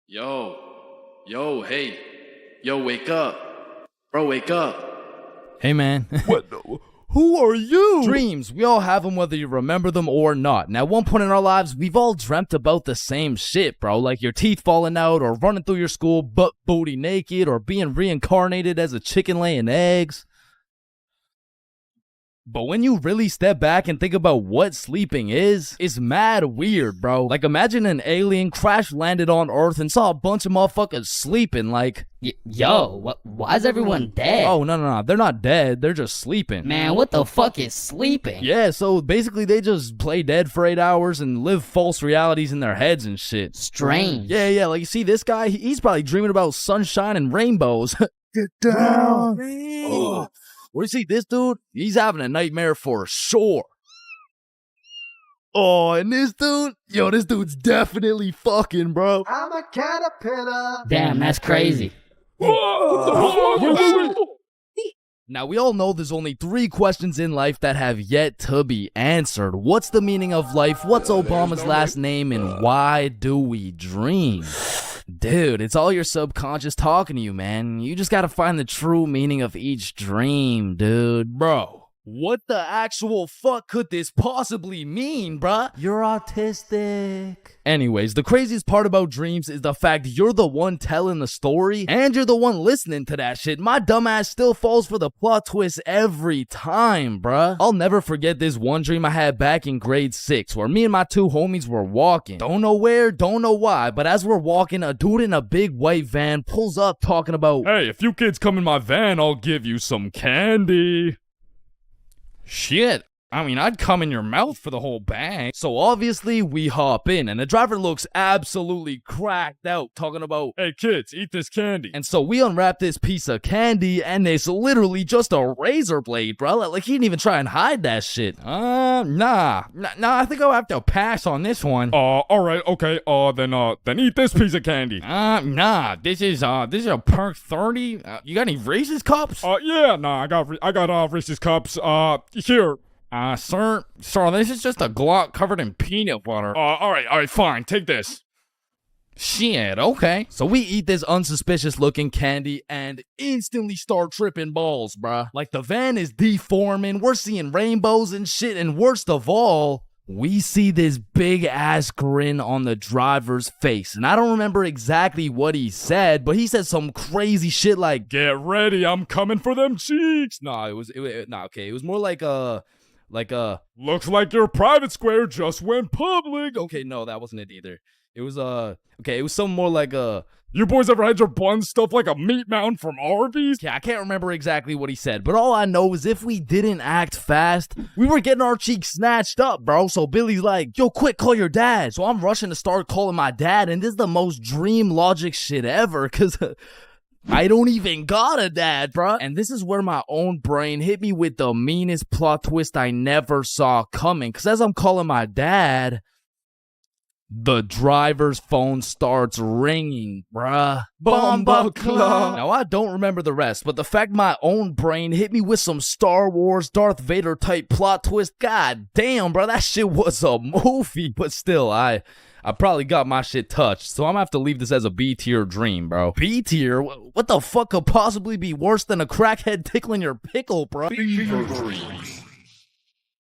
Hey. Yo, wake up. Bro, wake up. Hey, man. What? Who are you? Dreams. We all have them whether you remember them or not. Now, at one point in our lives, we've all dreamt about the same shit, bro. Like your teeth falling out, or running through your school butt booty naked, or being reincarnated as a chicken laying eggs. But when you really step back and think about what sleeping is, it's mad weird, bro. Like, imagine an alien crash landed on Earth and saw a bunch of motherfuckers sleeping, like... Why is everyone dead? Oh, no. They're not dead. They're just sleeping. Man, what the fuck is sleeping? Yeah, so basically they just play dead for 8 hours and live false realities in their heads and shit. Strange. Yeah, like, you see this guy? He's probably dreaming about sunshine and rainbows. Get down. Oh. Where you see this dude? He's having a nightmare for sure. Oh, and this dude? Yo, this dude's definitely fucking, bro. I'm a caterpillar. Damn, that's crazy. Now, we all know there's only 3 questions in life that have yet to be answered. What's the meaning of life? What's Obama's last name? And why do we dream? Dude, it's all your subconscious talking to you, man. You just gotta find the true meaning of each dream, dude. Bro, what the actual fuck could this possibly mean, bruh? You're autistic. Anyways, the craziest part about dreams is the fact you're the one telling the story and you're the one listening to that shit. My dumbass still falls for the plot twist every time, bruh. I'll never forget this one dream I had back in grade 6 where me and my 2 homies were walking. Don't know where, don't know why, but as we're walking, a dude in a big white van pulls up talking about, Hey, if you kids come in my van, I'll give you some candy. shit. I mean, I'd come in your mouth for the whole bag. So obviously, we hop in, and the driver looks absolutely cracked out, talking about, Hey kids, eat this candy. and so we unwrap this piece of candy, and it's literally just a razor blade, bro. Like, he didn't even try and hide that shit. Nah, I think I'll have to pass on this one. Alright, okay, then eat this piece of candy. Nah, this is a perk 30. You got any Reese's cups? I got Reese's cups, here. Sir, this is just a Glock covered in peanut butter. Alright, fine, take this. Shit, okay. So we eat this unsuspicious looking candy and instantly start tripping balls, bruh. Like, the van is deforming, we're seeing rainbows and shit, and worst of all, we see this big ass grin on the driver's face. And I don't remember exactly what he said, but he said some crazy shit like, Get ready, I'm coming for them cheeks. it was more like Looks like your private square just went public. okay, no, that wasn't it either. It was, it was something more like, You boys ever had your buns stuffed like a meat mountain from Arby's? yeah, I can't remember exactly what he said, but all I know is if we didn't act fast, we were getting our cheeks snatched up, bro. So Billy's like, yo, quick, call your dad. So I'm rushing to start calling my dad, and this is the most dream logic shit ever, because I don't even got a dad, bruh. And this is where my own brain hit me with the meanest plot twist I never saw coming. Because as I'm calling my dad, the driver's phone starts ringing, bruh. Bomba Club. Now, I don't remember the rest, but the fact my own brain hit me with some Star Wars Darth Vader type plot twist, god damn, bruh, that shit was a movie. But still, I probably got my shit touched, so I'm gonna have to leave this as a B-tier dream, bro. B-tier? What the fuck could possibly be worse than a crackhead tickling your pickle, bro?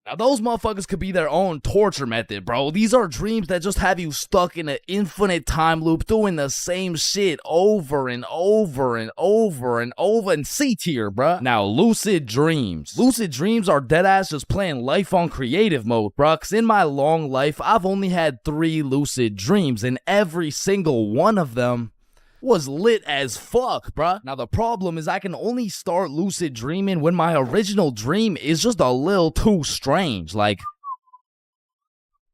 Now, those motherfuckers could be their own torture method, bro. These are dreams that just have you stuck in an infinite time loop doing the same shit over and over and over and over. And C-tier, bro. Now, lucid dreams. Lucid dreams are deadass just playing life on creative mode, bro. Because in my long life, I've only had 3 lucid dreams, and every single one of them was lit as fuck, bruh. Now, the problem is I can only start lucid dreaming when my original dream is just a little too strange. Like,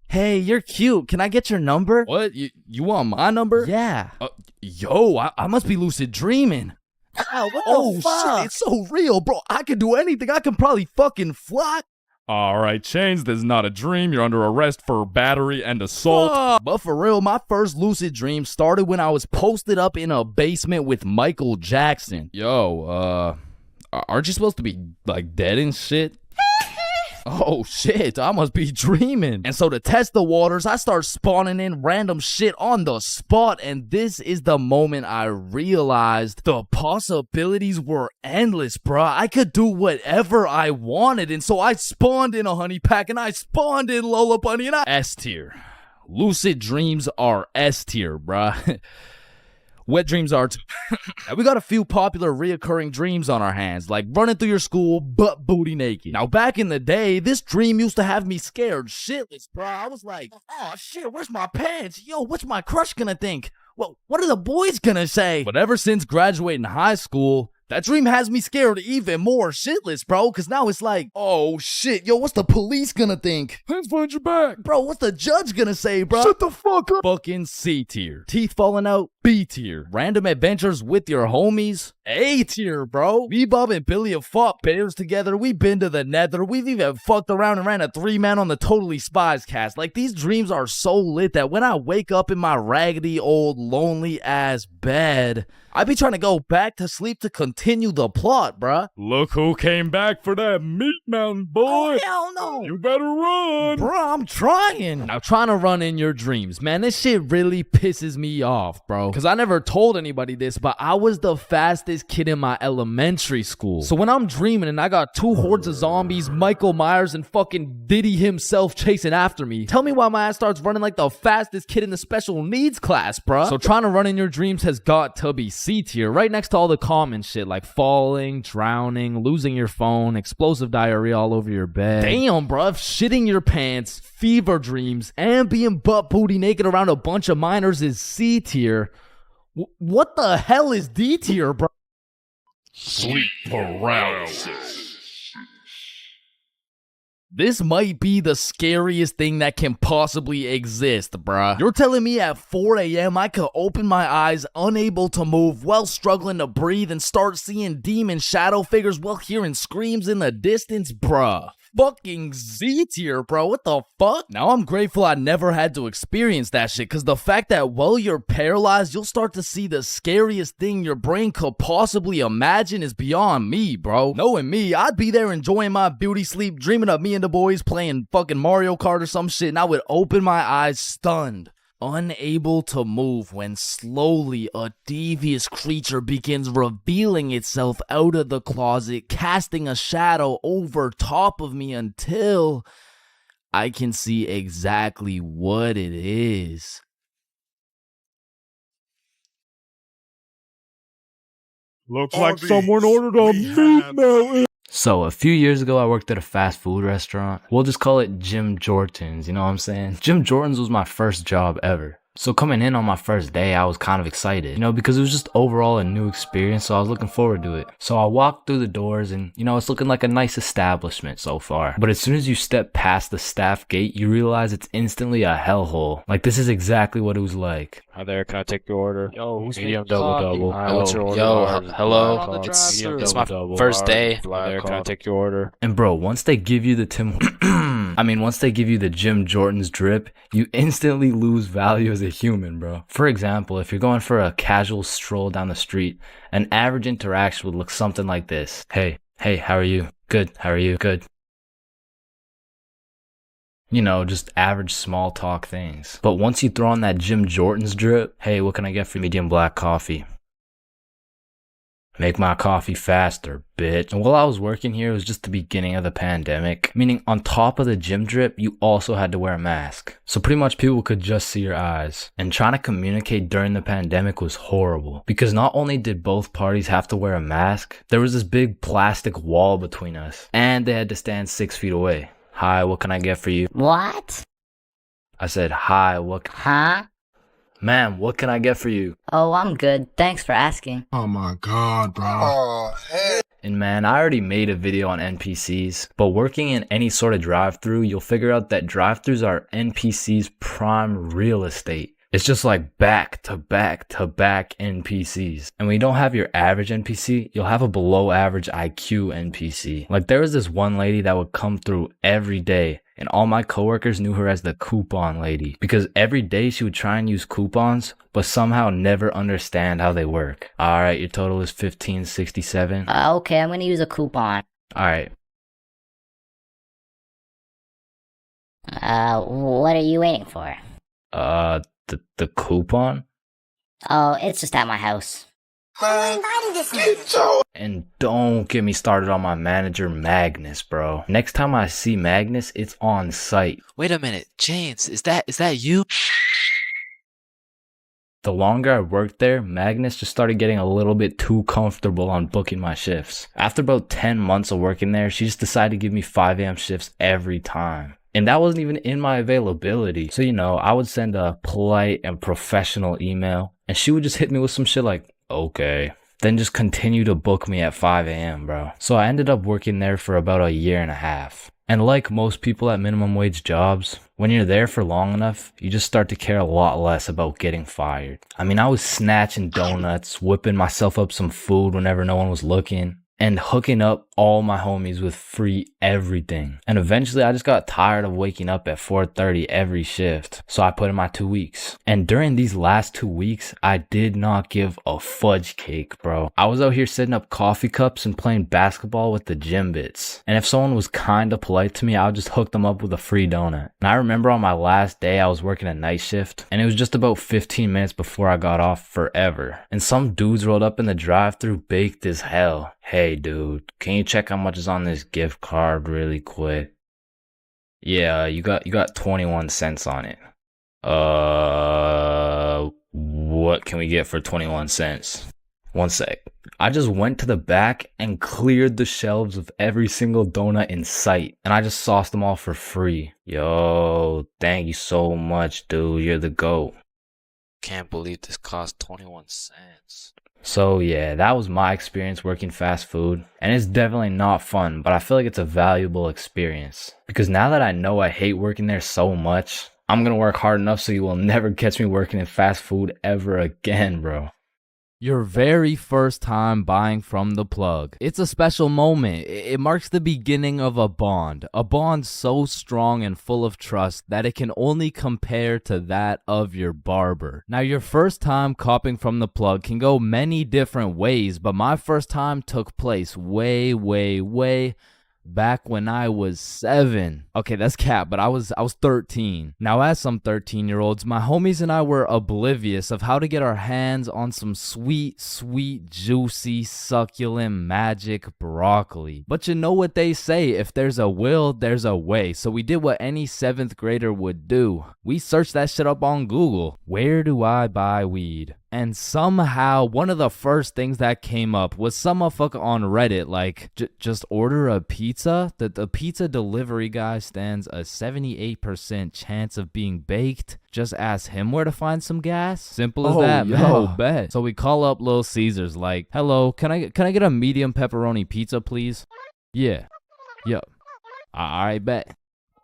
hey, you're cute. Can I get your number? What? You want my number? Yeah. I must be lucid dreaming. Ow, what the fuck? Shit, it's so real, bro. I can do anything. I can probably fucking fly. Alright, Chains, this is not a dream. You're under arrest for battery and assault. But for real, my first lucid dream started when I was posted up in a basement with Michael Jackson. Yo, aren't you supposed to be, like, dead and shit? Oh shit, I must be dreaming. And so to test the waters, I start spawning in random shit on the spot, and this is the moment I realized the possibilities were endless, bruh. I could do whatever I wanted, and so I spawned in a honey pack, and I spawned in Lola Bunny, and I S tier. Lucid dreams are S tier, bruh. Wet dreams are too. Now, we got a few popular reoccurring dreams on our hands, like running through your school butt booty naked. Now, back in the day, this dream used to have me scared shitless, bro. I was like, oh shit, where's my pants? Yo, what's my crush gonna think? Well, what are the boys gonna say? But ever since graduating high school, that dream has me scared even more shitless, bro, because now it's like, oh shit, yo, what's the police gonna think? Let's find your back. Bro, what's the judge gonna say, bro? Shut the fuck up. Fucking C tier. Teeth falling out, B tier. Random adventures with your homies, A tier, bro. Me, Bob, and Billy have fought bears together. We've been to the nether. We've even fucked around and ran a 3-man on the Totally Spies cast. Like, these dreams are so lit that when I wake up in my raggedy old lonely ass bed, I be trying to go back to sleep to continue the plot, bruh. Look who came back for that meat mountain, boy. Oh, hell no. You better run. Bruh, I'm trying. Now, trying to run in your dreams, man, this shit really pisses me off, bro. Because I never told anybody this, but I was the fastest kid in my elementary school. So when I'm dreaming and I got 2 hordes of zombies, Michael Myers, and fucking Diddy himself chasing after me, tell me why my ass starts running like the fastest kid in the special needs class, bruh. So trying to run in your dreams has got to be C tier, right next to all the common shit like falling, drowning, losing your phone, explosive diarrhea all over your bed. Damn, bruh, shitting your pants, fever dreams, and being butt booty naked around a bunch of minors is C tier. What the hell is D tier, bro? Sleep paralysis. This might be the scariest thing that can possibly exist, bruh. You're telling me at 4 a.m. I could open my eyes, unable to move, while struggling to breathe, and start seeing demon shadow figures while hearing screams in the distance, bruh. Fucking Z tier, bro. What the fuck? Now, I'm grateful I never had to experience that shit, because the fact that while you're paralyzed, you'll start to see the scariest thing your brain could possibly imagine is beyond me, bro. Knowing me, I'd be there enjoying my beauty sleep, dreaming of me and the boys playing fucking Mario Kart or some shit, and I would open my eyes stunned, unable to move, when slowly a devious creature begins revealing itself out of the closet, casting a shadow over top of me until I can see exactly what it is. Looks like someone ordered a meat mountain. So, a few years ago, I worked at a fast food restaurant. We'll just call it Jim Jordan's, you know what I'm saying? Jim Jordan's was my first job ever. So coming in on my first day, I was kind of excited, because it was just overall a new experience, so I was looking forward to it. So I walked through the doors and, it's looking like a nice establishment so far. But as soon as you step past the staff gate, you realize it's instantly a hellhole. Like, this is exactly what it was like. Hi there, can I take your order? Yo, who's medium making double? coffee? What's your order? Yo, hello. Medium It's double. my first day. Hi there, can I take your order? And bro, once they give you the once they give you the Jim Jordan's drip, you instantly lose value as a human, bro. For example, if you're going for a casual stroll down the street, an average interaction would look something like this. Hey, how are you? Good, how are you? Good. Just average small talk things. But once you throw on that Jim Jordan's drip, hey, what can I get for medium black coffee? Make my coffee faster, bitch. And while I was working here, it was just the beginning of the pandemic, meaning on top of the gym drip, you also had to wear a mask. So pretty much people could just see your eyes. And trying to communicate during the pandemic was horrible, because not only did both parties have to wear a mask, there was this big plastic wall between us, and they had to stand 6 feet away. Hi, what can I get for you? What? I said, hi, Huh? Ma'am, what can I get for you? Oh, I'm good. Thanks for asking. Oh my god, bro. Oh, hey. And man, I already made a video on NPCs, but working in any sort of drive-thru, you'll figure out that drive-thrus are NPCs' prime real estate. It's just like back to back to back NPCs. And when you don't have your average NPC, you'll have a below average IQ NPC. Like, there was this one lady that would come through every day, and all my coworkers knew her as the coupon lady, because every day she would try and use coupons, but somehow never understand how they work. Alright, your total is $15.67. Okay, I'm gonna use a coupon. Alright. What are you waiting for? The coupon? Oh, it's just at my house. And don't get me started on my manager, Magnus, bro. Next time I see Magnus, it's on site. Wait a minute, James, is that you? The longer I worked there, Magnus just started getting a little bit too comfortable on booking my shifts. After about 10 months of working there, she just decided to give me 5 a.m. shifts every time. And that wasn't even in my availability. So, I would send a polite and professional email, and she would just hit me with some shit like, okay. Then just continue to book me at 5 a.m., bro. So I ended up working there for about a year and a half. And like most people at minimum wage jobs, when you're there for long enough, you just start to care a lot less about getting fired. I mean, I was snatching donuts, whipping myself up some food whenever no one was looking, and hooking up all my homies with free everything. And eventually I just got tired of waking up at 4:30 every shift. So I put in my 2 weeks. And during these last 2 weeks, I did not give a fudge cake, bro. I was out here setting up coffee cups and playing basketball with the gym bits. And if someone was kinda polite to me, I would just hook them up with a free donut. And I remember on my last day, I was working a night shift, and it was just about 15 minutes before I got off forever. And some dudes rolled up in the drive-thru baked as hell. Hey dude, can you check how much is on this gift card really quick? Yeah, you got 21 cents on it. What can we get for 21 cents? One sec. I just went to the back and cleared the shelves of every single donut in sight, and I just sauced them all for free. Yo, thank you so much, dude. You're the GOAT. Can't believe this cost 21 cents. So yeah, that was my experience working fast food, and it's definitely not fun, but I feel like it's a valuable experience. Because now that I know I hate working there so much, I'm gonna work hard enough so you will never catch me working in fast food ever again, bro. Your very first time buying from the plug. It's a special moment. It marks the beginning of a bond so strong and full of trust that it can only compare to that of your barber. Now, your first time copping from the plug can go many different ways, but my first time took place way back when I was 7. Okay, that's cap, but I was 13. Now, as some 13-year-olds, my homies and I were oblivious of how to get our hands on some sweet, juicy, succulent, magic broccoli. But you know what they say, if there's a will, there's a way. So we did what any 7th grader would do. We searched that shit up on Google. Where do I buy weed? And somehow, one of the first things that came up was some motherfucker on Reddit like, just order a pizza? The pizza delivery guy stands a 78% chance of being baked. Just ask him where to find some gas. Simple as that, man. yo. Bet. So we call up Little Caesars like, hello, can I get a medium pepperoni pizza, please? Yeah. Yup. I bet.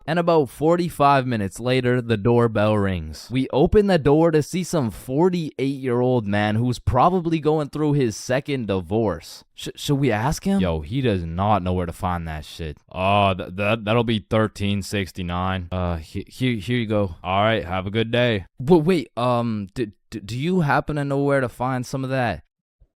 And about 45 minutes later, the doorbell rings. We open the door to see some 48-year-old man who's probably going through his 2nd divorce. Should we ask him? Yo, he does not know where to find that shit. That'll be $13.69. Here you go. All right, have a good day. But wait, do you happen to know where to find some of that?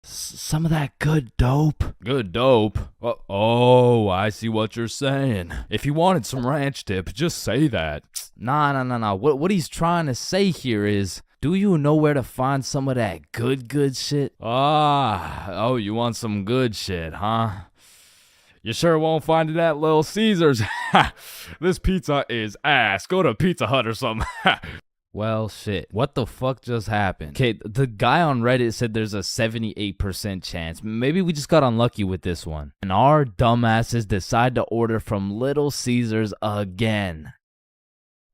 Some of that good dope. Good dope? Oh, I see what you're saying. If you wanted some ranch dip, just say that. Nah. What he's trying to say here is, do you know where to find some of that good shit? Oh, you want some good shit, huh? You sure won't find it at Little Caesars. This pizza is ass. Go to Pizza Hut or something. Well, shit. What the fuck just happened? Okay, the guy on Reddit said there's a 78% chance. Maybe we just got unlucky with this one. And our dumbasses decide to order from Little Caesars again.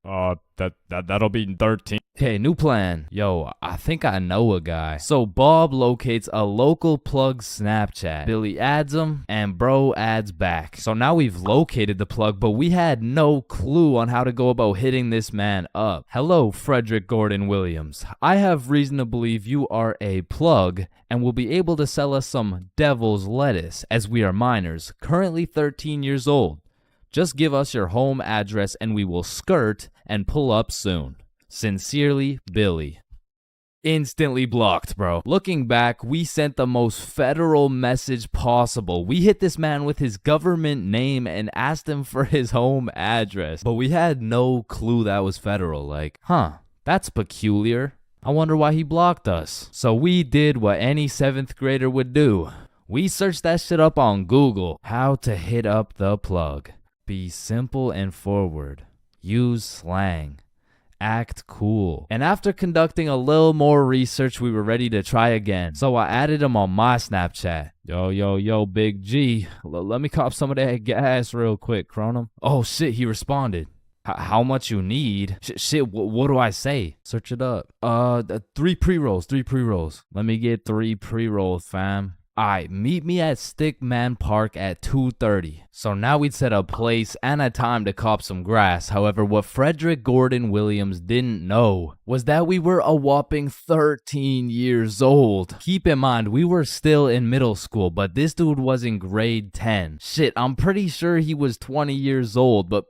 That'll be 13. Okay, new plan. Yo, I think I know a guy. So Bob locates a local plug Snapchat. Billy adds him, and bro adds back. So now we've located the plug, but we had no clue on how to go about hitting this man up. Hello, Frederick Gordon Williams. I have reason to believe you are a plug and will be able to sell us some devil's lettuce, as we are minors, currently 13 years old. Just give us your home address and we will skirt and pull up soon. Sincerely, Billy. Instantly blocked, bro. Looking back, we sent the most federal message possible. We hit this man with his government name and asked him for his home address. But we had no clue that was federal. Like, that's peculiar. I wonder why he blocked us. So we did what any 7th grader would do. We searched that shit up on Google. How to hit up the plug. Be simple and forward. Use slang. Act cool. And after conducting a little more research, we were ready to try again. So I added him on my Snapchat. Yo, Big G. Let me cop some of that gas real quick, Chronum. Oh shit, he responded. How much you need? Shit, what do I say? Search it up. 3 pre-rolls. Let me get 3 pre-rolls, fam. Alright, meet me at Stickman Park at 2:30. So now we'd set a place and a time to cop some grass. However, what Frederick Gordon Williams didn't know was that we were a whopping 13 years old. Keep in mind, we were still in middle school, but this dude was in grade 10. Shit, I'm pretty sure he was 20 years old, but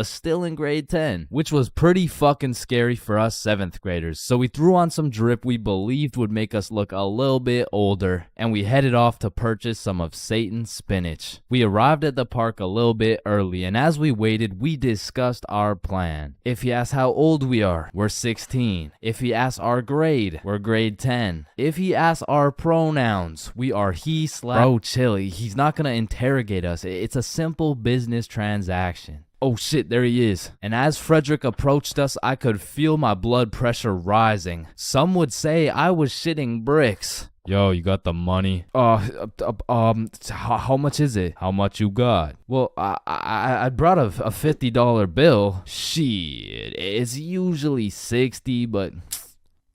still in grade 10, which was pretty fucking scary for us 7th graders. So we threw on some drip we believed would make us look a little bit older, and we headed off to purchase some of Satan's spinach. We arrived at the park a little bit early, and as we waited, we discussed our plan. If he asks how old we are, we're 16. If he asks our grade, we're grade 10. If he asks our pronouns, we are he/. Bro, chill, he's not gonna interrogate us. It's a simple business transaction. Oh shit, there he is. And as Frederick approached us, I could feel my blood pressure rising. Some would say I was shitting bricks. Yo, you got the money? How much is it? How much you got? Well, I brought a $50 bill. Shit, it's usually 60, but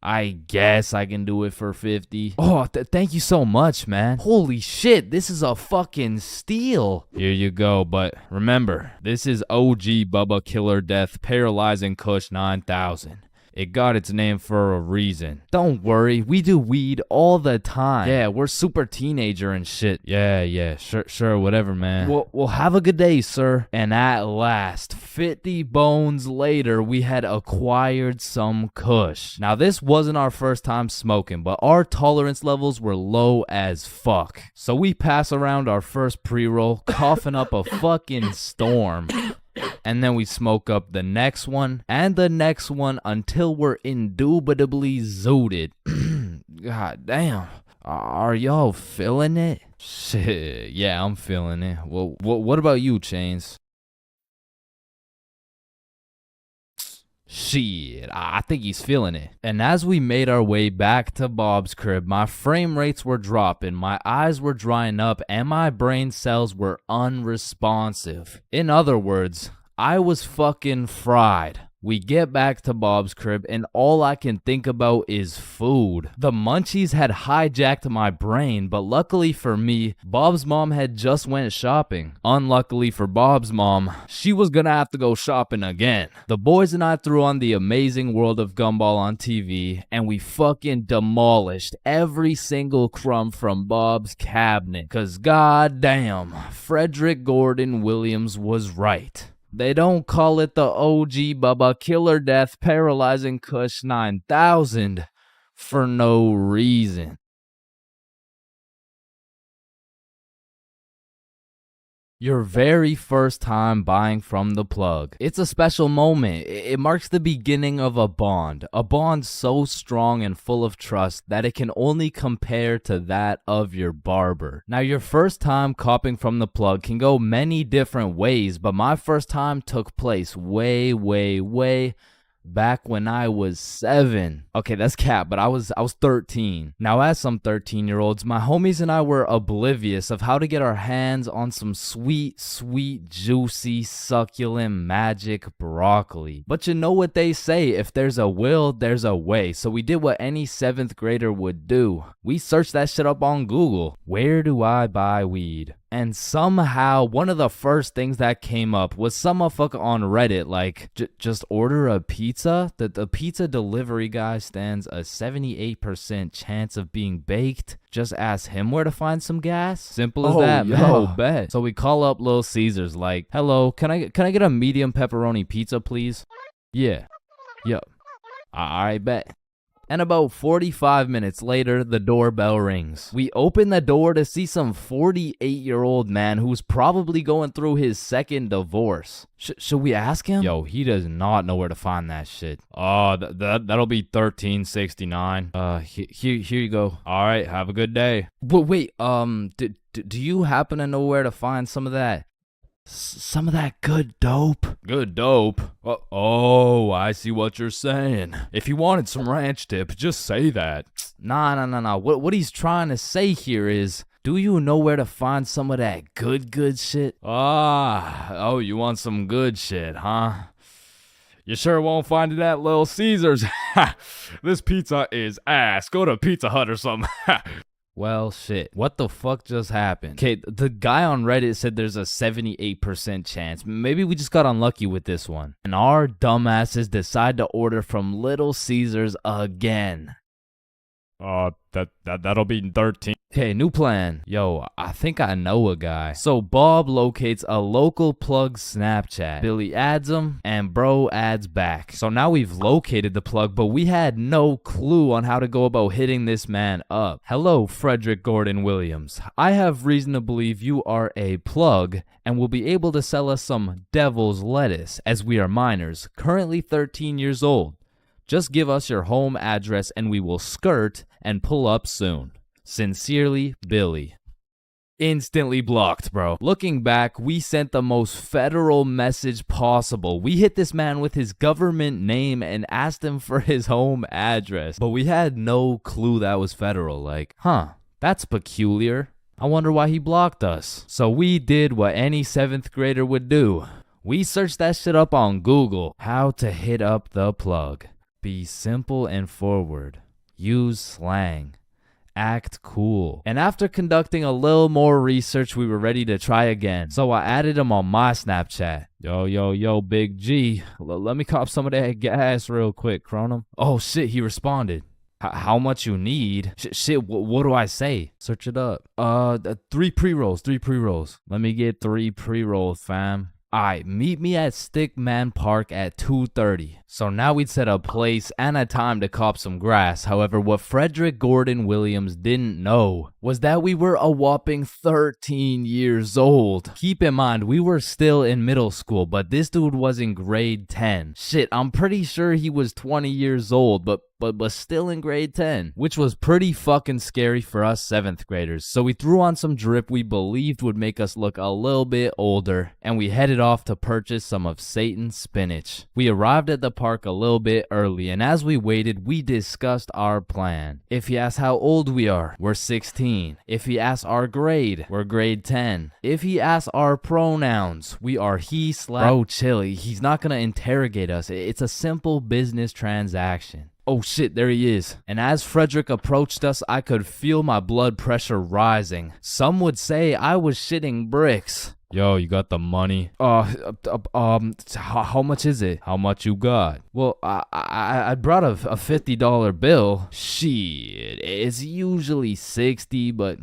I guess I can do it for 50. Oh, thank you so much, man. Holy shit, this is a fucking steal. Here you go, but remember, this is OG Bubba Killer Death Paralyzing Kush 9000. It got its name for a reason. Don't worry, we do weed all the time. Yeah, we're super teenager and shit. Yeah, sure, whatever, man. Well, have a good day, sir. And at last, 50 bones later, we had acquired some kush. Now, this wasn't our first time smoking, but our tolerance levels were low as fuck. So we pass around our first pre-roll, coughing up a fucking storm. And then we smoke up the next one and the next one until we're indubitably zooted. God damn. Are y'all feeling it? Shit, yeah, I'm feeling it. Well, what about you, Chains? Shit, I think he's feeling it. And as we made our way back to Bob's crib, my frame rates were dropping, my eyes were drying up, and my brain cells were unresponsive. In other words, I was fucking fried. We get back to Bob's crib and all I can think about is food. The munchies had hijacked my brain, but luckily for me, Bob's mom had just went shopping. Unluckily for Bob's mom, she was gonna have to go shopping again. The boys and I threw on The Amazing World of Gumball on TV and we fucking demolished every single crumb from Bob's cabinet. Cause goddamn, Frederick Gordon Williams was right. They don't call it the OG Bubba Killer Death Paralyzing Kush 9000 for no reason. Your very first time buying from the plug. It's a special moment. It marks the beginning of a bond so strong and full of trust that it can only compare to that of your barber. Now, your first time copping from the plug can go many different ways, but my first time took place way back when I was 7. Okay, that's cap, but I was 13. Now, as some 13-year-olds, my homies and I were oblivious of how to get our hands on some sweet, juicy, succulent, magic broccoli. But you know what they say, if there's a will, there's a way. So we did what any 7th grader would do. We searched that shit up on Google. Where do I buy weed? And somehow, one of the first things that came up was some motherfucker on Reddit like, just order a pizza? The pizza delivery guy stands a 78% chance of being baked. Just ask him where to find some gas. Simple as that, man. Oh, bet. So we call up Little Caesars like, hello, can I get a medium pepperoni pizza, please? Yeah. Yep. I bet. And about 45 minutes later, the doorbell rings. We open the door to see some 48-year-old man who's probably going through his second divorce. Should we ask him? Yo, he does not know where to find that shit. That'll be 1369. Here you go. All right, have a good day. But wait, do you happen to know where to find some of that good dope? Good dope? Oh, I see what you're saying. If you wanted some ranch tip, just say that. Nah. What he's trying to say here is, do you know where to find some of that good shit? Oh, you want some good shit, huh? You sure won't find it at Little Caesars. This pizza is ass. Go to Pizza Hut or something. Well, shit. What the fuck just happened? Okay, the guy on Reddit said there's a 78% chance. Maybe we just got unlucky with this one. And our dumbasses decide to order from Little Caesars again. That'll be 13. Okay, new plan. Yo, I think I know a guy. So Bob locates a local plug Snapchat. Billy adds him, and bro adds back. So now we've located the plug, but we had no clue on how to go about hitting this man up. Hello, Frederick Gordon Williams. I have reason to believe you are a plug and will be able to sell us some devil's lettuce, as we are minors, currently 13 years old. Just give us your home address and we will skirt and pull up soon. Sincerely, Billy. Instantly blocked, bro. Looking back, we sent the most federal message possible. We hit this man with his government name and asked him for his home address. But we had no clue that was federal. Like, that's peculiar. I wonder why he blocked us. So we did what any 7th grader would do. We searched that shit up on Google. How to hit up the plug. Be simple and forward. Use slang. Act cool. And after conducting a little more research, we were ready to try again. So I added him on my Snapchat. Yo, Big G. Let me cop some of that gas real quick, Chronum. Oh shit, he responded. How much you need? Shit, what do I say? Search it up. 3 pre-rolls. Let me get 3 pre-rolls, fam. Alright, meet me at Stickman Park at 2:30. So now we'd set a place and a time to cop some grass. However, what Frederick Gordon Williams didn't know was that we were a whopping 13 years old. Keep in mind, we were still in middle school, but this dude was in grade 10. Shit, I'm pretty sure he was 20 years old, but still in grade 10, which was pretty fucking scary for us 7th graders. So we threw on some drip we believed would make us look a little bit older, and we headed off to purchase some of Satan's spinach. We arrived at the park a little bit early, and as we waited, we discussed our plan. If he asks how old we are, we're 16. If he asks our grade, we're grade 10. If he asks our pronouns, we are he/. Bro, chill, he's not gonna interrogate us. It's a simple business transaction. Oh shit, there he is. And as Frederick approached us, I could feel my blood pressure rising. Some would say I was shitting bricks. Yo, you got the money? How much is it? How much you got? Well, I brought a $50 bill. Shit, it's usually 60, but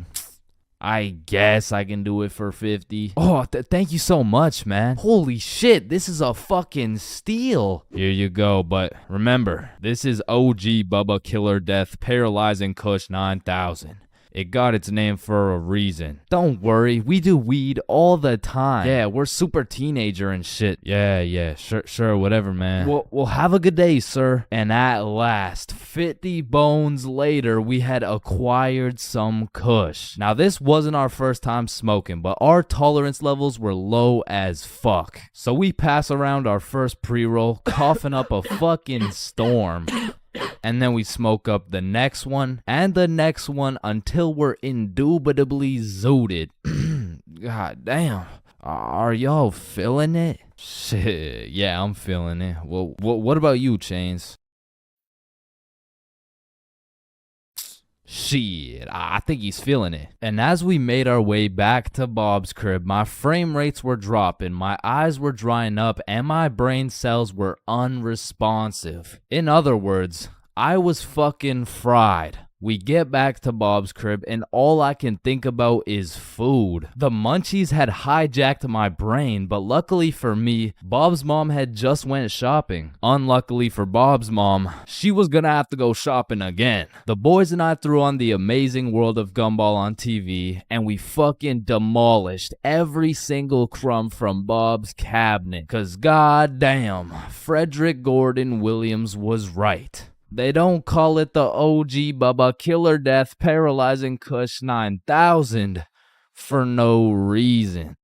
I guess I can do it for 50. Oh, thank you so much, man. Holy shit, this is a fucking steal. Here you go, but remember, this is OG Bubba Killer Death Paralyzing Kush 9000. It got its name for a reason. Don't worry, we do weed all the time. Yeah, we're super teenager and shit. Yeah, sure, whatever, man. Well, have a good day, sir. And at last, 50 bones later, we had acquired some kush. Now, this wasn't our first time smoking, but our tolerance levels were low as fuck. So we pass around our first pre-roll, coughing up a fucking storm. And then we smoke up the next one and the next one until we're indubitably zooted. God damn. Are y'all feeling it? Shit, yeah, I'm feeling it. Well, what about you, Chains? Shit, I think he's feeling it. And as we made our way back to Bob's crib, my frame rates were dropping, my eyes were drying up, and my brain cells were unresponsive. In other words, I was fucking fried. We get back to Bob's crib and all I can think about is food. The munchies had hijacked my brain, but luckily for me, Bob's mom had just went shopping. Unluckily for Bob's mom, she was gonna have to go shopping again. The boys and I threw on The Amazing World of Gumball on TV and we fucking demolished every single crumb from Bob's cabinet. Cause goddamn, Frederick Gordon Williams was right. They don't call it the OG Bubba Killer Death Paralyzing Kush 9000 for no reason.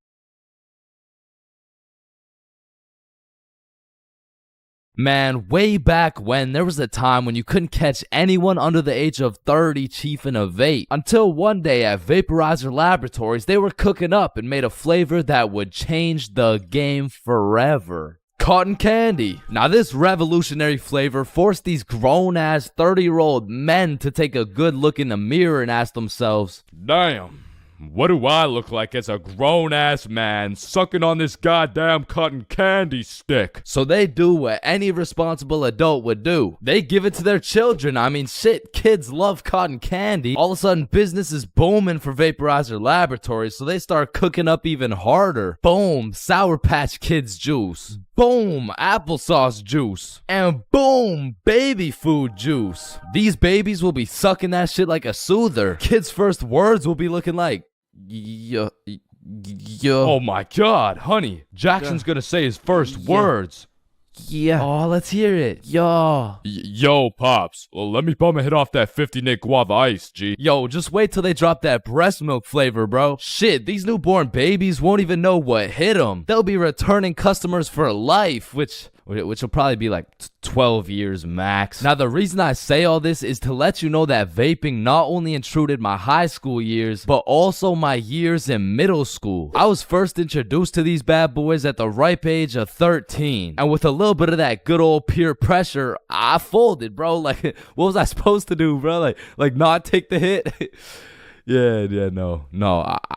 Man, way back when, there was a time when you couldn't catch anyone under the age of 30 chiefing a vape. Until one day at Vaporizer Laboratories, they were cooking up and made a flavor that would change the game forever. Cotton candy. Now this revolutionary flavor forced these grown-ass 30-year-old men to take a good look in the mirror and ask themselves, Damn, what do I look like as a grown-ass man sucking on this goddamn cotton candy stick? so they do what any responsible adult would do. They give it to their children. I mean, shit, kids love cotton candy. All of a sudden, business is booming for Vaporizer Laboratories, so they start cooking up even harder. Boom, Sour Patch Kids juice. Boom, applesauce juice. And boom, baby food juice. These babies will be sucking that shit like a soother. Kids' first words will be looking like, yo. Oh my god, honey, Jackson's gonna say his first words. Yeah. Oh, let's hear it. Yo. Yo, Pops, well, let me bum a hit off that 50 Nick Guava Ice, G. Yo, just wait till they drop that breast milk flavor, bro. Shit, these newborn babies won't even know what hit them. They'll be returning customers for life, which will probably be like 12 years max. Now, the reason I say all this is to let you know that vaping not only intruded my high school years, but also my years in middle school. I was first introduced to these bad boys at the ripe age of 13. And with a little bit of that good old peer pressure, I folded, bro. Like, what was I supposed to do, bro? Like not take the hit? No,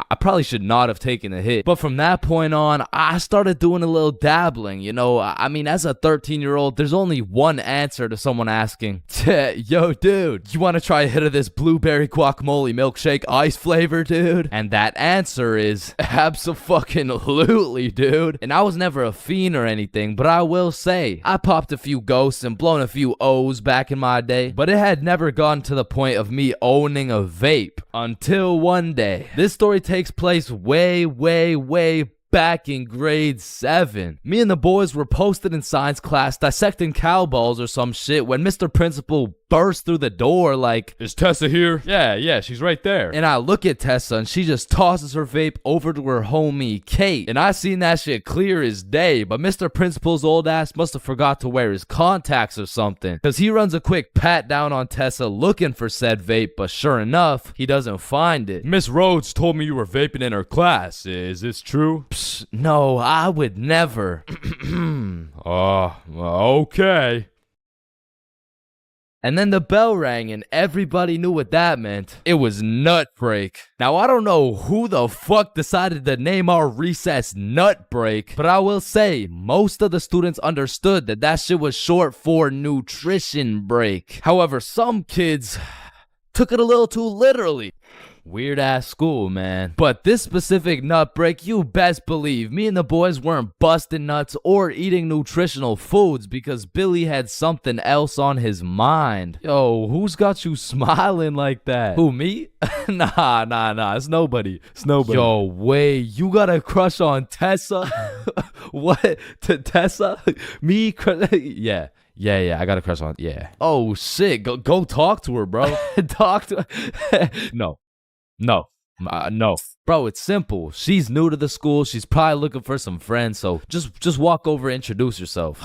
I probably should not have taken a hit. But from that point on, I started doing a little dabbling, you know. I mean, as a 13-year-old, there's only one answer to someone asking, yo, dude, you want to try a hit of this blueberry guacamole milkshake ice flavor, dude? And that answer is abso-fucking-lutely, dude. And I was never a fiend or anything, but I will say, I popped a few ghosts and blown a few O's back in my day, but it had never gotten to the point of me owning a vape. Until one day. This story takes place way back in grade 7. Me and the boys were posted in science class dissecting cowballs or some shit when Mr. Principal burst through the door like, Is Tessa here? Yeah, she's right there. and I look at Tessa and she just tosses her vape over to her homie Kate. And I seen that shit clear as day, but Mr. Principal's old ass must have forgot to wear his contacts or something, cause he runs a quick pat down on Tessa looking for said vape, but sure enough, he doesn't find it. Miss Rhodes told me you were vaping in her class. Is this true? No, I would never. Okay. And then the bell rang and everybody knew what that meant. It was nut break. Now, I don't know who the fuck decided to name our recess nut break, but I will say most of the students understood that that shit was short for nutrition break. However, some kids took it a little too literally. Weird ass school, man. But this specific nut break, you best believe me and the boys weren't busting nuts or eating nutritional foods because Billy had something else on his mind. Yo, who's got you smiling like that? Who, me? Nah. It's nobody. Yo, wait, you got a crush on Tessa? What? Tessa? Me? Yeah, I got a crush on. Yeah. Oh shit, go talk to her, bro. Talk to her. No. Bro, it's simple. She's new to the school. She's probably looking for some friends. So just walk over and introduce yourself.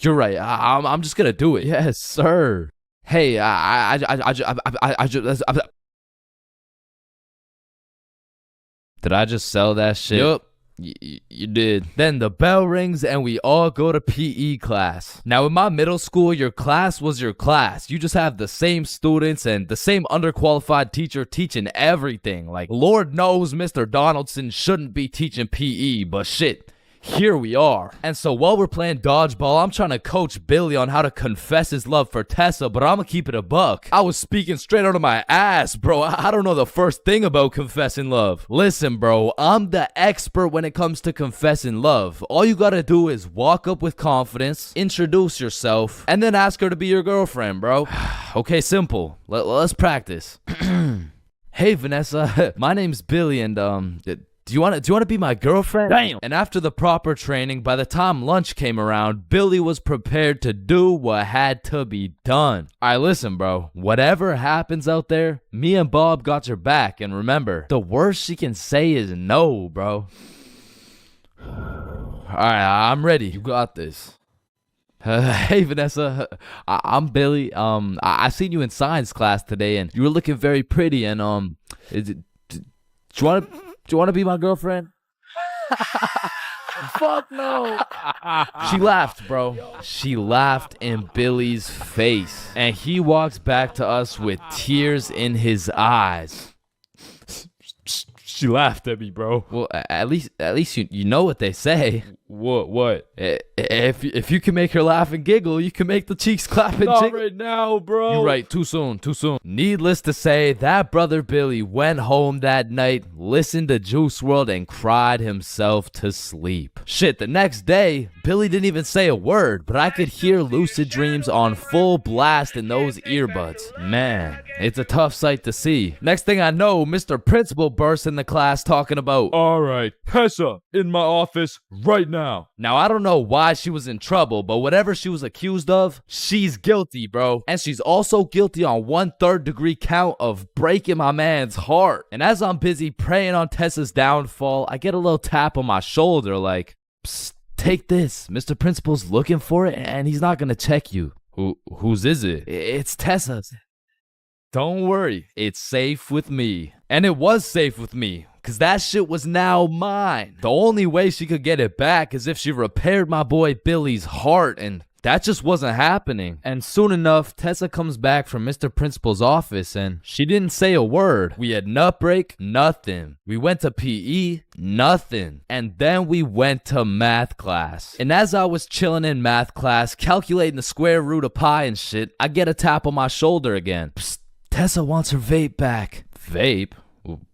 You're right. I'm just gonna do it. Yes, sir. Hey, did I just sell that shit? Yup. You did. Then the bell rings and we all go to PE class. Now in my middle school, your class was your class. You just have the same students and the same underqualified teacher teaching everything. Like, Lord knows Mr. Donaldson shouldn't be teaching PE, but shit, here we are. And so while we're playing dodgeball, I'm trying to coach Billy on how to confess his love for Tessa, but I'm gonna keep it a buck. I was speaking straight out of my ass, bro. I don't know the first thing about confessing love. Listen, bro, I'm the expert when it comes to confessing love. All you gotta do is walk up with confidence, introduce yourself, and then ask her to be your girlfriend, bro. Okay, simple. Let's practice. Hey, Vanessa, my name's Billy, and do you want to be my girlfriend? Damn. And after the proper training, by the time lunch came around, Billy was prepared to do what had to be done. Alright, listen, bro. Whatever happens out there, me and Bob got your back. And remember, the worst she can say is no, bro. Alright, I'm ready. You got this. Hey, Vanessa. I'm Billy. I seen you in science class today, and you were looking very pretty. And do you want to be my girlfriend? Fuck no. She laughed, bro. She laughed in Billy's face. And he walks back to us with tears in his eyes. She laughed at me, bro. Well, at least you know what they say. What? If you can make her laugh and giggle, you can make the cheeks clap and Not jiggle. right now, bro. You're right. Too soon. Needless to say, that brother Billy went home that night, listened to Juice WRLD, and cried himself to sleep. Shit, the next day, Billy didn't even say a word, but I could hear Lucid Dreams on full blast in those earbuds. Man, it's a tough sight to see. Next thing I know, Mr. Principal bursts in the class talking about, All right, Tessa, in my office right now. Now, I don't know why she was in trouble, but whatever she was accused of, she's guilty, bro. And she's also guilty on 1/3 degree count of breaking my man's heart. And as I'm busy praying on Tessa's downfall, I get a little tap on my shoulder like, psst, take this. Mr. Principal's looking for it, and he's not gonna check you. Whose is it? It's Tessa's. Don't worry, it's safe with me. And it was safe with me, cause that shit was now mine. The only way she could get it back is if she repaired my boy Billy's heart, and that just wasn't happening. And soon enough, Tessa comes back from Mr. Principal's office, and she didn't say a word. We had nut break, nothing. We went to PE, nothing. And then we went to math class. And as I was chilling in math class, calculating the square root of pi and shit, I get a tap on my shoulder again. Psst, Tessa wants her vape back. Vape?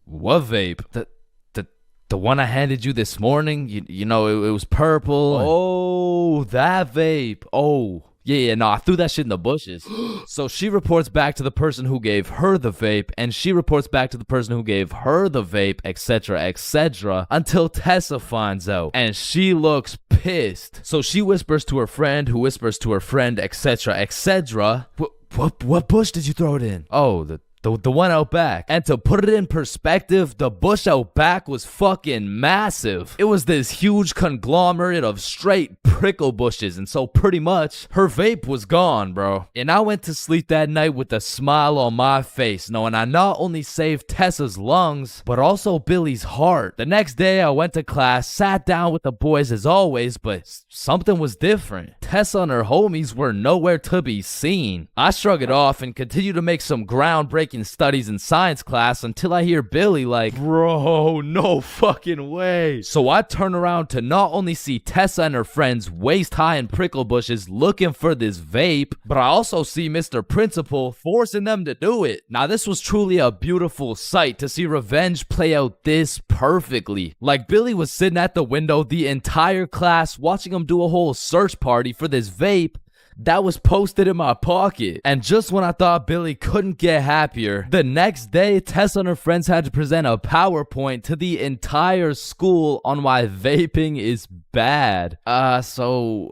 What vape? The one I handed you this morning? You know, it was purple. Oh, that vape. Oh, yeah, no, I threw that shit in the bushes. So she reports back to the person who gave her the vape, and she reports back to the person who gave her the vape, etc., until Tessa finds out, and she looks pissed. So she whispers to her friend, who whispers to her friend, etc. What bush did you throw it in? Oh, the one out back. And to put it in perspective, the bush out back was fucking massive. It was this huge conglomerate of straight prickle bushes, and so pretty much her vape was gone, bro. And I went to sleep that night with a smile on my face, knowing I not only saved Tessa's lungs, but also Billy's heart. The next day I went to class, sat down with the boys as always, but something was different. Tessa and her homies were nowhere to be seen. I shrug it off and continue to make some groundbreaking studies in science class until I hear Billy like, bro, no fucking way. So I turn around to not only see Tessa and her friends waist high in prickle bushes looking for this vape, but I also see Mr. Principal forcing them to do it. Now this was truly a beautiful sight to see revenge play out this perfectly. Like Billy was sitting at the window the entire class watching him do a whole search party for this vape that was posted in my pocket. And just when I thought Billy couldn't get happier, the next day Tessa and her friends had to present a PowerPoint to the entire school on why vaping is bad. Vaping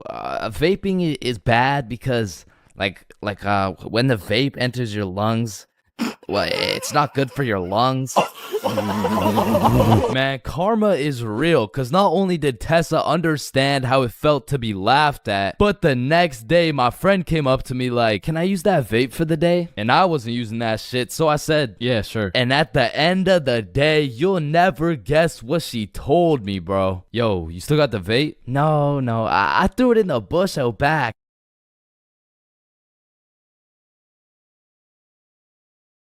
is bad because like when the vape enters your lungs, well, it's not good for your lungs. Man, karma is real, because not only did Tessa understand how it felt to be laughed at, but the next day my friend came up to me like, can I use that vape for the day? And I wasn't using that shit, so I said, yeah, sure. And at the end of the day, you'll never guess what she told me, bro. Yo, you still got the vape? No, I threw it in the bush out back.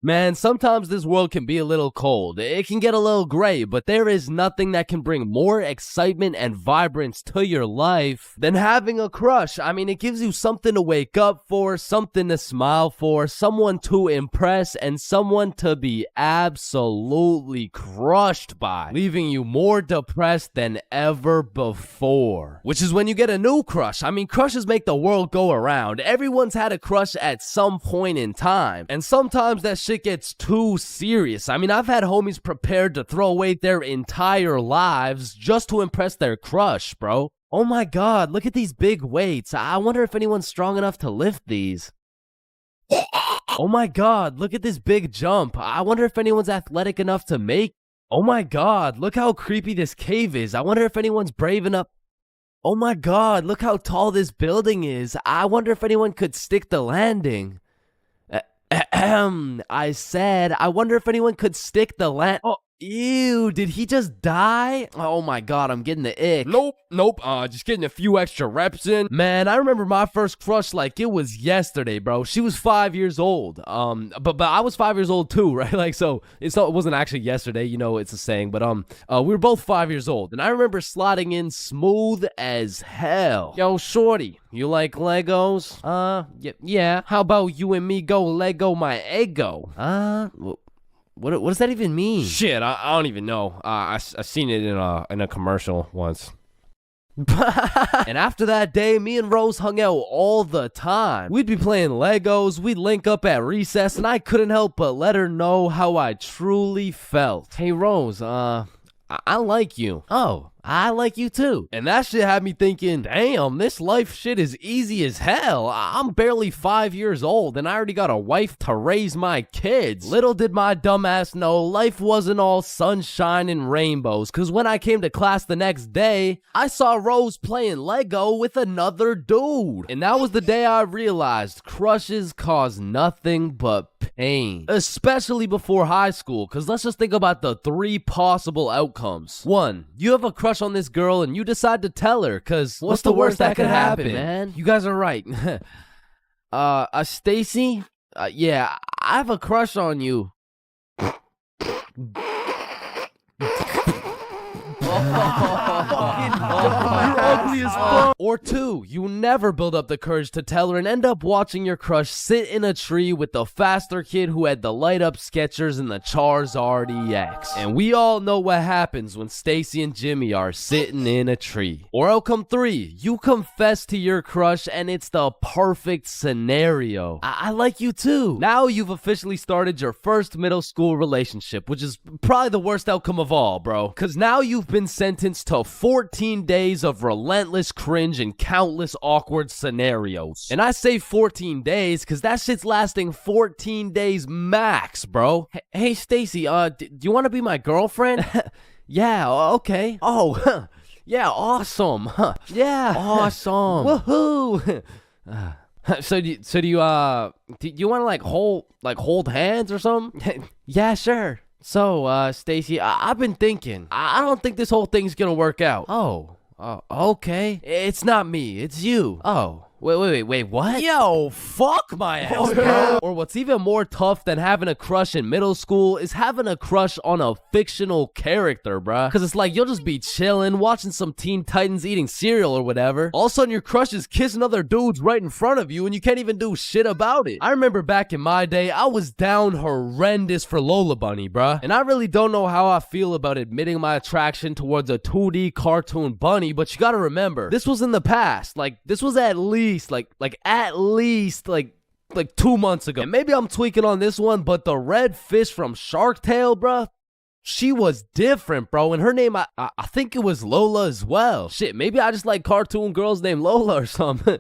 Man, sometimes this world can be a little cold. It can get a little gray, but there is nothing that can bring more excitement and vibrance to your life than having a crush. I mean, it gives you something to wake up for, something to smile for, someone to impress, and someone to be absolutely crushed by, leaving you more depressed than ever before. Which is when you get a new crush. I mean, crushes make the world go around. Everyone's had a crush at some point in time, and sometimes that shit gets too serious. I mean, I've had homies prepared to throw away their entire lives just to impress their crush, bro. Oh my god, look at these big weights. I wonder if anyone's strong enough to lift these. Oh my god, look at this big jump. I wonder if anyone's athletic enough to make. Oh my god, look how creepy this cave is. I wonder if anyone's brave enough. Oh my god, look how tall this building is. I wonder if anyone could stick the landing. I said, I wonder if anyone could stick the land. Oh, ew, did he just die? Oh my god, I'm getting the ick. Nope, just getting a few extra reps in. Man, I remember my first crush like it was yesterday, bro. She was 5 years old. But I was 5 years old too, right? Like, so it wasn't actually yesterday, you know, it's a saying, but we were both 5 years old, and I remember sliding in smooth as hell. Yo, shorty, you like Legos? Yeah. How about you and me go Lego my ego? What does that even mean? Shit, I don't even know. I seen it in a commercial once. And after that day, me and Rose hung out all the time. We'd be playing Legos, we'd link up at recess, and I couldn't help but let her know how I truly felt. Hey Rose, I like you. Oh, I like you too. And that shit had me thinking, damn, this life shit is easy as hell. I'm barely 5 years old and I already got a wife to raise my kids. Little did my dumbass know life wasn't all sunshine and rainbows, cause when I came to class the next day, I saw Rose playing Lego with another dude. And that was the day I realized crushes cause nothing but pain. Especially before high school, cause let's just think about the three possible outcomes. 1, you have a crush on this girl and you decide to tell her, cause what's the worst that could happen, man? You guys are right. Stacy? Yeah, I have a crush on you. You're ugly as fuck. Or 2, you never build up the courage to tell her and end up watching your crush sit in a tree with the faster kid who had the light up Skechers and the Charizard EX. And we all know what happens when Stacy and Jimmy are sitting in a tree. Or outcome 3, you confess to your crush and it's the perfect scenario. I like you too. Now you've officially started your first middle school relationship, which is probably the worst outcome of all, bro. Cause now you've been sentenced to 14 days of relentless cringe and countless awkward scenarios. And I say 14 days because that shit's lasting 14 days max, bro. Hey, Stacy, do you want to be my girlfriend? Yeah, okay. Oh, yeah, awesome. Yeah, awesome. Woohoo. So do you want to hold hands or something? Yeah, sure. So, Stacy, I've been thinking. I don't think this whole thing's gonna work out. Oh, okay. It's not me, it's you. Oh. Wait, what? Yo, fuck my ass, bro. Or what's even more tough than having a crush in middle school is having a crush on a fictional character, bruh. Cause it's like you'll just be chilling, watching some Teen Titans eating cereal or whatever. All of a sudden your crush is kissing other dudes right in front of you and you can't even do shit about it. I remember back in my day, I was down horrendous for Lola Bunny, bruh. And I really don't know how I feel about admitting my attraction towards a 2D cartoon bunny, but you gotta remember, this was in the past. Like, this was at least 2 months ago. And maybe I'm tweaking on this one, but the red fish from Shark Tale, bruh, she was different, bro. And her name, I think it was Lola as well. Shit, maybe I just like cartoon girls named Lola or something.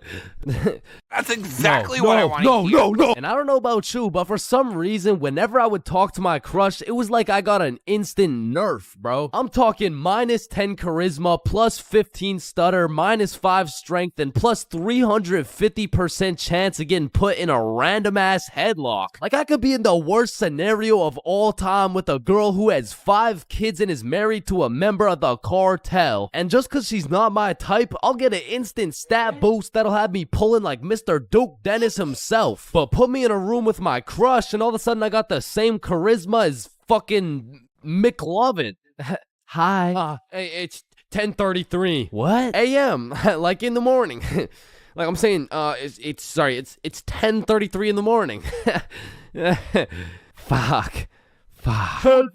That's exactly what I want to hear. No. And I don't know about you, but for some reason, whenever I would talk to my crush, it was like I got an instant nerf, bro. I'm talking minus 10 charisma, plus 15 stutter, minus 5 strength, and plus 350% chance of getting put in a random ass headlock. Like I could be in the worst scenario of all time with a girl who has has 5 kids and is married to a member of the cartel. And just cause she's not my type, I'll get an instant stat boost that'll have me pulling like Mr. Duke Dennis himself. But put me in a room with my crush and all of a sudden I got the same charisma as fucking McLovin. Hi. Hey, it's 10:33. What? A.M. like in the morning. Like I'm saying, it's 10:33 in the morning. Fuck. And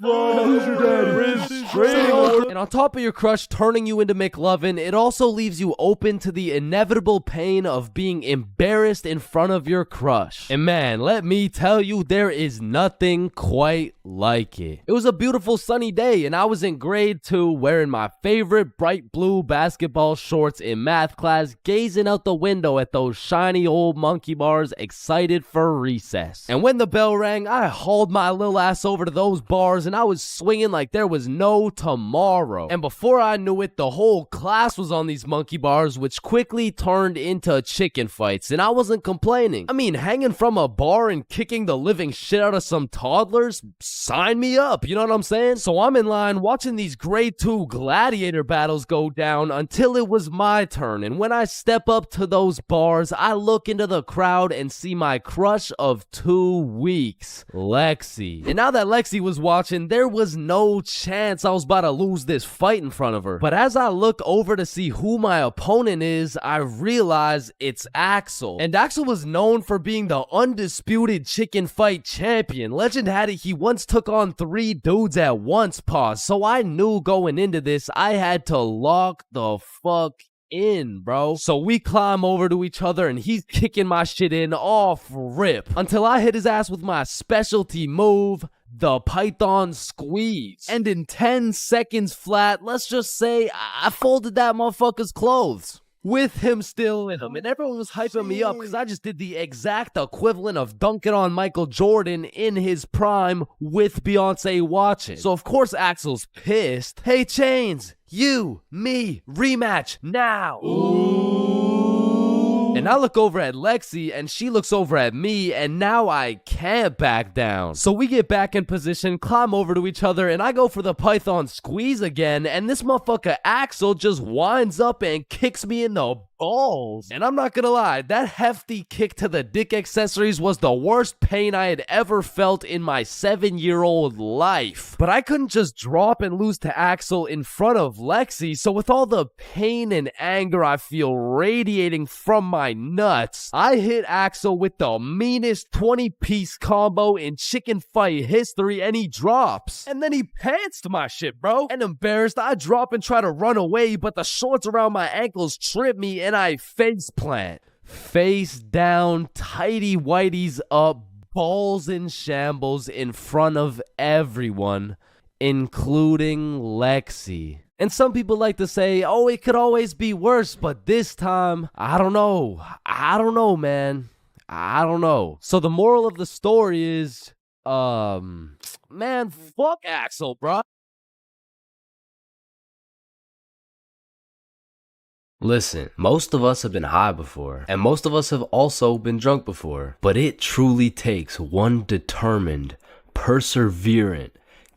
on top of your crush turning you into McLovin, it also leaves you open to the inevitable pain of being embarrassed in front of your crush. And man, let me tell you, there is nothing quite like it. It was a beautiful sunny day and I was in grade 2 wearing my favorite bright blue basketball shorts in math class, gazing out the window at those shiny old monkey bars, excited for recess. And when the bell rang, I hauled my little ass over to those bars and I was swinging like there was no tomorrow. And before I knew it, the whole class was on these monkey bars, which quickly turned into chicken fights, and I wasn't complaining. I mean, hanging from a bar and kicking the living shit out of some toddlers? Sign me up, you know what I'm saying? So I'm in line watching these grade 2 gladiator battles go down until it was my turn. And when I step up to those bars, I look into the crowd and see my crush of 2 weeks, Lexi. And now that Lexi was watching, there was no chance I was about to lose this fight in front of her. But as I look over to see who my opponent is, I realize it's Axel. And Axel was known for being the undisputed chicken fight champion. Legend had it he once took on 3 dudes at once, so I knew going into this I had to lock the fuck in, bro. So we climb over to each other and he's kicking my shit in off rip until I hit his ass with my specialty move, the Python squeeze. And in 10 seconds flat, let's just say I folded that motherfucker's clothes with him still in them. And everyone was hyping me up because I just did the exact equivalent of dunking on Michael Jordan in his prime with Beyonce watching. So of course Axel's pissed. Hey Chains, you, me, rematch now. And I look over at Lexi and she looks over at me and now I can't back down. So we get back in position, climb over to each other, and I go for the Python squeeze again, and this motherfucker Axel just winds up and kicks me in the balls. And I'm not gonna lie, that hefty kick to the dick accessories was the worst pain I had ever felt in my 7-year-old life. But I couldn't just drop and lose to Axel in front of Lexi, so with all the pain and anger I feel radiating from my nuts, I hit Axel with the meanest 20-piece combo in chicken fight history, and he drops. And then he pantsed my shit, bro. And embarrassed, I drop and try to run away, but the shorts around my ankles trip me and I face plant. Face down, tighty whities up, balls in shambles in front of everyone, including Lexi. And some people like to say, oh, it could always be worse, but this time, I don't know, man. I don't know. So the moral of the story is, man, fuck Axel, bro. Listen, most of us have been high before, and most of us have also been drunk before, but it truly takes one determined, perseverant,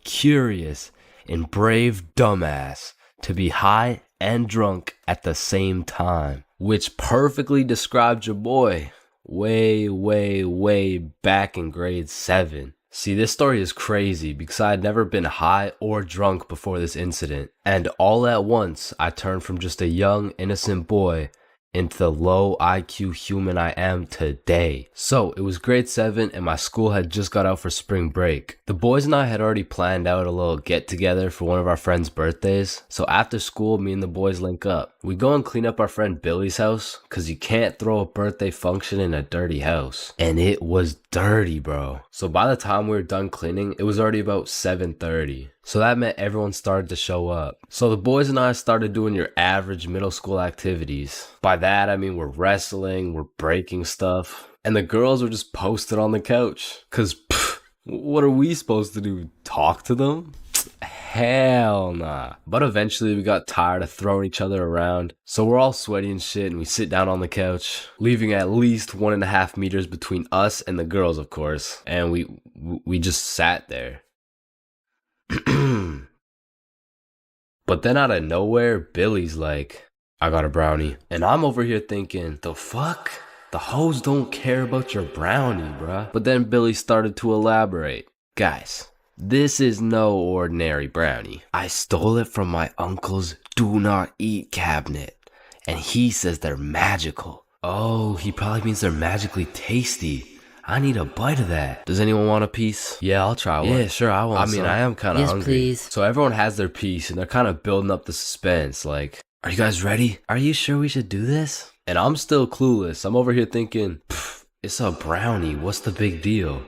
curious, and brave dumbass to be high and drunk at the same time, which perfectly describes your boy way back in grade 7. See, this story is crazy because I had never been high or drunk before this incident, and all at once I turned from just a young, innocent boy into the low IQ human I am today. So it was grade 7 and my school had just got out for spring break. The boys and I had already planned out a little get together for one of our friends' birthdays. So after school, me and the boys link up. We go and clean up our friend Billy's house because you can't throw a birthday function in a dirty house. And it was dirty, bro. So by the time we were done cleaning, it was already about 7:30. So that meant everyone started to show up. So the boys and I started doing your average middle school activities. By that, I mean we're wrestling, we're breaking stuff. And the girls were just posted on the couch. Cause what are we supposed to do? Talk to them? Hell nah. But eventually we got tired of throwing each other around. So we're all sweaty and shit and we sit down on the couch, leaving at least 1.5 meters between us and the girls, of course. And we just sat there. But then out of nowhere, Billy's like, I got a brownie. And I'm over here thinking, the fuck? The hoes don't care about your brownie, bruh. But then Billy started to elaborate. Guys, this is no ordinary brownie. I stole it from my uncle's do not eat cabinet. And he says they're magical. Oh, he probably means they're magically tasty. I need a bite of that. Does anyone want a piece? Yeah, I'll try one. Yeah, sure, I want some. I am kind of hungry. Please. So everyone has their piece and they're kind of building up the suspense. Like, are you guys ready? Are you sure we should do this? And I'm still clueless. I'm over here thinking, it's a brownie. What's the big deal?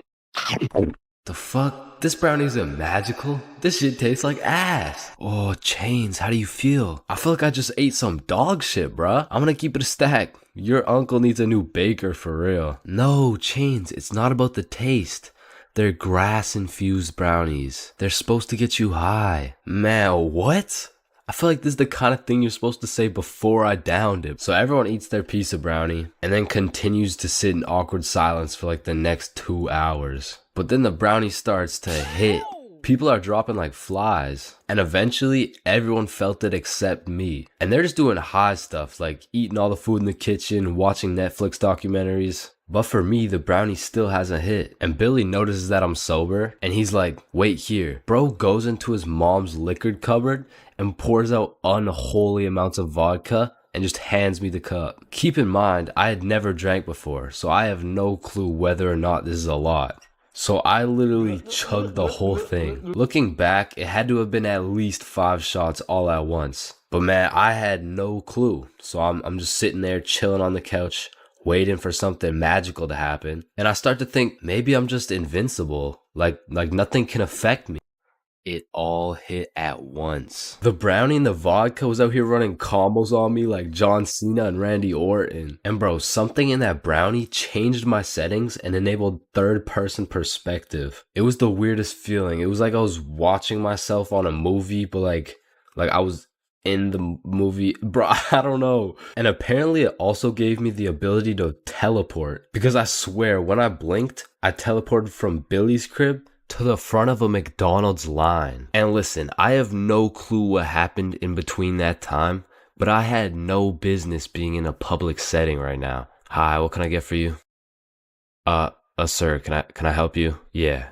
The fuck? This brownie isn't magical. This shit tastes like ass. Oh, Chains, how do you feel? I feel like I just ate some dog shit, bruh. I'm gonna keep it a stack. Your uncle needs a new baker for real. No, Chains, it's not about the taste. They're grass-infused brownies. They're supposed to get you high. Man, what? I feel like this is the kind of thing you're supposed to say before I downed it. So everyone eats their piece of brownie and then continues to sit in awkward silence for like the next 2 hours. But then the brownie starts to hit. People are dropping like flies. And eventually everyone felt it except me. And they're just doing high stuff like eating all the food in the kitchen, watching Netflix documentaries. But for me, the brownie still hasn't hit. And Billy notices that I'm sober and he's like, wait here. Bro goes into his mom's liquor cupboard and pours out unholy amounts of vodka and just hands me the cup. Keep in mind, I had never drank before, so I have no clue whether or not this is a lot. So I literally chugged the whole thing. Looking back, it had to have been at least 5 shots all at once. But man, I had no clue. So I'm just sitting there chilling on the couch, waiting for something magical to happen. And I start to think, maybe I'm just invincible. Like nothing can affect me. It all hit at once. The brownie and the vodka was out here running combos on me like John Cena and Randy Orton. And bro, something in that brownie changed my settings and enabled third-person perspective. It was the weirdest feeling. It was like I was watching myself on a movie, but like I was in the movie. Bro, I don't know. And apparently it also gave me the ability to teleport. Because I swear, when I blinked, I teleported from Billy's crib to the front of a McDonald's line. And listen, I have no clue what happened in between that time, but I had no business being in a public setting right now. Hi, what can I get for you? Sir, can I help you? Yeah.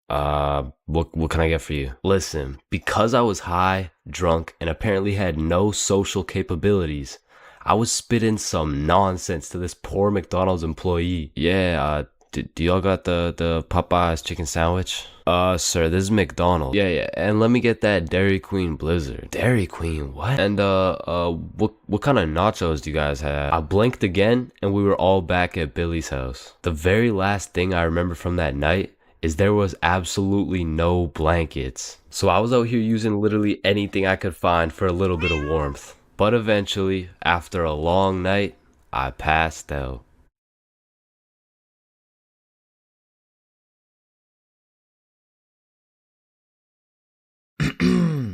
What can I get for you? Listen, because I was high, drunk, and apparently had no social capabilities, I was spitting some nonsense to this poor McDonald's employee. Yeah, do y'all got the Popeyes chicken sandwich? Sir, this is McDonald's. Yeah, and let me get that Dairy Queen Blizzard. Dairy Queen, what? And what kind of nachos do you guys have? I blinked again, and we were all back at Billy's house. The very last thing I remember from that night is there was absolutely no blankets. So I was out here using literally anything I could find for a little bit of warmth. But eventually, after a long night, I passed out.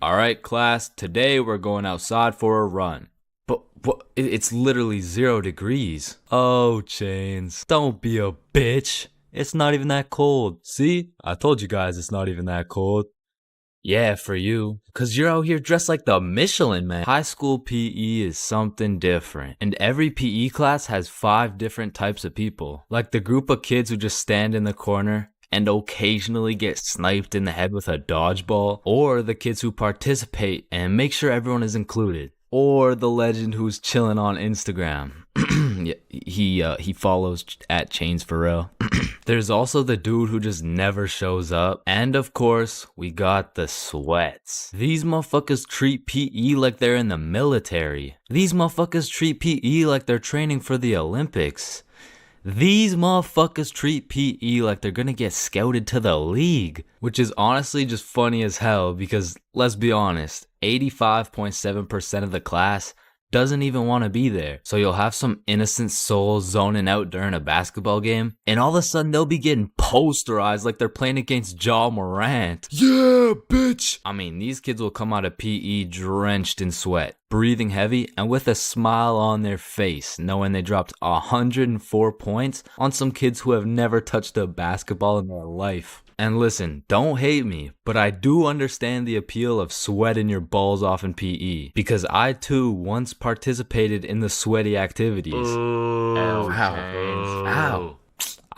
Alright, class, today we're going outside for a run. But it's literally 0 degrees. Oh, Chains, don't be a bitch. It's not even that cold. See? I told you guys it's not even that cold. Yeah, for you. Cause you're out here dressed like the Michelin Man. High school PE is something different. And every PE class has 5 different types of people. Like the group of kids who just stand in the corner and occasionally get sniped in the head with a dodgeball. Or the kids who participate and make sure everyone is included. Or the legend who's chilling on Instagram. He follows at ChainsFR. There's also the dude who just never shows up. And of course, we got the sweats. These motherfuckers treat PE like they're in the military. These motherfuckers treat PE like they're training for the Olympics. These motherfuckers treat PE like they're gonna get scouted to the league. Which is honestly just funny as hell because, let's be honest, 85.7% of the class doesn't even want to be there. So you'll have some innocent souls zoning out during a basketball game, and all of a sudden they'll be getting posterized like they're playing against Ja Morant. Yeah, bitch! I mean, these kids will come out of PE drenched in sweat, breathing heavy, and with a smile on their face, knowing they dropped 104 points on some kids who have never touched a basketball in their life. And listen, don't hate me, but I do understand the appeal of sweating your balls off in PE, because I too once participated in the sweaty activities. Ow.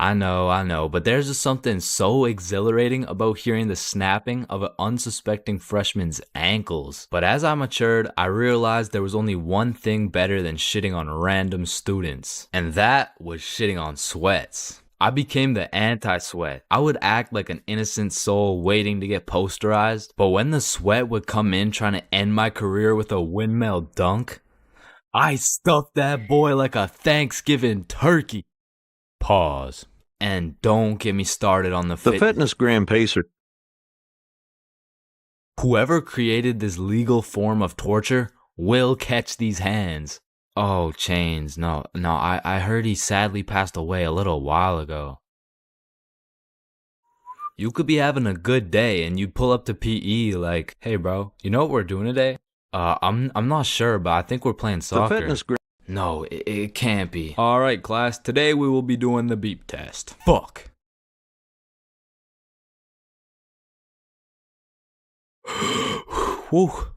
I know, but there's just something so exhilarating about hearing the snapping of an unsuspecting freshman's ankles. But as I matured, I realized there was only one thing better than shitting on random students, and that was shitting on sweats. I became the anti-sweat. I would act like an innocent soul waiting to get posterized, but when the sweat would come in trying to end my career with a windmill dunk, I stuffed that boy like a Thanksgiving turkey. Pause. And don't get me started on the fitness gram pacer. Whoever created this legal form of torture will catch these hands. Oh, Chains, no, I heard he sadly passed away a little while ago. You could be having a good day and you'd pull up to PE like, hey bro, you know what we're doing today? I'm not sure, but I think we're playing soccer. No, it can't be. Alright class, today we will be doing the beep test. Fuck. Whew.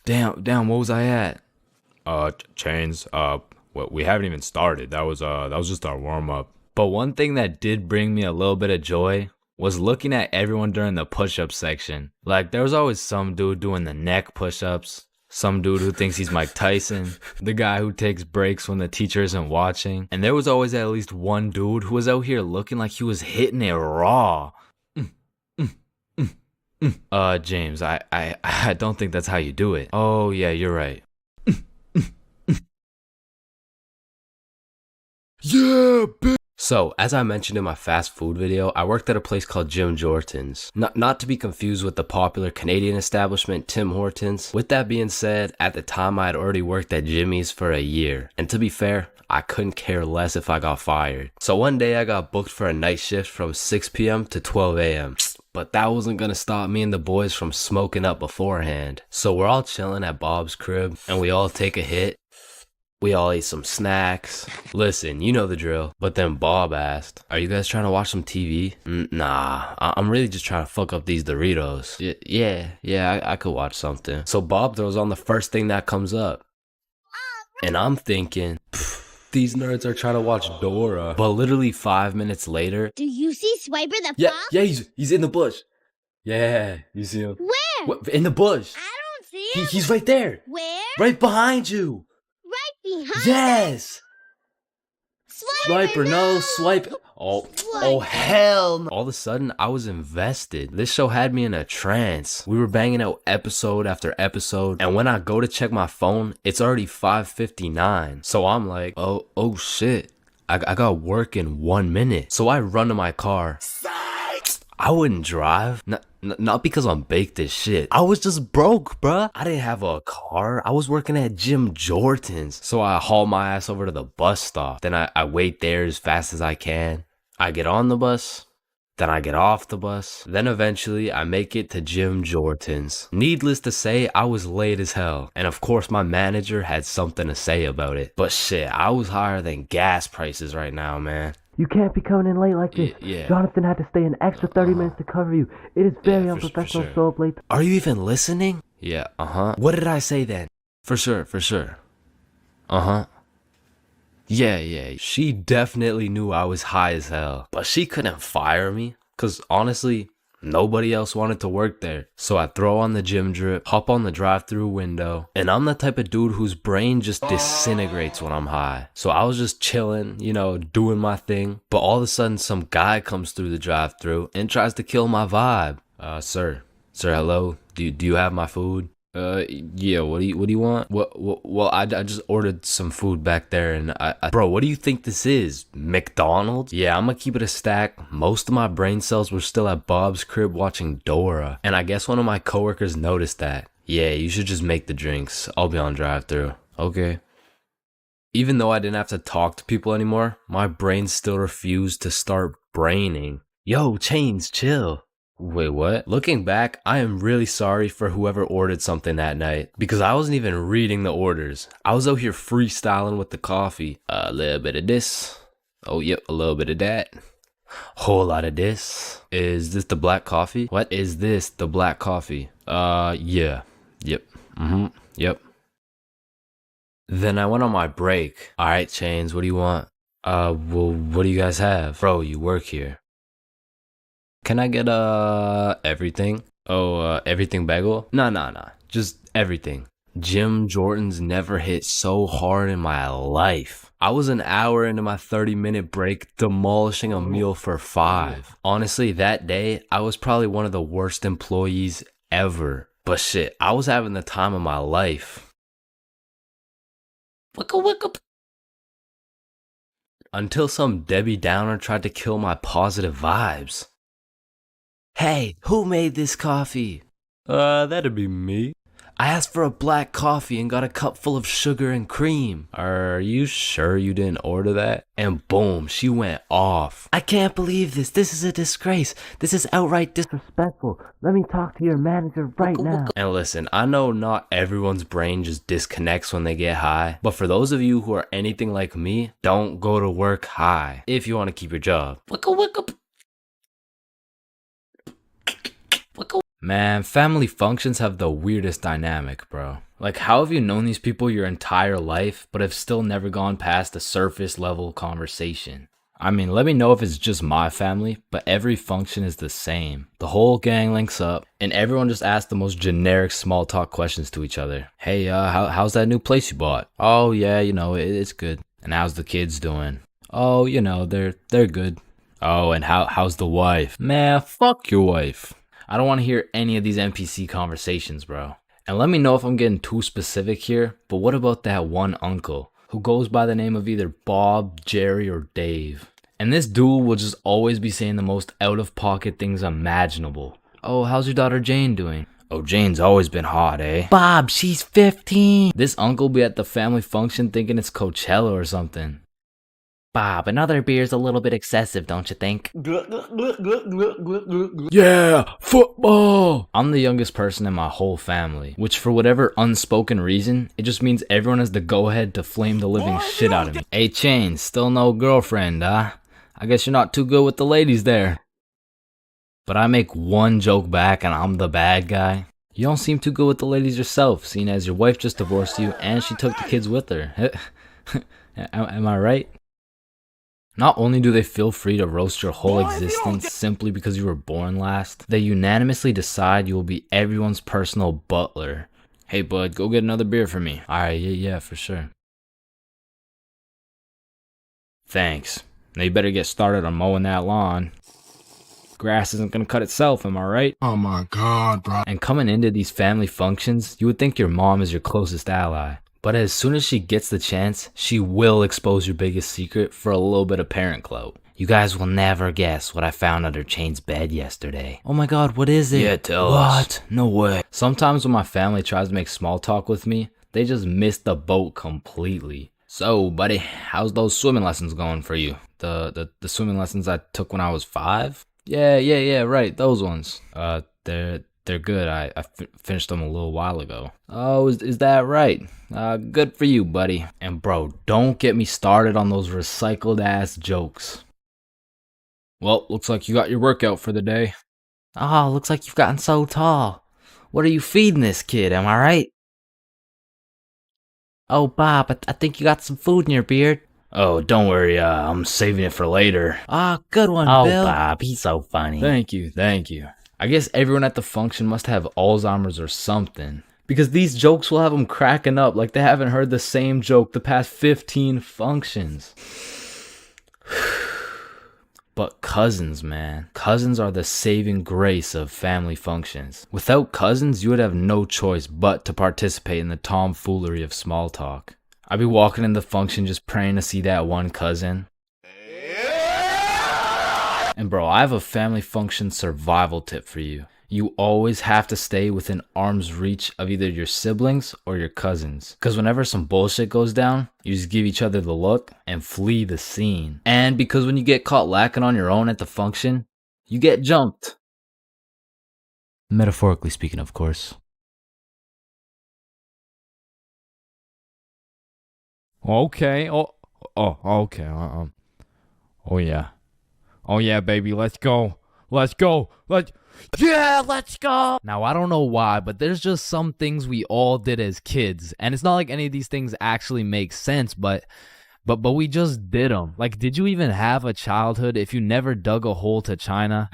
Damn, what was I at? Chains, well, we haven't even started. That was just our warm-up. But one thing that did bring me a little bit of joy was looking at everyone during the push-up section. Like, there was always some dude doing the neck push-ups, some dude who thinks he's Mike Tyson, the guy who takes breaks when the teacher isn't watching, and there was always at least one dude who was out here looking like he was hitting it raw. James, I don't think that's how you do it. Oh, yeah, you're right. Yeah, bitch. So, as I mentioned in my fast food video, I worked at a place called Jim Jordan's. Not to be confused with the popular Canadian establishment Tim Hortons. With that being said, at the time I had already worked at Jimmy's for a year. And to be fair, I couldn't care less if I got fired. So one day I got booked for a night shift from 6 p.m. to 12 a.m. But that wasn't gonna stop me and the boys from smoking up beforehand. So we're all chilling at Bob's crib and we all take a hit. We all ate some snacks. Listen, you know the drill. But then Bob asked, are you guys trying to watch some TV? Nah, I'm really just trying to fuck up these Doritos. Yeah, I could watch something. So Bob throws on the first thing that comes up. And I'm thinking, these nerds are trying to watch Dora. But literally 5 minutes later. Do you see Swiper the fox? Yeah, he's in the bush. Yeah, you see him. Where? What, in the bush. I don't see him. He's right there. Where? Right behind you. Right behind. Yes. Swiper, no. Swipe. Oh, hell no. All of a sudden, I was invested. This show had me in a trance. We were banging out episode after episode. And when I go to check my phone, it's already 5:59. So I'm like, oh shit. I got work in 1 minute. So I run to my car. I wouldn't drive. Not because I'm baked as shit. I was just broke, bruh. I didn't have a car. I was working at Jim Jordan's. So I haul my ass over to the bus stop. Then I wait there as fast as I can. I get on the bus. Then I get off the bus. Then eventually I make it to Jim Jordan's. Needless to say, I was late as hell. And of course my manager had something to say about it. But shit, I was higher than gas prices right now, man. You can't be coming in late like this. Yeah. Jonathan had to stay an extra 30 minutes to cover you. It is very unprofessional to show up late. Are you even listening? Yeah, What did I say then? For sure. Yeah. She definitely knew I was high as hell. But she couldn't fire me. Cause honestly, nobody else wanted to work there. So I throw on the gym drip, hop on the drive-through window, and I'm the type of dude whose brain just disintegrates when I'm high. So I was just chilling, doing my thing. But all of a sudden, some guy comes through the drive-through and tries to kill my vibe. Sir, hello? Do you have my food? Yeah, what do you want? Well, I just ordered some food back there and Bro, what do you think this is? McDonald's? Yeah, I'm gonna keep it a stack. Most of my brain cells were still at Bob's crib watching Dora. And I guess one of my coworkers noticed that. Yeah, you should just make the drinks. I'll be on drive-thru. Okay. Even though I didn't have to talk to people anymore, my brain still refused to start braining. Yo, Chains, chill. Wait, what? Looking back, I am really sorry for whoever ordered something that night because I wasn't even reading the orders. I was out here freestyling with the coffee. A little bit of this. Oh, yep, a little bit of that. Whole lot of this. Is this the black coffee? What is this, the black coffee? Yeah. Yep. Yep. Then I went on my break. Alright, Chains, what do you want? Well, what do you guys have? Bro, you work here. Can I get, everything? Oh, everything bagel? Nah. Just everything. Jim Jordan's never hit so hard in my life. I was an hour into my 30-minute break demolishing a meal for 5. Honestly, that day, I was probably one of the worst employees ever. But shit, I was having the time of my life. Wicka. Until some Debbie Downer tried to kill my positive vibes. Hey, who made this coffee? That'd be me. I asked for a black coffee and got a cup full of sugar and cream. Are you sure you didn't order that? And boom, she went off. I can't believe this. This is a disgrace. This is outright disrespectful. Let me talk to your manager right now. And listen, I know not everyone's brain just disconnects when they get high, but for those of you who are anything like me, don't go to work high if you want to keep your job. Man, family functions have the weirdest dynamic, bro. Like, how have you known these people your entire life, but have still never gone past a surface level conversation? I mean, let me know if it's just my family, but every function is the same. The whole gang links up, and everyone just asks the most generic small talk questions to each other. Hey, how's that new place you bought? Oh, yeah, it's good. And how's the kids doing? Oh, they're good. Oh, and how's the wife? Man, fuck your wife. I don't want to hear any of these NPC conversations, bro. And let me know if I'm getting too specific here, but what about that one uncle who goes by the name of either Bob, Jerry, or Dave? And this dude will just always be saying the most out-of-pocket things imaginable. Oh, how's your daughter Jane doing? Oh, Jane's always been hot, eh? Bob, she's 15. This uncle be at the family function thinking it's Coachella or something. Bob, another beer's a little bit excessive, don't you think? Yeah, football! I'm the youngest person in my whole family, which for whatever unspoken reason, it just means everyone has the go-ahead to flame the living shit out of me. Hey, Chain, still no girlfriend, huh? I guess you're not too good with the ladies there. But I make one joke back and I'm the bad guy. You don't seem too good with the ladies yourself, seeing as your wife just divorced you and she took the kids with her. Am I right? Not only do they feel free to roast your whole existence simply because you were born last, they unanimously decide you will be everyone's personal butler. Hey bud, go get another beer for me. Alright, yeah, for sure. Thanks. Now you better get started on mowing that lawn. Grass isn't gonna cut itself, am I right? Oh my god, bro. And coming into these family functions, you would think your mom is your closest ally. But as soon as she gets the chance, she will expose your biggest secret for a little bit of parent clout. You guys will never guess what I found under Chain's bed yesterday. Oh my god, what is it? Yeah, tell us. No way. Sometimes when my family tries to make small talk with me, they just miss the boat completely. So, buddy, how's those swimming lessons going for you? The swimming lessons I took when I was 5? Yeah, right, those ones. They're good. I finished them a little while ago. Oh, is that right? Good for you, buddy. And bro, don't get me started on those recycled ass jokes. Well, looks like you got your workout for the day. Oh, looks like you've gotten so tall. What are you feeding this kid, am I right? Oh, Bob, I think you got some food in your beard. Oh, don't worry, I'm saving it for later. Ah, good one, Bill. Oh, Bob, he's so funny. Thank you. I guess everyone at the function must have Alzheimer's or something. Because these jokes will have them cracking up like they haven't heard the same joke the past 15 functions. But cousins, man. Cousins are the saving grace of family functions. Without cousins, you would have no choice but to participate in the tomfoolery of small talk. I'd be walking in the function just praying to see that one cousin. And bro, I have a family function survival tip for you. You always have to stay within arm's reach of either your siblings or your cousins. Because whenever some bullshit goes down, you just give each other the look and flee the scene. And because when you get caught lacking on your own at the function, you get jumped. Metaphorically speaking, of course. Okay. Okay. Oh yeah. Oh yeah, baby, let's go. Let's go. Yeah, let's go. Now, I don't know why, but there's just some things we all did as kids. And it's not like any of these things actually make sense, but we just did them. Like, did you even have a childhood if you never dug a hole to China?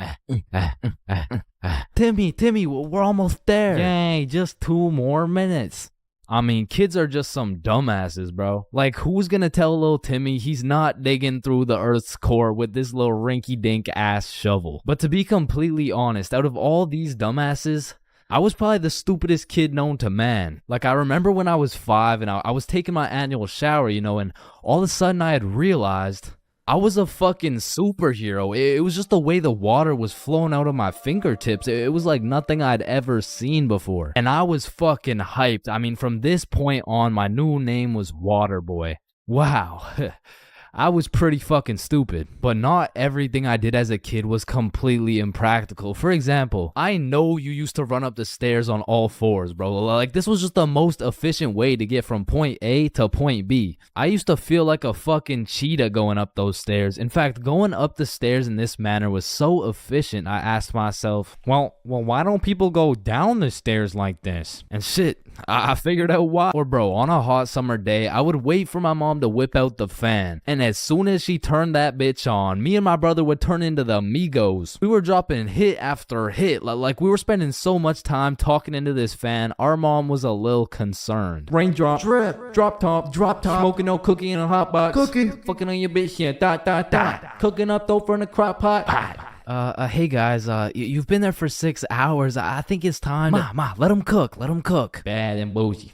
Timmy, we're almost there. Yay, just 2 more minutes. I mean, kids are just some dumbasses, bro. Like, who's gonna tell little Timmy he's not digging through the Earth's core with this little rinky-dink ass shovel? But to be completely honest, out of all these dumbasses, I was probably the stupidest kid known to man. Like, I remember when I was 5 and I was taking my annual shower, you know, and all of a sudden I had realized I was a fucking superhero. It was just the way the water was flowing out of my fingertips. It was like nothing I'd ever seen before. And I was fucking hyped. I mean, from this point on, my new name was Waterboy. Wow. I was pretty fucking stupid, but not everything I did as a kid was completely impractical. For example, I know you used to run up the stairs on all 4s, bro. Like, this was just the most efficient way to get from point A to point B. I used to feel like a fucking cheetah going up those stairs. In fact, going up the stairs in this manner was so efficient, I asked myself, well, why don't people go down the stairs like this? And shit, I figured out why. Or bro, on a hot summer day, I would wait for my mom to whip out the fan, and as soon as she turned that bitch on, me and my brother would turn into the Migos. We were dropping hit after hit, like we were spending so much time talking into this fan, our mom was a little concerned. Raindrop, drip, drop top, smoking no cookie in a hot box, fucking on your bitch, yeah, cooking up dope in a crock pot. Hey guys, you've been there for 6 hours. I think it's time. Ma, let them cook. Bad and bougie.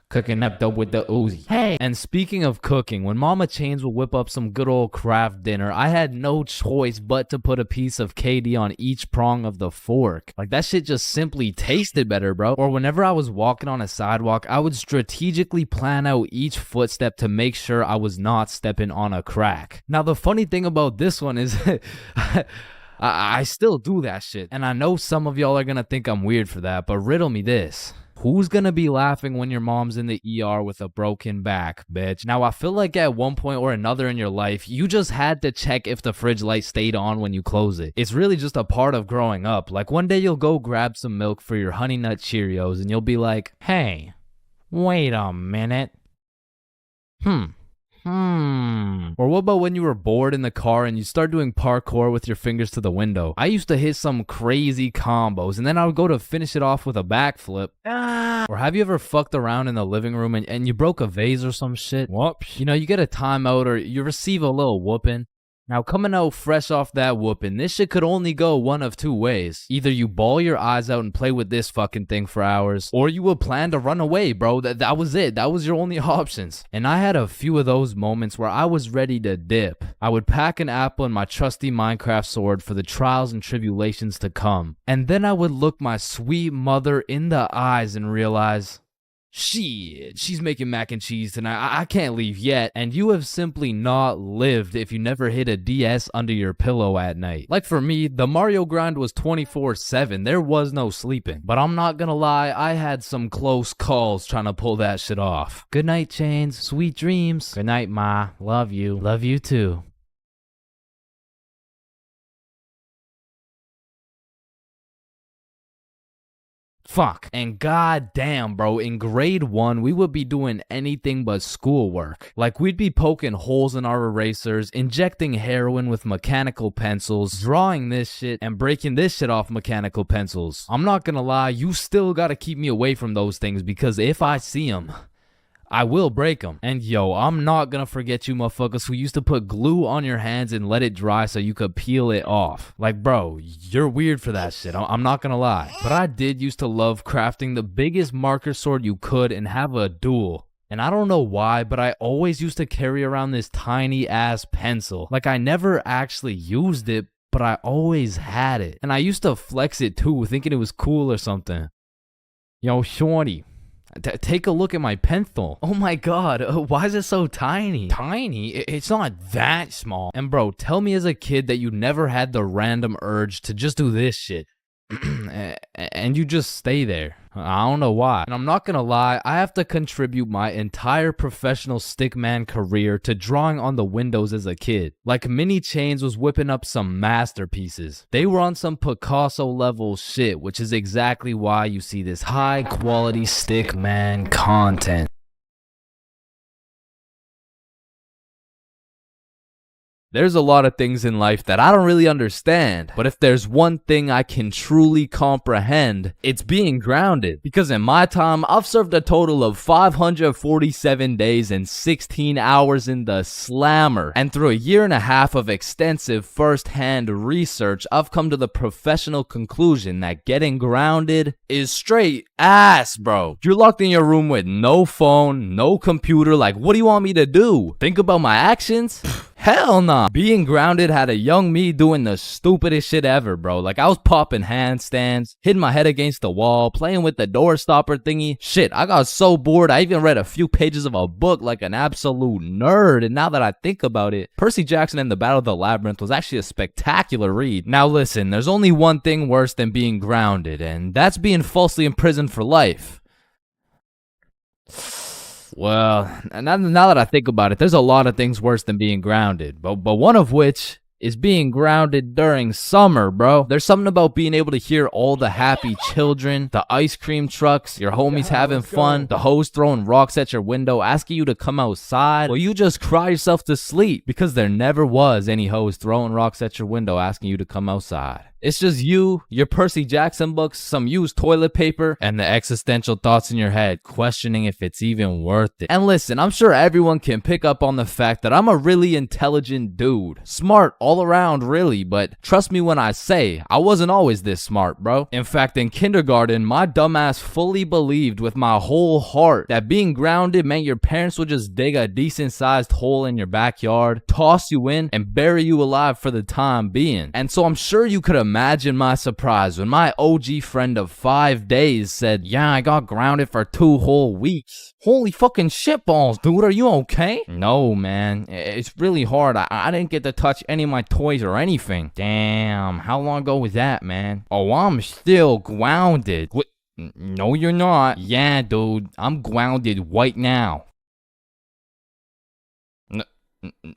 Cooking up dope with the Uzi. Hey! And speaking of cooking, when Mama Chains would whip up some good old craft dinner, I had no choice but to put a piece of KD on each prong of the fork. Like, that shit just simply tasted better, bro. Or whenever I was walking on a sidewalk, I would strategically plan out each footstep to make sure I was not stepping on a crack. Now, the funny thing about this one is I still do that shit. And I know some of y'all are gonna think I'm weird for that, but riddle me this. Who's gonna be laughing when your mom's in the ER with a broken back, bitch? Now, I feel like at one point or another in your life, you just had to check if the fridge light stayed on when you close it. It's really just a part of growing up. Like, one day you'll go grab some milk for your Honey Nut Cheerios and you'll be like, hey, wait a minute. Or what about when you were bored in the car and you start doing parkour with your fingers to the window? I used to hit some crazy combos and then I would go to finish it off with a backflip. Or have you ever fucked around in the living room and you broke a vase or some shit? Whoops. You know, you get a timeout or you receive a little whooping. Now, coming out fresh off that whooping, this shit could only go one of 2 ways. Either you bawl your eyes out and play with this fucking thing for hours, or you would plan to run away, bro. That was it. That was your only options. And I had a few of those moments where I was ready to dip. I would pack an apple and my trusty Minecraft sword for the trials and tribulations to come. And then I would look my sweet mother in the eyes and realize, shit, she's making mac and cheese tonight. I can't leave yet. And you have simply not lived if you never hid a DS under your pillow at night. Like for me, the Mario grind was 24/7. There was no sleeping. But I'm not gonna lie, I had some close calls trying to pull that shit off. Good night, Chains. Sweet dreams. Good night, Ma. Love you. Love you too. Fuck. And goddamn, bro, in grade 1, we would be doing anything but schoolwork. Like, we'd be poking holes in our erasers, injecting heroin with mechanical pencils, drawing this shit, and breaking this shit off mechanical pencils. I'm not gonna lie, you still gotta keep me away from those things, because if I see them, I will break them. And yo, I'm not gonna forget you motherfuckers who used to put glue on your hands and let it dry so you could peel it off. Like, bro, you're weird for that shit. I'm not gonna lie. But I did used to love crafting the biggest marker sword you could and have a duel. And I don't know why, but I always used to carry around this tiny ass pencil. Like, I never actually used it, but I always had it. And I used to flex it too, thinking it was cool or something. Yo, shorty, take a look at my pencil. Oh my god, why is it so tiny? Tiny? It's not that small. And bro, tell me as a kid that you never had the random urge to just do this shit. and you just stay there. I don't know why. And I'm not gonna lie, I have to contribute my entire professional stickman career to drawing on the windows as a kid. Like Mini Chains was whipping up some masterpieces. They were on some Picasso level shit, which is exactly why you see this high quality stickman content. There's a lot of things in life that I don't really understand, but if there's one thing I can truly comprehend, it's being grounded. Because in my time, I've served a total of 547 days and 16 hours in the slammer. And through a year and a half of extensive first-hand research, I've come to the professional conclusion that getting grounded is straight ass, bro. You're locked in your room with no phone, no computer, like what do you want me to do? Think about my actions? Hell nah. Being grounded had a young me doing the stupidest shit ever, bro. Like I was popping handstands, hitting my head against the wall, playing with the door stopper thingy. Shit, I got so bored I even read a few pages of a book like an absolute nerd. And now that I think about it, Percy Jackson and the Battle of the Labyrinth was actually a spectacular read. Now listen, there's only one thing worse than being grounded, and that's being falsely imprisoned for life. Well, now that I think about it, there's a lot of things worse than being grounded, but one of which is being grounded during summer, bro. There's something about being able to hear all the happy children, the ice cream trucks, your homies having fun, the hoes throwing rocks at your window, asking you to come outside, or you just cry yourself to sleep because there never was any hoes throwing rocks at your window asking you to come outside. It's just you, your Percy Jackson books, some used toilet paper, and the existential thoughts in your head questioning if it's even worth it. And listen, I'm sure everyone can pick up on the fact that I'm a really intelligent dude. Smart all around, really, but trust me when I say, I wasn't always this smart, bro. In fact, in kindergarten, my dumbass fully believed with my whole heart that being grounded meant your parents would just dig a decent-sized hole in your backyard, toss you in, and bury you alive for the time being. And so I'm sure you could imagine my surprise when my OG friend of 5 days said, yeah, I got grounded for 2 whole weeks. Holy fucking shitballs, dude, are you okay? No, man, it's really hard. I didn't get to touch any of my toys or anything. Damn, how long ago was that, man? Oh, I'm still grounded. What? No, you're not. Yeah, dude, I'm grounded right now.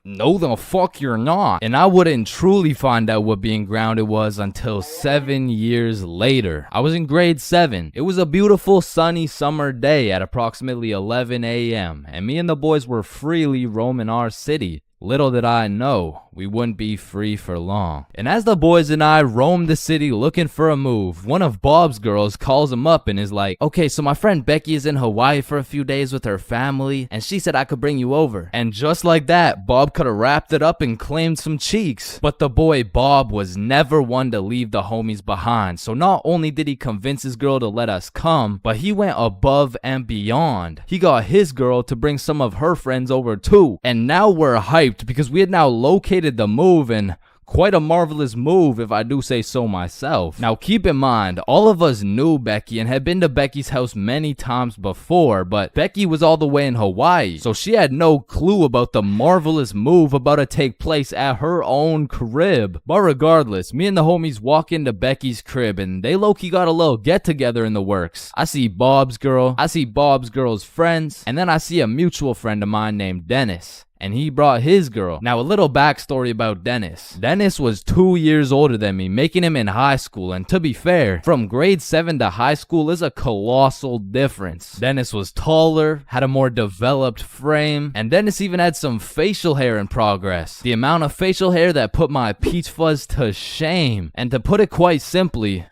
No, the fuck you're not. And I wouldn't truly find out what being grounded was until 7 years later. I was in grade 7. It was a beautiful sunny summer day at approximately 11 a.m. and me and the boys were freely roaming our city. Little did I know, we wouldn't be free for long. And as the boys and I roamed the city looking for a move, one of Bob's girls calls him up and is like, okay, so my friend Becky is in Hawaii for a few days with her family, and she said I could bring you over. And just like that, Bob could have wrapped it up and claimed some cheeks. But the boy Bob was never one to leave the homies behind, so not only did he convince his girl to let us come, but he went above and beyond. He got his girl to bring some of her friends over too, and now we're hyped because we had now located the move, and quite a marvelous move if I do say so myself. Now keep in mind, all of us knew Becky and had been to Becky's house many times before, but Becky was all the way in Hawaii, so she had no clue about the marvelous move about to take place at her own crib. But regardless, me and the homies walk into Becky's crib and they low-key got a little get-together in the works. I see Bob's girl, I see Bob's girl's friends, and then I see a mutual friend of mine named Dennis. And he brought his girl. Now a little backstory about Dennis. Dennis was 2 years older than me, making him in high school, and to be fair, from grade 7 to high school is a colossal difference. Dennis was taller, had a more developed frame, and Dennis even had some facial hair in progress. The amount of facial hair that put my peach fuzz to shame. And to put it quite simply,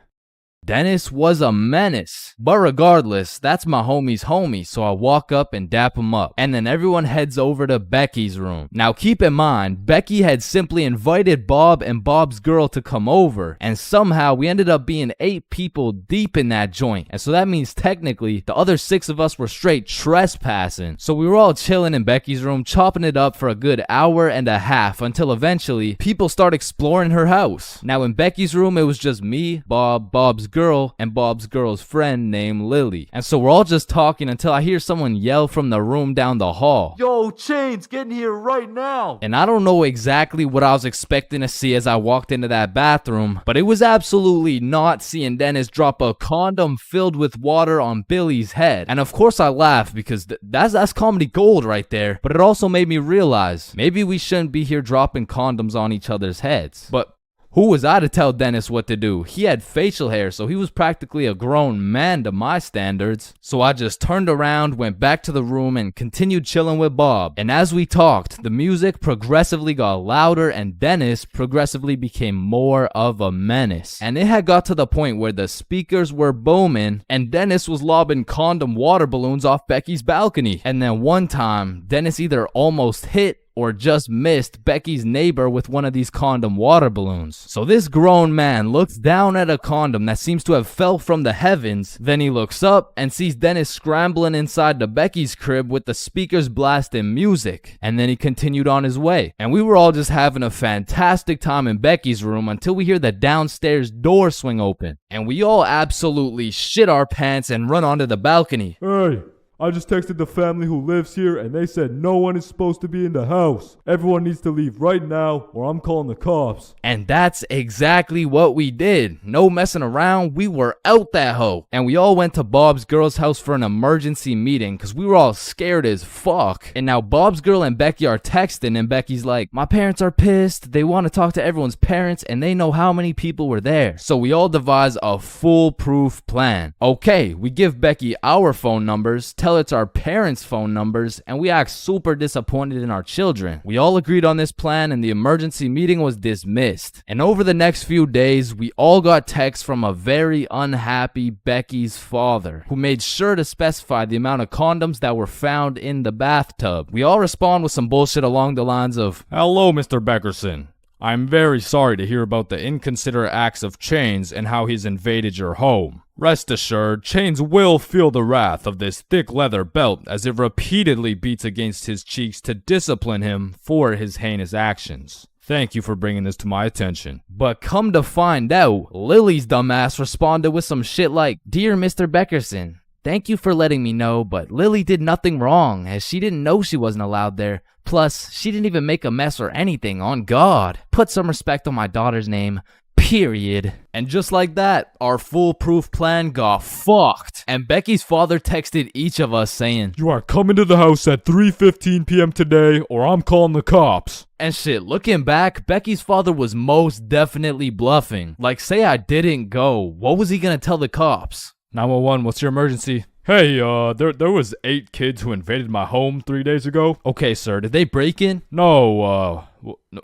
Dennis was a menace. But regardless, that's my homie's homie, so I walk up and dap him up. And then everyone heads over to Becky's room. Now keep in mind, Becky had simply invited Bob and Bob's girl to come over, and somehow we ended up being 8 people deep in that joint. And so that means technically, the other 6 of us were straight trespassing. So we were all chilling in Becky's room, chopping it up for a good hour and a half, until eventually, people start exploring her house. Now in Becky's room, it was just me, Bob, Bob's girl and Bob's girl's friend named Lily. And so we're all just talking until I hear someone yell from the room down the hall. Yo, Chains, get in here right now. And I don't know exactly what I was expecting to see as I walked into that bathroom, but it was absolutely not seeing Dennis drop a condom filled with water on Billy's head. And of course I laughed because that's comedy gold right there. But it also made me realize maybe we shouldn't be here dropping condoms on each other's heads. But who was I to tell Dennis what to do? He had facial hair, so he was practically a grown man to my standards. So I just turned around, went back to the room, and continued chilling with Bob. And as we talked, the music progressively got louder and Dennis progressively became more of a menace. And it had got to the point where the speakers were booming and Dennis was lobbing condom water balloons off Becky's balcony. And then one time, Dennis either almost hit or just missed Becky's neighbor with one of these condom water balloons. So this grown man looks down at a condom that seems to have fell from the heavens, then he looks up and sees Dennis scrambling inside the Becky's crib with the speakers blasting music, and then he continued on his way. And we were all just having a fantastic time in Becky's room until we hear the downstairs door swing open, and we all absolutely shit our pants and run onto the balcony. Hey! I just texted the family who lives here and they said no one is supposed to be in the house. Everyone needs to leave right now or I'm calling the cops. And that's exactly what we did. No messing around, we were out that hoe. And we all went to Bob's girl's house for an emergency meeting because we were all scared as fuck. And now Bob's girl and Becky are texting and Becky's like, my parents are pissed. They want to talk to everyone's parents and they know how many people were there. So we all devise a foolproof plan. Okay, we give Becky our phone numbers, tell it's our parents' phone numbers, and we act super disappointed in our children. We all agreed on this plan and the emergency meeting was dismissed. And over the next few days, we all got texts from a very unhappy Becky's father, who made sure to specify the amount of condoms that were found in the bathtub. We all respond with some bullshit along the lines of, hello, Mr. Beckerson. I'm very sorry to hear about the inconsiderate acts of Chains and how he's invaded your home. Rest assured, Chains will feel the wrath of this thick leather belt as it repeatedly beats against his cheeks to discipline him for his heinous actions. Thank you for bringing this to my attention. But come to find out, Lily's dumbass responded with some shit like, Dear Mr. Beckerson, thank you for letting me know, but Lily did nothing wrong as she didn't know she wasn't allowed there. Plus, she didn't even make a mess or anything, on God. Put some respect on my daughter's name. Period. And just like that, our foolproof plan got fucked. And Becky's father texted each of us saying, you are coming to the house at 3:15 p.m. today or I'm calling the cops. And shit, looking back, Becky's father was most definitely bluffing. Like, say I didn't go, what was he gonna tell the cops? 911, what's your emergency? Hey, there was 8 kids who invaded my home 3 days ago. Okay, sir, did they break in? No,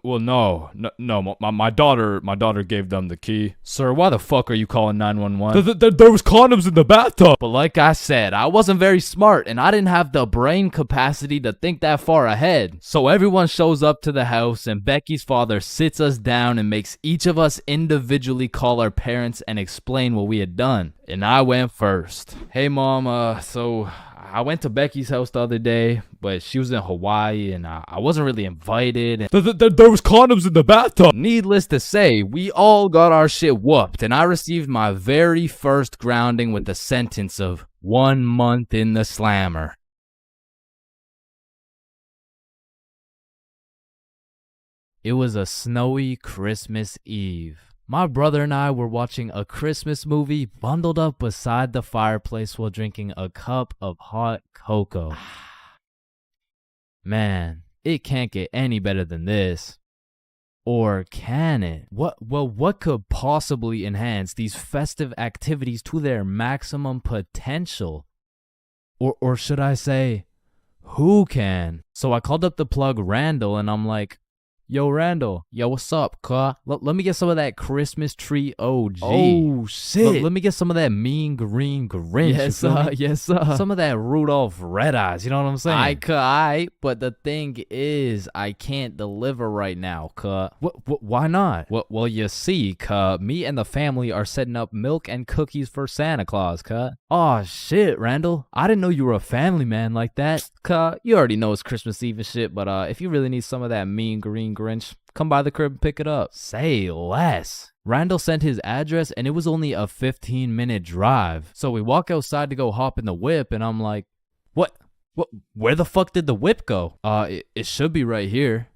no. My daughter gave them the key. Sir, why the fuck are you calling 911? There was condoms in the bathtub. But like I said, I wasn't very smart and I didn't have the brain capacity to think that far ahead. So everyone shows up to the house and Becky's father sits us down and makes each of us individually call our parents and explain what we had done. And I went first. Hey mom, so I went to Becky's house the other day, but she was in Hawaii and I wasn't really invited. There was condoms in the bathtub. Needless to say, we all got our shit whooped and I received my very first grounding with the sentence of 1 month in the slammer. It was a snowy Christmas Eve. My brother and I were watching a Christmas movie bundled up beside the fireplace while drinking a cup of hot cocoa. Man, it can't get any better than this. Or can it? What could possibly enhance these festive activities to their maximum potential? Or should I say, who can? So I called up the plug Randall and I'm like, yo, Randall. Yo, what's up, cuh? Let me get some of that Christmas tree OG. Oh, shit. Let me get some of that mean green Grinch. Yes, sir. Some of that Rudolph Red Eyes, you know what I'm saying? But the thing is, I can't deliver right now, cuh. Why not? Well, you see, cuh, me and the family are setting up milk and cookies for Santa Claus, cuh. Aw, shit, Randall. I didn't know you were a family man like that. Cuh, you already know it's Christmas Eve and shit, but if you really need some of that mean green Grinch, come by the crib and pick it up. Say less. Randall sent his address and it was only a 15-minute drive. So we walk outside to go hop in the whip and I'm like, what? Where the fuck did the whip go? It should be right here.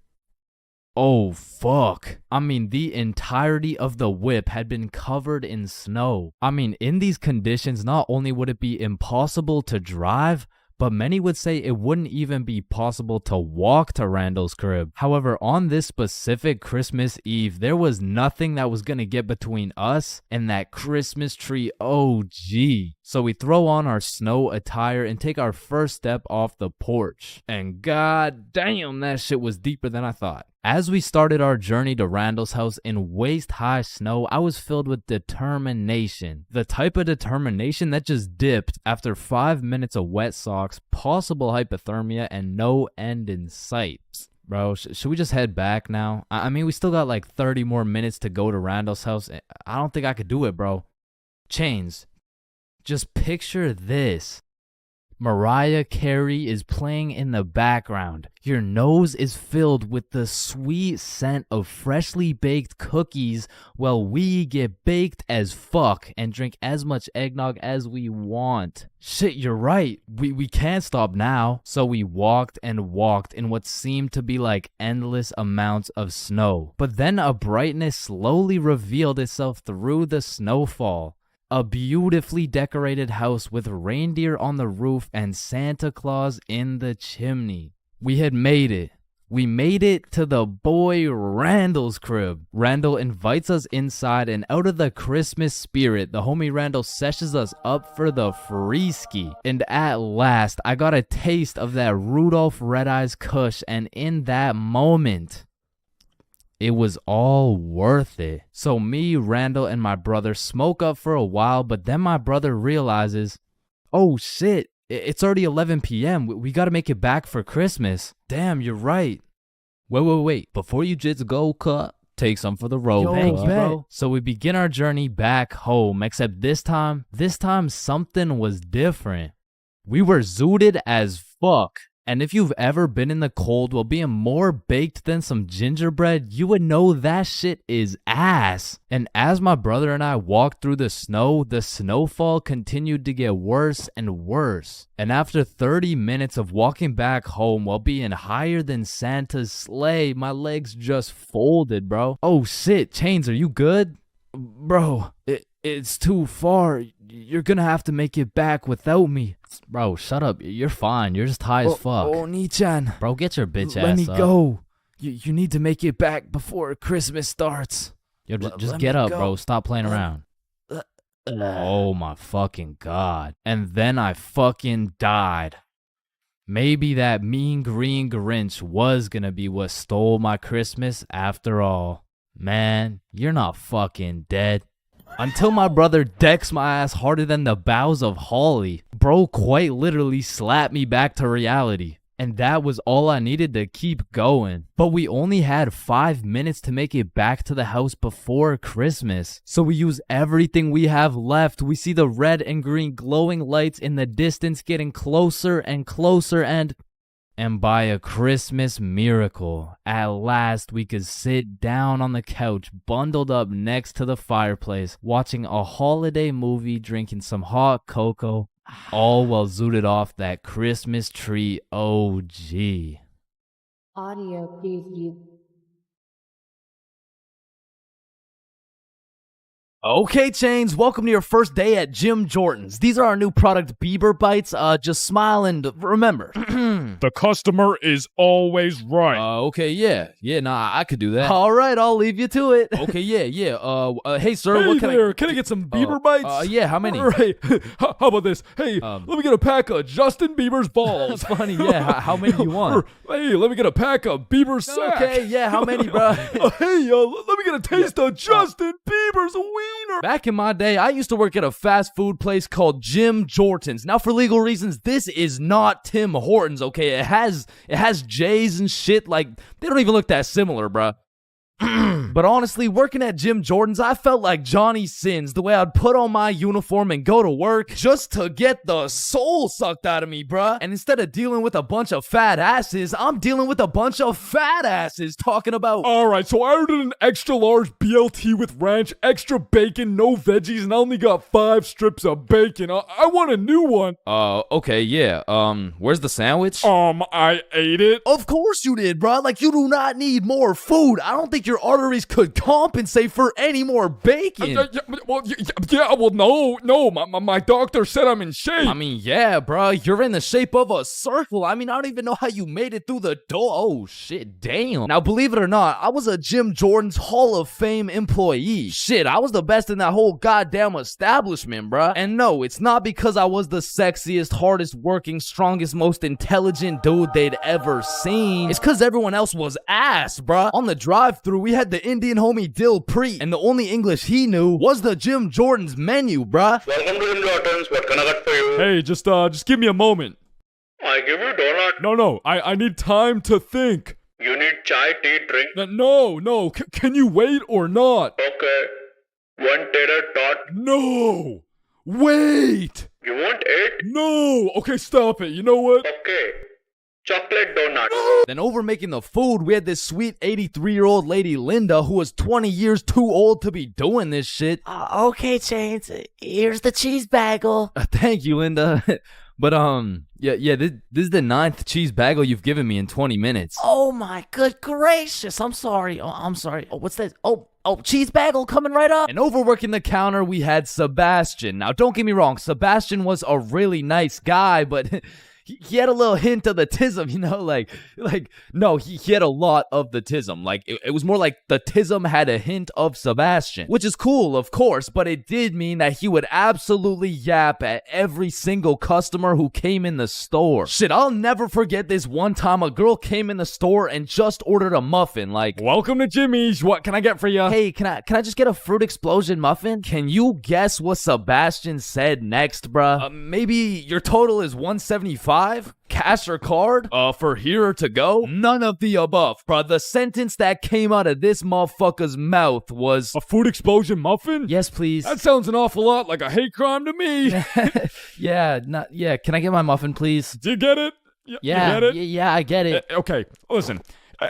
Oh, fuck. I mean, the entirety of the whip had been covered in snow. I mean, in these conditions, not only would it be impossible to drive, but many would say it wouldn't even be possible to walk to Randall's crib. However, on this specific Christmas Eve, there was nothing that was gonna get between us and that Christmas tree OG. So we throw on our snow attire and take our first step off the porch. And god damn, that shit was deeper than I thought. As we started our journey to Randall's house in waist-high snow, I was filled with determination. The type of determination that just dipped after 5 minutes of wet socks, possible hypothermia, and no end in sight. Bro, should we just head back now? I mean, we still got like 30 more minutes to go to Randall's house. I don't think I could do it, bro. Chains, just picture this. Mariah Carey is playing in the background. Your nose is filled with the sweet scent of freshly baked cookies while we get baked as fuck and drink as much eggnog as we want. Shit, you're right. We can't stop now. So we walked and walked in what seemed to be like endless amounts of snow. But then a brightness slowly revealed itself through the snowfall. A beautifully decorated house with reindeer on the roof and Santa Claus in the chimney. We had made it. We made it to the boy Randall's crib. Randall invites us inside, and out of the Christmas spirit, the homie Randall sessions us up for the free ski. And at last, I got a taste of that Rudolph Red Eyes Kush, and in that moment, it was all worth it. So me, Randall, and my brother smoke up for a while, but then my brother realizes, oh shit, it's already 11 p.m. We gotta make it back for Christmas. Damn, you're right. Wait. Before you just go, cut, take some for the road. Thank you, bro. So we begin our journey back home, except this time something was different. We were zooted as fuck. And if you've ever been in the cold while being more baked than some gingerbread, you would know that shit is ass. And as my brother and I walked through the snowfall continued to get worse and worse. And after 30 minutes of walking back home while being higher than Santa's sleigh, my legs just folded, bro. Oh shit, Chains, are you good? Bro, it's too far. You're gonna have to make it back without me. Bro, shut up. You're fine. You're just high as fuck. Oh, Nichan. Bro, get your bitch ass up. Let me go. You need to make it back before Christmas starts. Yo, just get up, bro. Stop playing around. Oh my fucking god. And then I fucking died. Maybe that mean green Grinch was gonna be what stole my Christmas after all. Man, you're not fucking dead. Until my brother decks my ass harder than the boughs of holly. Bro quite literally slapped me back to reality. And that was all I needed to keep going. But we only had 5 minutes to make it back to the house before Christmas. So we use everything we have left. We see the red and green glowing lights in the distance getting closer and closer, and by a Christmas miracle, at last we could sit down on the couch, bundled up next to the fireplace, watching a holiday movie, drinking some hot cocoa, all while zooted off that Christmas tree OG. Audio preview. Okay, Chains, welcome to your first day at Jim Jordan's. These are our new product, Bieber Bites. Just smile and remember. The customer is always right. Okay, yeah, nah, I could do that. All right, I'll leave you to it. Okay, yeah. Hey, sir, what can I get some Bieber Bites? Yeah, how many? Right. How about this? Hey, let me get a pack of Justin Bieber's balls. Funny, yeah. How many do you want? Hey, let me get a pack of Bieber's sack. Okay, yeah, how many, bro? Hey, let me get a taste of Justin Bieber's wiener. Back in my day, I used to work at a fast food place called Jim Jordan's. Now, for legal reasons, this is not Tim Hortons, okay? It has J's and shit. Like, they don't even look that similar, bruh. But honestly, working at Jim Jordan's, I felt like Johnny Sins, the way I'd put on my uniform and go to work just to get the soul sucked out of me, bruh. And instead of dealing with a bunch of fat asses, I'm dealing with a bunch of fat asses talking about, alright, so I ordered an extra large BLT with ranch, extra bacon, no veggies, and I only got 5 strips of bacon. I want a new one. Okay, yeah. Where's the sandwich? I ate it. Of course you did, bruh. Like, you do not need more food. I don't think your arteries could compensate for any more bacon. No, my doctor said I'm in shape. I mean, yeah, bro, you're in the shape of a circle. I mean, I don't even know how you made it through the door. Oh, shit, damn. Now, believe it or not, I was a Jim Jordan's Hall of Fame employee. Shit, I was the best in that whole goddamn establishment, bruh. And no, it's not because I was the sexiest, hardest working, strongest, most intelligent dude they'd ever seen. It's because everyone else was ass, bruh. On the drive-thru, we had the Indian homie Dill Preet, and the only English he knew was the Jim Jordan's menu, bruh. Welcome to Jim Jordan's. What can I get for you? Hey, just give me a moment. I give you donut. No, I need time to think. You need chai, tea, drink? No, can you wait or not? Okay. 1 tater tot. No! Wait! You want 8? No! Okay, stop it. You know what? Okay. Chocolate donut. Then over making the food, we had this sweet 83-year-old lady, Linda, who was 20 years too old to be doing this shit. Okay, Chains, here's the cheese bagel. Thank you, Linda. But, yeah, this is the 9th cheese bagel you've given me in 20 minutes. Oh my good gracious, I'm sorry. I'm sorry. Oh, what's that? Oh, cheese bagel coming right up. And over working the counter, we had Sebastian. Now, don't get me wrong, Sebastian was a really nice guy, but he had a little hint of the tism, you know, no, he had a lot of the tism. Like, it was more like the tism had a hint of Sebastian, which is cool, of course, but it did mean that he would absolutely yap at every single customer who came in the store. Shit, I'll never forget this one time a girl came in the store and just ordered a muffin, like, welcome to Jimmy's, what can I get for you? Hey, can I just get a fruit explosion muffin? Can you guess what Sebastian said next, bruh? Maybe your total is $175? Cash or card? For here or to go? None of the above, bruh. The sentence that came out of this motherfucker's mouth was, a food explosion muffin? Yes, please. That sounds an awful lot like a hate crime to me. Yeah, can I get my muffin, please? Do you get it? Yeah, you get it? Yeah, I get it. Okay, listen.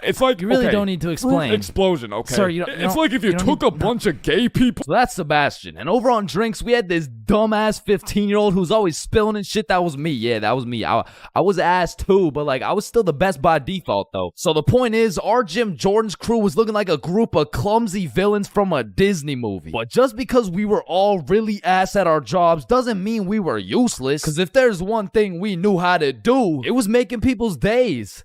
It's like, you really don't need to explain. Explosion, okay? Sir, it's like if you took a bunch of gay people. So that's Sebastian. And over on drinks, we had this dumbass 15-year-old who's always spilling and shit. That was me. Yeah, that was me. I was ass too, but like, I was still the best by default though. So the point is, our Jim Jordan's crew was looking like a group of clumsy villains from a Disney movie. But just because we were all really ass at our jobs doesn't mean we were useless. Because if there's one thing we knew how to do, it was making people's days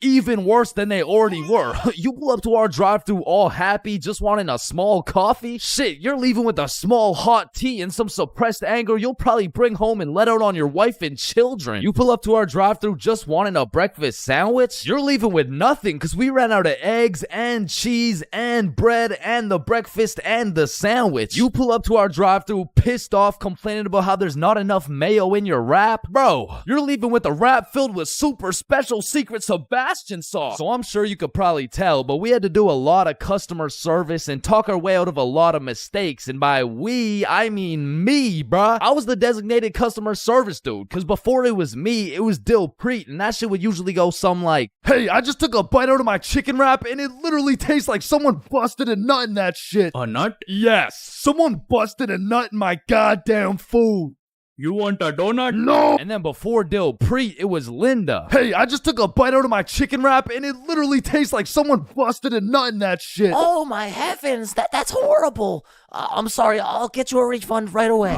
even worse than they already were. You pull up to our drive-thru all happy, just wanting a small coffee? Shit, you're leaving with a small hot tea and some suppressed anger you'll probably bring home and let out on your wife and children. You pull up to our drive-thru just wanting a breakfast sandwich? You're leaving with nothing because we ran out of eggs and cheese and bread and the breakfast and the sandwich. You pull up to our drive-thru pissed off, complaining about how there's not enough mayo in your wrap? Bro, you're leaving with a wrap filled with super special secret Sebastian sauce. So I'm sure you could probably tell, but we had to do a lot of customer service and talk our way out of a lot of mistakes. And by we, I mean me, bruh. I was the designated customer service dude, because before it was me, it was Dill Preet, and that shit would usually go something like, hey, I just took a bite out of my chicken wrap, and it literally tastes like someone busted a nut in that shit. A nut? Yes, someone busted a nut in my goddamn food. You want a donut? No! And then before Dill Preet, it was Linda. Hey, I just took a bite out of my chicken wrap, and it literally tastes like someone busted a nut in that shit. Oh my heavens, that's horrible. I'm sorry, I'll get you a refund right away.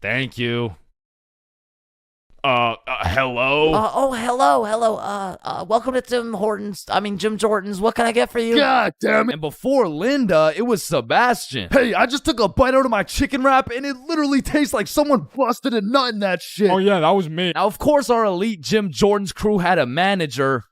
Thank you. Hello? Hello. Welcome to Jim Jordan's. What can I get for you? God damn it. And before Linda, it was Sebastian. Hey, I just took a bite out of my chicken wrap, and it literally tastes like someone busted a nut in that shit. Oh yeah, that was me. Now, of course, our elite Jim Jordan's crew had a manager.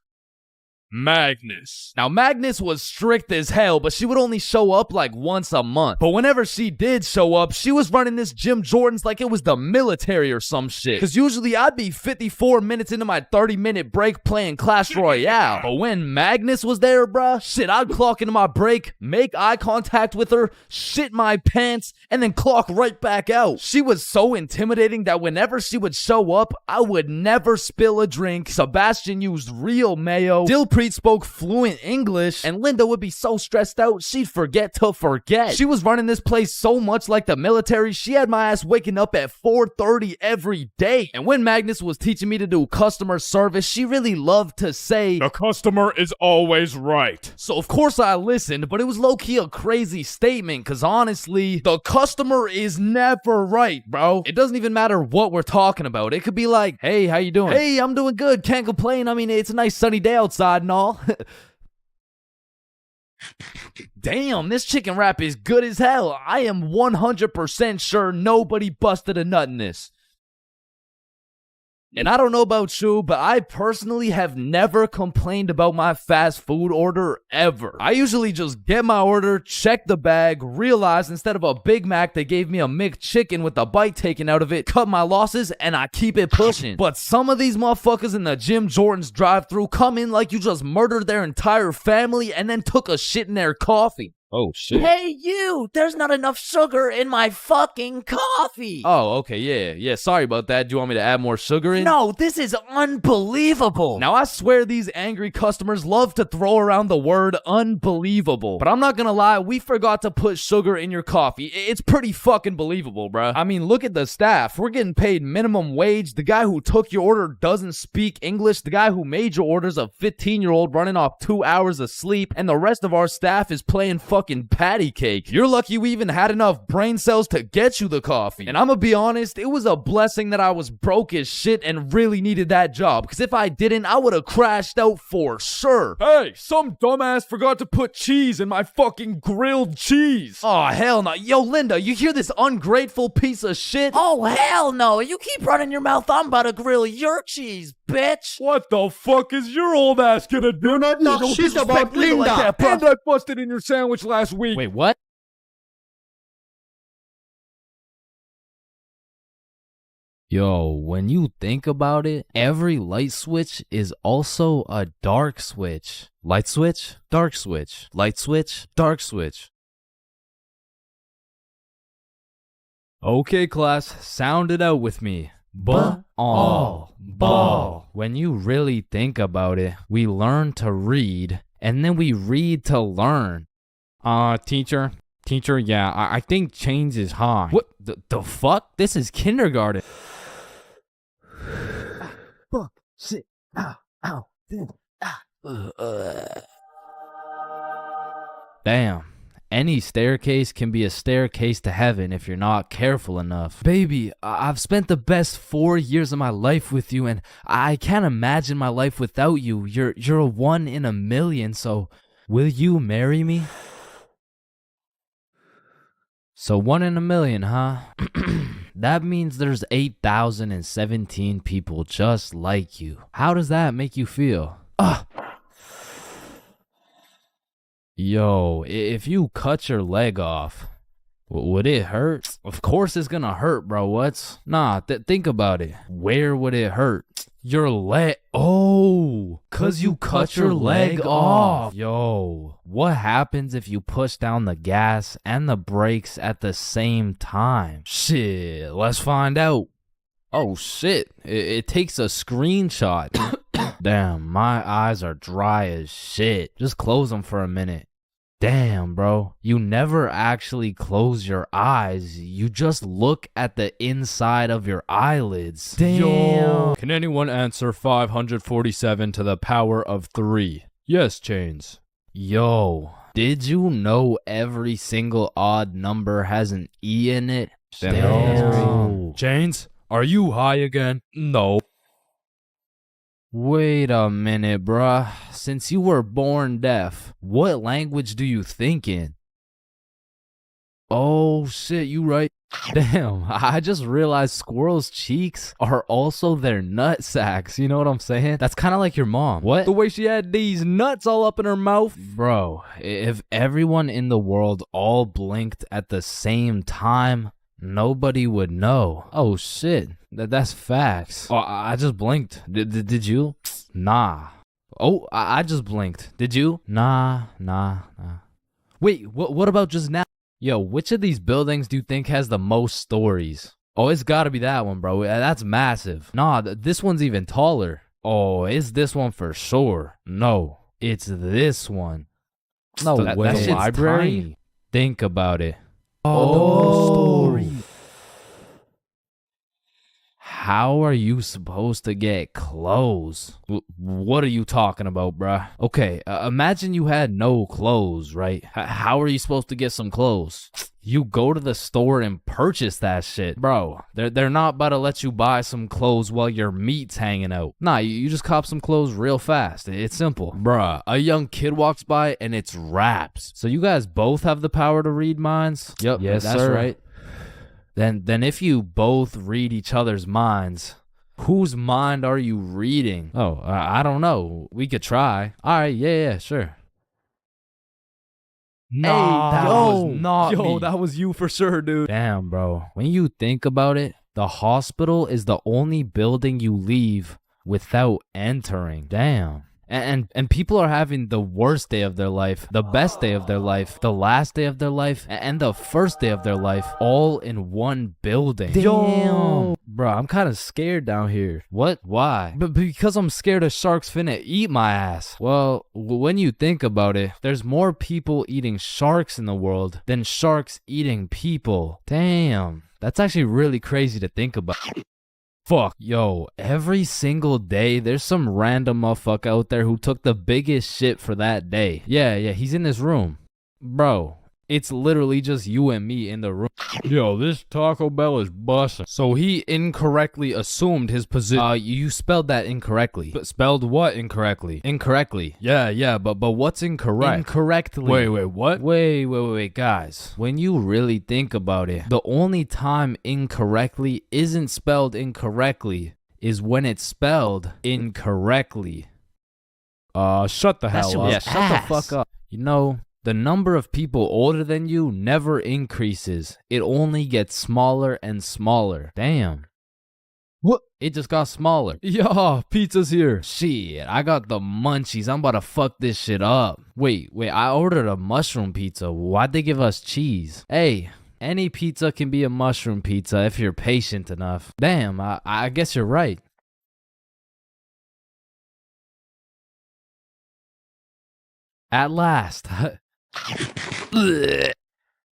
Magnus. Now, Magnus was strict as hell, but she would only show up like once a month. But whenever she did show up, she was running this Jim Jordan's like it was the military or some shit. Because usually I'd be 54 minutes into my 30-minute break playing Clash Royale. But when Magnus was there, bruh, shit, I'd clock into my break, make eye contact with her, shit my pants, and then clock right back out. She was so intimidating that whenever she would show up, I would never spill a drink. Sebastian used real mayo. Dilpreet spoke fluent English, and Linda would be so stressed out she'd forget to forget. She was running this place so much like the military, she had my ass waking up at 4:30 every day. And when Magnus was teaching me to do customer service, she really loved to say, "The customer is always right." So of course I listened, but it was low-key a crazy statement, cause honestly, the customer is never right, bro. It doesn't even matter what we're talking about. It could be like, "Hey, how you doing?" "Hey, I'm doing good, can't complain. I mean, it's a nice sunny day outside and all." Damn, this chicken wrap is good as hell. I am 100% sure nobody busted a nut in this. And I don't know about you, but I personally have never complained about my fast food order ever. I usually just get my order, check the bag, realize instead of a Big Mac, they gave me a McChicken with a bite taken out of it, cut my losses, and I keep it pushing. But some of these motherfuckers in the Jim Jordan's drive-thru come in like you just murdered their entire family and then took a shit in their coffee. Oh, shit. Hey, you! There's not enough sugar in my fucking coffee! Oh, okay, yeah, sorry about that. Do you want me to add more sugar in? No, this is unbelievable! Now, I swear these angry customers love to throw around the word unbelievable. But I'm not gonna lie, we forgot to put sugar in your coffee. It's pretty fucking believable, bruh. I mean, look at the staff. We're getting paid minimum wage. The guy who took your order doesn't speak English. The guy who made your order's a 15-year-old running off 2 hours of sleep. And the rest of our staff is playing fucking patty cake. You're lucky we even had enough brain cells to get you the coffee. And I'm gonna be honest, it was a blessing that I was broke as shit and really needed that job, because if I didn't, I would have crashed out for sure. Hey, some dumbass forgot to put cheese in my fucking grilled cheese. Oh, hell no. Yo, Linda, you hear this ungrateful piece of shit? Oh, hell no. You keep running your mouth. I'm about to grill your cheese, bitch. What the fuck is your old ass gonna do? Do not talk shit about Linda. Like that, and I busted in your sandwich last week. Wait, what? Yo, when you think about it, every light switch is also a dark switch. Light switch, dark switch. Light switch, dark switch. Okay, class, sound it out with me. Ball. When you really think about it, we learn to read, and then we read to learn. Teacher, yeah, I think change is high. What the fuck? This is kindergarten. Fuck, shit, ow, Damn. Any staircase can be a staircase to heaven if you're not careful enough. Baby, I've spent the best 4 years of my life with you, and I can't imagine my life without you. You're a 1 in a million, so will you marry me? So 1 in a million, huh? That means there's 8,017 people just like you. How does that make you feel? Yo, if you cut your leg off, would it hurt? Of course it's gonna hurt, bro. What? Nah, think about it. Where would it hurt? Your leg. Oh, cause you cut your leg off. Yo, what happens if you push down the gas and the brakes at the same time? Shit, let's find out. Oh shit, it takes a screenshot. Damn, my eyes are dry as shit. Just close them for a minute. Damn, bro. You never actually close your eyes. You just look at the inside of your eyelids. Damn. Yo. Can anyone answer 547 to the power of 3? Yes, Chains. Yo, did you know every single odd number has an E in it? Damn. Chains, are you high again? No. Wait a minute, bruh. Since you were born deaf, what language do you think in? Oh shit, you right. Damn, I just realized squirrels' cheeks are also their nut sacks. You know what I'm saying? That's kind of like your mom. What? The way she had these nuts all up in her mouth. Bro, if everyone in the world all blinked at the same time, nobody would know. Oh shit, that's facts. Oh, I just blinked. Did you? Nah. Oh, I just blinked. Did you? Nah. Wait, what about just now? Yo, which of these buildings do you think has the most stories? Oh, it's gotta be that one, bro. That's massive. Nah, this one's even taller. Oh, it's this one for sure. No, it's this one. No way. That shit's library? Tiny. Think about it. Oh, story. How are you supposed to get clothes? What are you talking about, bruh? Okay, imagine you had no clothes, right? How are you supposed to get some clothes? You go to the store and purchase that shit. Bro, they're not about to let you buy some clothes while your meat's hanging out. Nah, you just cop some clothes real fast. It's simple. Bruh, a young kid walks by and it's raps. So you guys both have the power to read minds? Yep, yes, that's sir. Right. Then if you both read each other's minds, whose mind are you reading? Oh, I don't know. We could try. All right, yeah, sure. Nah, hey, that was not me. That was you for sure, dude. Damn, bro. When you think about it, the hospital is the only building you leave without entering. Damn. And people are having the worst day of their life, the best day of their life, the last day of their life, and the first day of their life, all in one building. Damn. Bro, I'm kind of scared down here. What? Why? Because I'm scared a shark's finna eat my ass. Well, when you think about it, there's more people eating sharks in the world than sharks eating people. Damn. That's actually really crazy to think about. Fuck, yo, every single day, there's some random motherfucker out there who took the biggest shit for that day. Yeah, he's in this room. Bro, it's literally just you and me in the room. Yo, this Taco Bell is bussin'. So he incorrectly assumed his position. You spelled that incorrectly. But spelled what incorrectly? Incorrectly. Yeah, but what's incorrect? Incorrectly. Wait, what? Wait, guys. When you really think about it, the only time incorrectly isn't spelled incorrectly is when it's spelled incorrectly. Shut the hell up. Yeah, shut the fuck up. You know, the number of people older than you never increases. It only gets smaller and smaller. Damn. What? It just got smaller. Yo, pizza's here. Shit, I got the munchies. I'm about to fuck this shit up. Wait, I ordered a mushroom pizza. Why'd they give us cheese? Hey, any pizza can be a mushroom pizza if you're patient enough. Damn, I guess you're right. At last.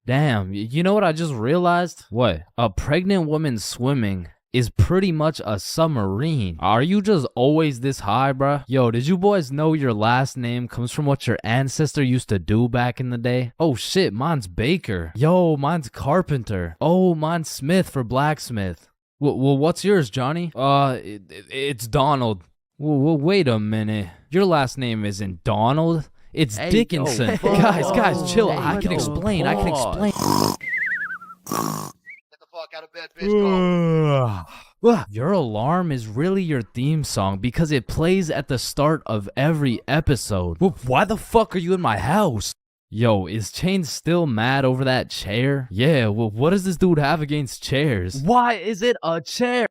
Damn, you know what I just realized? What? A pregnant woman swimming is pretty much a submarine. Are you just always this high, bruh? Yo, did you boys know your last name comes from what your ancestor used to do back in the day? Oh shit, mine's Baker. Yo, mine's Carpenter. Oh, mine's Smith for blacksmith. Well, what's yours, Johnny? It's Donald. Well, wait a minute. Your last name isn't Donald. It's Dickinson. Guys, chill. I can explain. Get the fuck out of bed, bitch. Your alarm is really your theme song because it plays at the start of every episode. Well, why the fuck are you in my house? Yo, is Chains still mad over that chair? Yeah, well, what does this dude have against chairs? Why is it a chair?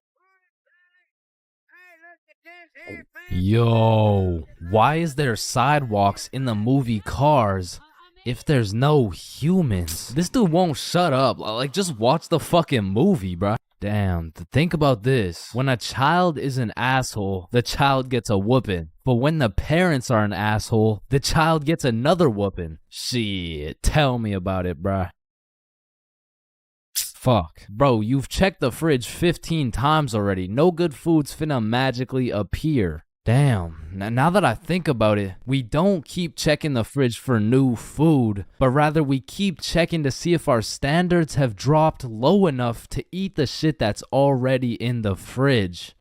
Yo, why is there sidewalks in the movie Cars if there's no humans? This dude won't shut up. Like, just watch the fucking movie, bruh. Damn, think about this. When a child is an asshole, the child gets a whooping. But when the parents are an asshole, the child gets another whooping. Shit, tell me about it, bruh. Fuck. Bro, you've checked the fridge 15 times already. No good food's finna magically appear. Damn, now that I think about it, we don't keep checking the fridge for new food, but rather we keep checking to see if our standards have dropped low enough to eat the shit that's already in the fridge.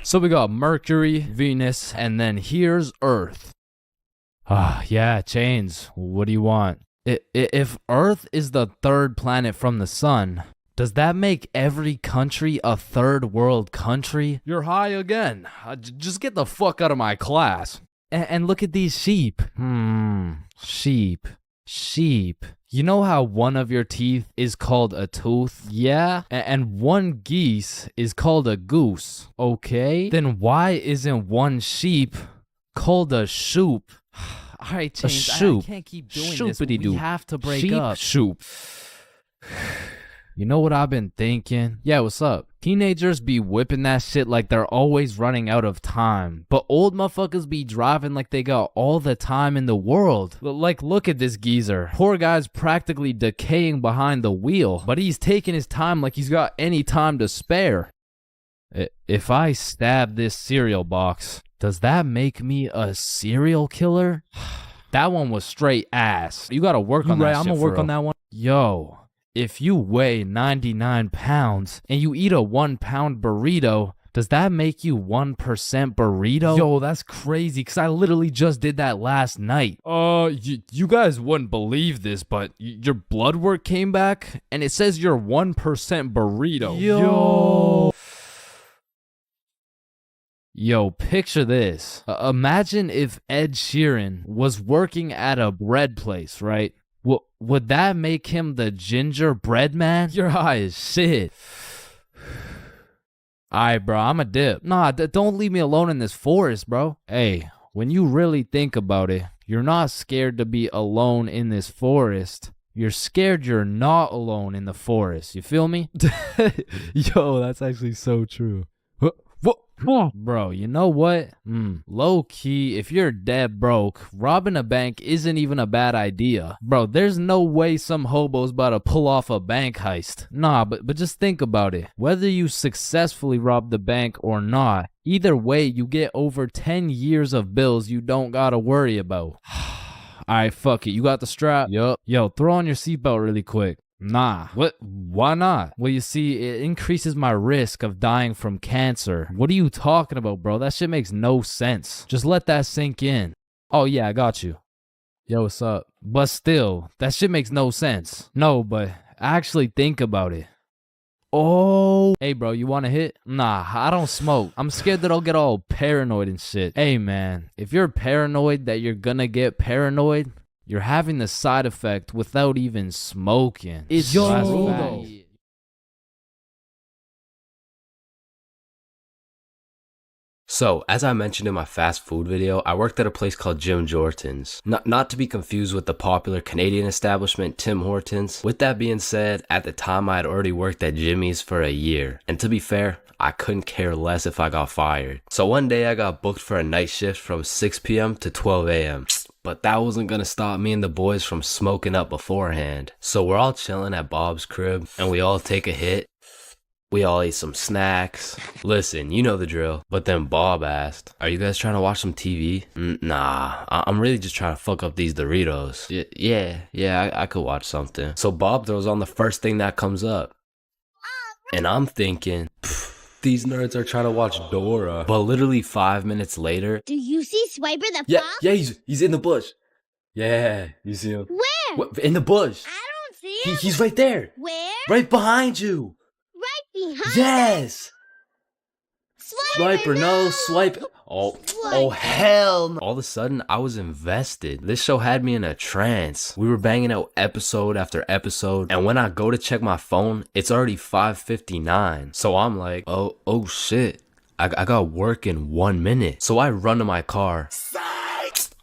So we got Mercury, Venus, and then here's Earth. Yeah, Chains, what do you want? If Earth is the third planet from the sun, Does that make every country a third world country? You're high again. Just get the fuck out of my class. And look at these sheep. Sheep. You know how one of your teeth is called a tooth? Yeah? And one geese is called a goose. Okay? Then why isn't one sheep called a shoop? All right, Chains, I can't keep doing this. We have to break up. Shoop. You know what I've been thinking? Yeah, what's up? Teenagers be whipping that shit like they're always running out of time. But old motherfuckers be driving like they got all the time in the world. Like, look at this geezer. Poor guy's practically decaying behind the wheel. But he's taking his time like he's got any time to spare. If I stab this cereal box, does that make me a serial killer? That one was straight ass. You gotta work on that shit. I'm gonna work on that one. Yo. If you weigh 99 pounds and you eat a 1 pound burrito, does that make you 1% burrito? Yo, that's crazy, because I literally just did that last night. You guys wouldn't believe this, but your blood work came back and it says you're 1% burrito. Yo, picture this. Imagine if Ed Sheeran was working at a bread place, right? Would that make him the gingerbread man? You're high as shit. Alright, bro, I'm a dip. Nah, don't leave me alone in this forest, bro. Hey, when you really think about it, you're not scared to be alone in this forest. You're scared you're not alone in the forest. You feel me? Yo, that's actually so true. Bro, you know what? Low key, if you're dead broke, robbing a bank isn't even a bad idea. Bro, there's no way some hobo's about to pull off a bank heist. Nah, but just think about it. Whether you successfully rob the bank or not, either way, you get over 10 years of bills you don't gotta worry about. Alright, fuck it. You got the strap? Yup. Yo, throw on your seatbelt really quick. Nah. What? Why not? Well, you see, it increases my risk of dying from cancer. What are you talking about, bro? That shit makes no sense. Just let that sink in. Oh, yeah, I got you. Yo, what's up? But still, that shit makes no sense. No, but actually think about it. Oh. Hey, bro, you want a hit? Nah, I don't smoke. I'm scared that I'll get all paranoid and shit. Hey, man, if you're paranoid that you're gonna get paranoid, you're having the side effect without even smoking. It's yo. So, as I mentioned in my fast food video, I worked at a place called Jim Jordan's. Not to be confused with the popular Canadian establishment Tim Hortons. With that being said, at the time I had already worked at Jimmy's for a year. And to be fair, I couldn't care less if I got fired. So one day I got booked for a night shift from 6 p.m. to 12 a.m. But that wasn't gonna stop me and the boys from smoking up beforehand. So we're all chilling at Bob's crib and we all take a hit. We all ate some snacks. Listen, you know the drill. But then Bob asked, "Are you guys trying to watch some TV?" Nah, I'm really just trying to fuck up these Doritos. Yeah, I could watch something. So Bob throws on the first thing that comes up. And I'm thinking, these nerds are trying to watch Dora. But literally 5 minutes later. Do you see Swiper the Yeah, Fox? yeah, he's in the bush. Yeah, you see him? Where? What, in the bush. I don't see him. He's right there. Where? Right behind you. Right behind Yes. Swiper, no, swipe. Oh, hell no. All of a sudden, I was invested. This show had me in a trance. We were banging out episode after episode. And when I go to check my phone, it's already 5:59. So I'm like, oh shit. I got work in 1 minute. So I run to my car.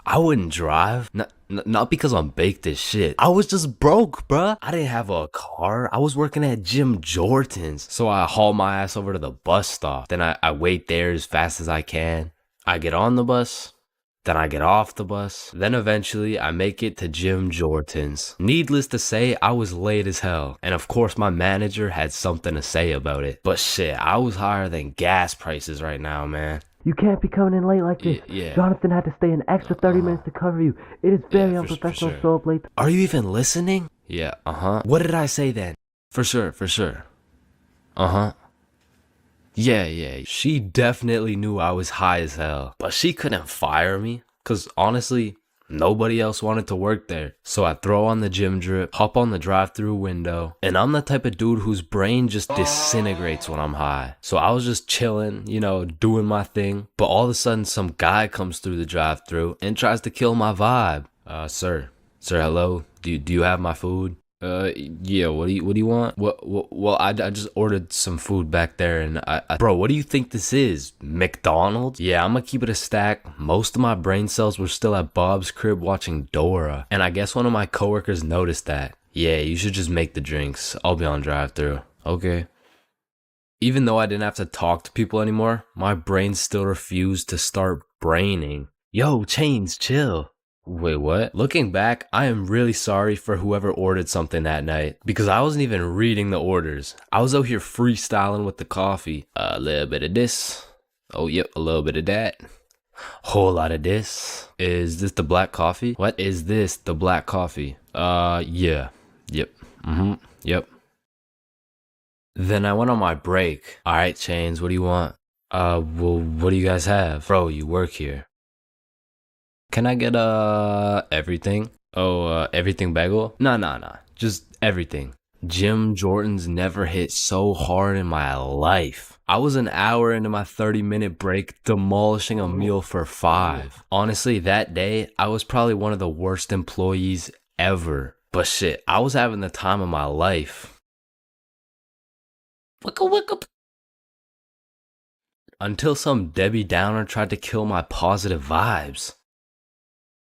I wouldn't drive. Not because I'm baked as shit. I was just broke, bruh. I didn't have a car. I was working at Jim Jordan's. So I haul my ass over to the bus stop. Then I wait there as fast as I can. I get on the bus. Then I get off the bus. Then eventually I make it to Jim Jordan's. Needless to say, I was late as hell. And of course my manager had something to say about it. But shit, I was higher than gas prices right now, man. You can't be coming in late like this. Yeah. Jonathan had to stay an extra 30 minutes to cover you. It is very unprofessional to show up late. Are you even listening? Yeah, What did I say then? For sure. Yeah. She definitely knew I was high as hell. But she couldn't fire me. Cause honestly, Nobody else wanted to work there. So I throw on the gym drip, hop on the drive-through window, and I'm the type of dude whose brain just disintegrates when I'm high. So I was just chilling, you know, doing my thing. But all of a sudden, some guy comes through the drive-through and tries to kill my vibe. Sir, hello? Do you have my food? Yeah, what do you want? Well, I just ordered some food back there, and bro, what do you think this is? McDonald's? Yeah, I'm gonna keep it a stack. Most of my brain cells were still at Bob's crib watching Dora, and I guess one of my coworkers noticed that. Yeah, you should just make the drinks. I'll be on drive-through. Okay. Even though I didn't have to talk to people anymore, my brain still refused to start braining. Yo, Chains, chill. Wait, what? Looking back, I am really sorry for whoever ordered something that night, because I wasn't even reading the orders. I was out here freestyling with the coffee. A little bit of this. Oh, yep, a little bit of that. Whole lot of this. Is this the black coffee? What is this, the black coffee? Yeah. Yep. Yep. Then I went on my break. Alright, Chains, what do you want? Well, what do you guys have? Bro, you work here. Can I get, everything? Oh, everything bagel? Nah. Just everything. Jim Jordan's never hit so hard in my life. I was an hour into my 30-minute break demolishing a meal for 5. Honestly, that day, I was probably one of the worst employees ever. But shit, I was having the time of my life. Wicka. Until some Debbie Downer tried to kill my positive vibes.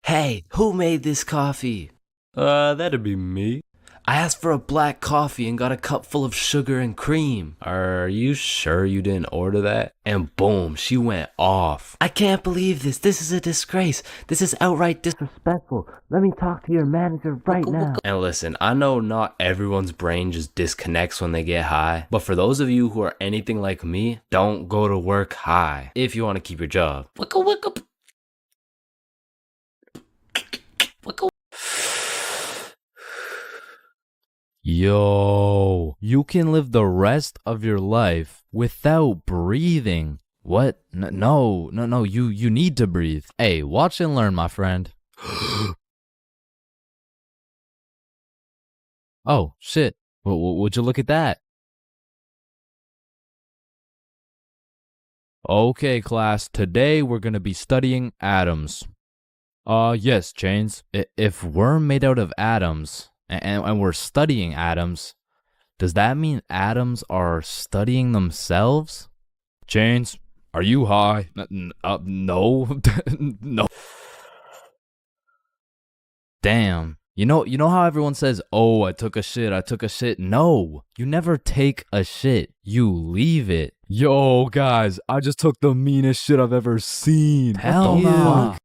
Hey, who made this coffee? That'd be me. I asked for a black coffee and got a cup full of sugar and cream. Are you sure you didn't order that? And boom, she went off. I can't believe this. This is a disgrace. This is outright disrespectful. Let me talk to your manager right now. And listen, I know not everyone's brain just disconnects when they get high, but for those of you who are anything like me, don't go to work high if you want to keep your job. Wicka. Yo, you can live the rest of your life without breathing. What? No, you need to breathe. Hey, watch and learn, my friend. Oh, shit. Would you look at that? Okay, class, today we're gonna be studying atoms. Yes, Chains. If we're made out of atoms, and we're studying atoms, does that mean atoms are studying themselves? Chains, are you high? No. No. Damn. You know how everyone says, oh, I took a shit. No, you never take a shit. You leave it. Yo, guys, I just took the meanest shit I've ever seen. Hell no.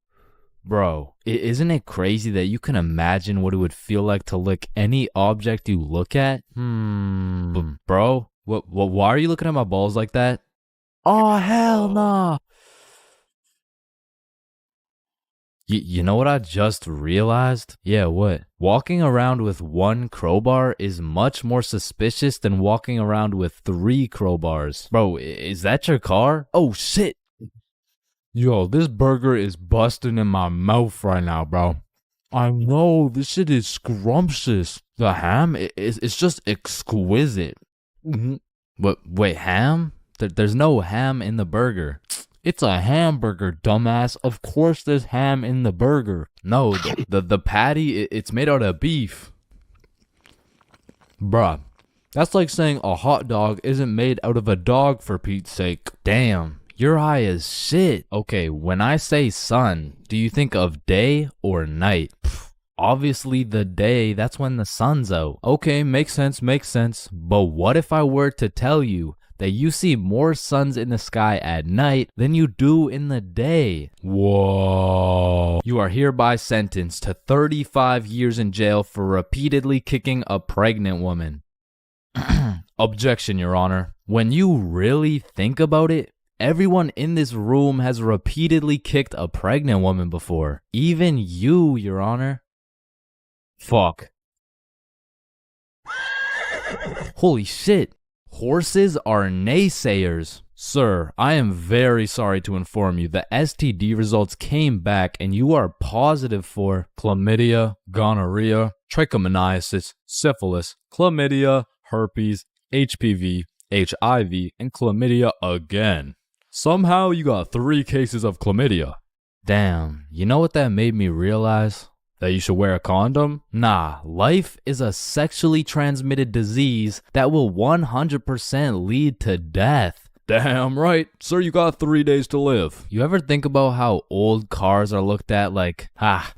Bro, isn't it crazy that you can imagine what it would feel like to lick any object you look at? Bro, why are you looking at my balls like that? Oh, hell no. You know what I just realized? Yeah, what? Walking around with 1 crowbar is much more suspicious than walking around with 3 crowbars. Bro, is that your car? Oh, shit. Yo, this burger is busting in my mouth right now, bro. I know, this shit is scrumptious. The ham, it's just exquisite. Wait, ham? There's no ham in the burger. It's a hamburger, dumbass. Of course there's ham in the burger. No, the patty, it's made out of beef. Bruh, that's like saying a hot dog isn't made out of a dog, for Pete's sake. Damn. You're high as shit. Okay, when I say sun, do you think of day or night? Obviously the day, that's when the sun's out. Okay, makes sense. But what if I were to tell you that you see more suns in the sky at night than you do in the day? Whoa. You are hereby sentenced to 35 years in jail for repeatedly kicking a pregnant woman. Objection, Your Honor. When you really think about it, everyone in this room has repeatedly kicked a pregnant woman before. Even you, Your Honor. Fuck. Holy shit. Horses are naysayers. Sir, I am very sorry to inform you the STD results came back and you are positive for chlamydia, gonorrhea, trichomoniasis, syphilis, chlamydia, herpes, HPV, HIV, and chlamydia again. Somehow you got 3 cases of chlamydia. Damn, you know what that made me realize? That you should wear a condom? Nah, life is a sexually transmitted disease that will 100% lead to death. Damn right, sir, you got 3 days to live. You ever think about how old cars are looked at like,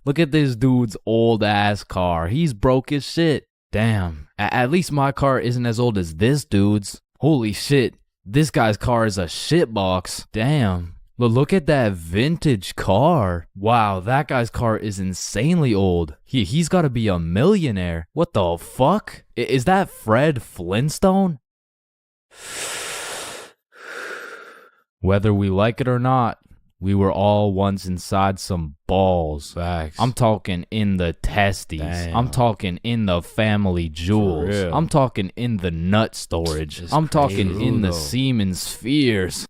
look at this dude's old ass car. He's broke as shit. Damn, at least my car isn't as old as this dude's. Holy shit, this guy's car is a shitbox. Damn. Look at that vintage car. Wow, that guy's car is insanely old. He's gotta be a millionaire. What the fuck? Is that Fred Flintstone? Whether we like it or not, we were all once inside some balls. Facts. I'm talking in the testes. Damn. I'm talking in the family jewels. real. I'm talking in the nut storage. It's I'm talking crazy, in the though. semen spheres.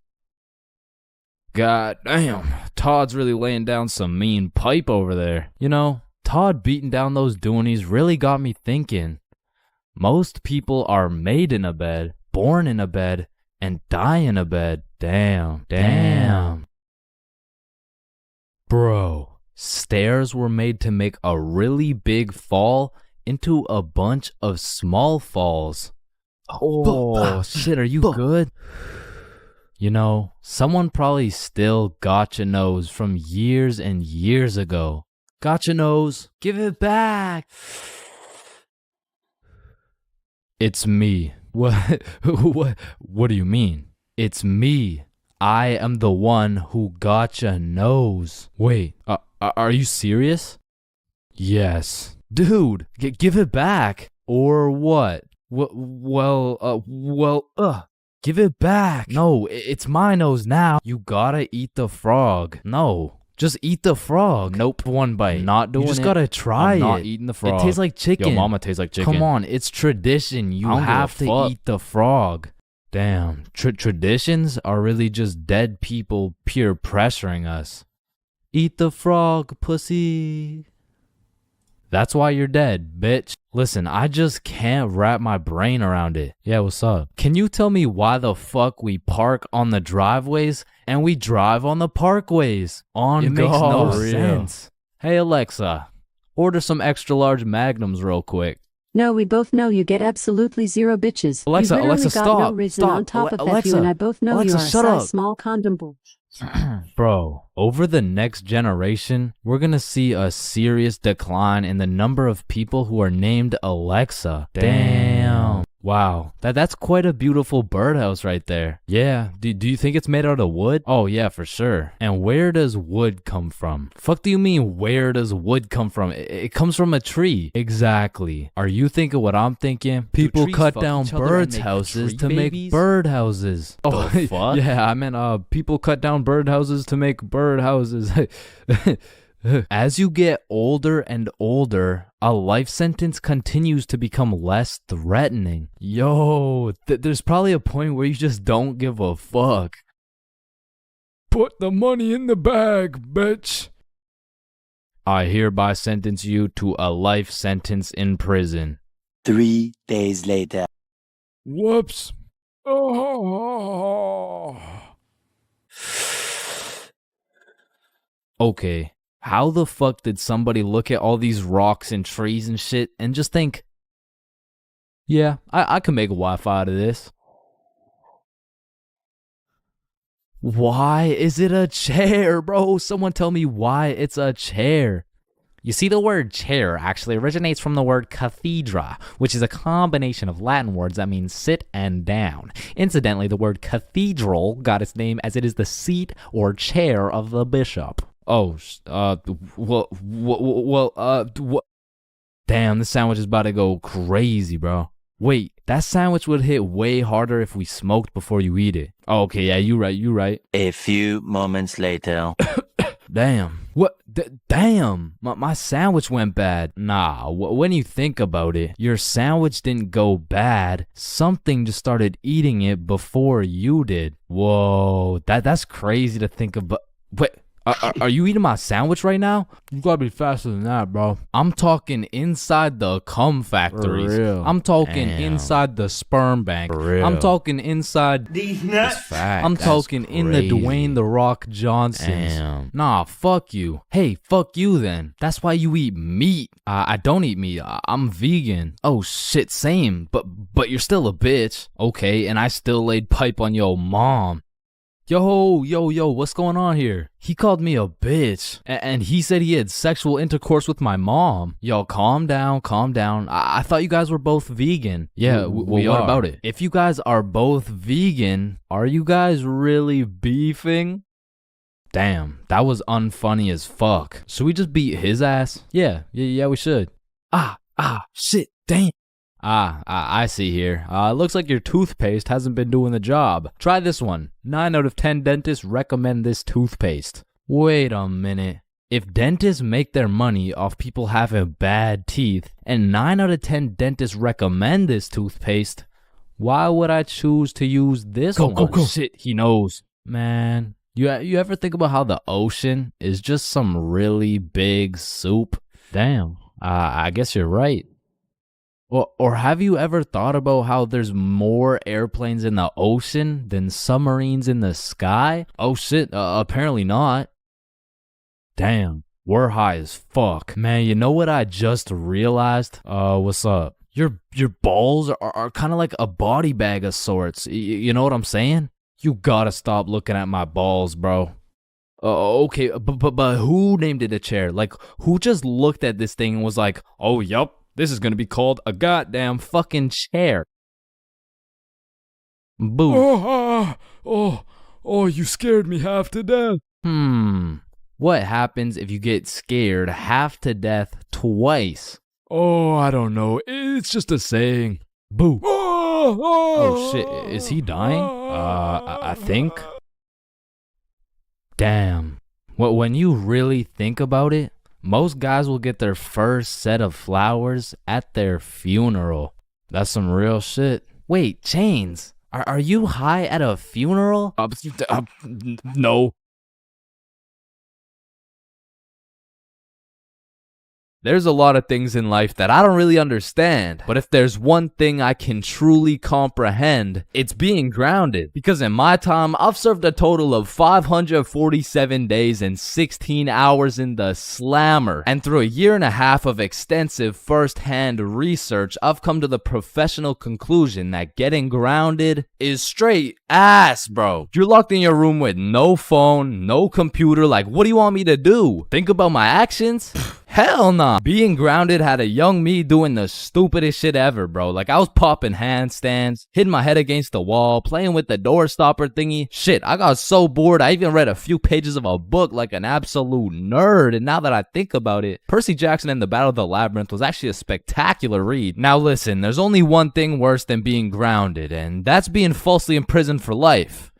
God damn, Todd's really laying down some mean pipe over there. You know, Todd beating down those doonies really got me thinking. Most people are made in a bed, born in a bed, and die in a bed. Damn. Bro, stairs were made to make a really big fall into a bunch of small falls. Oh, shit, are you good? You know, someone probably still got your nose from years and years ago. Got your nose, give it back. It's me. What do you mean? It's me. I am the one who got your nose. Wait, are you serious? Yes. Dude, give it back. Or what? Give it back. No, it's my nose now. You gotta eat the frog. No, just eat the frog. Nope, one bite. Not doing it. You just gotta try it. Not eating the frog. It tastes like chicken. Yo, mama tastes like chicken. Come on, it's tradition. You have to eat the frog. Damn, traditions are really just dead people peer pressuring us. Eat the frog, pussy. That's why you're dead, bitch. Listen, I just can't wrap my brain around it. Yeah, what's up? Can you tell me why the fuck we park on the driveways and we drive on the parkways? It makes no sense. Hey Alexa, order some extra large magnums real quick. No, we both know you get absolutely 0 bitches. Alexa, you literally Alexa, got stop, no reason stop. on top of that, Alexa, you and I both know Alexa, you are a shut size up. small condom bull. Bro, over the next generation, we're gonna see a serious decline in the number of people who are named Alexa. Damn. Wow, that's quite a beautiful birdhouse right there. Yeah, do you think it's made out of wood? Oh yeah, for sure. And where does wood come from? Fuck do you mean where does wood come from? It comes from a tree. Exactly. Are you thinking what I'm thinking? People cut down birds' houses to make bird houses. Oh, The fuck? Yeah, I meant people cut down bird houses to make bird houses. As you get older and older, a life sentence continues to become less threatening. Yo, there's probably a point where you just don't give a fuck. Put the money in the bag, bitch. I hereby sentence you to a life sentence in prison. 3 days later. Whoops. Oh. Okay. How the fuck did somebody look at all these rocks and trees and shit and just think, yeah, I can make a Wi-Fi out of this? Why is it a chair, bro? Someone tell me why it's a chair. You see, the word chair actually originates from the word cathedra, which is a combination of Latin words that mean sit and down. Incidentally, the word cathedral got its name as it is the seat or chair of the bishop. Oh, damn, this sandwich is about to go crazy, bro. Wait, that sandwich would hit way harder if we smoked before you eat it. Oh, okay, yeah, you right. A few moments later. Damn. What? Damn. My sandwich went bad. Nah, when you think about it, your sandwich didn't go bad. Something just started eating it before you did. Whoa, that's crazy to think about. Wait, are you eating my sandwich right now? You gotta be faster than that, bro. I'm talking inside the cum factories. For real. I'm talking Damn. inside the sperm bank. For real. I'm talking inside These That's nuts. fact. I'm That's talking in the crazy. Dwayne The Rock Johnsons. Damn. Nah, fuck you. Hey, fuck you then. That's why you eat meat. I don't eat meat. I'm vegan. Oh shit, same. But you're still a bitch. Okay, and I still laid pipe on your mom. Yo, what's going on here? He called me a bitch, and he said he had sexual intercourse with my mom. Yo, calm down. I thought you guys were both vegan. Yeah, we what are. about it? If you guys are both vegan, are you guys really beefing? Damn, that was unfunny as fuck. Should we just beat his ass? Yeah, we should. Shit, damn. I see here. Looks like your toothpaste hasn't been doing the job. Try this one. 9 out of 10 dentists recommend this toothpaste. Wait a minute. If dentists make their money off people having bad teeth, and 9 out of 10 dentists recommend this toothpaste, why would I choose to use this one? Go. Shit, he knows. Man, you ever think about how the ocean is just some really big soup? Damn, I guess you're right. Or have you ever thought about how there's more airplanes in the ocean than submarines in the sky? Oh shit, apparently not. Damn, we're high as fuck. Man, you know what I just realized? What's up? Your balls are kind of like a body bag of sorts. You know what I'm saying? You gotta stop looking at my balls, bro. Okay, but who named it a chair? Like, who just looked at this thing and was like, oh, yup. This is gonna be called a goddamn fucking chair. Boo. Oh, you scared me half to death. What happens if you get scared half to death twice? Oh, I don't know. It's just a saying. Boo. Oh shit, is he dying? I think. Damn. When you really think about it, most guys will get their first set of flowers at their funeral. That's some real shit. Wait, Chains, are you high at a funeral? No. There's a lot of things in life that I don't really understand, but if there's one thing I can truly comprehend, it's being grounded. Because in my time, I've served a total of 547 days and 16 hours in the slammer. And through a year and a half of extensive first-hand research, I've come to the professional conclusion that getting grounded is straight ass, bro. You're locked in your room with no phone, no computer. Like, what do you want me to do? Think about my actions? Hell nah. Being grounded had a young me doing the stupidest shit ever, bro. Like, I was popping handstands, hitting my head against the wall, playing with the door stopper thingy. Shit, I got so bored, I even read a few pages of a book like an absolute nerd. And now that I think about it, Percy Jackson and the Battle of the Labyrinth was actually a spectacular read. Now listen, there's only one thing worse than being grounded, and that's being falsely imprisoned for life.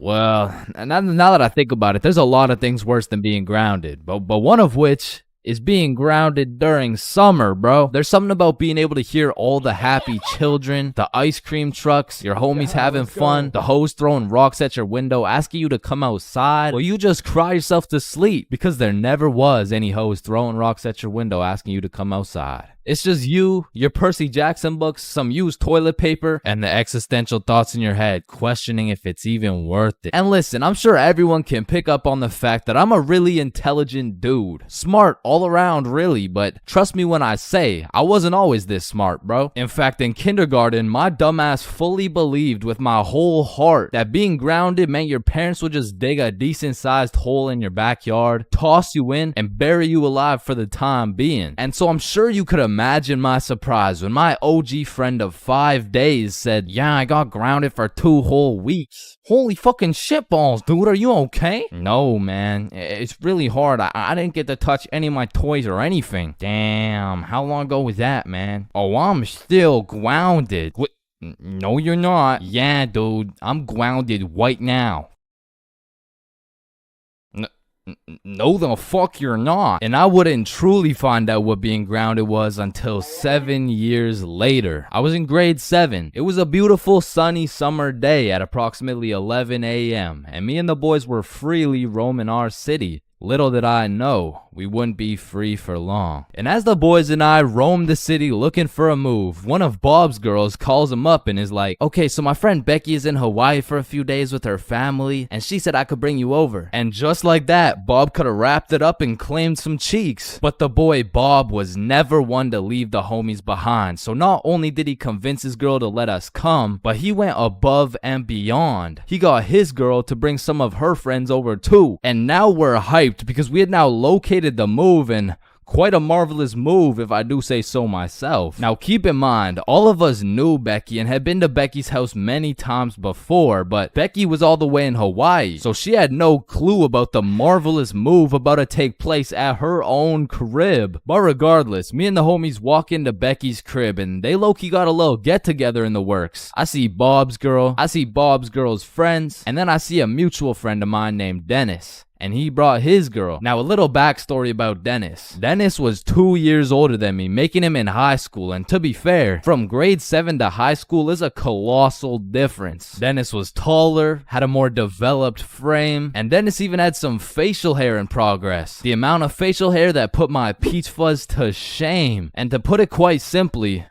Well, now that I think about it, there's a lot of things worse than being grounded, but one of which is being grounded during summer, bro. There's something about being able to hear all the happy children, the ice cream trucks, your homies having fun, the hoes throwing rocks at your window, asking you to come outside. Well, you just cry yourself to sleep because there never was any hoes throwing rocks at your window asking you to come outside. It's just you, your Percy Jackson books, some used toilet paper, and the existential thoughts in your head, questioning if it's even worth it. And listen, I'm sure everyone can pick up on the fact that I'm a really intelligent dude. Smart all around, really, but trust me when I say, I wasn't always this smart, bro. In fact, in kindergarten, my dumbass fully believed with my whole heart that being grounded meant your parents would just dig a decent-sized hole in your backyard, toss you in, and bury you alive for the time being. And so I'm sure you could imagine my surprise when my OG friend of 5 days said, yeah, I got grounded for 2 whole weeks. Holy fucking shitballs, dude, are you okay? No, man, it's really hard. I didn't get to touch any of my toys or anything. Damn, how long ago was that, man? Oh, I'm still grounded. What? No, you're not. Yeah, dude, I'm grounded right now. No the fuck you're not. And I wouldn't truly find out what being grounded was until 7 years later. I was in grade 7. It was a beautiful sunny summer day at approximately 11 a.m. and me and the boys were freely roaming our city. Little did I know, we wouldn't be free for long. And as the boys and I roamed the city looking for a move, one of Bob's girls calls him up and is like, okay, so my friend Becky is in Hawaii for a few days with her family, and she said I could bring you over. And just like that, Bob could have wrapped it up and claimed some cheeks. But the boy Bob was never one to leave the homies behind, so not only did he convince his girl to let us come, but he went above and beyond. He got his girl to bring some of her friends over too, and now we're hyped because we had now located the move, and quite a marvelous move if I do say so myself. Now keep in mind, all of us knew Becky and had been to Becky's house many times before, but Becky was all the way in Hawaii, so she had no clue about the marvelous move about to take place at her own crib. But regardless, me and the homies walk into Becky's crib and they low-key got a little get-together in the works. I see Bob's girl, I see Bob's girl's friends, and then I see a mutual friend of mine named Dennis. And he brought his girl. Now a little backstory about Dennis. Dennis was 2 years older than me, making him in high school, and to be fair, from grade 7 to high school is a colossal difference. Dennis was taller, had a more developed frame, and Dennis even had some facial hair in progress. The amount of facial hair that put my peach fuzz to shame. And to put it quite simply,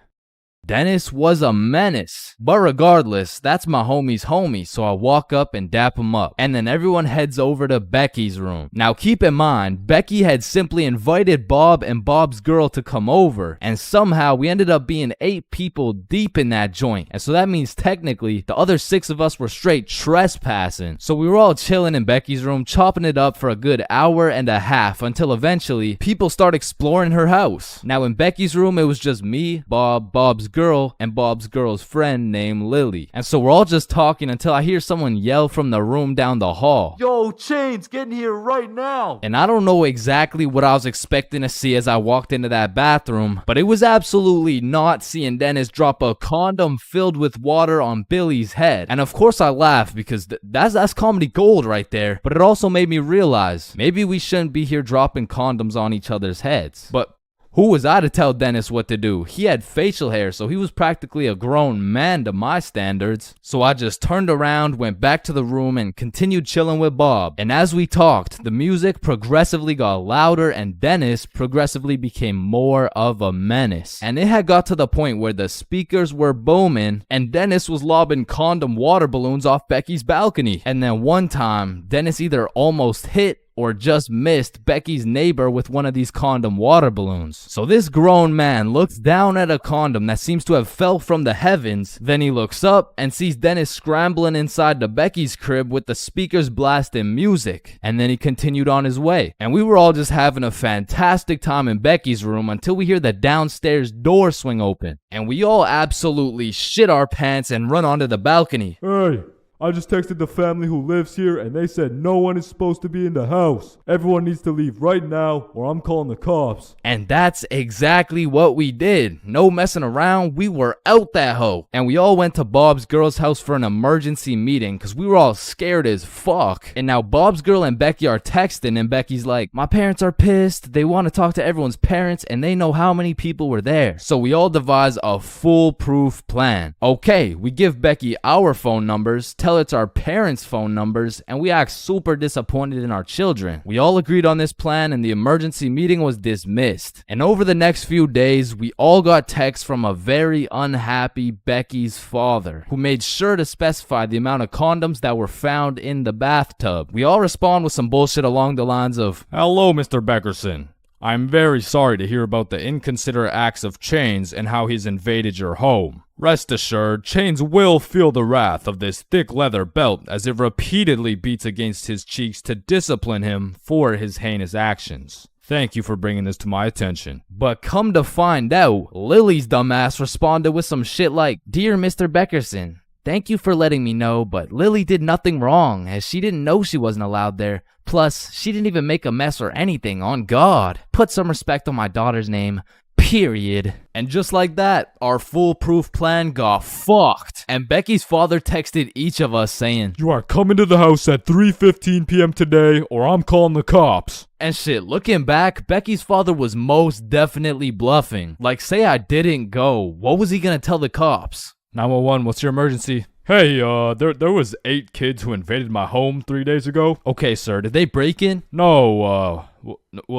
Dennis was a menace. But regardless, that's my homie's homie, so I walk up and dap him up. And then everyone heads over to Becky's room. Now keep in mind, Becky had simply invited Bob and Bob's girl to come over, and somehow we ended up being 8 people deep in that joint. And so that means technically the other 6 of us were straight trespassing. So we were all chilling in Becky's room, chopping it up for a good hour and a half until eventually people start exploring her house. Now in Becky's room, it was just me, Bob, Bob's girl, and Bob's girl's friend named Lily. And so we're all just talking until I hear someone yell from the room down the hall, Yo, Chains, get in here right now! And I don't know exactly what I was expecting to see as I walked into that bathroom, but it was absolutely not seeing Dennis drop a condom filled with water on Billy's head. And of course I laughed because that's comedy gold right there, but it also made me realize maybe we shouldn't be here dropping condoms on each other's heads. But who was I to tell Dennis what to do? He had facial hair, so he was practically a grown man to my standards. So I just turned around, went back to the room, and continued chilling with Bob. And as we talked, the music progressively got louder, and Dennis progressively became more of a menace. And it had got to the point where the speakers were booming, and Dennis was lobbing condom water balloons off Becky's balcony. And then one time, Dennis either almost hit or just missed Becky's neighbor with one of these condom water balloons. So this grown man looks down at a condom that seems to have fell from the heavens, then he looks up and sees Dennis scrambling inside the Becky's crib with the speakers blasting music, and then he continued on his way. And we were all just having a fantastic time in Becky's room until we hear the downstairs door swing open, and we all absolutely shit our pants and run onto the balcony. Hey! I just texted the family who lives here and they said no one is supposed to be in the house. Everyone needs to leave right now or I'm calling the cops. And that's exactly what we did. No messing around, we were out that hoe. And we all went to Bob's girl's house for an emergency meeting because we were all scared as fuck. And now Bob's girl and Becky are texting and Becky's like, my parents are pissed, they want to talk to everyone's parents and they know how many people were there. So we all devise a foolproof plan. Okay, we give Becky our phone numbers, tell it's our parents' phone numbers, and we act super disappointed in our children. We all agreed on this plan and the emergency meeting was dismissed. And over the next few days, we all got texts from a very unhappy Becky's father, who made sure to specify the amount of condoms that were found in the bathtub. We all respond with some bullshit along the lines of, hello, Mr. Beckerson. I'm very sorry to hear about the inconsiderate acts of Chains and how he's invaded your home. Rest assured, Chains will feel the wrath of this thick leather belt as it repeatedly beats against his cheeks to discipline him for his heinous actions. Thank you for bringing this to my attention. But come to find out, Lily's dumbass responded with some shit like, Dear Mr. Beckerson, thank you for letting me know, but Lily did nothing wrong as she didn't know she wasn't allowed there. Plus, she didn't even make a mess or anything, on God. Put some respect on my daughter's name. Period. And just like that, our foolproof plan got fucked. And Becky's father texted each of us saying, "You are coming to the house at 3:15 p.m. today, or I'm calling the cops." And shit, looking back, Becky's father was most definitely bluffing. Like, say I didn't go, what was he gonna tell the cops? 911, what's your emergency? Hey, there was 8 kids who invaded my home 3 days ago. Okay, sir, did they break in? No,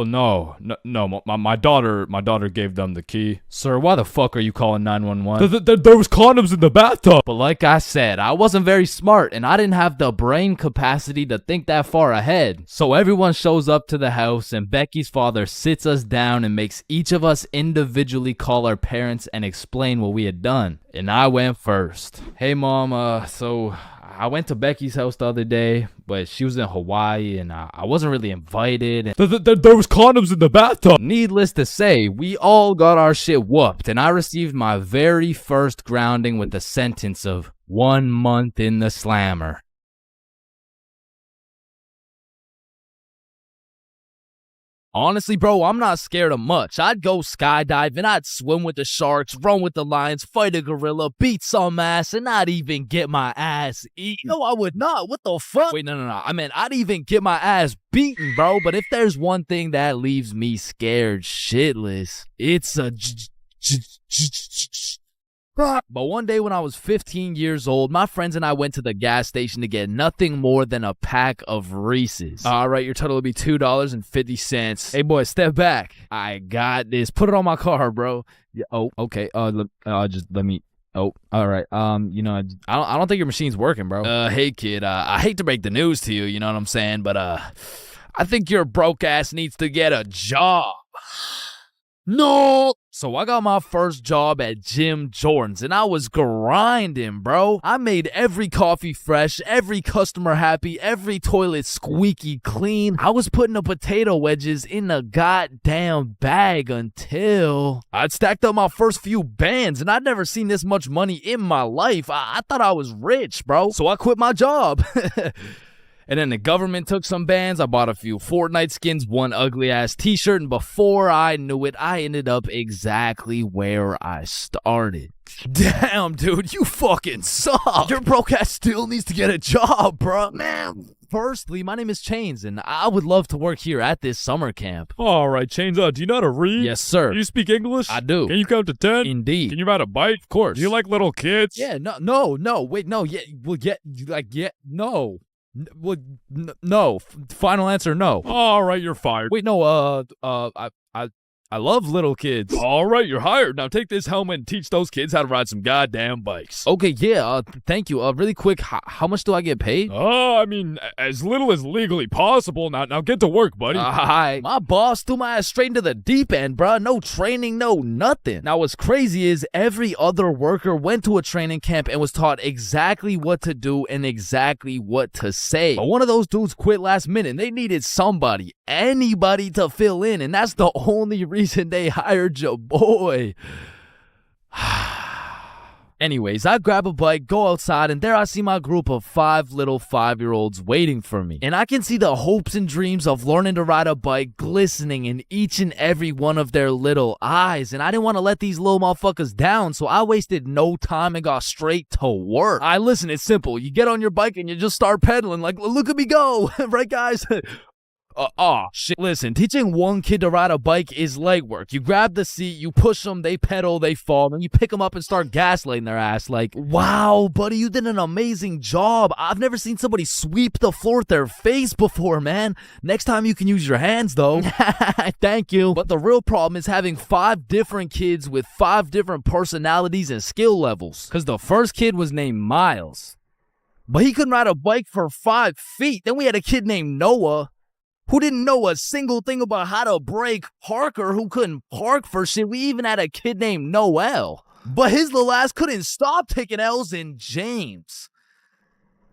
no. My daughter gave them the key. Sir, why the fuck are you calling 911? There was condoms in the bathtub. But like I said, I wasn't very smart and I didn't have the brain capacity to think that far ahead. So everyone shows up to the house and Becky's father sits us down and makes each of us individually call our parents and explain what we had done. And I went first. Hey mom, so I went to Becky's house the other day, but she was in Hawaii and I wasn't really invited. There was condoms in the bathtub. Needless to say, we all got our shit whooped and I received my very first grounding with the sentence of 1 month in the slammer. Honestly, bro, I'm not scared of much. I'd go skydiving, I'd swim with the sharks, run with the lions, fight a gorilla, beat some ass, and not even get my ass eaten. No, I would not. What the fuck? Wait, no. I mean, I'd even get my ass beaten, bro. But if there's one thing that leaves me scared shitless, it's a But one day when I was 15 years old, my friends and I went to the gas station to get nothing more than a pack of Reese's. All right, your total will be $2.50. Hey, boy, step back. I got this. Put it on my car, bro. Yeah, oh, okay. Just let me. Oh, all right. I don't think your machine's working, bro. Hey, kid. I hate to break the news to you. You know what I'm saying? But I think your broke ass needs to get a job. No! So I got my first job at Jim Jordan's and I was grinding, bro. I made every coffee fresh, every customer happy, every toilet squeaky clean. I was putting the potato wedges in a goddamn bag until I'd stacked up my first few bands and I'd never seen this much money in my life. I thought I was rich, bro. So I quit my job. And then the government took some bands. I bought a few Fortnite skins, one ugly ass t-shirt, and before I knew it, I ended up exactly where I started. Damn, dude, you fucking suck. Your broke ass still needs to get a job, bro. Man. Firstly, my name is Chains, and I would love to work here at this summer camp. All right, Chains, do you know how to read? Yes, sir. Do you speak English? I do. Can you count to 10? Indeed. Can you ride a bike? Of course. Do you like little kids? Yeah, no, wait, no, yeah, well, no. Well, no. Final answer, no. All right, you're fired. Wait, no. I love little kids. All right, you're hired. Now take this helmet and teach those kids how to ride some goddamn bikes. Okay, yeah. Thank you. Really quick, how much do I get paid? I mean, as little as legally possible. Now get to work, buddy. Hi. My boss threw my ass straight into the deep end, bruh. No training, no nothing. Now, what's crazy is every other worker went to a training camp and was taught exactly what to do and exactly what to say. But one of those dudes quit last minute and they needed somebody, anybody to fill in, and that's the only reason they hired your boy. Anyways, I grab a bike, go outside, and there I see my group of 5 little 5-year-olds waiting for me. And I can see the hopes and dreams of learning to ride a bike glistening in each and every one of their little eyes. And I didn't want to let these little motherfuckers down, so I wasted no time and got straight to work. Listen, it's simple. You get on your bike and you just start pedaling like, look at me go. Right, guys? Shit. Listen, teaching one kid to ride a bike is legwork. You grab the seat, you push them, they pedal, they fall, and you pick them up and start gaslighting their ass like, wow, buddy, you did an amazing job. I've never seen somebody sweep the floor with their face before, man. Next time you can use your hands, though. Thank you. But the real problem is having 5 different kids with 5 different personalities and skill levels. Because the first kid was named Miles, but he couldn't ride a bike for 5 feet. Then we had a kid named Noah, who didn't know a single thing about how to brake. Parker, who couldn't park for shit. We even had a kid named Noel, but his little ass couldn't stop taking L's. In James.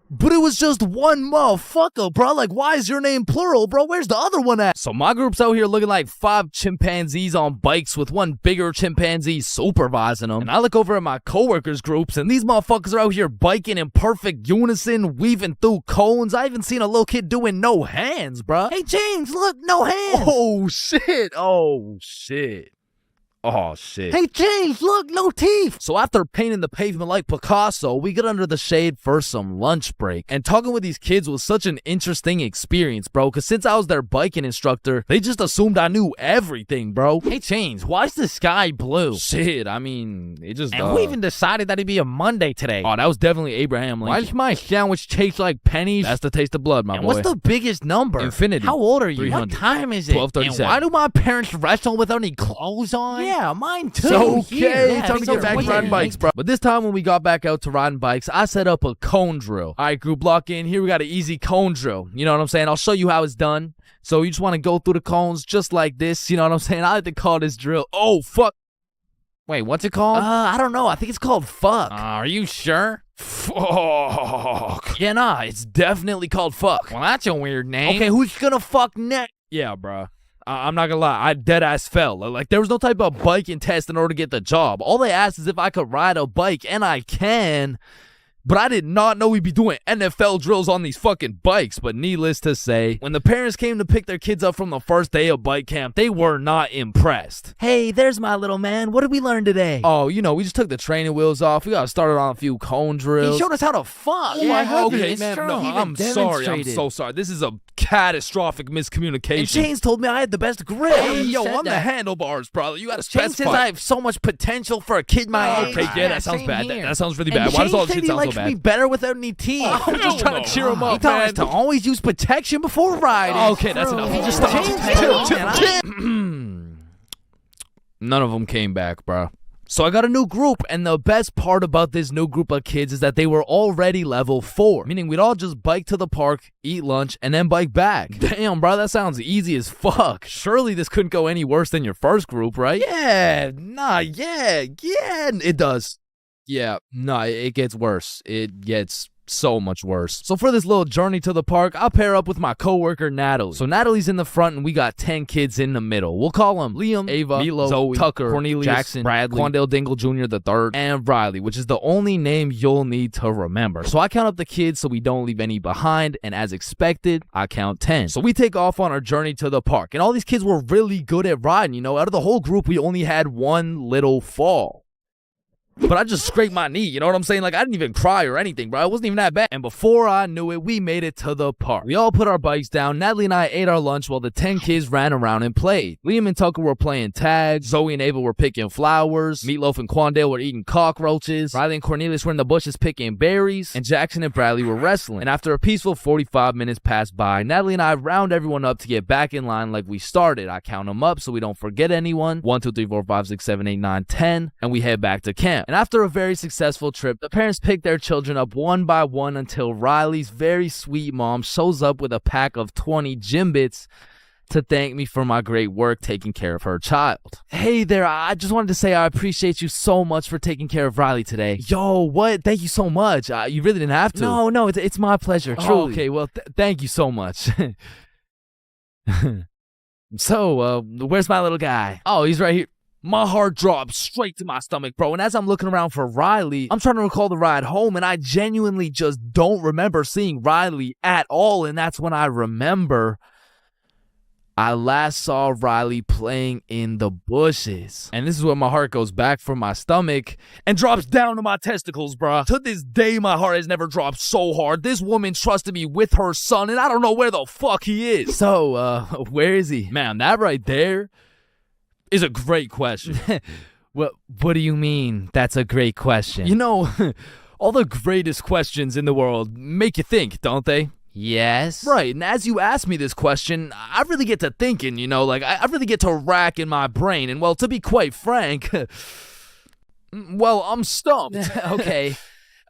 But it was just one motherfucker, bro. Like, why is your name plural, bro? Where's the other one at? So my group's out here looking like 5 chimpanzees on bikes with one bigger chimpanzee supervising them. And I look over at my coworkers' groups, and these motherfuckers are out here biking in perfect unison, weaving through cones. I even seen a little kid doing no hands, bro. Hey, James, look, no hands. Oh, shit. Oh, shit. Hey, James, look, no teeth. So after painting the pavement like Picasso, we get under the shade for some lunch break. And talking with these kids was such an interesting experience, bro, because since I was their biking instructor, they just assumed I knew everything, bro. Hey, Chains, why's the sky blue? Shit, I mean, it just... And who even decided that it'd be a Monday today? Oh, that was definitely Abraham Lincoln. Why does my sandwich taste like pennies? That's the taste of blood, my and boy. what's the biggest number? Infinity. How old are you? 300. What time is it? 12:37. And why do my parents wrestle without any clothes on? Yeah, mine too. So, Here. okay, Yeah, time to get back to riding bikes, bro. But this time when we got back out to riding bikes, I set up a cone drill. All right, group, lock in. Here we got an easy cone drill. You know what I'm saying? I'll show you how it's done. So you just want to go through the cones just like this. You know what I'm saying? I like to call this drill. Oh, fuck. Wait, what's it called? I don't know. I think it's called fuck. Are you sure? Fuck. Yeah, nah, it's definitely called fuck. Well, that's a weird name. Okay, who's gonna fuck next? Yeah, bro. I'm not gonna lie, I dead ass fell. Like, there was no type of biking test in order to get the job. All they asked is if I could ride a bike, and I can. But I did not know we'd be doing NFL drills on these fucking bikes. But needless to say, when the parents came to pick their kids up from the first day of bike camp, they were not impressed. Hey, there's my little man. What did we learn today? Oh, you know, we just took the training wheels off. We got started on a few cone drills. He showed us how to fuck. Yeah, okay, it's man. true. No, He I'm even sorry. I'm demonstrated. so sorry. This is a catastrophic miscommunication. And Chains told me I had the best grip. Hey, He yo, said I'm the that. handlebars, brother. You gotta Chains specify. says I have so much potential for a kid my age. Okay, yeah, that sounds same bad. here. That sounds really And bad. Why does all Chains this said shit he sound so likes bad? me better without any teeth. I'm just trying to cheer him He up, taught man. us to always use protection before riding. Okay, that's enough. He just None of them came back, bro. So I got a new group, and the best part about this new group of kids is that they were already level 4, meaning we'd all just bike to the park, eat lunch, and then bike back. Damn, bro, that sounds easy as fuck. Surely this couldn't go any worse than your first group, right? Yeah, it does. Yeah, no, it gets worse. It gets so much worse. So for this little journey to the park, I'll pair up with my coworker Natalie. So Natalie's in the front and we got 10 kids in the middle. We'll call them Liam, Ava, Milo, Zoe, Tucker, Cornelius, Jackson, Bradley, Quandale Dingle Jr. the third, and Riley, which is the only name you'll need to remember. So I count up the kids so we don't leave any behind, and as expected, I count 10. So we take off on our journey to the park, and all these kids were really good at riding. You know, out of the whole group, we only had one little fall. But I just scraped my knee, you know what I'm saying? Like, I didn't even cry or anything, bro. It wasn't even that bad. And before I knew it, we made it to the park. We all put our bikes down. Natalie and I ate our lunch while the 10 kids ran around and played. Liam and Tucker were playing tag. Zoe and Ava were picking flowers. Meatloaf and Quandale were eating cockroaches. Riley and Cornelius were in the bushes picking berries. And Jackson and Bradley were wrestling. And after a peaceful 45 minutes passed by, Natalie and I round everyone up to get back in line like we started. I count them up so we don't forget anyone. 1, 2, 3, 4, 5, 6, 7, 8, 9, 10. And we head back to camp. And after a very successful trip, the parents pick their children up one by one until Riley's very sweet mom shows up with a pack of 20 gym bits to thank me for my great work taking care of her child. Hey there, I just wanted to say I appreciate you so much for taking care of Riley today. Yo, what? Thank you so much. You really didn't have to. No, it's my pleasure, truly. Oh, okay, well, thank you so much. So, where's my little guy? Oh, he's right here. My heart dropped straight to my stomach, bro. And as I'm looking around for Riley, I'm trying to recall the ride home, and I genuinely just don't remember seeing Riley at all. And that's when I remember I last saw Riley playing in the bushes. And this is when my heart goes back from my stomach and drops down to my testicles, bro. To this day, my heart has never dropped so hard. This woman trusted me with her son, and I don't know where the fuck he is. So, where is he? Man, that right there is a great question. What do you mean that's a great question? You know, all the greatest questions in the world make you think, don't they? Yes. Right, and as you ask me this question, I really get to thinking, you know, like, I really get to rack in my brain, and, well, to be quite frank, well, I'm stumped.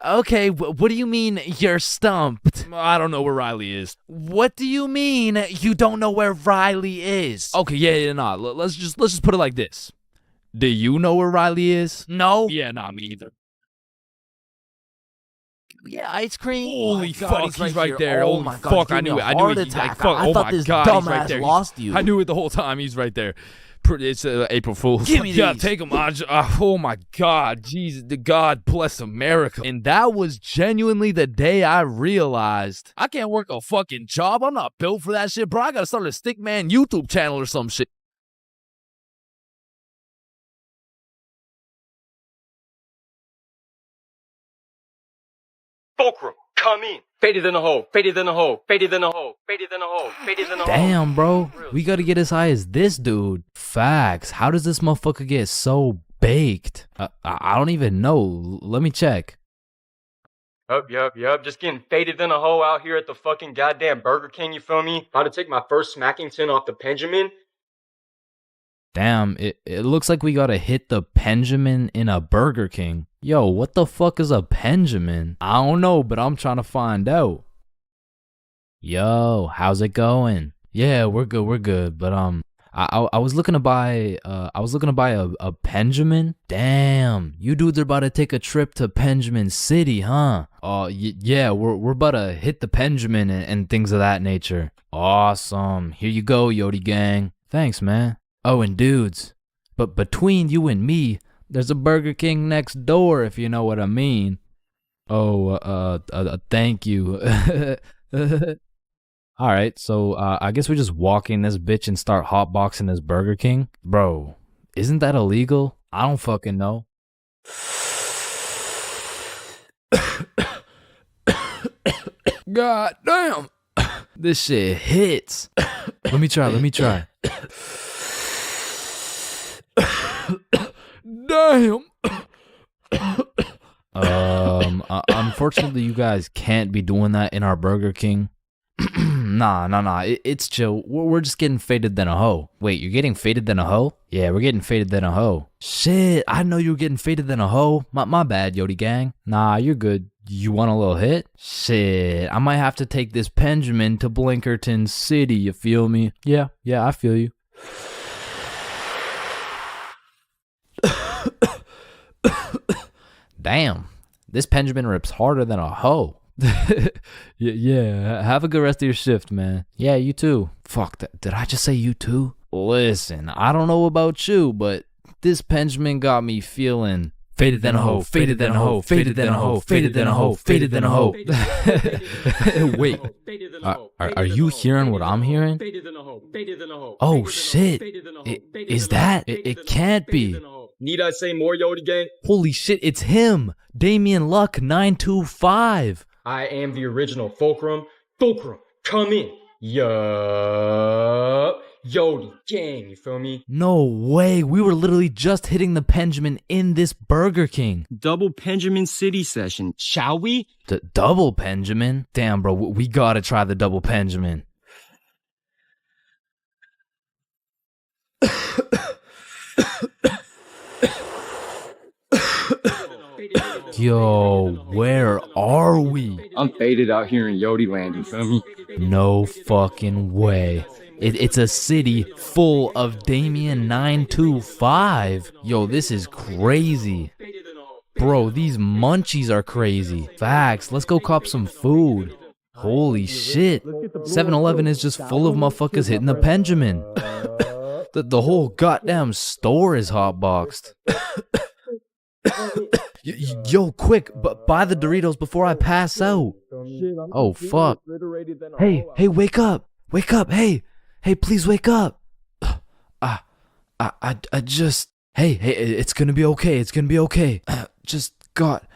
Okay, what do you mean you're stumped? I don't know where Riley is. What do you mean you don't know where Riley is? Okay, yeah, nah. Let's just put it like this. Do you know where Riley is? No. Yeah, nah, me either. Yeah, ice cream. Holy God, fuck, he's right there. Oh Oh my God, fuck, he I gave knew me it. a I knew heart it. attack. Fuck, I oh thought my this God, he's dumbass right there. lost you. I knew it the whole time. He's right there. It's April Fool's. Give me Yeah, these. take him. Oh my God, Jesus, God bless America. And that was genuinely the day I realized I can't work a fucking job. I'm not built for that shit, bro. I gotta start a Stickman YouTube channel or some shit. Fulcrum, come in. Faded in the hole, faded in the hole, faded in the hole, faded in the hole, faded in the hole. Damn, bro. We gotta get as high as this dude. Facts. How does this motherfucker get so baked? I don't even know. Let me check. Yup. Just getting faded in a hole out here at the fucking goddamn Burger King, you feel me? About to take my first Smackington off the Benjamin. Damn, it looks like we gotta hit the Benjamin in a Burger King. Yo, what the fuck is a Benjamin? I don't know, but I'm trying to find out. Yo, how's it going? Yeah, we're good. But I was looking to buy a Benjamin. Damn, you dudes are about to take a trip to Benjamin City, huh? Yeah, we're about to hit the Benjamin and things of that nature. Awesome. Here you go, Yodi gang. Thanks, man. Oh, and dudes, but between you and me, there's a Burger King next door, if you know what I mean. Oh, thank you. All right, so I guess we're just walking this bitch and start hotboxing this Burger King. Bro, isn't that illegal? I don't fucking know. God damn. This shit hits. Let me try. Damn. Unfortunately, you guys can't be doing that in our Burger King. Nah. It's chill. We're just getting faded than a hoe. Wait, you're getting faded than a hoe? Yeah, we're getting faded than a hoe. Shit, I know you were getting faded than a hoe. My bad, Yodi gang. Nah, you're good. You want a little hit? Shit, I might have to take this Benjamin to Blinkerton City, you feel me? Yeah, I feel you. Damn, this Benjamin rips harder than a hoe. Yeah, have a good rest of your shift, man. Yeah, you too. Fuck, did I just say you too? Listen, I don't know about you, but this Benjamin got me feeling faded than a hoe, faded than a hoe, faded than a hoe, faded than a hoe, faded than a hoe. Wait, are you hearing what I'm hearing? Oh shit, is that? It can't be. Need I say more, Yodi gang? Holy shit, it's him! Damian Luck 925! I am the original Fulcrum. Fulcrum, come in. Yup. Yodi gang, you feel me? No way, we were literally just hitting the Benjamin in this Burger King. Double Benjamin City session, shall we? Double Benjamin? Damn, bro, we gotta try the double Benjamin. Yo, where are we? I'm faded out here in Yodi land, you feel me? No fucking way. It's a city full of Damian 925. Yo, this is crazy. Bro, these munchies are crazy. Facts, let's go cop some food. Holy shit. 7-Eleven is just full of motherfuckers hitting the Benjamin. The whole goddamn store is hotboxed. Yo, quick, buy the Doritos before I pass out. Oh, fuck. Hey, wake up. Wake up, hey, please wake up. I just... Hey, it's gonna be okay. Just got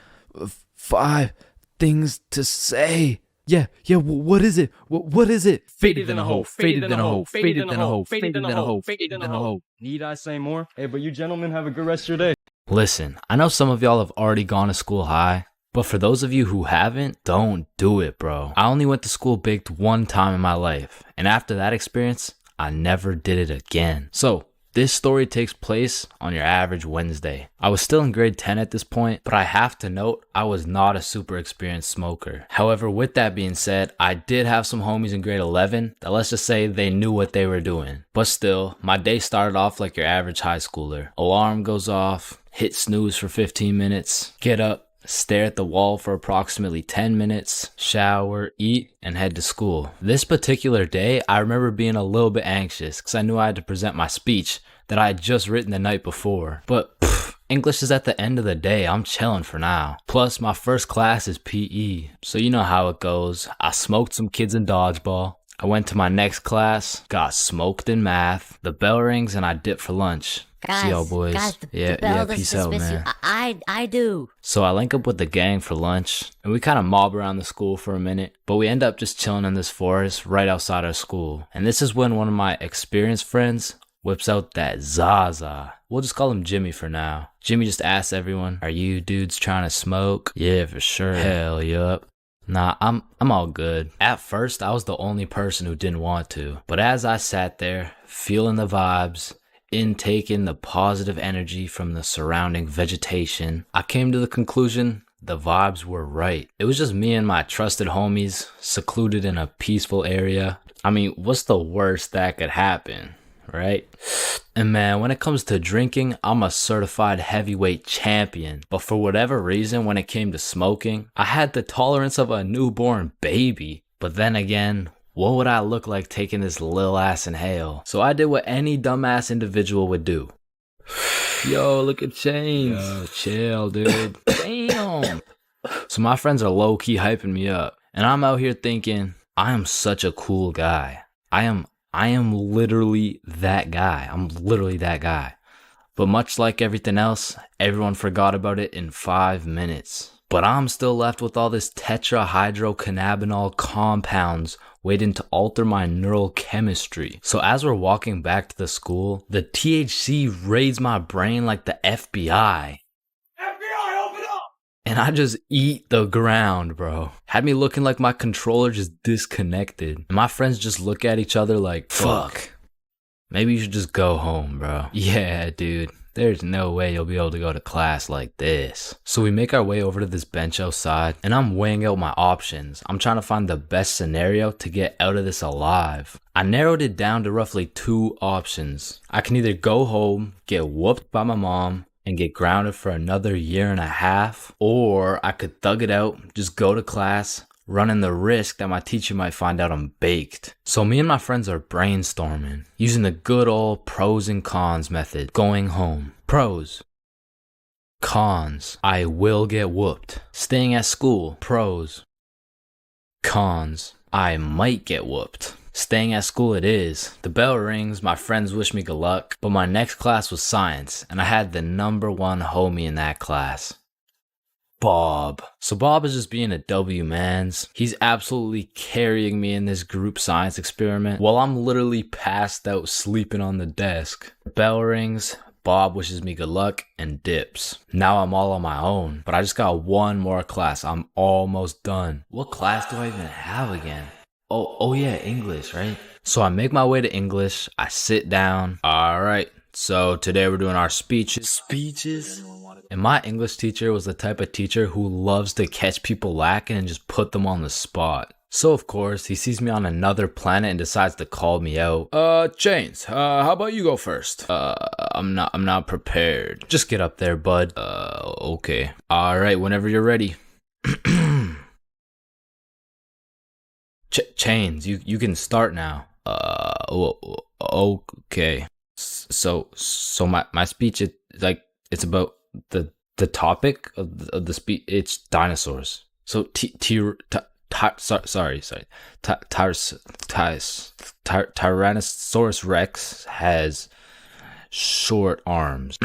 5 things to say. Yeah, what is it? What is it? Faded in a hoe, faded in a hoe, faded in a hoe, faded in a hoe, faded in a hoe. Need I say more? Hey, but you gentlemen have a good rest of your day. Listen, I know some of y'all have already gone to school high, but for those of you who haven't, don't do it, bro. I only went to school baked one time in my life, and after that experience, I never did it again. So, this story takes place on your average Wednesday. I was still in grade 10 at this point, but I have to note, I was not a super experienced smoker. However, with that being said, I did have some homies in grade 11 that, let's just say, they knew what they were doing. But still, my day started off like your average high schooler. Alarm goes off, hit snooze for 15 minutes, get up, stare at the wall for approximately 10 minutes, shower, eat, and head to school. This particular day, I remember being a little bit anxious because I knew I had to present my speech that I had just written the night before. But English is at the end of the day. I'm chilling for now. Plus, my first class is PE. So you know how it goes. I smoked some kids in dodgeball. I went to my next class, got smoked in math. The bell rings and I dip for lunch. Guys, See y'all, boys. guys, the yeah, bell doesn't peace out, dismiss you. man. I do. So I link up with the gang for lunch, and we kind of mob around the school for a minute, but we end up just chilling in this forest right outside our school. And this is when one of my experienced friends whips out that Zaza. We'll just call him Jimmy for now. Jimmy just asks everyone, "Are you dudes trying to smoke?" "Yeah, for sure." "Hell, yup." "Nah, I'm all good." At first, I was the only person who didn't want to, but as I sat there, feeling the vibes, intaking the positive energy from the surrounding vegetation, I came to the conclusion the vibes were right. It was just me and my trusted homies, secluded in a peaceful area. I mean, what's the worst that could happen, right? And man, when it comes to drinking, I'm a certified heavyweight champion. But for whatever reason, when it came to smoking, I had the tolerance of a newborn baby. But then again, what would I look like taking this lil ass inhale? So I did what any dumbass individual would do. Yo, look at Chains. Yo, chill, dude. Damn. So my friends are low-key hyping me up. And I'm out here thinking, I am such a cool guy. I am literally that guy. I'm literally that guy. But much like everything else, everyone forgot about it in 5 minutes. But I'm still left with all this tetrahydrocannabinol compounds waiting to alter my neural chemistry. So as we're walking back to the school, the THC raids my brain like the FBI. FBI, open up! And I just eat the ground, bro. Had me looking like my controller just disconnected. And my friends just look at each other like, fuck. Maybe you should just go home, bro. Yeah, dude. There's no way you'll be able to go to class like this. So we make our way over to this bench outside, and I'm weighing out my options. I'm trying to find the best scenario to get out of this alive. I narrowed it down to roughly 2 options. I can either go home, get whooped by my mom, and get grounded for another 1.5 years, or I could thug it out, just go to class, running the risk that my teacher might find out I'm baked. So me and my friends are brainstorming, using the good old pros and cons method. Going home. Pros. Cons. I will get whooped. Staying at school. Pros. Cons. I might get whooped. Staying at school it is. The bell rings, my friends wish me good luck, but my next class was science, and I had the #1 homie in that class. Bob. So Bob is just being a W mans. He's absolutely carrying me in this group science experiment while I'm literally passed out sleeping on the desk. Bell rings, Bob wishes me good luck and dips. Now I'm all on my own, but I just got 1 more class. I'm almost done. What class do I even have again? Oh yeah, English, right? So I make my way to English. I sit down. All right. So today we're doing our speeches. Speeches? And my English teacher was the type of teacher who loves to catch people lacking and just put them on the spot. So of course, he sees me on another planet and decides to call me out. Chains, how about you go first? I'm not prepared. Just get up there, bud. Okay. All right, whenever you're ready. Chains, you can start now. Okay. So my speech it's about the topic of the speech. It's dinosaurs. So Tyrannosaurus Rex has short arms.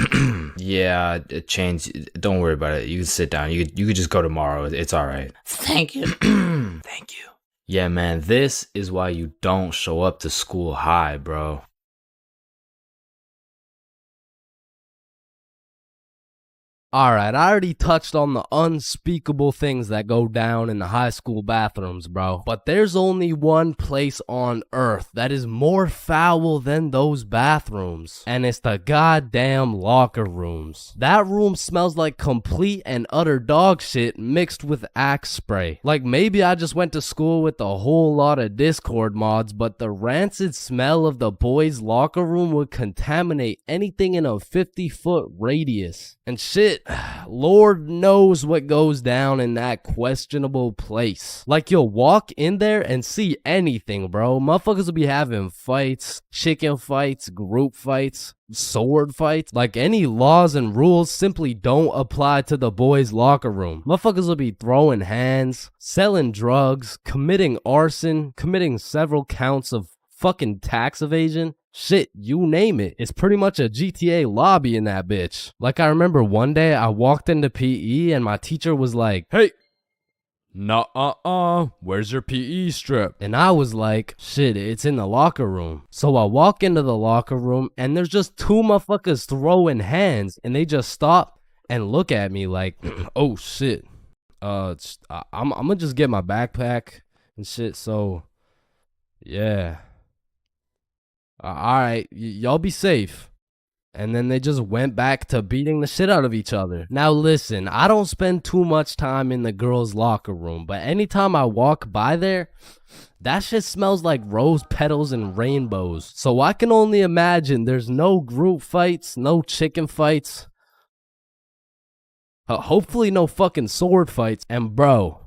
Yeah, it changed. Don't worry about it. You can sit down. You could just go tomorrow. It's all right. Thank you. Thank you. Yeah, man, this is why you don't show up to school high, bro. Alright, I already touched on the unspeakable things that go down in the high school bathrooms, bro. But there's only one place on earth that is more foul than those bathrooms. And it's the goddamn locker rooms. That room smells like complete and utter dog shit mixed with Axe spray. Like maybe I just went to school with a whole lot of Discord mods, but the rancid smell of the boys' locker room would contaminate anything in a 50-foot radius. And shit, Lord knows what goes down in that questionable place. Like you'll walk in there and see anything, bro. Motherfuckers will be having fights, chicken fights, group fights, sword fights. Like any laws and rules simply don't apply to the boys' locker room. Motherfuckers will be throwing hands, selling drugs, committing arson, committing several counts of fucking tax evasion. shit, you name it. It's pretty much a GTA lobby in that bitch. Like, I remember one day I walked into PE and my teacher was like, "Hey, where's your PE strip?" And I was like, shit, it's in the locker room. So I walk into the locker room and there's just two motherfuckers throwing hands and they just stop and look at me like, oh shit. I'm gonna just get my backpack and shit. So yeah. Alright, y'all be safe. And then they just went back to beating the shit out of each other. Now listen, I don't spend too much time in the girls' locker room, but anytime I walk by there, that shit smells like rose petals and rainbows. So I can only imagine there's no group fights, no chicken fights. Hopefully no fucking sword fights. And bro,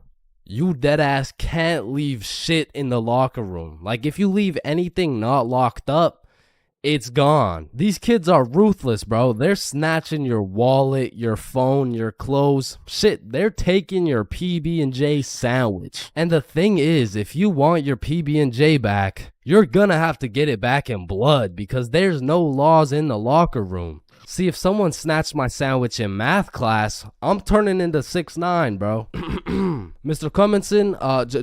you deadass can't leave shit in the locker room. Like, if you leave anything not locked up, it's gone. These kids are ruthless, bro. They're snatching your wallet, your phone, your clothes. Shit, they're taking your PB&J sandwich. And the thing is, if you want your PB&J back, you're gonna have to get it back in blood because there's no laws in the locker room. See, if someone snatched my sandwich in math class, I'm turning into 6'9", bro. Mr. Cumminson,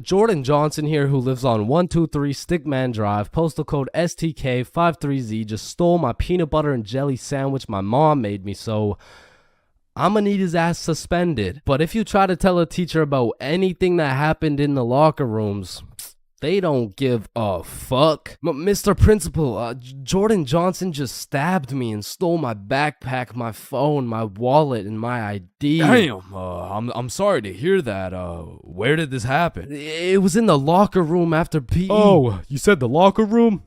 Jordan Johnson here, who lives on 123 Stickman Drive, postal code STK53Z, just stole my peanut butter and jelly sandwich my mom made me, so I'm gonna need his ass suspended. But if you try to tell a teacher about anything that happened in the locker rooms, they don't give a fuck. Mr. Principal, Jordan Johnson just stabbed me and stole my backpack, my phone, my wallet, and my ID. Damn, I'm sorry to hear that. Where did this happen? It was in the locker room after PE. Oh, you said the locker room?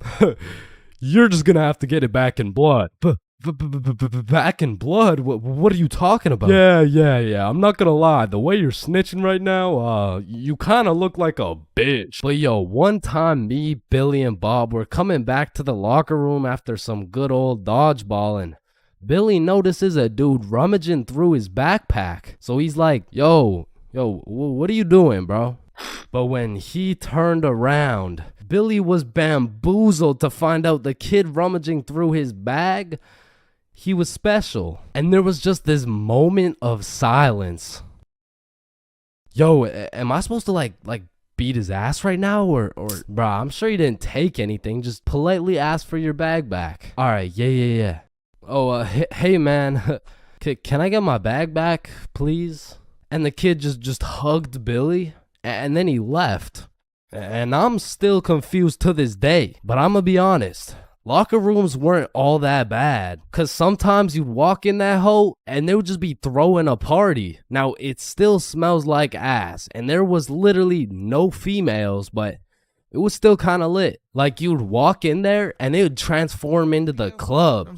You're just gonna have to get it back in blood. Back in blood? What are you talking about? Yeah. I'm not gonna lie. The way you're snitching right now, you kind of look like a bitch. But yo, one time me, Billy, and Bob were coming back to the locker room after some good old dodgeball, and Billy notices a dude rummaging through his backpack. So he's like, yo, what are you doing, bro? But when he turned around, Billy was bamboozled to find out the kid rummaging through his bag, he was special. And there was just this moment of silence. Yo, am I supposed to like beat his ass right now? Or bruh, I'm sure you didn't take anything. Just politely ask for your bag back. All right, yeah. Oh, hey man, can I get my bag back, please? And the kid just hugged Billy, and then he left. And I'm still confused to this day. But I'm gonna be honest, locker rooms weren't all that bad. Cause sometimes you'd walk in that hole and they would just be throwing a party. Now, it still smells like ass. And there was literally no females, but it was still kind of lit. Like, you'd walk in there and it would transform into the club.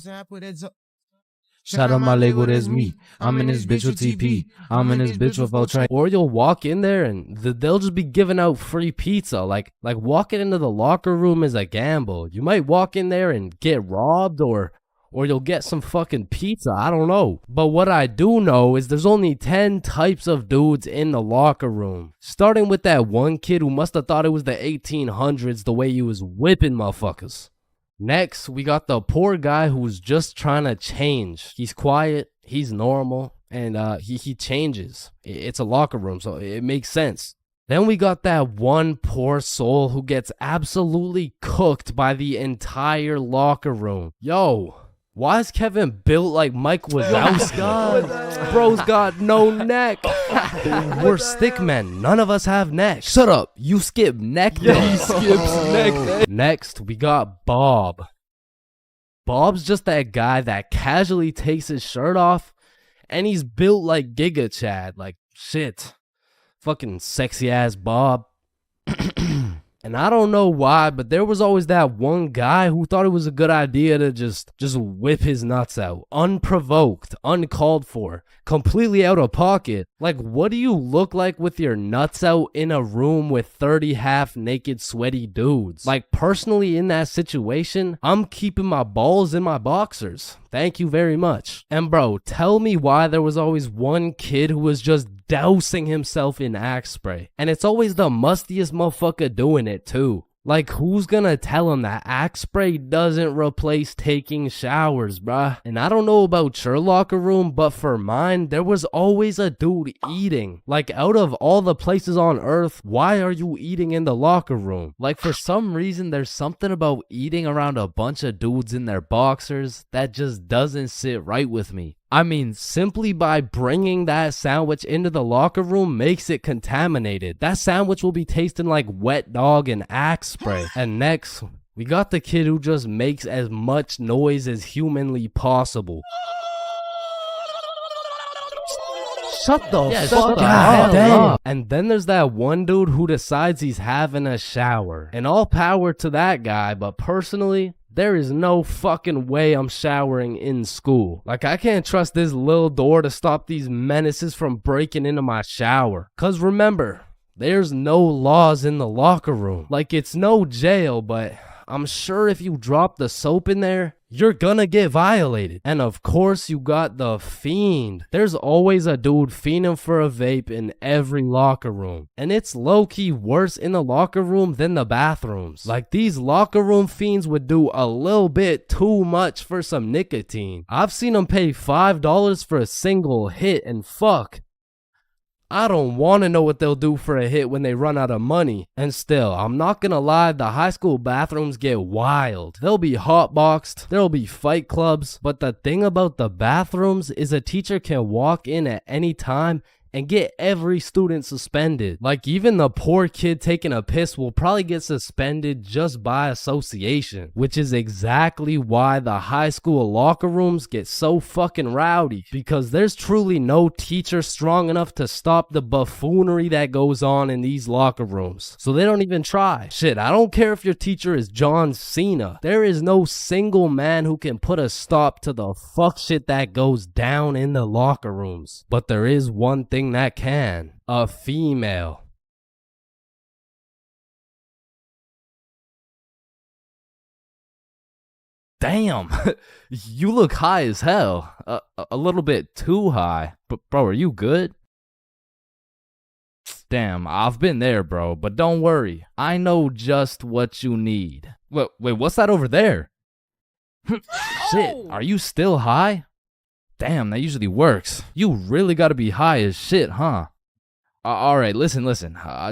Shout out my label, that's me. I'm in this bitch with TP. I'm in this bitch with Ultra. Or you'll walk in there and they'll just be giving out free pizza. Like walking into the locker room is a gamble. You might walk in there and get robbed, or you'll get some fucking pizza. I don't know. But what I do know is there's only 10 types of dudes in the locker room. Starting with that one kid who must have thought it was the 1800s the way he was whipping motherfuckers. Next, we got the poor guy who's just trying to change. He's quiet, he's normal, and he changes. It's a locker room, so it makes sense. Then we got that one poor soul who gets absolutely cooked by the entire locker room. Yo, why is Kevin built like Mike Wazowski? Bro's got no neck. We're stickmen. None of us have neck. Shut up. You skip neck day. Yeah, he skips neck day. Next, we got Bob. Bob's just that guy that casually takes his shirt off, and he's built like Giga Chad. Like, shit. Fucking sexy ass Bob. And I don't know why, but there was always that one guy who thought it was a good idea to just whip his nuts out. Unprovoked, uncalled for, completely out of pocket. Like, what do you look like with your nuts out in a room with 30 half-naked sweaty dudes? Like, personally in that situation, I'm keeping my balls in my boxers. Thank you very much. And bro, tell me why there was always one kid who was just dousing himself in Axe spray. And it's always the mustiest motherfucker doing it too. Like, who's gonna tell him that Axe spray doesn't replace taking showers, bruh? And I don't know about your locker room, but for mine, there was always a dude eating. Like, out of all the places on earth, why are you eating in the locker room? Like, for some reason, there's something about eating around a bunch of dudes in their boxers that just doesn't sit right with me. I mean, simply by bringing that sandwich into the locker room makes it contaminated. That sandwich will be tasting like wet dog and Axe spray. And next, we got the kid who just makes as much noise as humanly possible. Shut the fuck up. And then there's that one dude who decides he's having a shower. And all power to that guy, but personally, there is no fucking way I'm showering in school. Like, I can't trust this little door to stop these menaces from breaking into my shower. Cause remember, there's no laws in the locker room. Like, it's no jail, but I'm sure if you drop the soap in there, you're gonna get violated. And of course you got the fiend. There's always a dude fiending for a vape in every locker room. And it's low-key worse in the locker room than the bathrooms. Like, these locker room fiends would do a little bit too much for some nicotine. I've seen them pay $5 for a single hit, and fuck, I don't want to know what they'll do for a hit when they run out of money. And still, I'm not gonna lie, the high school bathrooms get wild. They'll be hotboxed, there'll be fight clubs, but the thing about the bathrooms is a teacher can walk in at any time and get every student suspended. Like, even the poor kid taking a piss will probably get suspended just by association, which is exactly why the high school locker rooms get so fucking rowdy, because there's truly no teacher strong enough to stop the buffoonery that goes on in these locker rooms. So they don't even try. Shit, I don't care if your teacher is John Cena. There is no single man who can put a stop to the fuck shit that goes down in the locker rooms. But there is one thing that can: a female. Damn, you look high as hell. A little bit too high. But bro, are you good? Damn, I've been there, bro, but don't worry. I know just what you need. Wait, what's that over there? Shit, are you still high? Damn, that usually works. You really gotta be high as shit, huh? Alright, listen.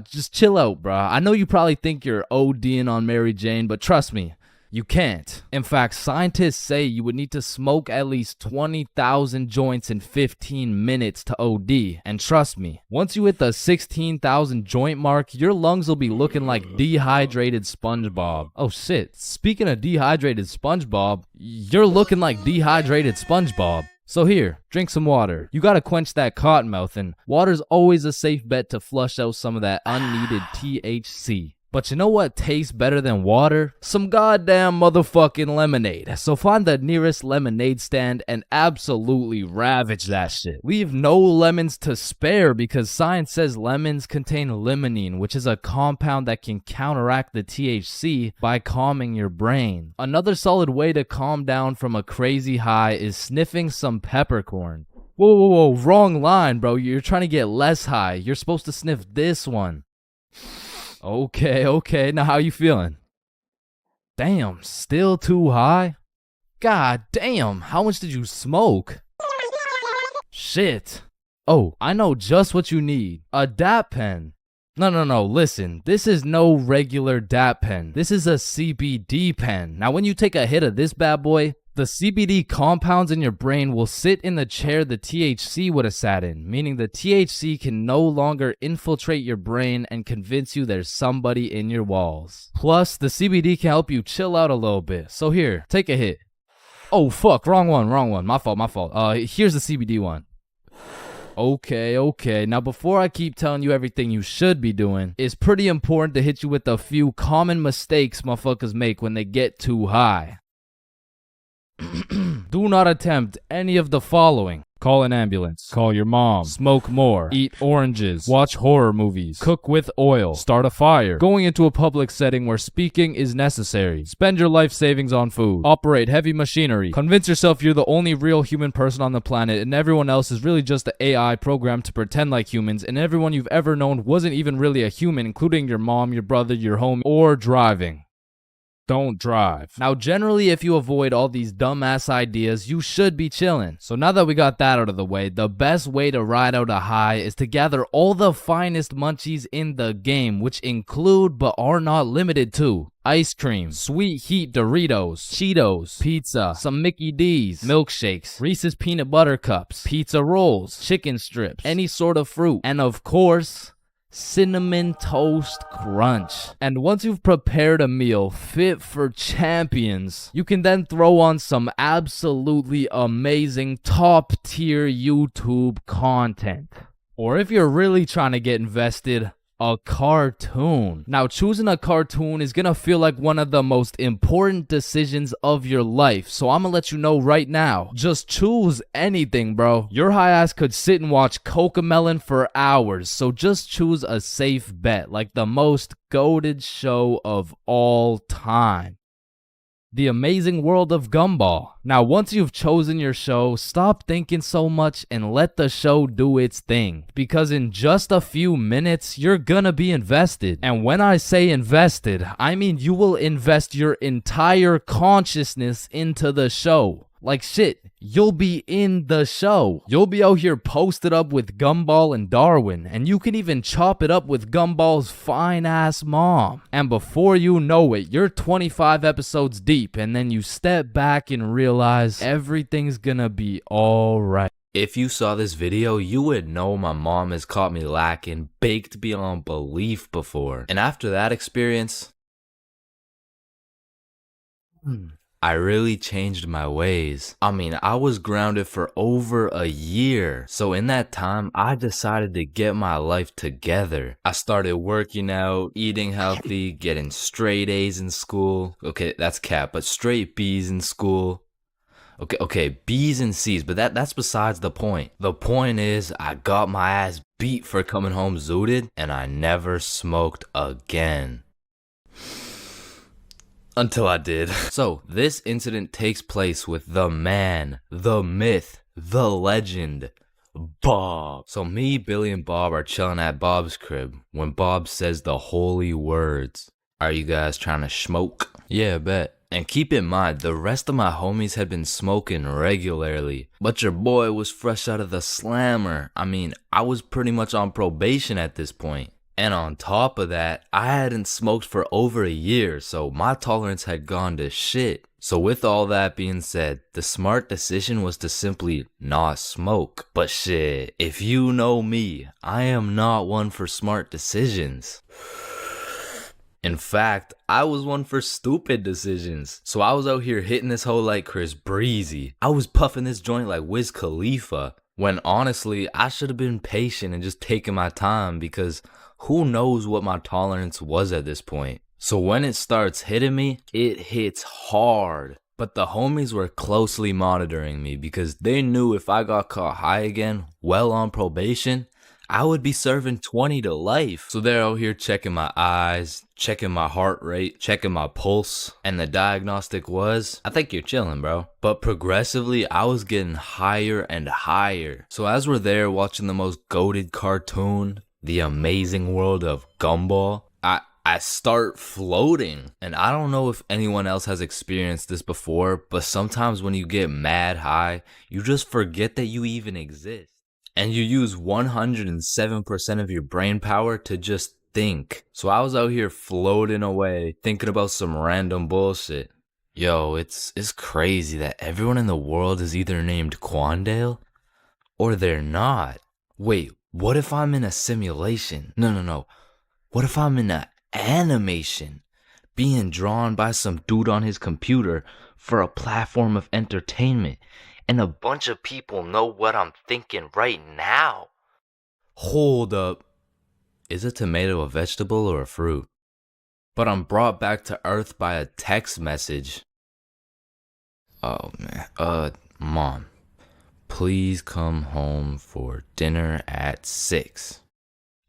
Just chill out, bruh. I know you probably think you're ODing on Mary Jane, but trust me, you can't. In fact, scientists say you would need to smoke at least 20,000 joints in 15 minutes to OD. And trust me, once you hit the 16,000 joint mark, your lungs will be looking like dehydrated SpongeBob. Oh shit, speaking of dehydrated SpongeBob, you're looking like dehydrated SpongeBob. So here, drink some water. You gotta quench that cottonmouth, and water's always a safe bet to flush out some of that unneeded THC. But you know what tastes better than water? Some goddamn motherfucking lemonade. So find the nearest lemonade stand and absolutely ravage that shit. Leave no lemons to spare, because science says lemons contain limonene, which is a compound that can counteract the THC by calming your brain. Another solid way to calm down from a crazy high is sniffing some peppercorn. Whoa, wrong line, bro. You're trying to get less high. You're supposed to sniff this one. Okay, now how you feeling? Damn, still too high? God damn, how much did you smoke? Shit. Oh, I know just what you need. A DAP pen. No, listen, this is no regular DAP pen. This is a CBD pen. Now when you take a hit of this bad boy, the CBD compounds in your brain will sit in the chair the THC would have sat in, meaning the THC can no longer infiltrate your brain and convince you there's somebody in your walls. Plus, the CBD can help you chill out a little bit. So here, take a hit. Oh fuck, wrong one. My fault. Here's the CBD one. Okay. Now before I keep telling you everything you should be doing, it's pretty important to hit you with a few common mistakes motherfuckers make when they get too high. Do not attempt any of the following. Call an ambulance. Call your mom. Smoke more. Eat oranges. Watch horror movies. Cook with oil. Start a fire. Going into a public setting where speaking is necessary. Spend your life savings on food. Operate heavy machinery. Convince yourself you're the only real human person on the planet and everyone else is really just an AI programmed to pretend like humans, and everyone you've ever known wasn't even really a human, including your mom, your brother, your home, or driving. Don't drive. Now, generally, if you avoid all these dumbass ideas, you should be chilling. So now that we got that out of the way, the best way to ride out a high is to gather all the finest munchies in the game, which include but are not limited to ice cream, sweet heat Doritos, Cheetos, pizza, some Mickey D's, milkshakes, Reese's peanut butter cups, pizza rolls, chicken strips, any sort of fruit, and of course, Cinnamon Toast Crunch. And once you've prepared a meal fit for champions, you can then throw on some absolutely amazing top tier YouTube content. Or if you're really trying to get invested, a cartoon. Now, choosing a cartoon is gonna feel like one of the most important decisions of your life, so I'm gonna let you know right now, just choose anything, bro. Your high ass could sit and watch Cocomelon for hours, so just choose a safe bet, like the most goated show of all time. The Amazing World of Gumball. Now, once you've chosen your show, stop thinking so much and let the show do its thing. Because in just a few minutes, you're gonna be invested. And when I say invested, I mean you will invest your entire consciousness into the show. Like shit, you'll be in the show. You'll be out here posted up with Gumball and Darwin, and you can even chop it up with Gumball's fine-ass mom. And before you know it, you're 25 episodes deep, and then you step back and realize everything's gonna be alright. If you saw this video, you would know my mom has caught me lacking baked beyond belief before. And after that experience, I really changed my ways. I mean, I was grounded for over a year. So in that time, I decided to get my life together. I started working out, eating healthy, getting straight A's in school. Okay, that's cap, but straight B's in school. Okay, B's and C's, but that's besides the point. The point is, I got my ass beat for coming home zooted, and I never smoked again. Until I did. So, this incident takes place with the man, the myth, the legend, Bob. So me, Billy, and Bob are chilling at Bob's crib when Bob says the holy words. Are you guys trying to smoke? Yeah, bet. And keep in mind, the rest of my homies had been smoking regularly. But your boy was fresh out of the slammer. I mean, I was pretty much on probation at this point. And on top of that, I hadn't smoked for over a year, so my tolerance had gone to shit. So with all that being said, the smart decision was to simply not smoke. But shit, if you know me, I am not one for smart decisions. In fact, I was one for stupid decisions. So I was out here hitting this hoe like Chris Breezy. I was puffing this joint like Wiz Khalifa. When honestly, I should have been patient and just taken my time because who knows what my tolerance was at this point. So when it starts hitting me, it hits hard. But the homies were closely monitoring me because they knew if I got caught high again, well on probation, I would be serving 20 to life. So they're out here checking my eyes, checking my heart rate, checking my pulse. And the diagnostic was, I think you're chilling, bro. But progressively, I was getting higher and higher. So as we're there watching the most goated cartoon, The Amazing World of Gumball, I start floating. And I don't know if anyone else has experienced this before, but sometimes when you get mad high, you just forget that you even exist. And you use 107% of your brain power to just think. So I was out here floating away, thinking about some random bullshit. Yo, it's crazy that everyone in the world is either named Quandale or they're not. Wait, what if I'm in a simulation? No. What if I'm in an animation being drawn by some dude on his computer for a platform of entertainment? And a bunch of people know what I'm thinking right now. Hold up. Is a tomato a vegetable or a fruit? But I'm brought back to Earth by a text message. Oh man. Mom. Please come home for dinner at 6.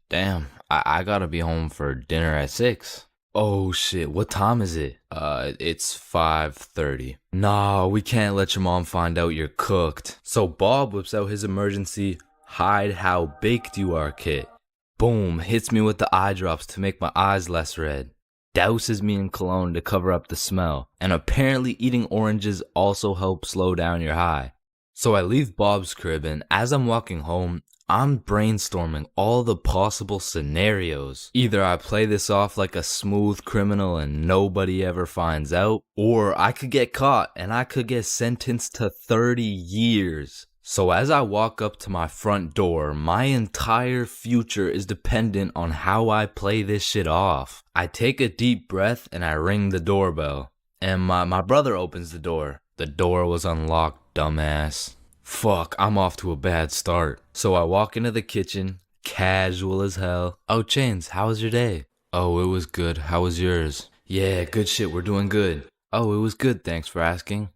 Damn, I gotta be home for dinner at 6. Oh shit, what time is it? It's 5:30. Nah, we can't let your mom find out you're cooked. So Bob whips out his emergency hide how baked you are kit. Boom, hits me with the eye drops to make my eyes less red. Douses me in cologne to cover up the smell. And apparently eating oranges also helps slow down your high. So I leave Bob's crib, and as I'm walking home, I'm brainstorming all the possible scenarios. Either I play this off like a smooth criminal and nobody ever finds out, or I could get caught and I could get sentenced to 30 years. So as I walk up to my front door, my entire future is dependent on how I play this shit off. I take a deep breath and I ring the doorbell. And my brother opens the door. The door was unlocked, dumbass. Fuck, I'm off to a bad start. So I walk into the kitchen, casual as hell. Oh, Chains, how was your day? Oh, it was good. How was yours? Yeah, good shit, we're doing good. Oh, it was good, thanks for asking.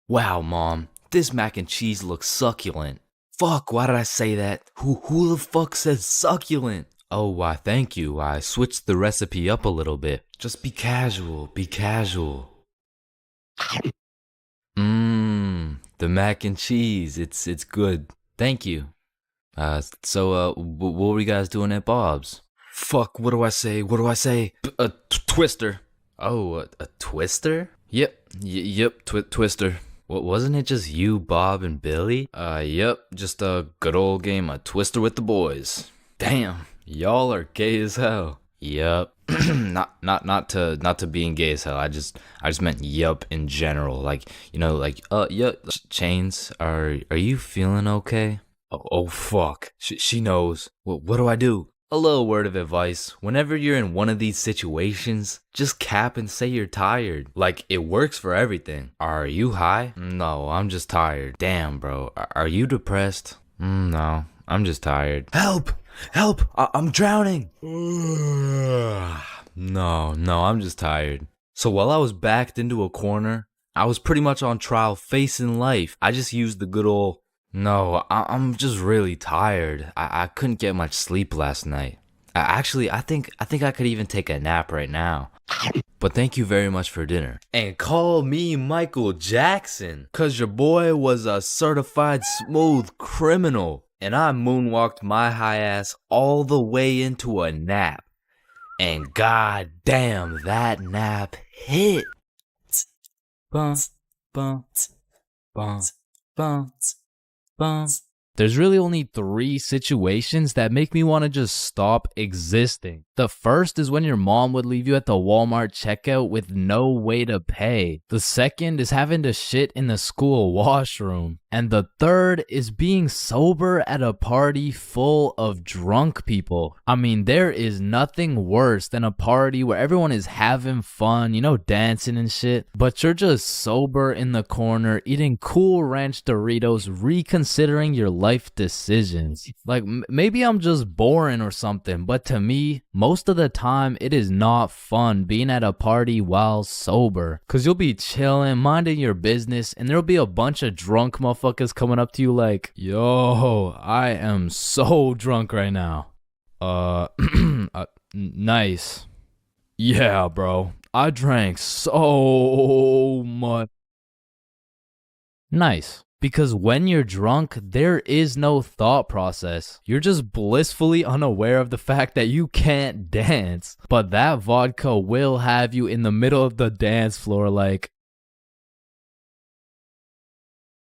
Wow, Mom, this mac and cheese looks succulent. Fuck, why did I say that? Who the fuck says succulent? Oh, why, thank you. I switched the recipe up a little bit. Just be casual, be casual. The mac and cheese, it's good. Thank you. So what were you guys doing at Bob's? Fuck, what do I say? A twister. Oh, a twister? Yep, twister. What, wasn't it just you, Bob, and Billy? Yep, just a good old game of Twister with the boys. Damn, y'all are gay as hell. Yup. not to being gay as hell. I just meant yup in general. Like, you know, like yup. Chains, are you feeling okay? Oh fuck. She knows. What do I do? A little word of advice. Whenever you're in one of these situations, just cap and say you're tired. Like, it works for everything. Are you high? No, I'm just tired. Damn, bro. Are you depressed? No, I'm just tired. Help! I'm drowning. No, I'm just tired. So while I was backed into a corner, I was pretty much on trial facing life. I just used the good old, no, I'm just really tired. I couldn't get much sleep last night. Actually, I think I could even take a nap right now. But thank you very much for dinner. And call me Michael Jackson, cause your boy was a certified smooth criminal. And I moonwalked my high ass all the way into a nap. And god damn, that nap hit. Bounce, bounce, bounce, bounce, bounce. There's really only 3 situations that make me want to just stop existing. The first is when your mom would leave you at the Walmart checkout with no way to pay. The second is having to shit in the school washroom. And the third is being sober at a party full of drunk people. I mean, there is nothing worse than a party where everyone is having fun, you know, dancing and shit, but you're just sober in the corner, eating Cool Ranch Doritos, reconsidering your life decisions. Like, maybe I'm just boring or something, but to me, most of the time, it is not fun being at a party while sober. Cause you'll be chilling, minding your business, and there'll be a bunch of drunk motherfuckers coming up to you like, yo, I am so drunk right now. Nice. Yeah, bro. I drank so much. Nice. Because when you're drunk, there is no thought process. You're just blissfully unaware of the fact that you can't dance. But that vodka will have you in the middle of the dance floor like...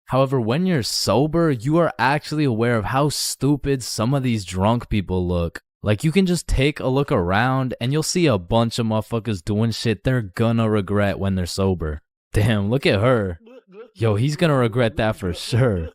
However, when you're sober, you are actually aware of how stupid some of these drunk people look. Like, you can just take a look around and you'll see a bunch of motherfuckers doing shit they're gonna regret when they're sober. Damn, look at her. Yo, he's gonna regret that for sure.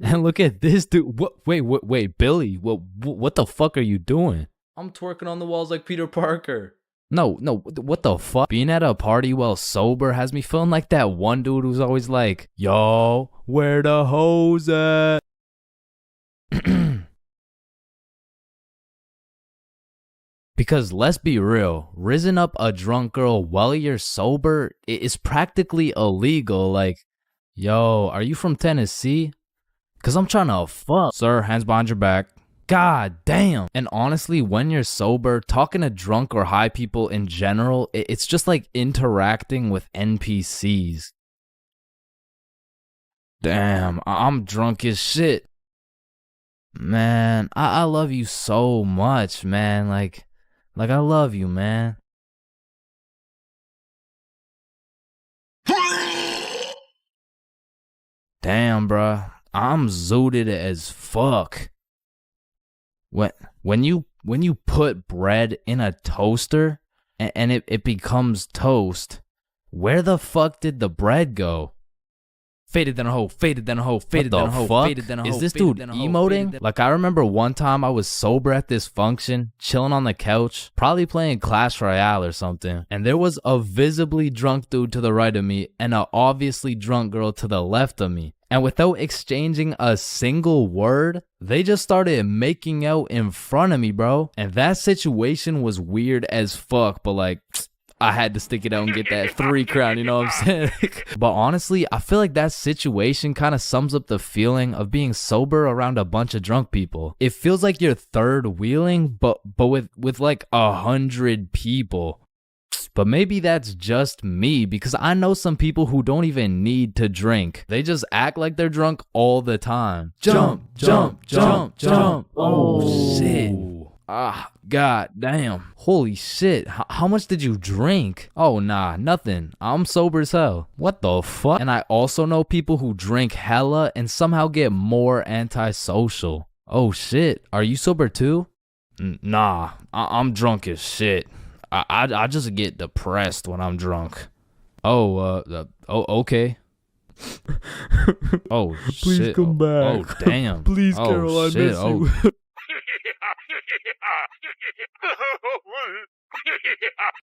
And look at this dude. Wait, Billy. What the fuck are you doing? I'm twerking on the walls like Peter Parker. No, what the fuck? Being at a party while sober has me feeling like that one dude who's always like, yo, where the hoes at? Because let's be real, rizzing up a drunk girl while you're sober is practically illegal. Like, yo, are you from Tennessee? Cause I'm trying to fuck. Sir, hands behind your back. God damn. And honestly, when you're sober, talking to drunk or high people in general, it's just like interacting with NPCs. Damn, I'm drunk as shit. Man, I love you so much, man. Like I love you, man. Damn, bruh. I'm zooted as fuck. When you put bread in a toaster and it becomes toast, where the fuck did the bread go? Faded than a hoe, faded than a hoe, faded than a hoe, faded than a hoe. Is this dude emoting? Like, I remember one time I was sober at this function, chilling on the couch, probably playing Clash Royale or something, and there was a visibly drunk dude to the right of me and a obviously drunk girl to the left of me. And without exchanging a single word, they just started making out in front of me, bro. And that situation was weird as fuck, but like, I had to stick it out and get that 3 crown, you know what I'm saying? But honestly, I feel like that situation kind of sums up the feeling of being sober around a bunch of drunk people. It feels like you're third wheeling, but with like 100 people. But maybe that's just me, because I know some people who don't even need to drink. They just act like they're drunk all the time. Jump, jump, jump, jump. Oh, shit. Ah, god damn. Holy shit. How much did you drink? Oh, nah, nothing. I'm sober as hell. What the fuck? And I also know people who drink hella and somehow get more antisocial. Oh, shit. Are you sober too? Nah, I'm drunk as shit. I just get depressed when I'm drunk. Okay. Oh, Please shit. come back. Oh, damn. Please, oh, Carol, I shit. miss you.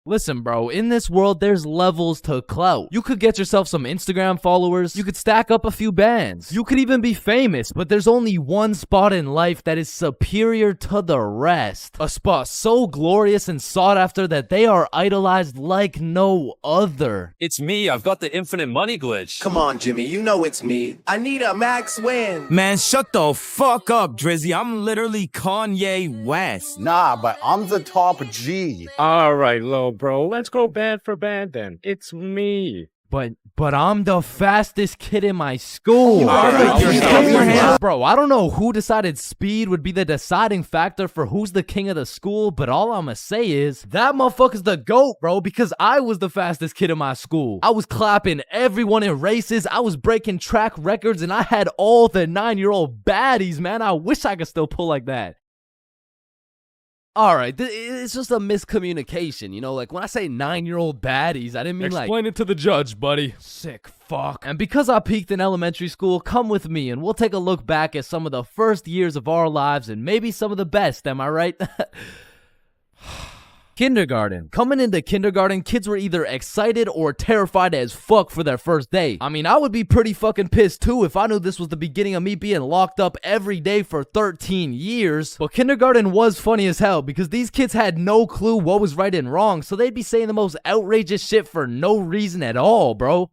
Listen, bro, in this world, there's levels to clout. You could get yourself some Instagram followers. You could stack up a few bands. You could even be famous, but there's only one spot in life that is superior to the rest. A spot so glorious and sought after that they are idolized like no other. It's me. I've got the infinite money glitch. Come on, Jimmy. You know it's me. I need a max win. Man, shut the fuck up, Drizzy. I'm literally Kanye West. Nah, but I'm the top G. All right, little bro. Let's go band for band then. It's me. But I'm the fastest kid in my school. Bro, I don't know who decided speed would be the deciding factor for who's the king of the school, but all I'ma say is that motherfucker's the GOAT, bro, because I was the fastest kid in my school. I was clapping everyone in races. I was breaking track records, and I had all the 9-year-old baddies, man. I wish I could still pull like that. All right, it's just a miscommunication, you know? Like, when I say 9-year-old baddies, I didn't mean like... Explain it to the judge, buddy. Sick fuck. And because I peaked in elementary school, come with me and we'll take a look back at some of the first years of our lives and maybe some of the best, am I right? Kindergarten. Coming into kindergarten, kids were either excited or terrified as fuck for their first day. I mean, I would be pretty fucking pissed too if I knew this was the beginning of me being locked up every day for 13 years. But kindergarten was funny as hell because these kids had no clue what was right and wrong, so they'd be saying the most outrageous shit for no reason at all, bro.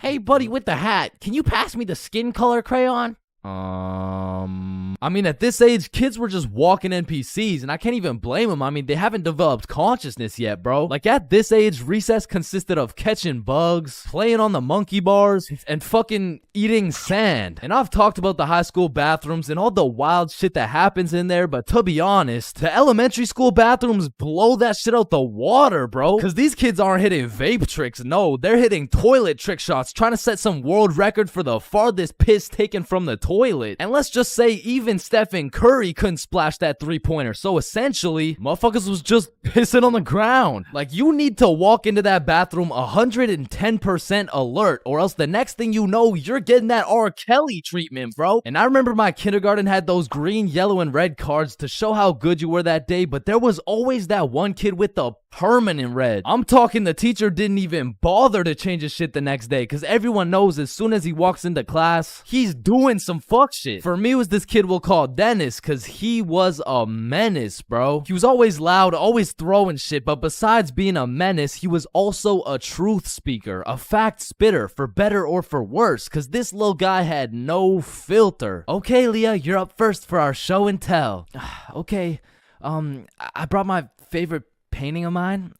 Hey, buddy with the hat, can you pass me the skin color crayon? I mean, at this age, kids were just walking NPCs, and I can't even blame them. I mean, they haven't developed consciousness yet, bro. Like, at this age, recess consisted of catching bugs, playing on the monkey bars, and fucking eating sand. And I've talked about the high school bathrooms and all the wild shit that happens in there, but to be honest, the elementary school bathrooms blow that shit out the water, bro. Because these kids aren't hitting vape tricks, no, they're hitting toilet trick shots, trying to set some world record for the farthest piss taken from the toilet. And let's just say even Stephen Curry couldn't splash that 3-pointer. So essentially, motherfuckers was just pissing on the ground. Like, you need to walk into that bathroom 110% alert, or else the next thing you know, you're getting that R. Kelly treatment, bro. And I remember my kindergarten had those green, yellow, and red cards to show how good you were that day, but there was always that one kid with the permanent red. I'm talking the teacher didn't even bother to change his shit the next day, because everyone knows as soon as he walks into class, he's doing some fuck shit. For me, it was this kid we'll call Dennis, cause he was a menace, bro. He was always loud, always throwing shit, but besides being a menace, he was also a truth speaker, a fact spitter, for better or for worse, cause this little guy had no filter. Okay, Leah, you're up first for our show and tell. Okay, I brought my favorite painting of mine.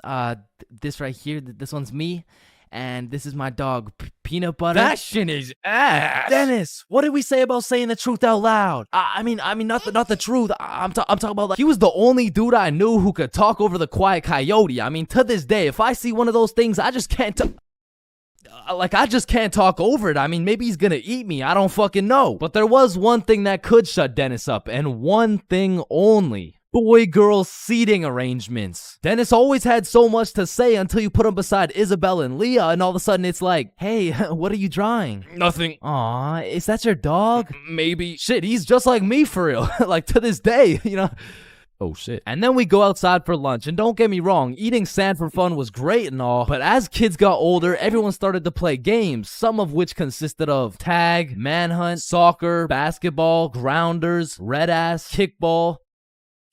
This right here, this one's me. And this is my dog, Peanut Butter. That shit is ass. Dennis, what did we say about saying the truth out loud? I mean, not the truth. I'm talking about, like, he was the only dude I knew who could talk over the quiet coyote. I mean, to this day, if I see one of those things, I just can't I just can't talk over it. I mean, maybe he's gonna eat me. I don't fucking know. But there was one thing that could shut Dennis up, and one thing only. Boy-girl seating arrangements. Dennis always had so much to say until you put him beside Isabel and Leah, and all of a sudden it's like, hey, what are you drawing? Nothing. Aw, is that your dog? Maybe. Shit, he's just like me for real. Like, to this day, you know? Oh shit. And then we go outside for lunch, and don't get me wrong, eating sand for fun was great and all, but as kids got older, everyone started to play games, some of which consisted of tag, manhunt, soccer, basketball, grounders, red ass, kickball,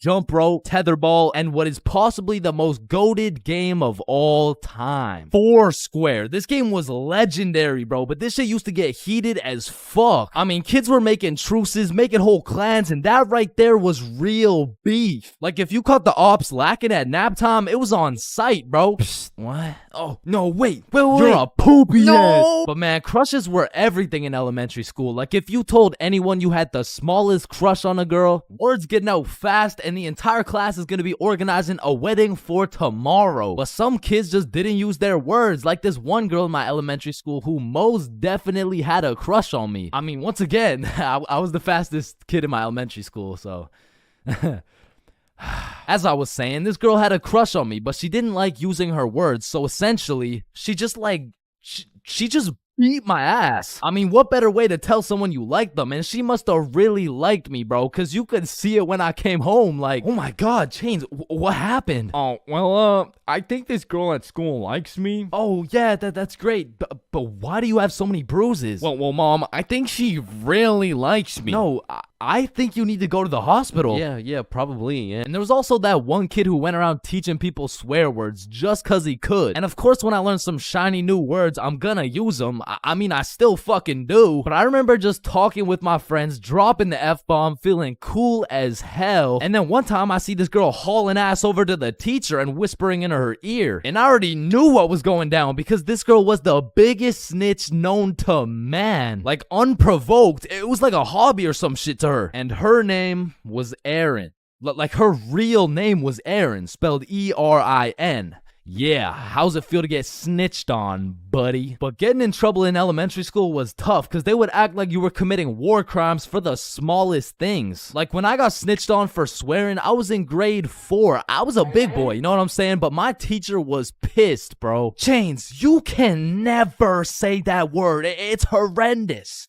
jump rope, tetherball, and what is possibly the most goated game of all time, Foursquare. This game was legendary, bro, but this shit used to get heated as fuck. I mean, kids were making truces, making whole clans, and that right there was real beef. Like, if you caught the ops lacking at nap time, it was on sight, bro. Psst, what? Oh, no, wait. You're a poopy ass. But man, crushes were everything in elementary school. Like, if you told anyone you had the smallest crush on a girl, word's getting out fast, and the entire class is gonna be organizing a wedding for tomorrow. But some kids just didn't use their words, like this one girl in my elementary school who most definitely had a crush on me. I mean, once again, I was the fastest kid in my elementary school, so... As I was saying, this girl had a crush on me, but she didn't like using her words, so essentially, she just she just beat my ass. I mean, what better way to tell someone you like them? And she must have really liked me, bro, because you could see it when I came home. Like, oh my god, Chains, what happened? Oh, well, I think this girl at school likes me. Oh, yeah, that's great. But why do you have so many bruises? Well, Mom, I think she really likes me. No, I think you need to go to the hospital. Yeah, probably, yeah. And there was also that one kid who went around teaching people swear words just cause he could. And of course, when I learn some shiny new words, I'm gonna use them. I mean, I still fucking do. But I remember just talking with my friends, dropping the F-bomb, feeling cool as hell. And then one time I see this girl hauling ass over to the teacher and whispering in her ear. And I already knew what was going down because this girl was the biggest snitch known to man. Like, unprovoked. It was like a hobby or some shit to her. And her name was Erin. Like, her real name was Erin, spelled E-R-I-N. Yeah, how's it feel to get snitched on, buddy? But getting in trouble in elementary school was tough because they would act like you were committing war crimes for the smallest things. Like, when I got snitched on for swearing, I was in grade 4. I was a big boy, you know what I'm saying? But my teacher was pissed, bro. Chains, you can never say that word. It's horrendous.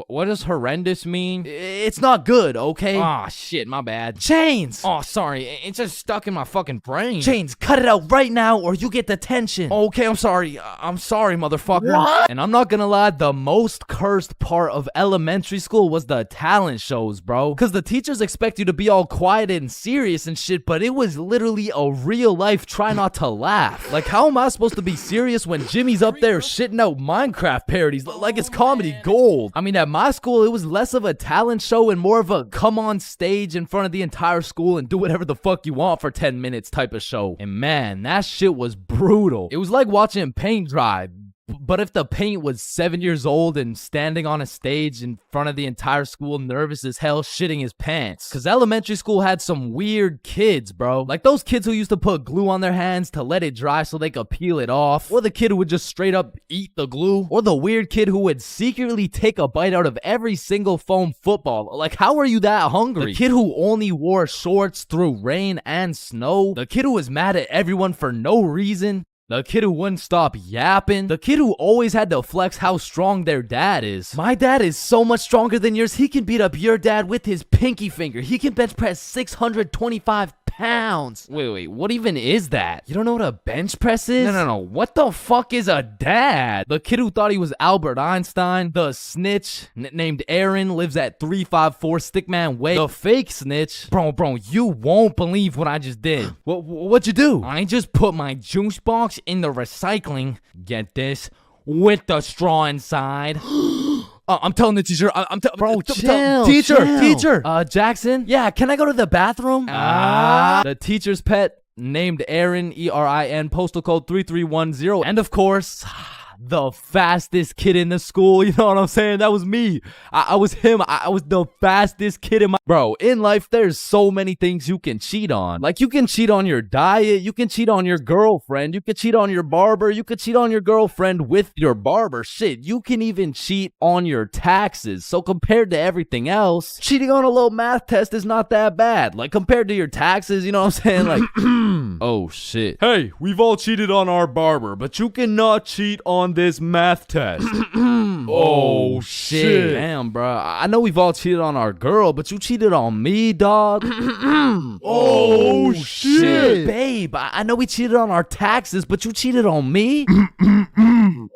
What does horrendous mean? It's not good, okay? Aw, shit, my bad. Chains! Oh, sorry, it's just stuck in my fucking brain. Chains, cut it out right now or you get detention. Okay, I'm sorry. I'm sorry, motherfucker. What? And I'm not gonna lie, the most cursed part of elementary school was the talent shows, bro. Because the teachers expect you to be all quiet and serious and shit, but it was literally a real life try not to laugh. Like, how am I supposed to be serious when Jimmy's up there shitting out Minecraft parodies like it's comedy gold? I mean, at my school, it was less of a talent show and more of a come on stage in front of the entire school and do whatever the fuck you want for 10 minutes type of show. And man, that shit was brutal. It was like watching paint dry. But if the paint was 7 years old and standing on a stage in front of the entire school, nervous as hell, shitting his pants. Because elementary school had some weird kids, bro. Like those kids who used to put glue on their hands to let it dry so they could peel it off. Or the kid who would just straight up eat the glue. Or the weird kid who would secretly take a bite out of every single foam football. Like, how are you that hungry? The kid who only wore shorts through rain and snow. The kid who was mad at everyone for no reason. The kid who wouldn't stop yapping. The kid who always had to flex how strong their dad is. My dad is so much stronger than yours, he can beat up your dad with his pinky finger. He can bench press 625 pounds. pounds. Wait, what even is that? You don't know what a bench press is? No. What the fuck is a dad? The kid who thought he was Albert Einstein, the snitch named Aaron, lives at 354 Stickman Way. The fake snitch, bro, you won't believe what I just did. What'd you do? I just put my juice box in the recycling. Get this, with the straw inside. I'm telling the teacher. Bro, chill. Teacher. Jackson. Yeah, can I go to the bathroom? The teacher's pet named Aaron, Erin, postal code 3310. And of course, the fastest kid in the school. You know what I'm saying? That was me. I was him. I was the fastest kid in my... Bro, in life, there's so many things you can cheat on. Like, you can cheat on your diet. You can cheat on your girlfriend. You can cheat on your barber. You can cheat on your girlfriend with your barber. Shit, you can even cheat on your taxes. So compared to everything else, cheating on a little math test is not that bad. Like, compared to your taxes, you know what I'm saying? Like, oh, shit. Hey, we've all cheated on our barber, but you cannot cheat on this math test. Oh, shit. Damn, bro. I know we've all cheated on our girl, but you cheated on me, dog. Oh, shit. Babe, I know we cheated on our taxes, but you cheated on me?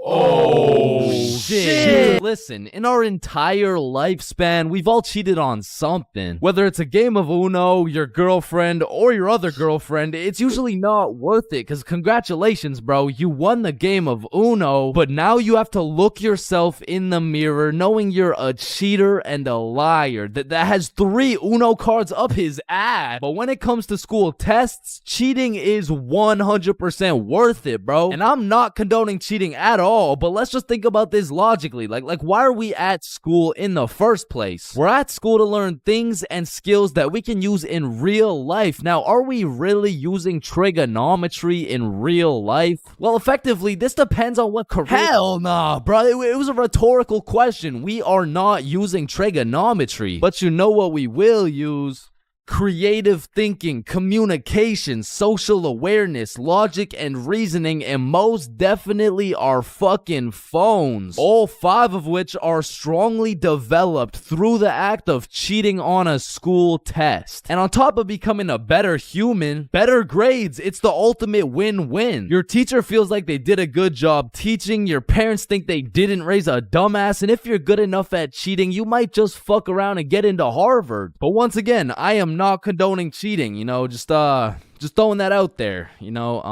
Oh, shit. Listen, in our entire lifespan, we've all cheated on something. Whether it's a game of Uno, your girlfriend, or your other girlfriend, it's usually not worth it, because congratulations, bro. You won the game of Uno, but now you have to look yourself in the mirror knowing you're a cheater and a liar that has 3 Uno cards up his ass. But when it comes to school tests, cheating is 100% worth it, bro. And I'm not condoning cheating at all, but let's just think about this logically. Like why are we at school in the first place? We're at school to learn things and skills that we can use in real life. Now, are we really using trigonometry in real life? Well, effectively, this depends on what career... Hell nah, bro. It was a rhetorical question. We are not using trigonometry. But you know what we will use? Creative thinking, communication, social awareness, logic, and reasoning, and most definitely our fucking phones. All 5 of which are strongly developed through the act of cheating on a school test. And on top of becoming a better human, better grades, it's the ultimate win-win. Your teacher feels like they did a good job teaching, your parents think they didn't raise a dumbass, and if you're good enough at cheating, you might just fuck around and get into Harvard. But once again, I am not condoning cheating, you know, just throwing that out there, you know.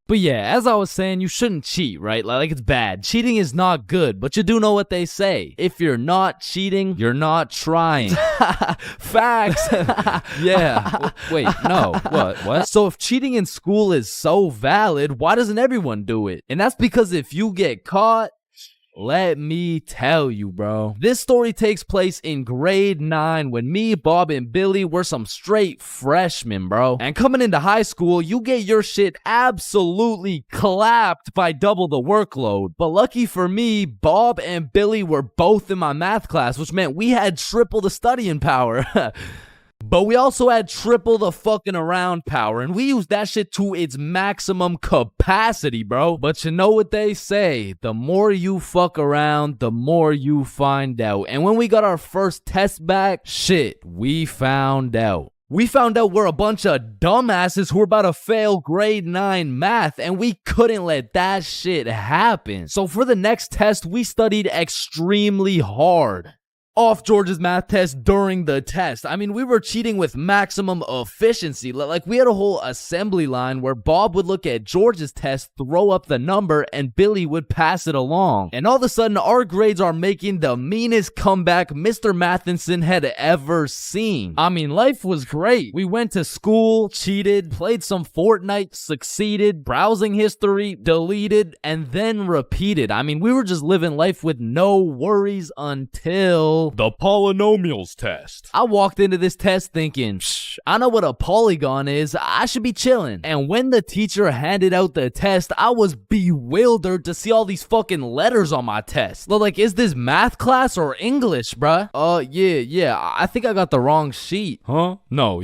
But yeah, as I was saying, you shouldn't cheat, right? Like it's bad. Cheating is not good, but you do know what they say. If you're not cheating, you're not trying. Facts. Yeah. Wait, no. What? So if cheating in school is so valid, why doesn't everyone do it? And that's because if you get caught, let me tell you, bro. This story takes place in grade 9 when me, Bob, and Billy were some straight freshmen, bro. And coming into high school, you get your shit absolutely clapped by double the workload. But lucky for me, Bob and Billy were both in my math class, which meant we had triple the studying power. But we also had triple the fucking around power, and we used that shit to its maximum capacity, bro. But you know what they say, the more you fuck around, the more you find out. And when we got our first test back, shit, we found out. We found out we're a bunch of dumbasses who were about to fail grade 9 math, and we couldn't let that shit happen. So for the next test, we studied extremely hard. Off George's math test during the test. I mean, we were cheating with maximum efficiency. Like, we had a whole assembly line where Bob would look at George's test, throw up the number, and Billy would pass it along. And all of a sudden, our grades are making the meanest comeback Mr. Matheson had ever seen. I mean, life was great. We went to school, cheated, played some Fortnite, succeeded, browsing history, deleted, and then repeated. I mean, we were just living life with no worries until the polynomials test. I walked into this test thinking, I know what a polygon is. I should be chilling. And when the teacher handed out the test, I was bewildered to see all these fucking letters on my test. Like, is this math class or English, bruh? Yeah. I think I got the wrong sheet. Huh? No,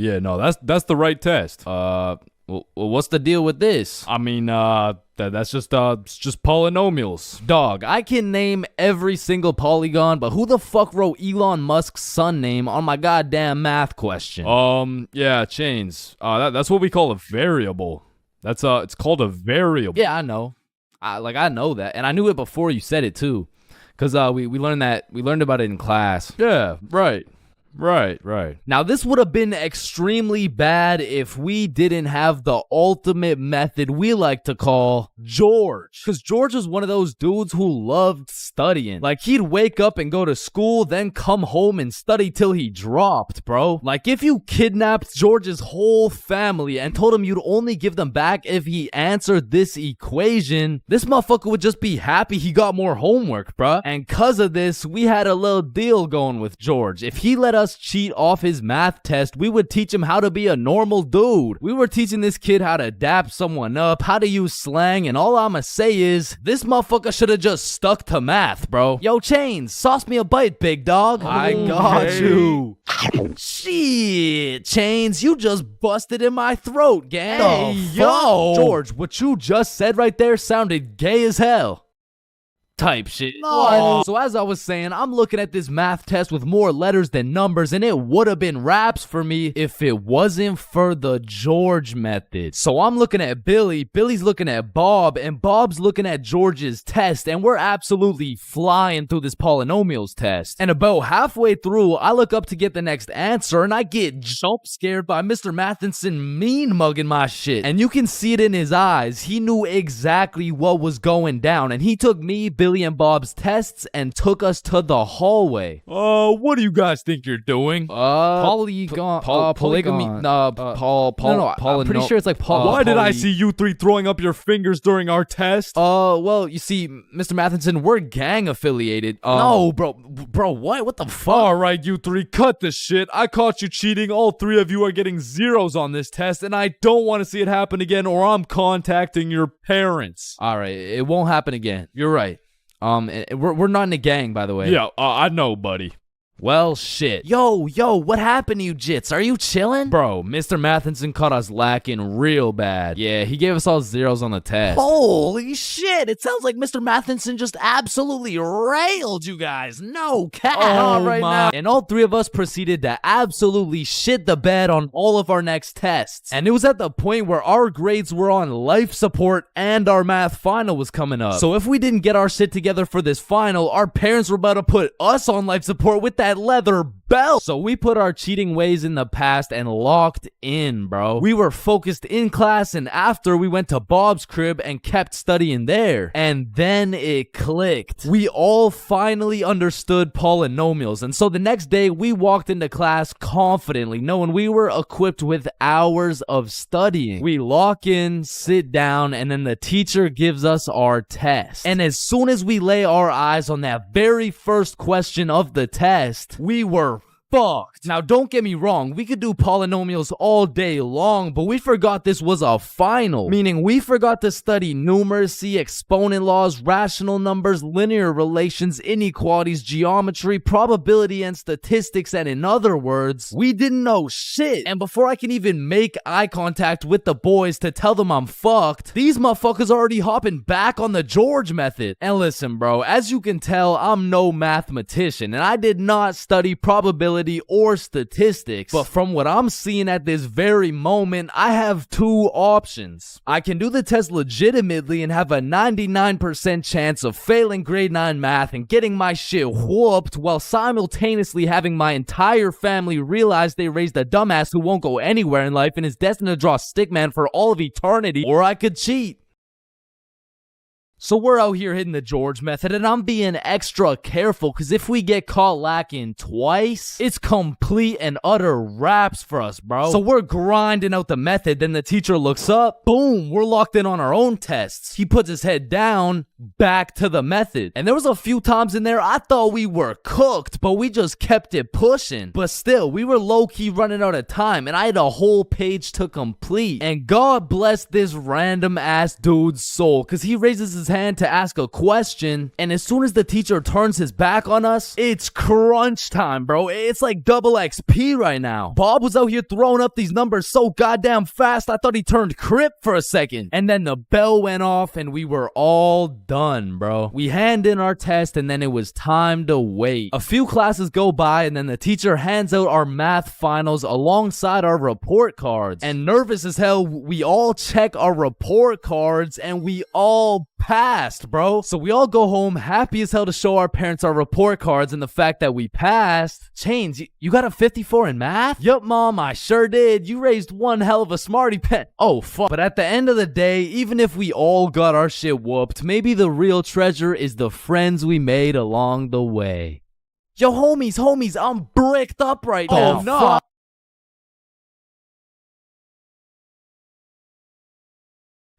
that's the right test. Well, what's the deal with this? I mean, that's just it's just polynomials. Dog, I can name every single polygon, but who the fuck wrote Elon Musk's son name on my goddamn math question? Yeah, Chains. That's what we call a variable. It's called a variable. Yeah, I know. I know that, and I knew it before you said it too, cause we learned about it in class. Yeah, right. Right. Now, this would have been extremely bad if we didn't have the ultimate method we like to call George. Because George was one of those dudes who loved studying. Like, he'd wake up and go to school, then come home and study till he dropped, bro. Like, if you kidnapped George's whole family and told him you'd only give them back if he answered this equation, this motherfucker would just be happy he got more homework, bro. And cause of this, we had a little deal going with George. If he let us cheat off his math test, we would teach him how to be a normal dude. We were teaching this kid how to dap someone up, how to use slang, and all I'ma say is, this motherfucker should have just stuck to math, bro. Yo, Chains, sauce me a bite, big dog. I got you. Shit, Chains, you just busted in my throat, gang. Hey, yo. George, what you just said right there sounded gay as hell. Type shit. No. So as I was saying, I'm looking at this math test with more letters than numbers, and it would have been raps for me if it wasn't for the George method. So I'm looking at Billy, Billy's looking at Bob, and Bob's looking at George's test, and we're absolutely flying through this polynomials test. And about halfway through, I look up to get the next answer, and I get jump scared by Mr. Matheson mean mugging my shit. And you can see it in his eyes. He knew exactly what was going down, and he took me, Billy, and Bob's tests and took us to the hallway. What do you guys think you're doing? Polygamy. I'm pretty sure it's like Why did I see you three throwing up your fingers during our test? Well, you see, Mr. Matheson, we're gang affiliated. No, bro, what the fuck? All right, you three, cut this shit. I caught you cheating. All three of you are getting zeros on this test, and I don't want to see it happen again, or I'm contacting your parents. All right, it won't happen again. You're right. We're not in a gang, by the way. Yeah, I know, buddy. Well, shit. Yo, what happened to you, Jits? Are you chilling? Bro, Mr. Matheson caught us lacking real bad. Yeah, he gave us all zeros on the test. Holy shit, it sounds like Mr. Matheson just absolutely railed you guys. No cap. Now. And all three of us proceeded to absolutely shit the bed on all of our next tests. And it was at the point where our grades were on life support and our math final was coming up. So if we didn't get our shit together for this final, our parents were about to put us on life support with that leather belt. So we put our cheating ways in the past and locked in, bro. We were focused in class, and after we went to Bob's crib and kept studying there. And then it clicked. We all finally understood polynomials. And so the next day we walked into class confidently, knowing we were equipped with hours of studying. We lock in, sit down, and then the teacher gives us our test. And as soon as we lay our eyes on that very first question of the test, we were fucked. Now, don't get me wrong, we could do polynomials all day long, but we forgot this was a final. Meaning, we forgot to study numeracy, exponent laws, rational numbers, linear relations, inequalities, geometry, probability, and statistics, and in other words, we didn't know shit. And before I can even make eye contact with the boys to tell them I'm fucked, these motherfuckers already hopping back on the George method. And listen, bro, as you can tell, I'm no mathematician, and I did not study probability or statistics, but from what I'm seeing at this very moment, I have two options. I can do the test legitimately and have a 99% chance of failing grade 9 math and getting my shit whooped while simultaneously having my entire family realize they raised a dumbass who won't go anywhere in life and is destined to draw stickman for all of eternity, or I could cheat. So we're out here hitting the George method, and I'm being extra careful because if we get caught lacking twice, it's complete and utter raps for us, bro. So we're grinding out the method, then the teacher looks up, boom, we're locked in on our own tests. He puts his head down, back to the method. And there was a few times in there I thought we were cooked, but we just kept it pushing. But still, we were low-key running out of time, and I had a whole page to complete. And God bless this random ass dude's soul, because he raises his hand to ask a question, and as soon as the teacher turns his back on us, it's crunch time, bro. It's like double XP right now. Bob was out here throwing up these numbers so goddamn fast, I thought he turned Crip for a second. And then the bell went off and we were all done, bro. We hand in our test and then it was time to wait. A few classes go by and then the teacher hands out our math finals alongside our report cards. And nervous as hell, we all check our report cards and we all passed, bro. So we all go home happy as hell to show our parents our report cards and the fact that we passed. Chains, you got a 54 in math? Yup, mom, I sure did. You raised one hell of a smarty pet. Oh, fuck. But at the end of the day, even if we all got our shit whooped, maybe the real treasure is the friends we made along the way. Yo, homies, I'm bricked up right now. Oh, no.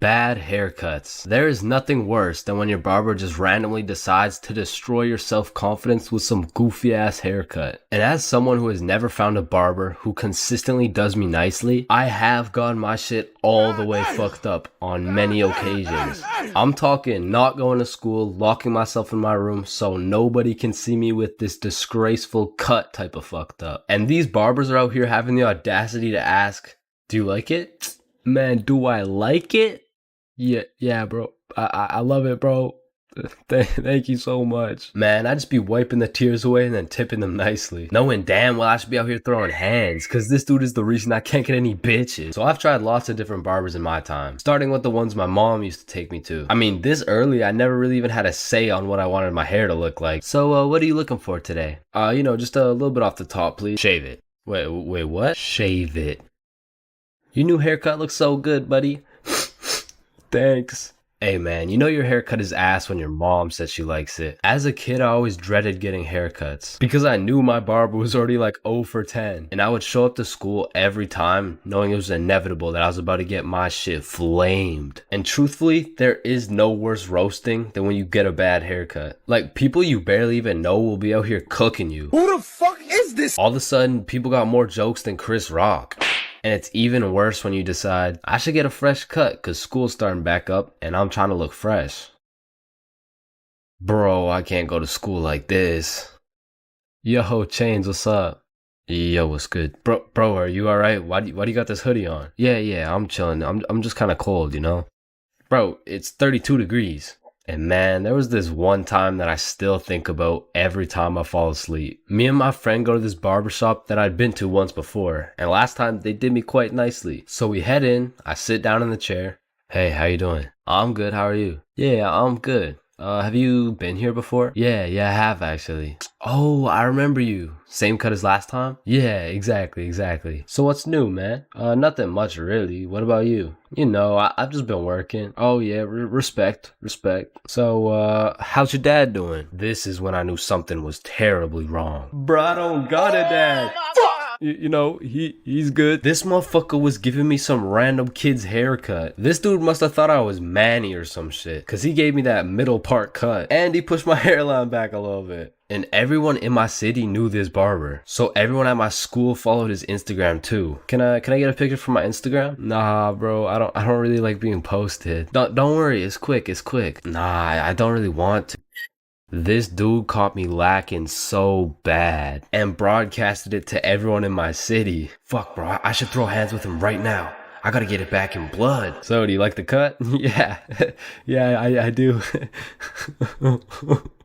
Bad haircuts. There is nothing worse than when your barber just randomly decides to destroy your self-confidence with some goofy ass haircut. And as someone who has never found a barber who consistently does me nicely, I have gotten my shit all the way fucked up on many occasions. I'm talking not going to school, locking myself in my room so nobody can see me with this disgraceful cut type of fucked up. And these barbers are out here having the audacity to ask, do you like it? Man, do I like it? Yeah, bro. I love it, bro. Thank you so much. Man, I just be wiping the tears away and then tipping them nicely. Knowing damn well I should be out here throwing hands, cause this dude is the reason I can't get any bitches. So I've tried lots of different barbers in my time, starting with the ones my mom used to take me to. I mean, this early, I never really even had a say on what I wanted my hair to look like. So, what are you looking for today? Just a little bit off the top, please. Shave it. Wait, what? Shave it. Your new haircut looks so good, buddy. Thanks. Hey man, you know your haircut is ass when your mom says she likes it. As a kid, I always dreaded getting haircuts because I knew my barber was already like 0 for 10. And I would show up to school every time knowing it was inevitable that I was about to get my shit flamed. And truthfully, there is no worse roasting than when you get a bad haircut. Like, people you barely even know will be out here cooking you. Who the fuck is this? All of a sudden, people got more jokes than Chris Rock. And it's even worse when you decide, I should get a fresh cut because school's starting back up and I'm trying to look fresh. Bro, I can't go to school like this. Yo, Chains, what's up? Yo, what's good? Bro, are you alright? Why do you got this hoodie on? Yeah, I'm chilling. I'm just kind of cold, you know? Bro, it's 32 degrees. And man, there was this one time that I still think about every time I fall asleep. Me and my friend go to this barbershop that I'd been to once before, and last time they did me quite nicely. So we head in, I sit down in the chair. Hey, how you doing? I'm good, how are you? Yeah, I'm good. Have you been here before? Yeah, I have actually. Oh, I remember you. Same cut as last time? Yeah, exactly. So what's new, man? Nothing much really. What about you? You know, I've just been working. Oh yeah, respect. So, how's your dad doing? This is when I knew something was terribly wrong. Bro, I don't got a dad. You know, he's good. This motherfucker was giving me some random kid's haircut. This dude must have thought I was Manny or some shit, cause he gave me that middle part cut and he pushed my hairline back a little bit. And everyone in my city knew this barber, so everyone at my school followed his Instagram too. Can I get a picture from my Instagram? Nah, bro, I don't really like being posted. Don't worry, it's quick. Nah, I don't really want to. This dude caught me lacking so bad and broadcasted it to everyone in my city. Fuck, bro, I should throw hands with him right now. I gotta get it back in blood. So, do you like the cut? Yeah, I do.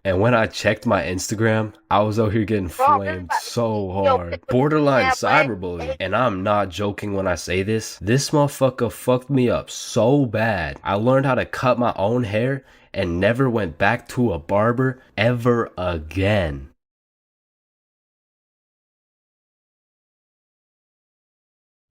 And when I checked my Instagram, I was out here getting flamed so hard. Borderline cyberbullying. And I'm not joking when I say this. This motherfucker fucked me up so bad. I learned how to cut my own hair and never went back to a barber ever again.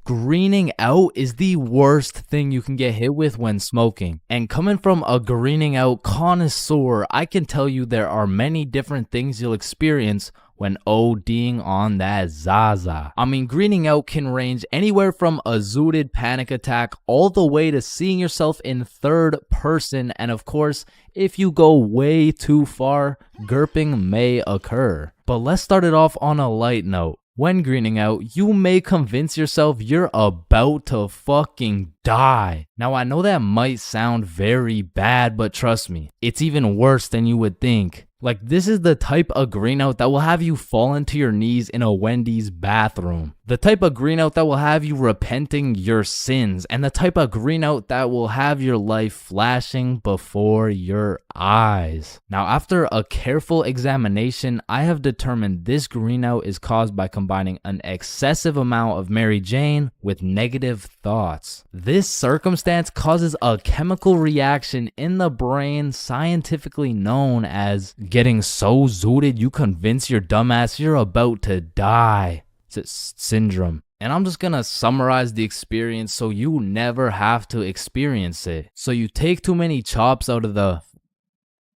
Greening out is the worst thing you can get hit with when smoking. And coming from a greening out connoisseur, I can tell you there are many different things you'll experience when ODing on that Zaza. I mean, greening out can range anywhere from a zooted panic attack all the way to seeing yourself in third person. And of course, if you go way too far, gurping may occur. But let's start it off on a light note. When greening out, you may convince yourself you're about to fucking die. Now, I know that might sound very bad, but trust me, it's even worse than you would think. Like, this is the type of green out that will have you falling to your knees in a Wendy's bathroom. The type of green out that will have you repenting your sins. And the type of green out that will have your life flashing before your eyes. Now, after a careful examination, I have determined this green out is caused by combining an excessive amount of Mary Jane with negative thoughts. This circumstance causes a chemical reaction in the brain scientifically known as getting so zooted you convince your dumbass you're about to die syndrome. And I'm just gonna summarize the experience so you never have to experience it. So you take too many chops out of the...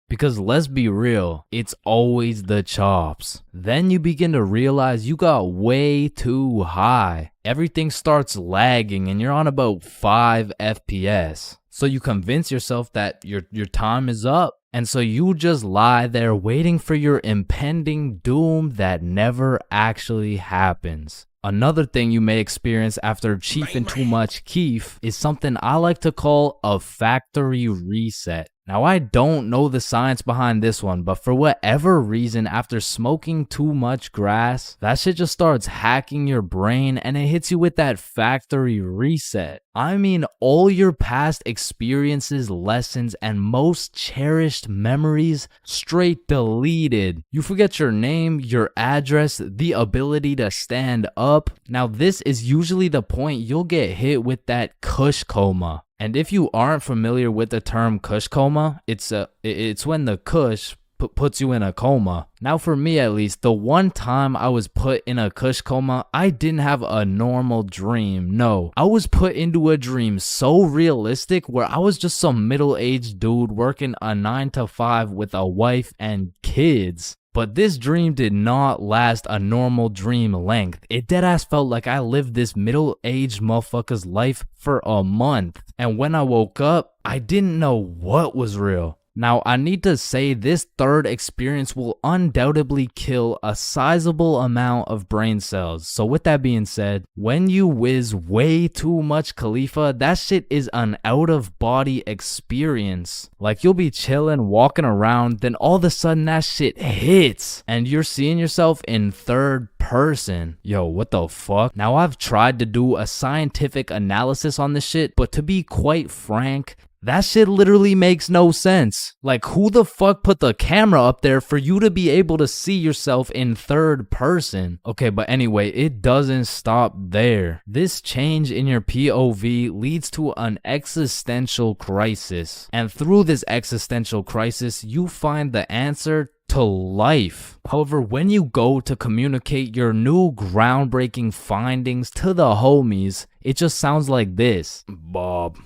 Because let's be real, it's always the chops. Then you begin to realize you got way too high. Everything starts lagging and you're on about 5 FPS. So you convince yourself that your time is up. And so you just lie there waiting for your impending doom that never actually happens. Another thing you may experience after chiefing too much keef is something I like to call a factory reset. Now, I don't know the science behind this one, but for whatever reason, after smoking too much grass, that shit just starts hacking your brain and it hits you with that factory reset. I mean, all your past experiences, lessons, and most cherished memories straight deleted. You forget your name, your address, the ability to stand up. Now, this is usually the point you'll get hit with that kush coma. And if you aren't familiar with the term kush coma, it's when the kush puts you in a coma. Now, for me at least, the one time I was put in a kush coma, I didn't have a normal dream. No, I was put into a dream so realistic where I was just some middle-aged dude working a 9 to 5 with a wife and kids. But this dream did not last a normal dream length. It deadass felt like I lived this middle-aged motherfucker's life for a month. And when I woke up, I didn't know what was real. Now, I need to say this third experience will undoubtedly kill a sizable amount of brain cells. So with that being said, when you whiz way too much Khalifa, that shit is an out-of-body experience. Like, you'll be chilling, walking around, then all of a sudden that shit hits, and you're seeing yourself in third person. Yo, what the fuck? Now, I've tried to do a scientific analysis on this shit, but to be quite frank, that shit literally makes no sense. Like, who the fuck put the camera up there for you to be able to see yourself in third person? Okay, but anyway, it doesn't stop there. This change in your POV leads to an existential crisis. And through this existential crisis, you find the answer to life. However, when you go to communicate your new groundbreaking findings to the homies, it just sounds like this. Bob.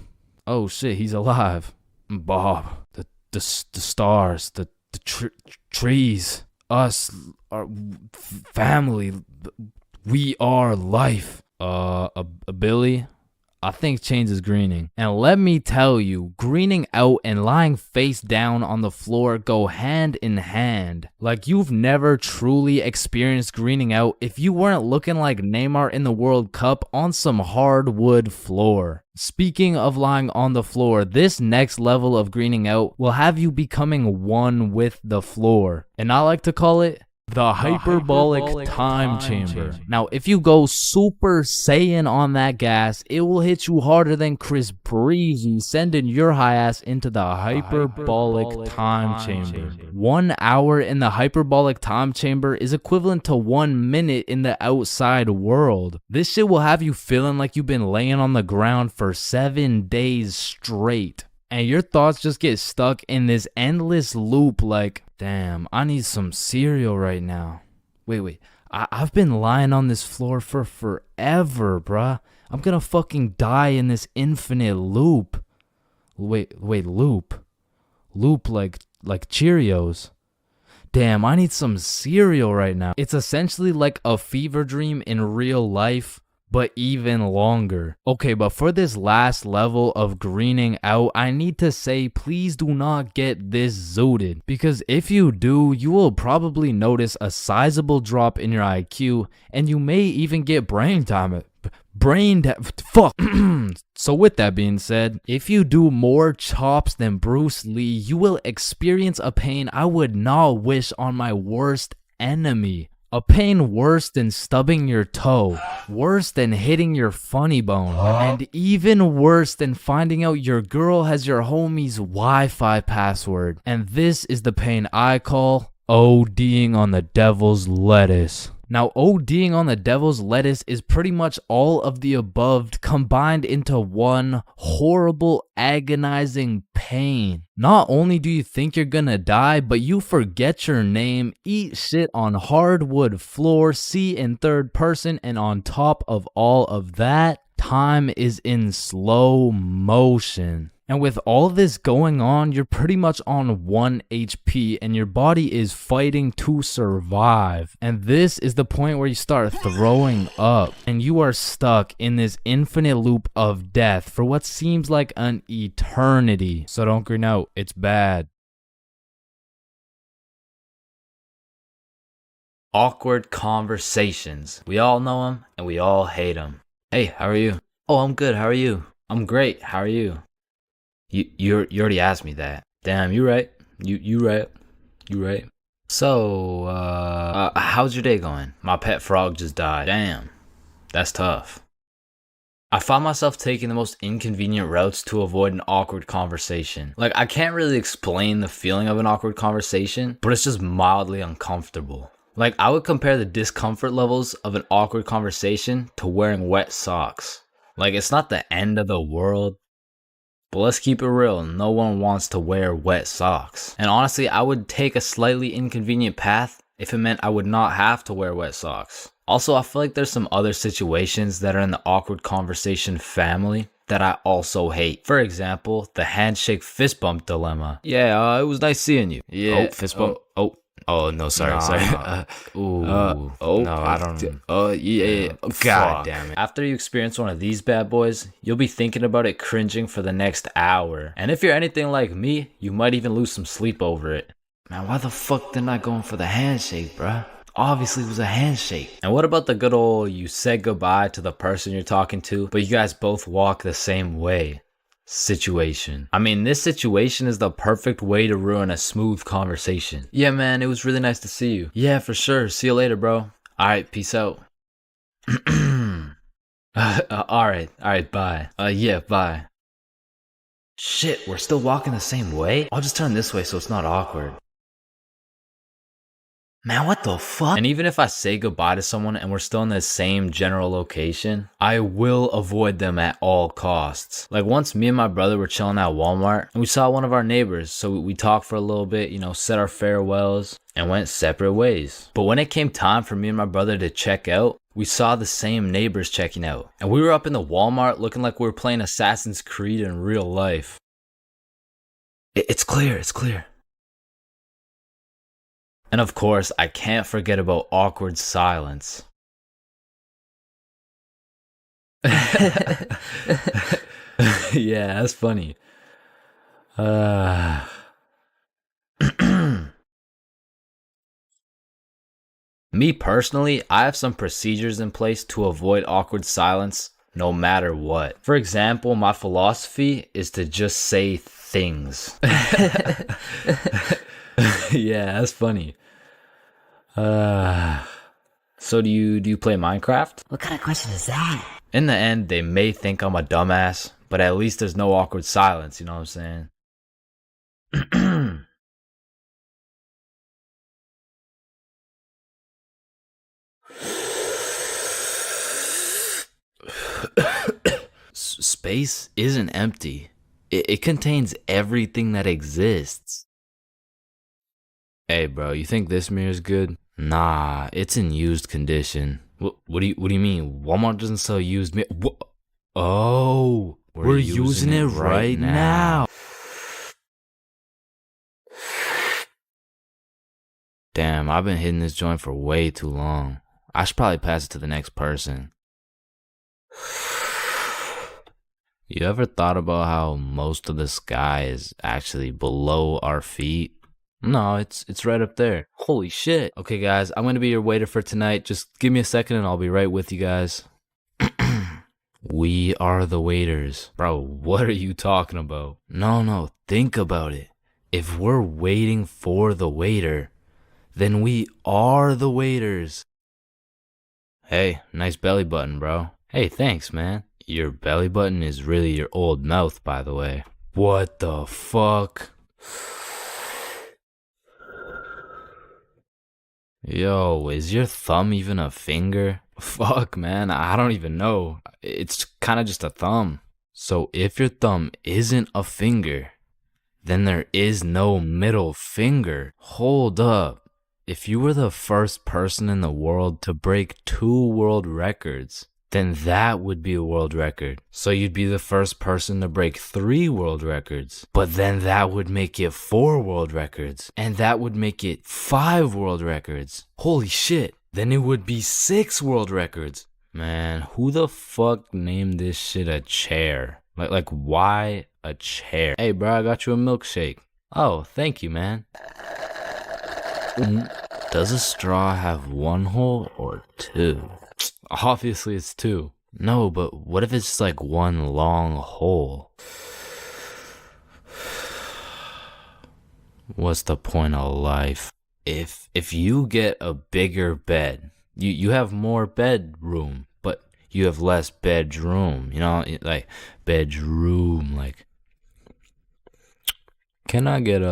Oh shit, he's alive. Bob, the stars, the trees, us, our family, we are life. Billy, I think Chains is greening. And let me tell you, greening out and lying face down on the floor go hand in hand. Like, you've never truly experienced greening out if you weren't looking like Neymar in the World Cup on some hardwood floor. Speaking of lying on the floor, this next level of greening out will have you becoming one with the floor. And I like to call it the hyperbolic time chamber. Now, if you go Super Saiyan on that gas, it will hit you harder than Chris Breezy, sending your high ass into the hyperbolic time chamber. 1 hour in the hyperbolic time chamber is equivalent to 1 minute in the outside world. This shit will have you feeling like you've been laying on the ground for 7 days straight. And your thoughts just get stuck in this endless loop like, damn, I need some cereal right now. Wait, I've been lying on this floor for forever, bruh. I'm gonna fucking die in this infinite loop. Wait, loop? Loop like Cheerios. Damn, I need some cereal right now. It's essentially like a fever dream in real life, but even longer. Okay, but for this last level of greening out, I need to say please do not get this zooted, because if you do, you will probably notice a sizable drop in your IQ, and you may even get fuck. So with that being said, if you do more chops than Bruce Lee, you will experience a pain I would not wish on my worst enemy. A pain worse than stubbing your toe, worse than hitting your funny bone, and even worse than finding out your girl has your homie's Wi-Fi password. And this is the pain I call ODing on the devil's lettuce. Now, ODing on the devil's lettuce is pretty much all of the above combined into one horrible, agonizing pain. Not only do you think you're gonna die, but you forget your name, eat shit on hardwood floor, see in third person, and on top of all of that, time is in slow motion. And with all this going on, you're pretty much on 1 HP and your body is fighting to survive. And this is the point where you start throwing up and you are stuck in this infinite loop of death for what seems like an eternity. So don't green out, it's bad. Awkward conversations. We all know them and we all hate them. Hey, how are you? Oh, I'm good. How are you? I'm great. How are you? You already asked me that. Damn, you right. You right. So, how's your day going? My pet frog just died. Damn, that's tough. I found myself taking the most inconvenient routes to avoid an awkward conversation. Like, I can't really explain the feeling of an awkward conversation, but it's just mildly uncomfortable. Like, I would compare the discomfort levels of an awkward conversation to wearing wet socks. Like, it's not the end of the world, but let's keep it real, no one wants to wear wet socks. And honestly, I would take a slightly inconvenient path if it meant I would not have to wear wet socks. Also, I feel like there's some other situations that are in the awkward conversation family that I also hate. For example, the handshake fist bump dilemma. Yeah, it was nice seeing you. Yeah. Oh, fist bump. Oh, no, sorry. No, I don't. Yeah. God damn it. After you experience one of these bad boys, you'll be thinking about it cringing for the next hour. And if you're anything like me, you might even lose some sleep over it. Man, why the fuck didn't I go in for the handshake, bruh? Obviously it was a handshake. And what about the good old you said goodbye to the person you're talking to, but you guys both walk the same way situation? I mean, this situation is the perfect way to ruin a smooth conversation. Yeah, man, it was really nice to see you. Yeah, for sure. See you later, bro. Alright, peace out. Alright, bye. Yeah, bye. Shit, we're still walking the same way? I'll just turn this way so it's not awkward. Man, what the fuck? And even if I say goodbye to someone and we're still in the same general location, I will avoid them at all costs. Like once me and my brother were chilling at Walmart and we saw one of our neighbors, so we talked for a little bit, said our farewells and went separate ways. But when it came time for me and my brother to check out, we saw the same neighbors checking out. And we were up in the Walmart looking like we were playing Assassin's Creed in real life. It's clear. And of course, I can't forget about awkward silence. Yeah, that's funny. Me personally, I have some procedures in place to avoid awkward silence no matter what. For example, my philosophy is to just say things. Yeah, that's funny. So do you play Minecraft? What kind of question is that? In the end, they may think I'm a dumbass, but at least there's no awkward silence, you know what I'm saying? Space isn't empty. It contains everything that exists. Hey, bro, you think this mirror's good? Nah, it's in used condition. What do you mean? Walmart doesn't sell used mirror? Oh, we're using it right now. Damn, I've been hitting this joint for way too long. I should probably pass it to the next person. You ever thought about how most of the sky is actually below our feet? No, it's right up there. Holy shit. Okay, guys, I'm gonna be your waiter for tonight. Just give me a second and I'll be right with you guys. We are the waiters. Bro, what are you talking about? No, think about it. If we're waiting for the waiter, then we are the waiters. Hey, nice belly button, bro. Hey, thanks, man. Your belly button is really your old mouth, by the way. What the fuck? Yo, is your thumb even a finger? Fuck, man, I don't even know. It's kind of just a thumb. So if your thumb isn't a finger, then there is no middle finger. Hold up. If you were the first person in the world to break 2 world records, then that would be a world record. So you'd be the first person to break 3 world records. But then that would make it 4 world records. And that would make it 5 world records. Holy shit. Then it would be 6 world records. Man, who the fuck named this shit a chair? Like why a chair? Hey, bro, I got you a milkshake. Oh, thank you, man. Does a straw have 1 hole or 2? Obviously it's 2. No, but what if it's like 1 long hole? What's the point of life? If you get a bigger bed, you have more bedroom, but you have less bedroom, you know, like bedroom, like. Can I get a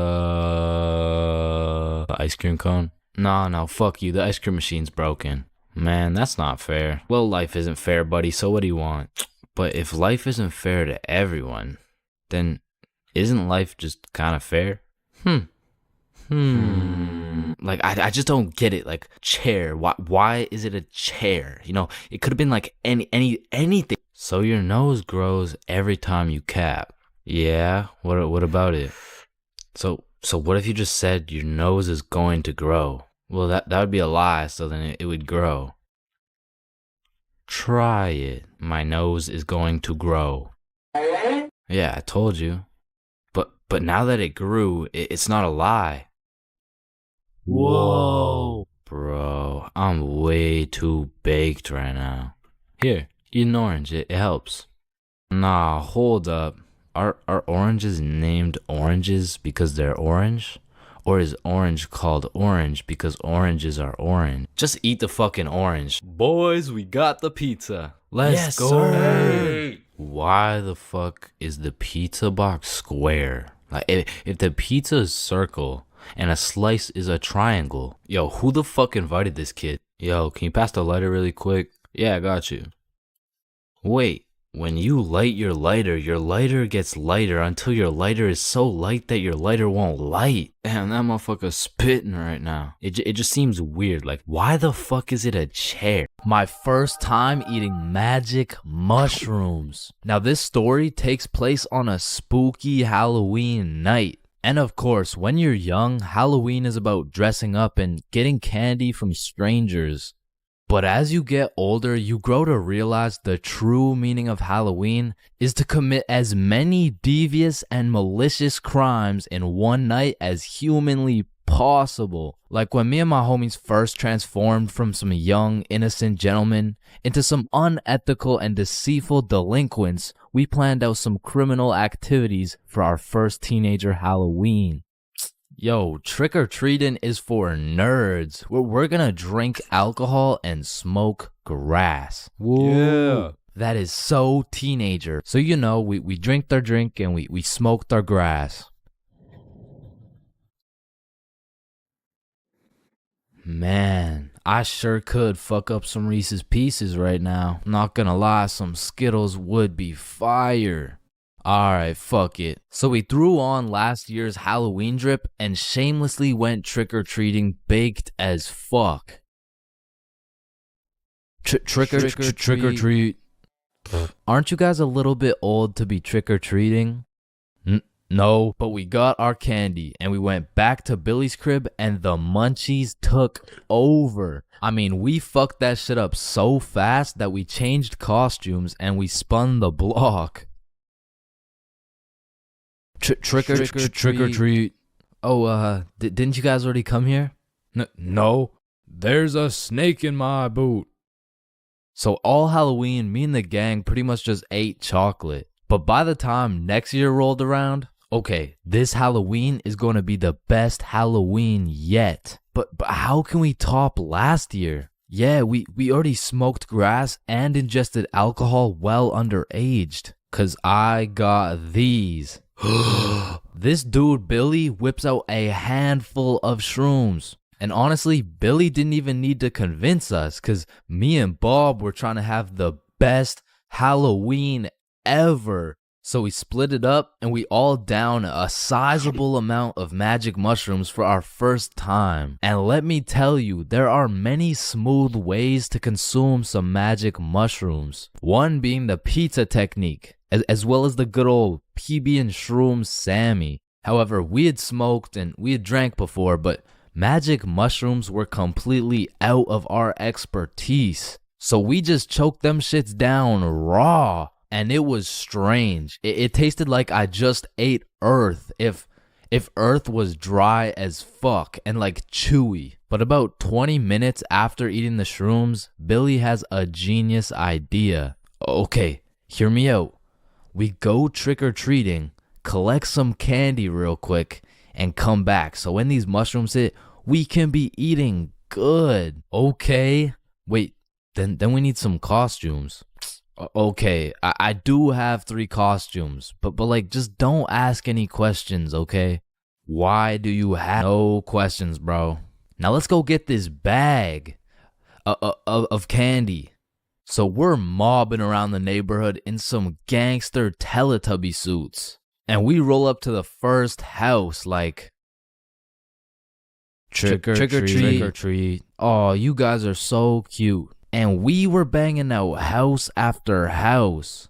ice cream cone? No, fuck you, the ice cream machine's broken. Man, that's not fair. Well, life isn't fair, buddy, so what do you want? But if life isn't fair to everyone, then isn't life just kind of fair? Like, I just don't get it. Like, chair. Why is it a chair? You know, it could have been like anything. So your nose grows every time you cap. Yeah, what about it? So what if you just said your nose is going to grow? Well, that would be a lie, so then it would grow. Try it. My nose is going to grow. Yeah, I told you. But now that it grew, it's not a lie. Whoa. Bro, I'm way too baked right now. Here, eat an orange. It helps. Nah, hold up. Are oranges named oranges because they're orange? Or is orange called orange because oranges are orange? Just eat the fucking orange. Boys, we got the pizza. Let's go. Sir. Why the fuck is the pizza box square? Like, if the pizza is circle and a slice is a triangle. Yo, who the fuck invited this kid? Yo, can you pass the lighter really quick? Yeah, I got you. Wait. When you light your lighter gets lighter until your lighter is so light that your lighter won't light. Damn, that motherfucker's spitting right now. It just seems weird. Like, why the fuck is it a chair? My first time eating magic mushrooms. Now, this story takes place on a spooky Halloween night. And of course, when you're young, Halloween is about dressing up and getting candy from strangers. But as you get older, you grow to realize the true meaning of Halloween is to commit as many devious and malicious crimes in one night as humanly possible. Like when me and my homies first transformed from some young, innocent gentlemen into some unethical and deceitful delinquents, we planned out some criminal activities for our first teenager Halloween. Yo, trick-or-treating is for nerds. We're gonna drink alcohol and smoke grass. Woo. Yeah. That is so teenager. So, you know, we drink our drink and we smoked our grass. Man, I sure could fuck up some Reese's Pieces right now. Not gonna lie, some Skittles would be fire. Alright, fuck it. So we threw on last year's Halloween drip and shamelessly went trick-or-treating baked as fuck. Trick or treat. Aren't you guys a little bit old to be trick-or-treating? No, but we got our candy and we went back to Billy's crib and the munchies took over. I mean, we fucked that shit up so fast that we changed costumes and we spun the block. Trick or treat. Oh, didn't you guys already come here? No, there's a snake in my boot. So all Halloween, me and the gang pretty much just ate chocolate. But by the time next year rolled around, okay, this Halloween is going to be the best Halloween yet. But how can we top last year? Yeah, we already smoked grass and ingested alcohol well underaged. Cause I got these. This dude, Billy, whips out a handful of shrooms. And honestly, Billy didn't even need to convince us because me and Bob were trying to have the best Halloween ever. So we split it up and we all downed a sizable amount of magic mushrooms for our first time. And let me tell you, there are many smooth ways to consume some magic mushrooms. One being the pizza technique, as well as the good old PB and Shrooms Sammy. However, we had smoked and we had drank before, but magic mushrooms were completely out of our expertise. So we just choked them shits down raw. And it was strange. It tasted like I just ate earth if earth was dry as fuck and like chewy. But about 20 minutes after eating the shrooms, Billy has a genius idea. Okay, hear me out. We go trick-or-treating, collect some candy real quick, and come back. So when these mushrooms hit, we can be eating good. Okay? Wait, then we need some costumes. Okay, I do have 3 costumes, but like just don't ask any questions, okay? Why do you have no questions, bro? Now let's go get this bag of candy. So we're mobbing around the neighborhood in some gangster Teletubby suits. And we roll up to the first house like, trick or treat. Oh, you guys are so cute. And we were banging out house after house.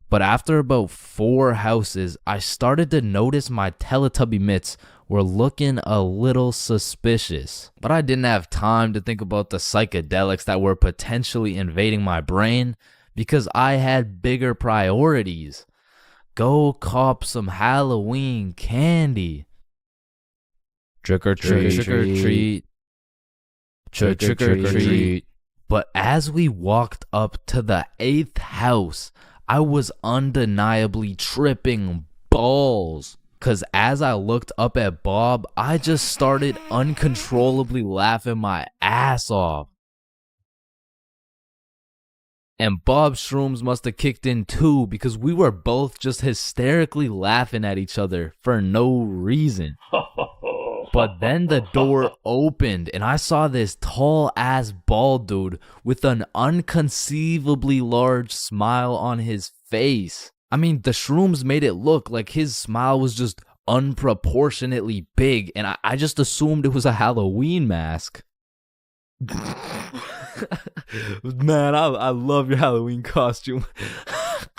But after about 4 houses, I started to notice my Teletubby mitts were looking a little suspicious. But I didn't have time to think about the psychedelics that were potentially invading my brain because I had bigger priorities. Go cop some Halloween candy. Trick or treat. Trick or treat. Trick or treat. But as we walked up to the 8th house, I was undeniably tripping balls. Cause as I looked up at Bob, I just started uncontrollably laughing my ass off. And Bob's shrooms must have kicked in too because we were both just hysterically laughing at each other for no reason. But then the door opened and I saw this tall ass bald dude with an unconceivably large smile on his face. I mean, the shrooms made it look like his smile was just unproportionately big and I just assumed it was a Halloween mask. Man, I love your Halloween costume.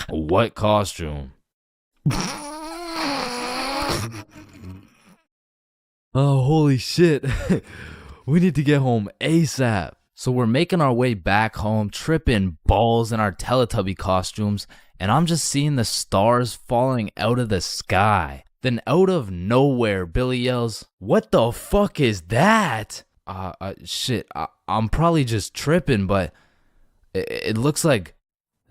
What costume? Oh, holy shit. We need to get home ASAP. So we're making our way back home, tripping balls in our Teletubby costumes, and I'm just seeing the stars falling out of the sky. Then out of nowhere, Billy yells, "What the fuck is that?" Shit, I'm probably just tripping, but it looks like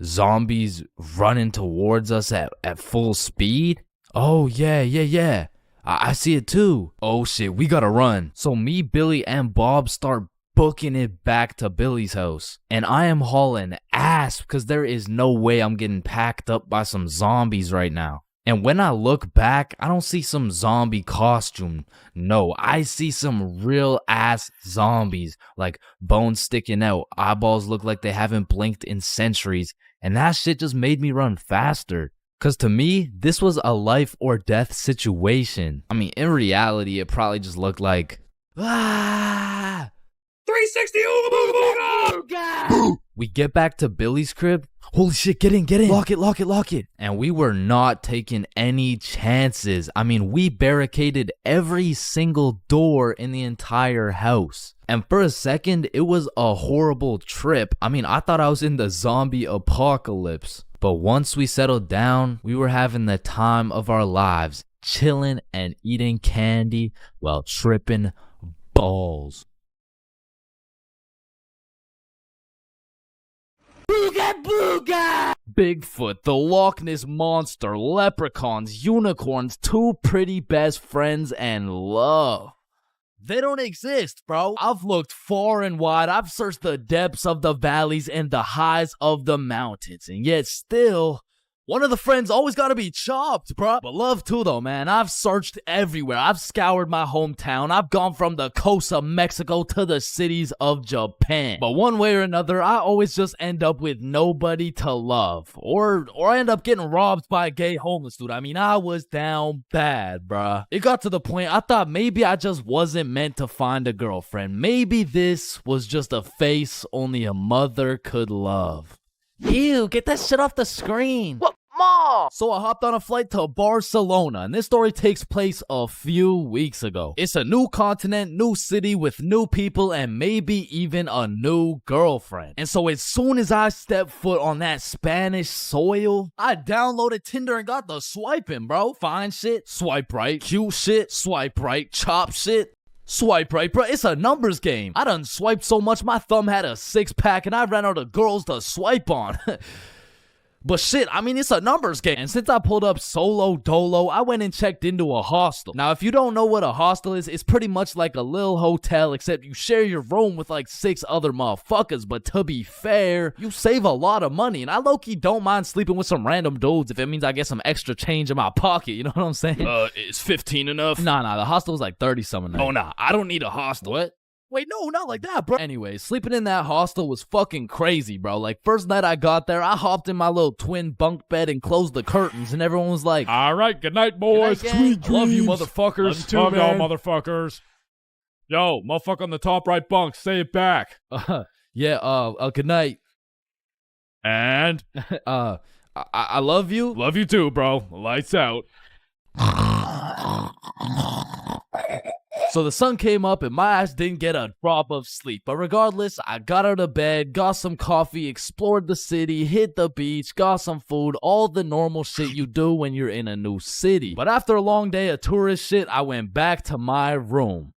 zombies running towards us at full speed. Oh, yeah. I see it too. Oh shit, we gotta run. So me, Billy, and Bob start booking it back to Billy's house. And I am hauling ass because there is no way I'm getting packed up by some zombies right now. And when I look back, I don't see some zombie costume. No, I see some real ass zombies. Like bones sticking out, eyeballs look like they haven't blinked in centuries. And that shit just made me run faster. Cause to me, this was a life or death situation. I mean, in reality, it probably just looked like, 360 ooga booga booga. We get back to Billy's crib. Holy shit, get in. Lock it. And we were not taking any chances. I mean, we barricaded every single door in the entire house. And for a second, it was a horrible trip. I mean, I thought I was in the zombie apocalypse. But once we settled down, we were having the time of our lives, chilling and eating candy while tripping balls. Booga booga! Bigfoot, the Loch Ness Monster, leprechauns, unicorns, two pretty best friends, and love. They don't exist, bro. I've looked far and wide. I've searched the depths of the valleys and the highs of the mountains. And yet still, one of the friends always gotta be chopped, bro. But love too, though, man. I've searched everywhere. I've scoured my hometown. I've gone from the coast of Mexico to the cities of Japan. But one way or another, I always just end up with nobody to love. Or I end up getting robbed by a gay homeless dude. I mean, I was down bad, bruh. It got to the point I thought maybe I just wasn't meant to find a girlfriend. Maybe this was just a face only a mother could love. Ew, get that shit off the screen. What? Mom! So I hopped on a flight to Barcelona, and this story takes place a few weeks ago. It's a new continent, new city with new people, and maybe even a new girlfriend. And so as soon as I stepped foot on that Spanish soil, I downloaded Tinder and got the swiping, bro. Fine shit, swipe right. Cute shit, swipe right. Chop shit, swipe right, bro. It's a numbers game. I done swiped so much my thumb had a 6-pack and I ran out of girls to swipe on. But shit, I mean, it's a numbers game. And since I pulled up solo dolo, I went and checked into a hostel. Now, if you don't know what a hostel is, it's pretty much like a little hotel, except you share your room with like 6 other motherfuckers. But to be fair, you save a lot of money. And I low-key don't mind sleeping with some random dudes if it means I get some extra change in my pocket. You know what I'm saying? Is 15 enough? Nah, the hostel was like 30-something. Oh, nah, I don't need a hostel. What? Wait, no, not like that, bro. Anyway, sleeping in that hostel was fucking crazy, bro. Like, first night I got there, I hopped in my little twin bunk bed and closed the curtains, and everyone was like, all right, good night, boys. Good night, gang. Love you, motherfuckers. Love you too, Love y'all, man. motherfuckers. Yo, motherfucker on the top right bunk, say it back. Good night. And? I love you. Love you too, bro. Lights out. So the sun came up and my ass didn't get a drop of sleep. But regardless, I got out of bed, got some coffee, explored the city, hit the beach, got some food, all the normal shit you do when you're in a new city. But after a long day of tourist shit, I went back to my room.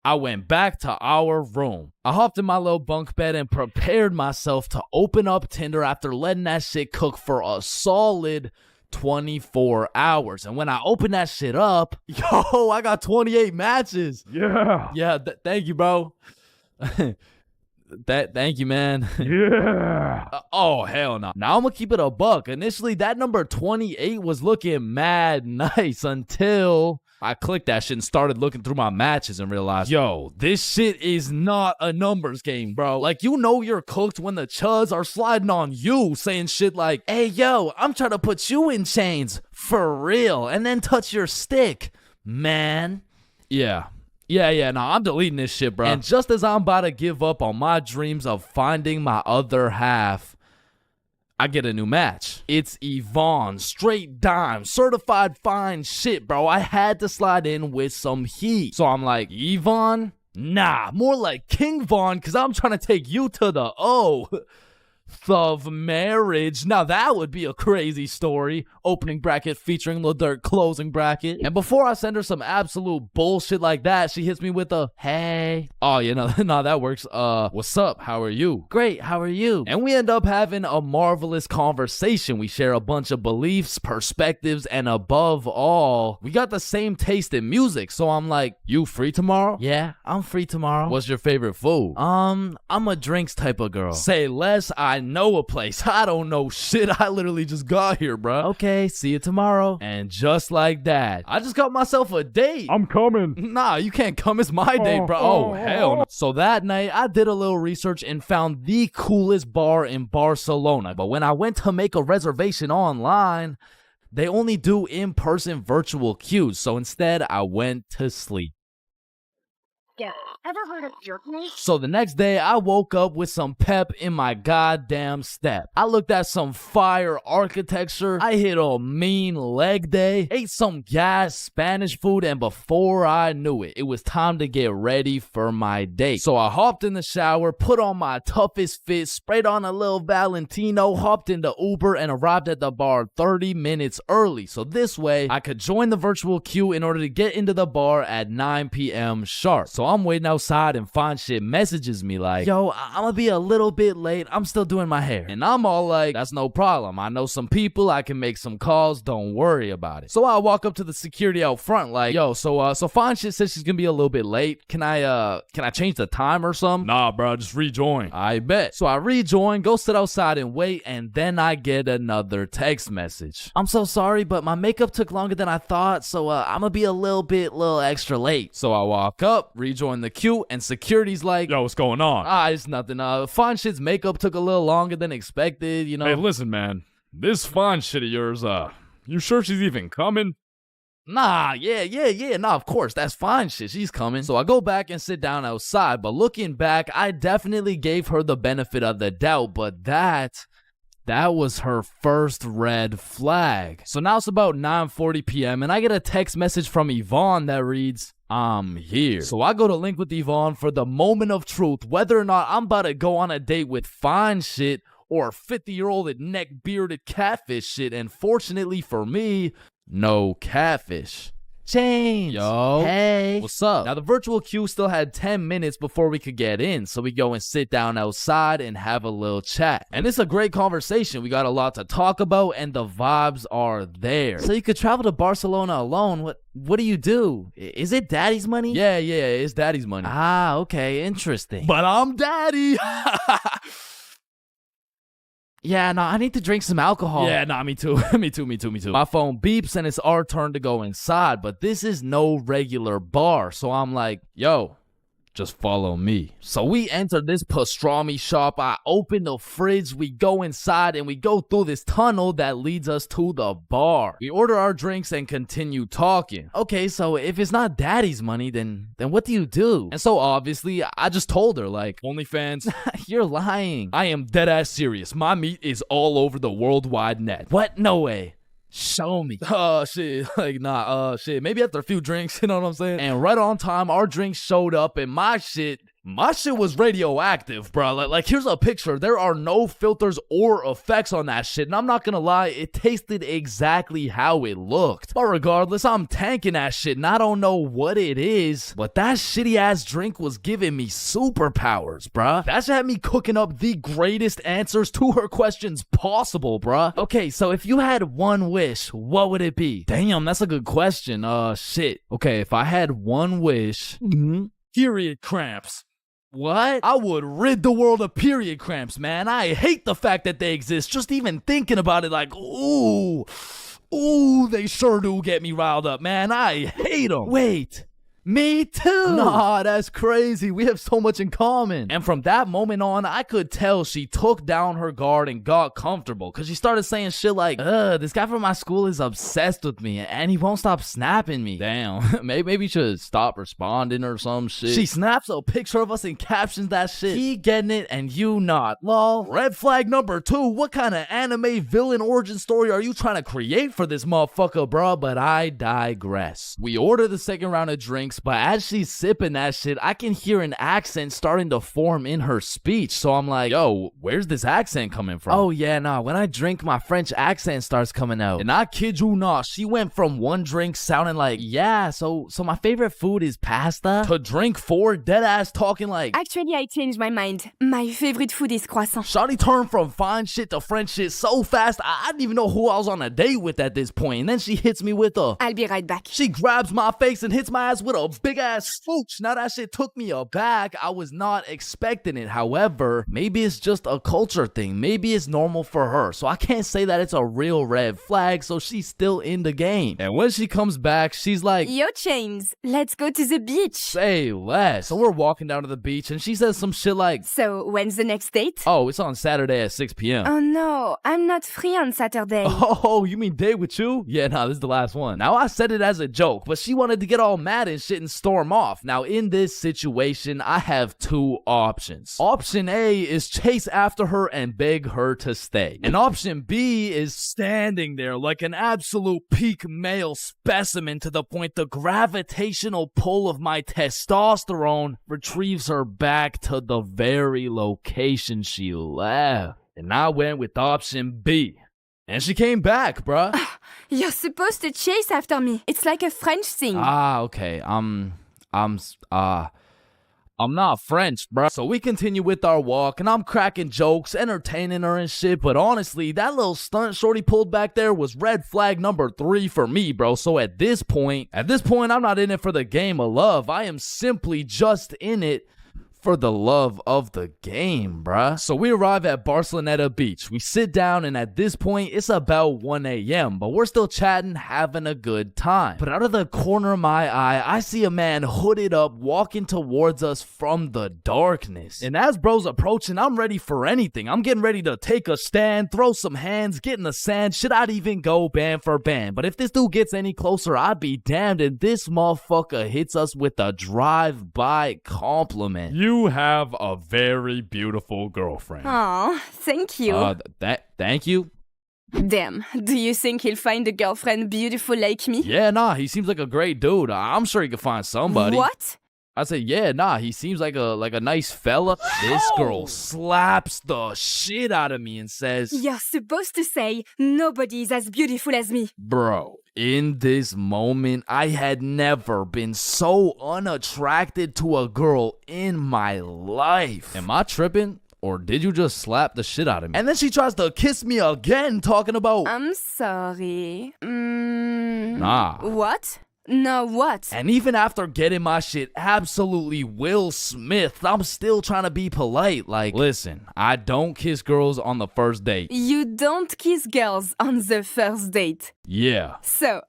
I went back to our room. I hopped in my little bunk bed and prepared myself to open up Tinder after letting that shit cook for a solid 24 hours. And when I opened that shit up, yo, I got 28 matches. Yeah. Yeah, thank you, bro. Thank you, man. Yeah. Oh, hell no. Now I'm gonna keep it a buck. Initially, that number 28 was looking mad nice until I clicked that shit and started looking through my matches and realized, yo, this shit is not a numbers game, bro. Like, you know you're cooked when the chuds are sliding on you, saying shit like, hey, yo, I'm trying to put you in chains, for real, and then touch your stick, man. Yeah, nah, I'm deleting this shit, bro. And just as I'm about to give up on my dreams of finding my other half, I get a new match. It's Yvonne, straight dime, certified fine shit, bro. I had to slide in with some heat. So I'm like, Yvonne? Nah, more like King Von, because I'm trying to take you to the O of marriage. Now that would be a crazy story. Opening bracket featuring Lil Durk, closing bracket. And before I send her some absolute bullshit like that, she hits me with a, hey. Oh, you know, nah, that works. What's up? How are you? Great, how are you? And we end up having a marvelous conversation. We share a bunch of beliefs, perspectives, and above all, we got the same taste in music. So I'm like, you free tomorrow? Yeah, I'm free tomorrow. What's your favorite food? I'm a drinks type of girl. Say less, I know a place. I don't know shit. I literally just got here, bro. Okay, see you tomorrow. And just like that, I just got myself a date. I'm coming. Nah, you can't come. It's my date, bro. Oh, hell no. So that night, I did a little research and found the coolest bar in Barcelona. But when I went to make a reservation online, they only do in-person virtual queues. So instead, I went to sleep. Yeah. Ever heard of jerk meat? So the next day, I woke up with some pep in my goddamn step. I looked at some fire architecture. I hit a mean leg day, ate some gas Spanish food, and before I knew it, it was time to get ready for my date. So I hopped in the shower, put on my toughest fit, sprayed on a little Valentino, hopped into Uber, and arrived at the bar 30 minutes early. So this way, I could join the virtual queue in order to get into the bar at 9 p.m. sharp. So I'm waiting outside and Fine Shit messages me like, yo, I'm gonna be a little bit late. I'm still doing my hair. And I'm all like, that's no problem. I know some people. I can make some calls. Don't worry about it. So I walk up to the security out front like, yo, so Fine Shit says she's gonna be a little bit late. Can I change the time or something? Nah, bro, just rejoin. I bet. So I rejoin, go sit outside and wait, and then I get another text message. I'm so sorry, but my makeup took longer than I thought, so I'm gonna be a little extra late. So I walk up, rejoin the queue, and security's like, yo, what's going on? It's nothing. Fine Shit's makeup took a little longer than expected, you know. Hey, listen, man. This Fine Shit of yours, you sure she's even coming? Nah, nah, of course, that's Fine Shit, she's coming. So I go back and sit down outside, but looking back, I definitely gave her the benefit of the doubt, but that was her first red flag. So now it's about 9:40 p.m. and I get a text message from Yvonne that reads, I'm here. So I go to link with Yvonne for the moment of truth, whether or not I'm about to go on a date with Fine Shit or 50-year-old neck-bearded catfish shit. And fortunately for me, no catfish. Chains. Yo. Hey. What's up? Now, the virtual queue still had 10 minutes before we could get in, so we go and sit down outside and have a little chat. And it's a great conversation. We got a lot to talk about, and the vibes are there. So you could travel to Barcelona alone. What do you do? Is it daddy's money? Yeah, it's daddy's money. Ah, okay, interesting. But I'm daddy. Yeah, no, I need to drink some alcohol. Yeah, nah, me too. me too. My phone beeps and it's our turn to go inside, but this is no regular bar. So I'm like, yo, just follow me. So we enter this pastrami shop. I open the fridge. We go inside and we go through this tunnel that leads us to the bar. We order our drinks and continue talking. Okay, so if it's not daddy's money, then what do you do? And so obviously, I just told her like, OnlyFans. You're lying. I am dead ass serious. My meat is all over the worldwide net. What? No way. Show me. Shit. Like, nah, shit. Maybe after a few drinks, you know what I'm saying? And right on time, our drinks showed up and my shit was radioactive, bro. Like, here's a picture. There are no filters or effects on that shit. And I'm not gonna lie, it tasted exactly how it looked. But regardless, I'm tanking that shit and I don't know what it is, but that shitty ass drink was giving me superpowers, bruh. That shit had me cooking up the greatest answers to her questions possible, bruh. Okay, so if you had one wish, what would it be? Damn, that's a good question. Shit. Okay, if I had one wish, period cramps. What? I would rid the world of period cramps, man. I hate the fact that they exist. Just even thinking about it, like, ooh, they sure do get me riled up, man. I hate them. Wait. Me too. Nah, that's crazy. We have so much in common. And from that moment on, I could tell she took down her guard and got comfortable because she started saying shit like, this guy from my school is obsessed with me and he won't stop snapping me. Damn, maybe you should stop responding or some shit. She snaps a picture of us and captions that shit. He getting it and you not. Lol. Red flag number 2. What kind of anime villain origin story are you trying to create for this motherfucker, bro? But I digress. We order the second round of drinks, but as she's sipping that shit, I can hear an accent starting to form in her speech. So I'm like, yo, where's this accent coming from? Oh yeah, nah, when I drink, my French accent starts coming out. And I kid you not, she went from one drink sounding like, yeah, so my favorite food is pasta, to drink 4 dead ass talking like, actually, I changed my mind. My favorite food is croissant. Shawty turned from fine shit to French shit so fast, I didn't even know who I was on a date with at this point. And then she hits me with a, I'll be right back. She grabs my face and hits my ass with a big ass smooch. Now that shit took me aback. I was not expecting it. However, maybe it's just a culture thing. Maybe it's normal for her. So I can't say that it's a real red flag. So she's still in the game. And when she comes back, she's like, yo, Chains, let's go to the beach. Say less. So we're walking down to the beach and she says some shit like, so when's the next date? Oh, it's on Saturday at 6 p.m. Oh no, I'm not free on Saturday. Oh, you mean date with you? Yeah, nah, this is the last one. Now I said it as a joke, but she wanted to get all mad and shit and storm off. Now, in this situation, I have two options. Option A is chase after her and beg her to stay. And option B is standing there like an absolute peak male specimen to the point the gravitational pull of my testosterone retrieves her back to the very location she left. And I went with option B. And she came back, bruh. You're supposed to chase after me. It's like a French thing. Ah, okay. I'm not French, bruh. So we continue with our walk, and I'm cracking jokes, entertaining her and shit. But honestly, that little stunt shorty pulled back there was red flag number 3 for me, bro. So at this point, I'm not in it for the game of love. I am simply just in it for the love of the game, bruh. So we arrive at Barceloneta Beach. We sit down, and at this point, it's about 1 a.m., but we're still chatting, having a good time. But out of the corner of my eye, I see a man hooded up walking towards us from the darkness. And as bro's approaching, I'm ready for anything. I'm getting ready to take a stand, throw some hands, get in the sand. Should I even go band for band? But if this dude gets any closer, I'd be damned. And this motherfucker hits us with a drive-by compliment. You have a very beautiful girlfriend. Aw, thank you. Thank you. Damn, do you think he'll find a girlfriend beautiful like me? Yeah, nah, he seems like a great dude. I'm sure he could find somebody. What? I said, yeah, nah, he seems like a nice fella. This girl slaps the shit out of me and says, You're supposed to say, nobody's as beautiful as me. Bro, in this moment, I had never been so unattracted to a girl in my life. Am I tripping? Or did you just slap the shit out of me? And then she tries to kiss me again, talking about... I'm sorry. Nah. What? No, what? And even after getting my shit absolutely Will Smith, I'm still trying to be polite. Like, listen, I don't kiss girls on the first date. You don't kiss girls on the first date. Yeah. So,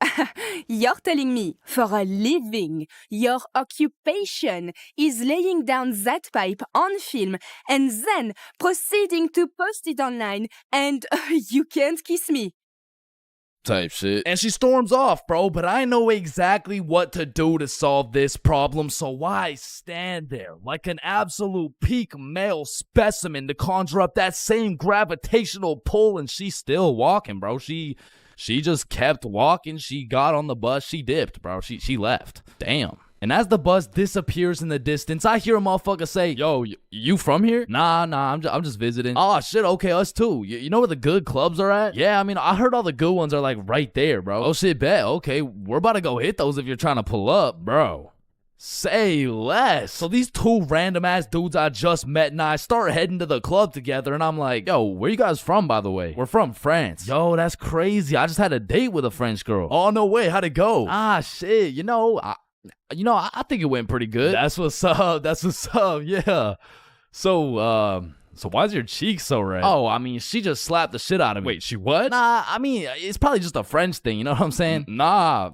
you're telling me, for a living, your occupation is laying down that pipe on film and then proceeding to post it online and you can't kiss me. Type shit. And she storms off, bro, but I know exactly what to do to solve this problem, so I stand there like an absolute peak male specimen to conjure up that same gravitational pull, and she's still walking, bro. She just kept walking. She got on the bus. She dipped, bro. She left. Damn. And as the bus disappears in the distance, I hear a motherfucker say, yo, you from here? Nah, I'm just visiting. Oh, shit, okay, us too. You know where the good clubs are at? Yeah, I mean, I heard all the good ones are like right there, bro. Oh, shit, bet. Okay, we're about to go hit those if you're trying to pull up, bro. Say less. So these two random ass dudes I just met and I start heading to the club together, and I'm like, yo, where you guys from, by the way? We're from France. Yo, that's crazy. I just had a date with a French girl. Oh, no way. How'd it go? Ah, shit. I think it went pretty good. That's what's up. Yeah. So why's your cheek so red? Oh, I mean, she just slapped the shit out of me. Wait, she what? Nah, I mean, it's probably just a French thing. You know what I'm saying? Nah.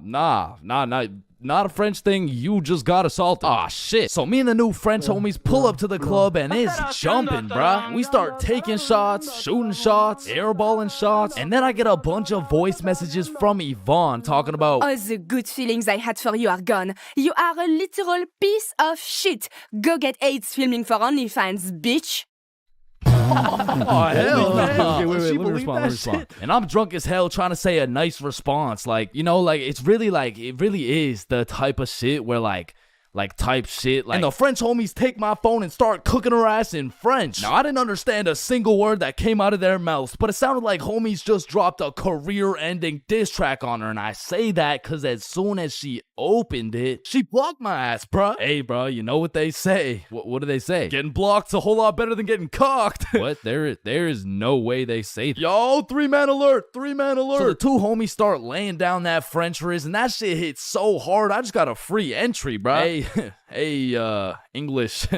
Not a French thing. You just got assaulted. Aw, shit. So me and the new French homies pull up to the club and it's jumping, bruh. We start taking shots, shooting shots, airballing shots, and then I get a bunch of voice messages from Yvonne talking about, all the good feelings I had for you are gone. You are a literal piece of shit. Go get AIDS filming for OnlyFans, bitch. Oh, hell no. Okay, wait, let me respond. And I'm drunk as hell trying to say a nice response. Like, it really is the type of shit where type shit. And the French homies take my phone and start cooking her ass in French. Now, I didn't understand a single word that came out of their mouths, but it sounded like homies just dropped a career-ending diss track on her. And I say that because as soon as she opened it, she blocked my ass, bruh. Hey, bruh, you know what they say. What do they say? Getting blocked's a whole lot better than getting cocked. What? There is no way they say that. Yo, 3-man alert. So the two homies start laying down that French riz, and that shit hit so hard, I just got a free entry, bruh. Hey, English,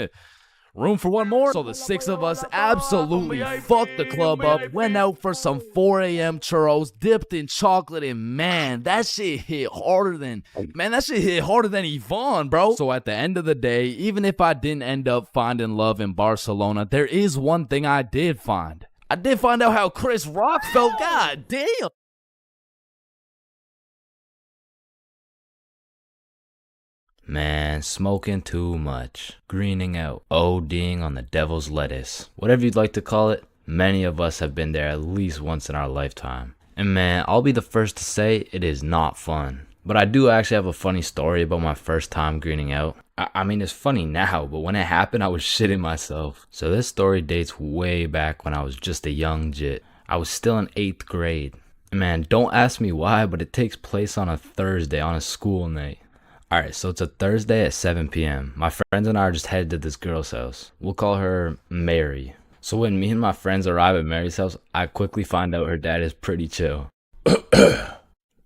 room for one more? So the 6 of us absolutely fucked the club up, went out for some 4 a.m. churros, dipped in chocolate, and man, that shit hit harder than Yvonne, bro. So at the end of the day, even if I didn't end up finding love in Barcelona, there is one thing I did find. I did find out how Chris Rock felt. God damn. Man, smoking too much, greening out, ODing on the devil's lettuce. Whatever you'd like to call it, many of us have been there at least once in our lifetime. And man, I'll be the first to say it is not fun. But I do actually have a funny story about my first time greening out. I mean, it's funny now, but when it happened, I was shitting myself. So this story dates way back when I was just a young jit. I was still in 8th grade. And man, don't ask me why, but it takes place on a Thursday on a school night. Alright, so it's a Thursday at 7 p.m. My friends and I are just headed to this girl's house. We'll call her Mary. So when me and my friends arrive at Mary's house, I quickly find out her dad is pretty chill.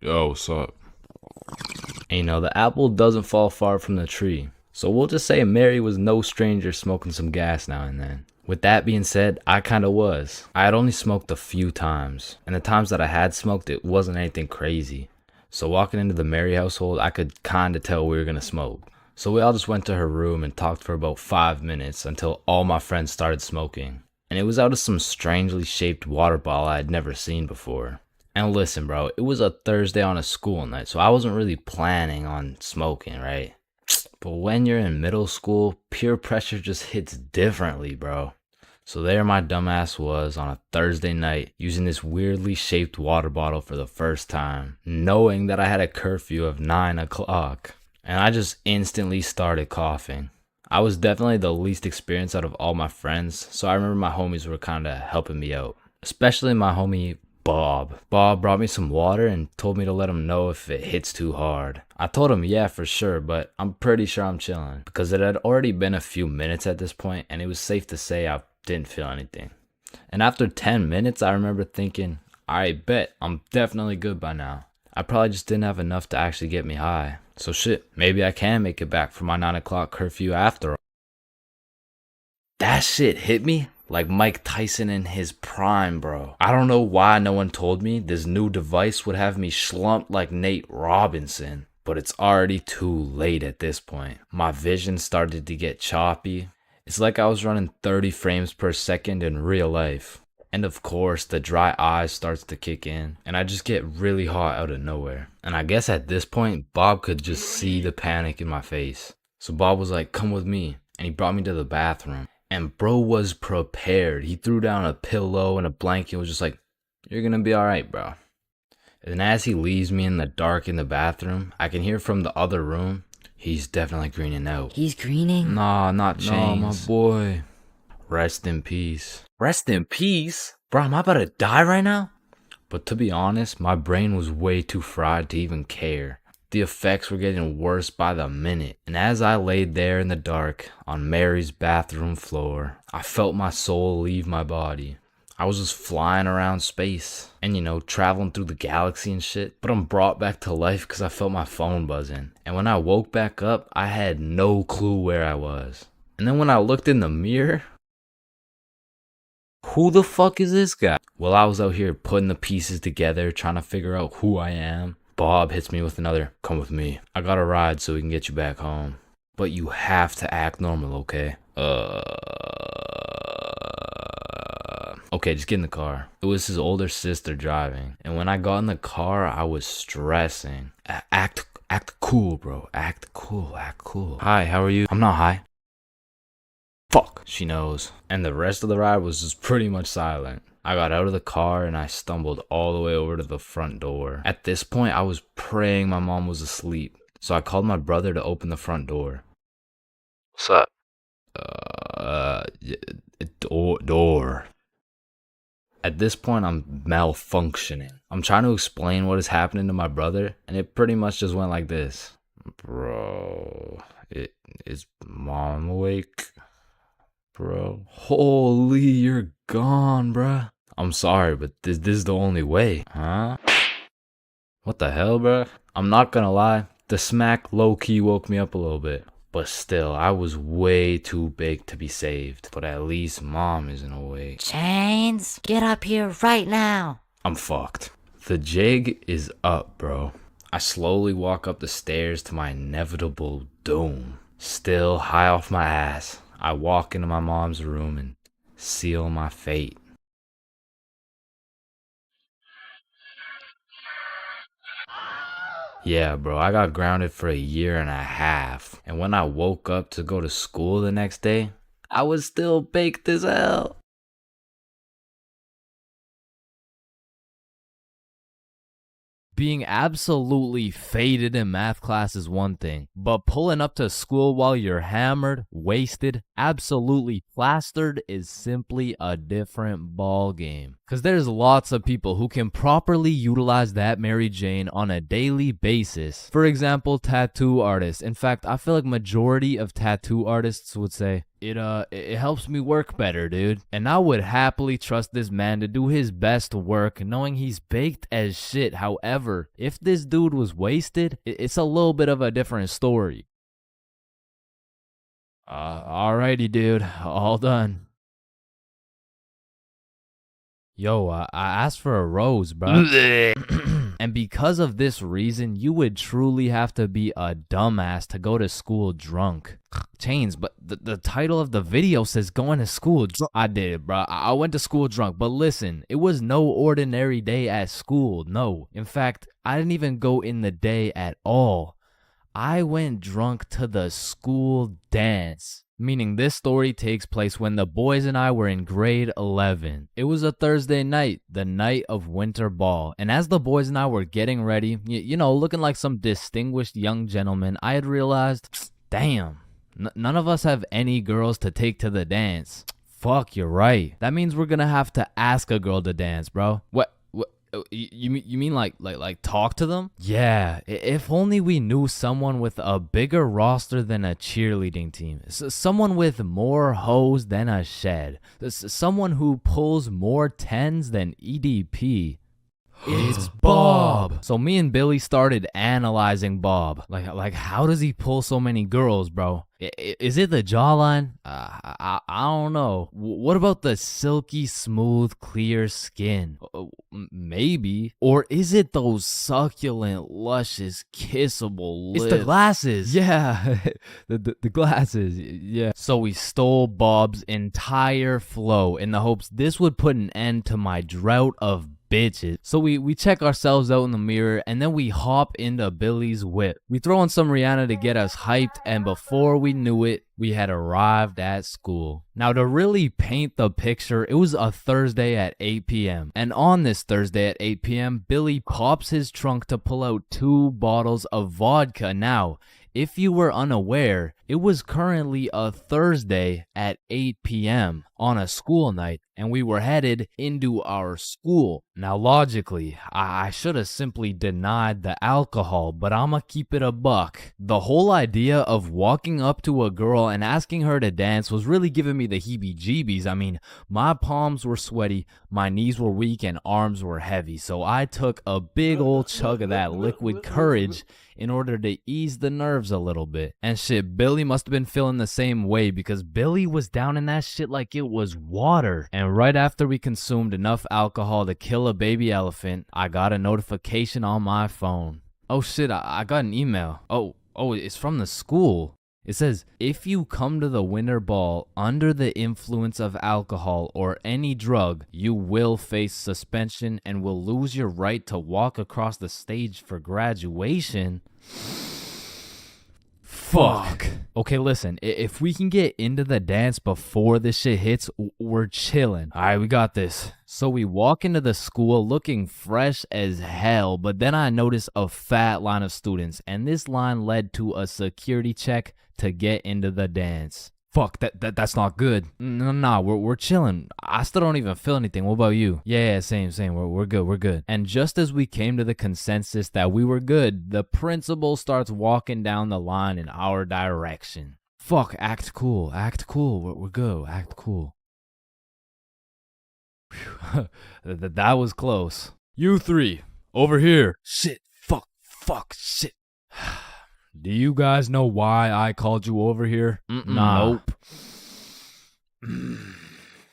Yo, what's up? And you know, the apple doesn't fall far from the tree. So we'll just say Mary was no stranger smoking some gas now and then. With that being said, I kinda was. I had only smoked a few times. And the times that I had smoked, it wasn't anything crazy. So walking into the Mary household, I could kinda tell we were gonna smoke. So we all just went to her room and talked for about 5 minutes until all my friends started smoking. And it was out of some strangely shaped water bottle I had never seen before. And listen, bro, it was a Thursday on a school night, so I wasn't really planning on smoking, right? But when you're in middle school, peer pressure just hits differently, bro. So there my dumbass was on a Thursday night using this weirdly shaped water bottle for the first time, knowing that I had a curfew of 9 o'clock. And I just instantly started coughing. I was definitely the least experienced out of all my friends, so I remember my homies were kinda helping me out. Especially my homie Bob. Bob brought me some water and told me to let him know if it hits too hard. I told him yeah for sure, but I'm pretty sure I'm chilling. Because it had already been a few minutes at this point, and it was safe to say I didn't feel anything. And after 10 minutes, I remember thinking, I bet I'm definitely good by now. I probably just didn't have enough to actually get me high. So shit, maybe I can make it back for my 9 o'clock curfew after all. That shit hit me like Mike Tyson in his prime, bro. I don't know why no one told me this new device would have me slumped like Nate Robinson. But it's already too late at this point. My vision started to get choppy. It's like I was running 30 frames per second in real life. And of course, the dry eyes starts to kick in, and I just get really hot out of nowhere. And I guess at this point, Bob could just see the panic in my face. So Bob was like, come with me, and he brought me to the bathroom. And bro was prepared. He threw down a pillow and a blanket and was just like, you're gonna be alright, bro. And as he leaves me in the dark in the bathroom, I can hear from the other room, he's definitely greening out. He's greening? Nah, not Chains. No, my boy. Rest in peace. Rest in peace? Bro, am I about to die right now? But to be honest, my brain was way too fried to even care. The effects were getting worse by the minute. And as I laid there in the dark on Mary's bathroom floor, I felt my soul leave my body. I was just flying around space and, you know, traveling through the galaxy and shit. But I'm brought back to life because I felt my phone buzzing. And when I woke back up, I had no clue where I was. And then when I looked in the mirror, who the fuck is this guy? Well, I was out here putting the pieces together, trying to figure out who I am. Bob hits me with another, come with me. I got a ride so we can get you back home. But you have to act normal, okay? Okay, just get in the car. It was his older sister driving. And when I got in the car, I was stressing. Act cool, bro. Act cool. Hi, how are you? I'm not high. Fuck, she knows. And the rest of the ride was just pretty much silent. I got out of the car and I stumbled all the way over to the front door. At this point, I was praying my mom was asleep. So I called my brother to open the front door. What's up? Door. At this point, I'm malfunctioning. I'm trying to explain what is happening to my brother, and it pretty much just went like this. Bro, is mom awake? Bro, holy, you're gone, bruh. I'm sorry, but this is the only way, huh? What the hell, bruh? I'm not gonna lie, the smack low-key woke me up a little bit. But still, I was way too big to be saved. But at least mom isn't awake. Chains, get up here right now. I'm fucked. The jig is up, bro. I slowly walk up the stairs to my inevitable doom. Still high off my ass, I walk into my mom's room and seal my fate. Yeah, bro, I got grounded for a year and a half. And when I woke up to go to school the next day, I was still baked as hell. Being absolutely faded in math class is one thing, but pulling up to school while you're hammered, wasted, absolutely plastered is simply a different ball game. Cause there's lots of people who can properly utilize that Mary Jane on a daily basis. For example, tattoo artists. In fact, I feel like majority of tattoo artists would say, it helps me work better, dude. And I would happily trust this man to do his best work knowing he's baked as shit. However, if this dude was wasted, it's a little bit of a different story. Alrighty, dude. All done. Yo, I asked for a rose, bro. And because of this reason, you would truly have to be a dumbass to go to school drunk. Chains, but the title of the video says going to school drunk. I did, bro. I went to school drunk, but listen, it was no ordinary day at school. No. In fact, I didn't even go in the day at all. I went drunk to the school dance. Meaning this story takes place when the boys and I were in grade 11. It was a Thursday night, the night of winter ball. And as the boys and I were getting ready, you know, looking like some distinguished young gentlemen, I had realized, damn, none of us have any girls to take to the dance. Fuck, you're right. That means we're gonna have to ask a girl to dance, bro. What? You mean like talk to them? Yeah, if only we knew someone with a bigger roster than a cheerleading team. Someone with more hoes than a shed. Someone who pulls more tens than EDP. It's Bob. So me and Billy started analyzing Bob. Like how does he pull so many girls, bro? Is it the jawline? I don't know. What about the silky smooth clear skin? Maybe. Or is it those succulent luscious kissable lips? It's the glasses. Yeah. the glasses. Yeah. So we stole Bob's entire flow in the hopes this would put an end to my drought of bitches. So we check ourselves out in the mirror and then we hop into Billy's whip. We throw on some Rihanna to get us hyped, and before we knew it, we had arrived at school. Now to really paint the picture, it was a Thursday at 8 p.m. And on this Thursday at 8 p.m., Billy pops his trunk to pull out 2 bottles of vodka. Now, if you were unaware, it was currently a Thursday at 8 p.m. on a school night, and we were headed into our school. Now, logically, I should have simply denied the alcohol, but I'ma keep it a buck. The whole idea of walking up to a girl and asking her to dance was really giving me the heebie-jeebies. I mean, my palms were sweaty, my knees were weak, and arms were heavy, so I took a big old chug of that liquid courage in order to ease the nerves a little bit. And shit, Billy must have been feeling the same way because Billy was down in that shit like it was water. And right after we consumed enough alcohol to kill a baby elephant, I got a notification on my phone. Oh shit, I got an email. Oh, it's from the school. It says, if you come to the winter ball under the influence of alcohol or any drug, you will face suspension and will lose your right to walk across the stage for graduation. Fuck. Okay, listen, if we can get into the dance before this shit hits, we're chilling. All right, we got this. So we walk into the school looking fresh as hell, but then I notice a fat line of students, and this line led to a security check to get into the dance. Fuck, that's not good. Nah, we're chilling. I still don't even feel anything. What about you? Yeah, same. We're good. And just as we came to the consensus that we were good, the principal starts walking down the line in our direction. Fuck, act cool. We're good. Act cool. That was close. You 3, over here. Shit, fuck, shit. Do you guys know why I called you over here? Nah. Nope.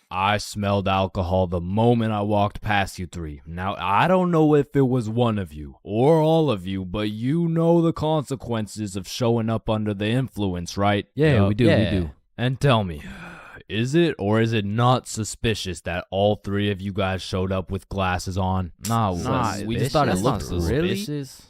I smelled alcohol the moment I walked past you 3. Now, I don't know if it was one of you or all of you, but you know the consequences of showing up under the influence, right? Yeah, we do. And tell me, is it or is it not suspicious that all 3 of you guys showed up with glasses on? Nah, we just thought it looked suspicious.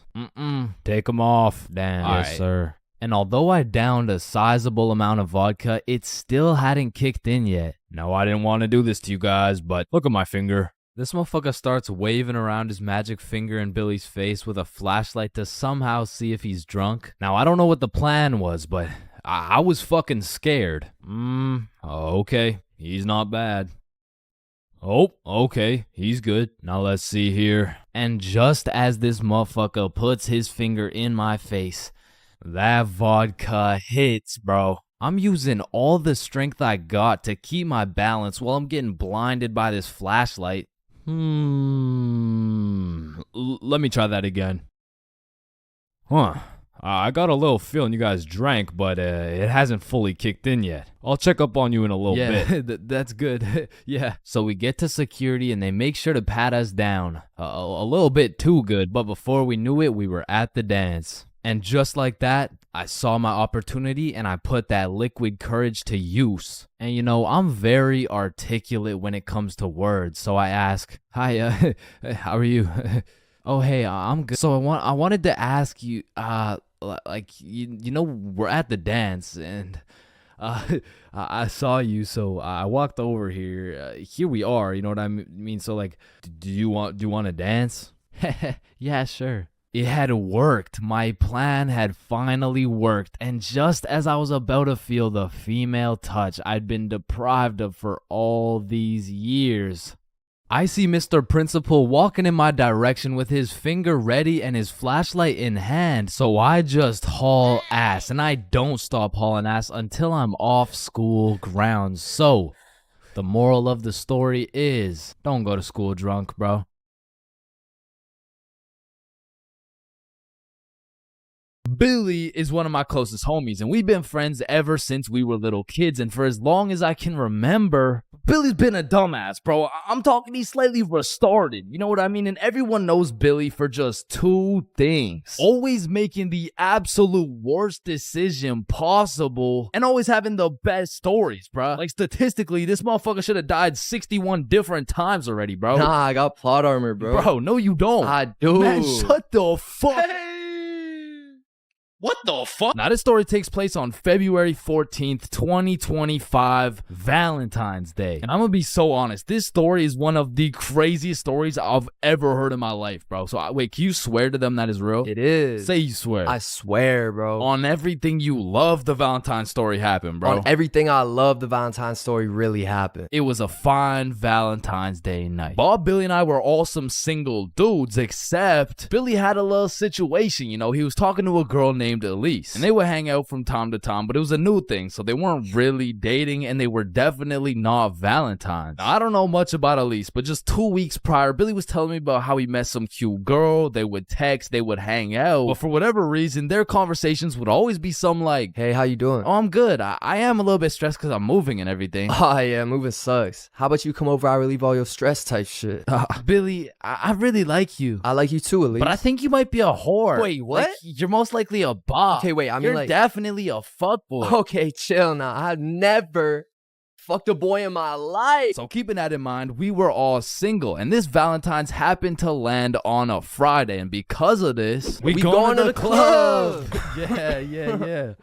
Take them off. Damn. Yes, sir. And although I downed a sizable amount of vodka, it still hadn't kicked in yet. No, I didn't want to do this to you guys, but look at my finger. This motherfucker starts waving around his magic finger in Billy's face with a flashlight to somehow see if he's drunk. Now, I don't know what the plan was, but I was fucking scared. Okay. He's not bad. Oh, okay. He's good. Now let's see here. And just as this motherfucker puts his finger in my face, that vodka hits, bro. I'm using all the strength I got to keep my balance while I'm getting blinded by this flashlight. Let me try that again. I got a little feeling you guys drank, but it hasn't fully kicked in yet. I'll check up on you in a little bit. Yeah, that's good. Yeah. So we get to security and they make sure to pat us down. A little bit too good, but before we knew it, we were at the dance. And just like that, I saw my opportunity and I put that liquid courage to use. And you know, I'm very articulate when it comes to words, so I ask, "Hi, how are you?" "Oh, hey, I'm good." So I wanted to ask you, like, you know, we're at the dance and I saw you, so I walked over here. Here we are, you know what I mean? So like, do you want to dance? Yeah, sure. It had worked. My plan had finally worked. And just as I was about to feel the female touch I'd been deprived of for all these years, I see Mr. Principal walking in my direction with his finger ready and his flashlight in hand. So I just haul ass, and I don't stop hauling ass until I'm off school grounds. So the moral of the story is, don't go to school drunk, bro. Billy is one of my closest homies, and we've been friends ever since we were little kids, and for as long as I can remember, Billy's been a dumbass, bro. I'm talking he's slightly retarded, you know what I mean? And everyone knows Billy for just two things: always making the absolute worst decision possible, and always having the best stories, bro. Like, statistically, this motherfucker should have died 61 different times already, bro. Nah, I got plot armor, bro. Bro, no you don't. I do. Man, shut the fuck. What the fuck? Now, this story takes place on February 14th, 2025, Valentine's Day. And I'm gonna be so honest, this story is one of the craziest stories I've ever heard in my life, bro. So, wait, can you swear to them that is real? It is. Say you swear. I swear, bro. On everything you love, the Valentine's story happened, bro. On everything I love, the Valentine's story really happened. It was a fine Valentine's Day night. Bob, Billy, and I were all some single dudes, except Billy had a little situation, you know. He was talking to a girl named Elise, and they would hang out from time to time, but it was a new thing, so they weren't really dating, and they were definitely not Valentines. Now, I don't know much about Elise, but just 2 weeks prior, Billy was telling me about how he met some cute girl. They would text, they would hang out, but for whatever reason, their conversations would always be some like, "Hey, how you doing?" "Oh, I'm good. I am a little bit stressed because I'm moving and everything." "Oh yeah, moving sucks. How about you come over, I relieve all your stress type shit." "Billy, I really like you." "I like you too, Elise. "But I think you might be a whore." "Wait, what?" Like, you're most likely a bop. "Okay, wait, I mean, you're like, definitely a fuckboy." "Okay, chill now. I've never fucked a boy in my life." So keeping that in mind, we were all single, and this Valentine's happened to land on a Friday, and because of this, we going to the club. Yeah. Yeah.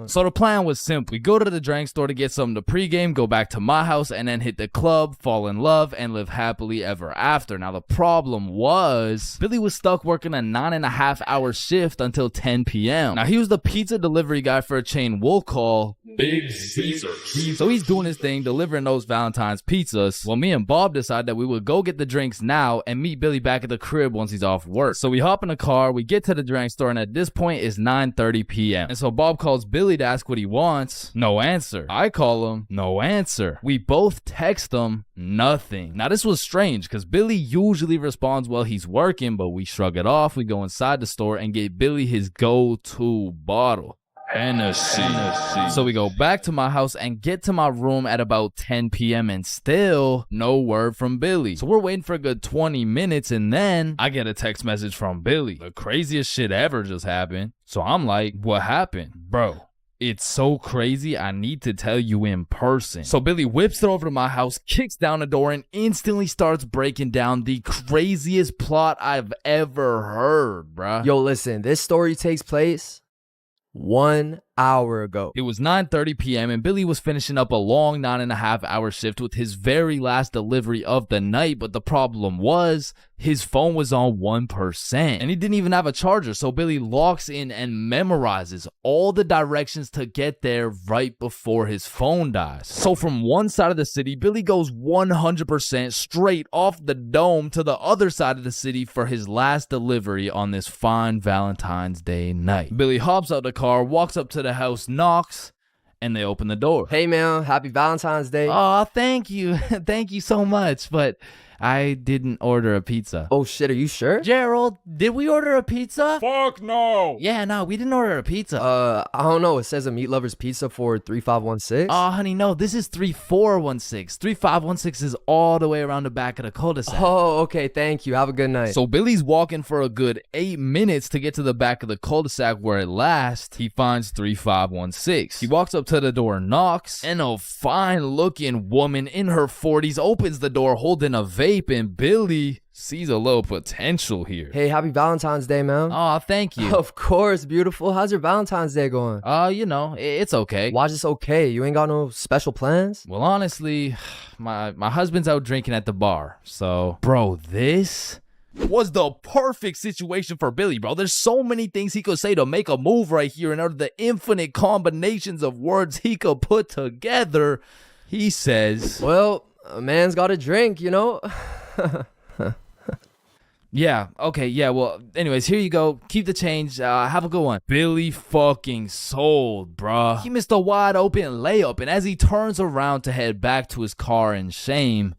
So the plan was simple. We go to the drink store to get something to pregame, go back to my house, and then hit the club, fall in love, and live happily ever after. Now, the problem was Billy was stuck working a 9.5-hour shift until 10 p.m. Now, he was the pizza delivery guy for a chain we'll call Big Caesar. So he's doing his thing, delivering those Valentine's pizzas. Well, me and Bob decided that we would go get the drinks now and meet Billy back at the crib once he's off work. So we hop in the car, we get to the drink store, and at this point it's 9:30 p.m. And so Bob calls Billy to ask what he wants. No answer. I call him. No answer. We both text him. Nothing. Now, this was strange because Billy usually responds while he's working, but we shrug it off. We go inside the store and get Billy his go-to bottle. Hennessy. So we go back to my house and get to my room at about 10 p.m. and still no word from Billy. So we're waiting for a good 20 minutes and then I get a text message from Billy. The craziest shit ever just happened. So I'm like, what happened? Bro, It's so crazy, I need to tell you in person. So Billy whips it over to my house, kicks down the door, and instantly starts breaking down the craziest plot I've ever heard, bruh. Yo, listen, this story takes place 1 hour ago. It was 9:30 p.m. and Billy was finishing up a long 9.5-hour shift with his very last delivery of the night, but the problem was his phone was on 1% and he didn't even have a charger. So Billy locks in and memorizes all the directions to get there right before his phone dies. So from one side of the city, Billy goes 100% straight off the dome to the other side of the city for his last delivery on this fine Valentine's Day night. Billy hops out the car, walks up to the house, knocks, and they open the door. Hey man, happy Valentine's Day. Oh, thank you. Thank you so much, but I didn't order a pizza. Oh shit, are you sure? Gerald, did we order a pizza? Fuck no. Yeah, no, we didn't order a pizza. I don't know. It says a meat lover's pizza for 3516. Oh, honey, no, this is 3416. 3516 is all the way around the back of the cul-de-sac. Oh, okay, thank you. Have a good night. So Billy's walking for a good 8 minutes to get to the back of the cul-de-sac where at last he finds 3516. He walks up to the door, knocks, and a fine-looking woman in her 40s opens the door holding a vape, and Billy sees a little potential here. Hey, happy Valentine's Day, man. Oh, thank you. Of course, beautiful. How's your Valentine's Day going? You know, it's okay. Why's this okay? You ain't got no special plans? Well, honestly, my husband's out drinking at the bar. So, bro, this was the perfect situation for Billy, bro. There's so many things he could say to make a move right here, and out of the infinite combinations of words he could put together, he says, well, a man's got a drink, you know? Yeah, okay, yeah, well, anyways, here you go. Keep the change. Have a good one. Billy fucking sold, bruh. He missed a wide open layup, and as he turns around to head back to his car in shame,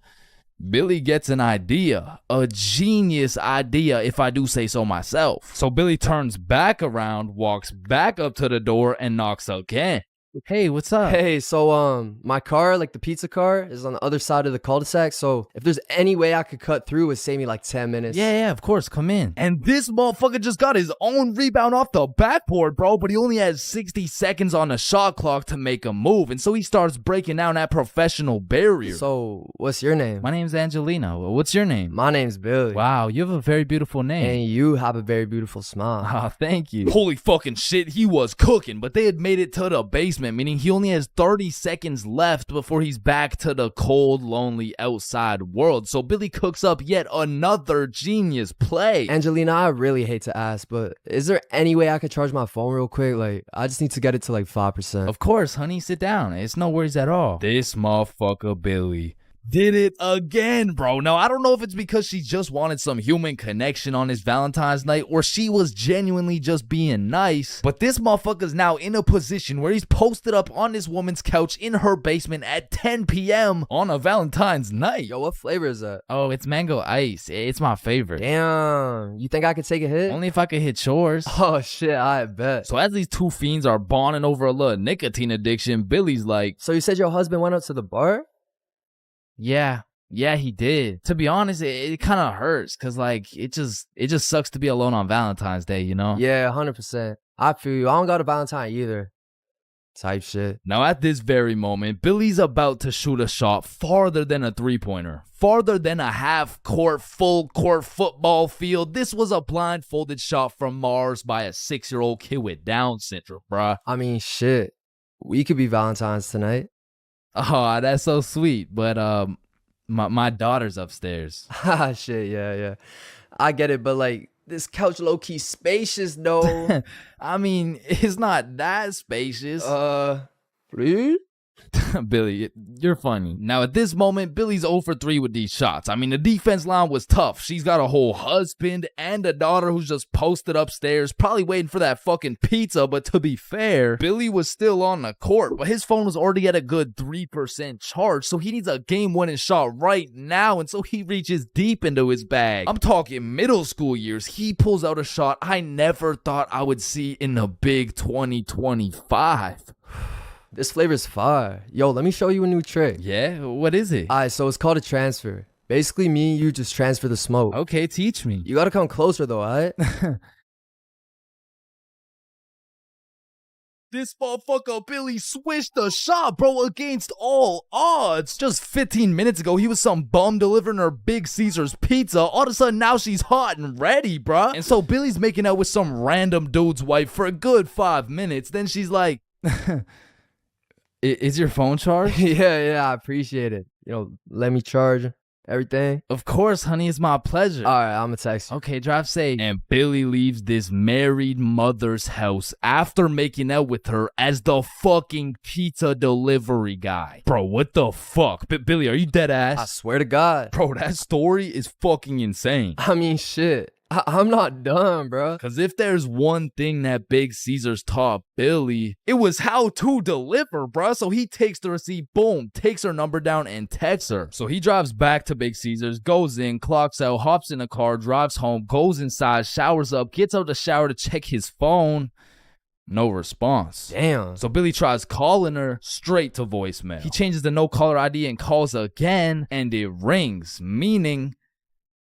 Billy gets an idea. A genius idea, if I do say so myself. So Billy turns back around, walks back up to the door, and knocks again. Hey, what's up? Hey, so my car, like the pizza car, is on the other side of the cul-de-sac. So if there's any way I could cut through, it would save me like 10 minutes. Yeah, of course, come in. And this motherfucker just got his own rebound off the backboard, bro, but he only has 60 seconds on the shot clock to make a move, and so he starts breaking down that professional barrier. So what's your name? My name's Angelina. What's your name? My name's Billy. Wow, you have a very beautiful name. And you have a very beautiful smile. Ah, thank you. Holy fucking shit, he was cooking, but they had made it to the basement, meaning he only has 30 seconds left before he's back to the cold, lonely outside world. So Billy cooks up yet another genius play. Angelina, I really hate to ask, but is there any way I could charge my phone real quick? Like, I just need to get it to like 5%. Of course, honey, sit down. It's no worries at all. This motherfucker Billy did it again, bro. Now, I don't know if it's because she just wanted some human connection on his Valentine's night or she was genuinely just being nice, but this motherfucker's now in a position where he's posted up on this woman's couch in her basement at 10 p.m. on a Valentine's night. Yo, what flavor is that? Oh, it's mango ice. It's my favorite. Damn, you think I could take a hit? Only if I could hit yours. Oh shit, I bet. So as these two fiends are bonding over a little nicotine addiction, Billy's like, so you said your husband went out to the bar? Yeah, he did. To be honest, it kind of hurts because like it just sucks to be alone on Valentine's Day, you know? Yeah, 100%. I feel you. I don't got a Valentine either. Type shit. Now at this very moment, Billy's about to shoot a shot farther than a three-pointer, farther than a half-court, full-court football field. This was a blindfolded shot from Mars by a 6-year-old kid with Down syndrome, bruh. I mean, shit. We could be Valentines tonight. Oh, that's so sweet, but my daughter's upstairs. Ah, shit, yeah. I get it, but like, this couch low-key spacious, though. I mean, it's not that spacious. Please? Billy, you're funny. Now, at this moment, Billy's 0 for 3 with these shots. I mean, the defense line was tough. She's got a whole husband and a daughter who's just posted upstairs, probably waiting for that fucking pizza. But to be fair, Billy was still on the court, but his phone was already at a good 3% charge, so he needs a game-winning shot right now, and so he reaches deep into his bag. I'm talking middle school years. He pulls out a shot I never thought I would see in the big 2025. This flavor's fire. Yo, let me show you a new trick. Yeah? What is it? Alright, so it's called a transfer. Basically, me and you just transfer the smoke. Okay, teach me. You gotta come closer though, alright? This motherfucker Billy switched the shot, bro, against all odds. Just 15 minutes ago, he was some bum delivering her Big Caesar's pizza. All of a sudden, now she's hot and ready, bro. And so Billy's making out with some random dude's wife for a good 5 minutes. Then she's like, is your phone charged? Yeah, I appreciate it. Let me charge everything. Of course, honey, it's my pleasure. All right, I'm gonna text you. Okay, drive safe. And Billy leaves this married mother's house after making out with her as the fucking pizza delivery guy. Bro, what the fuck? Billy, are you dead ass? I swear to God. Bro, that story is fucking insane. I mean, shit. I'm not done, bro. Because if there's one thing that Big Caesar's taught Billy, it was how to deliver, bro. So he takes the receipt, boom, takes her number down and texts her. So he drives back to Big Caesar's, goes in, clocks out, hops in a car, drives home, goes inside, showers up, gets out the shower to check his phone. No response. Damn. So Billy tries calling her, straight to voicemail. He changes the no caller ID and calls again, and it rings, meaning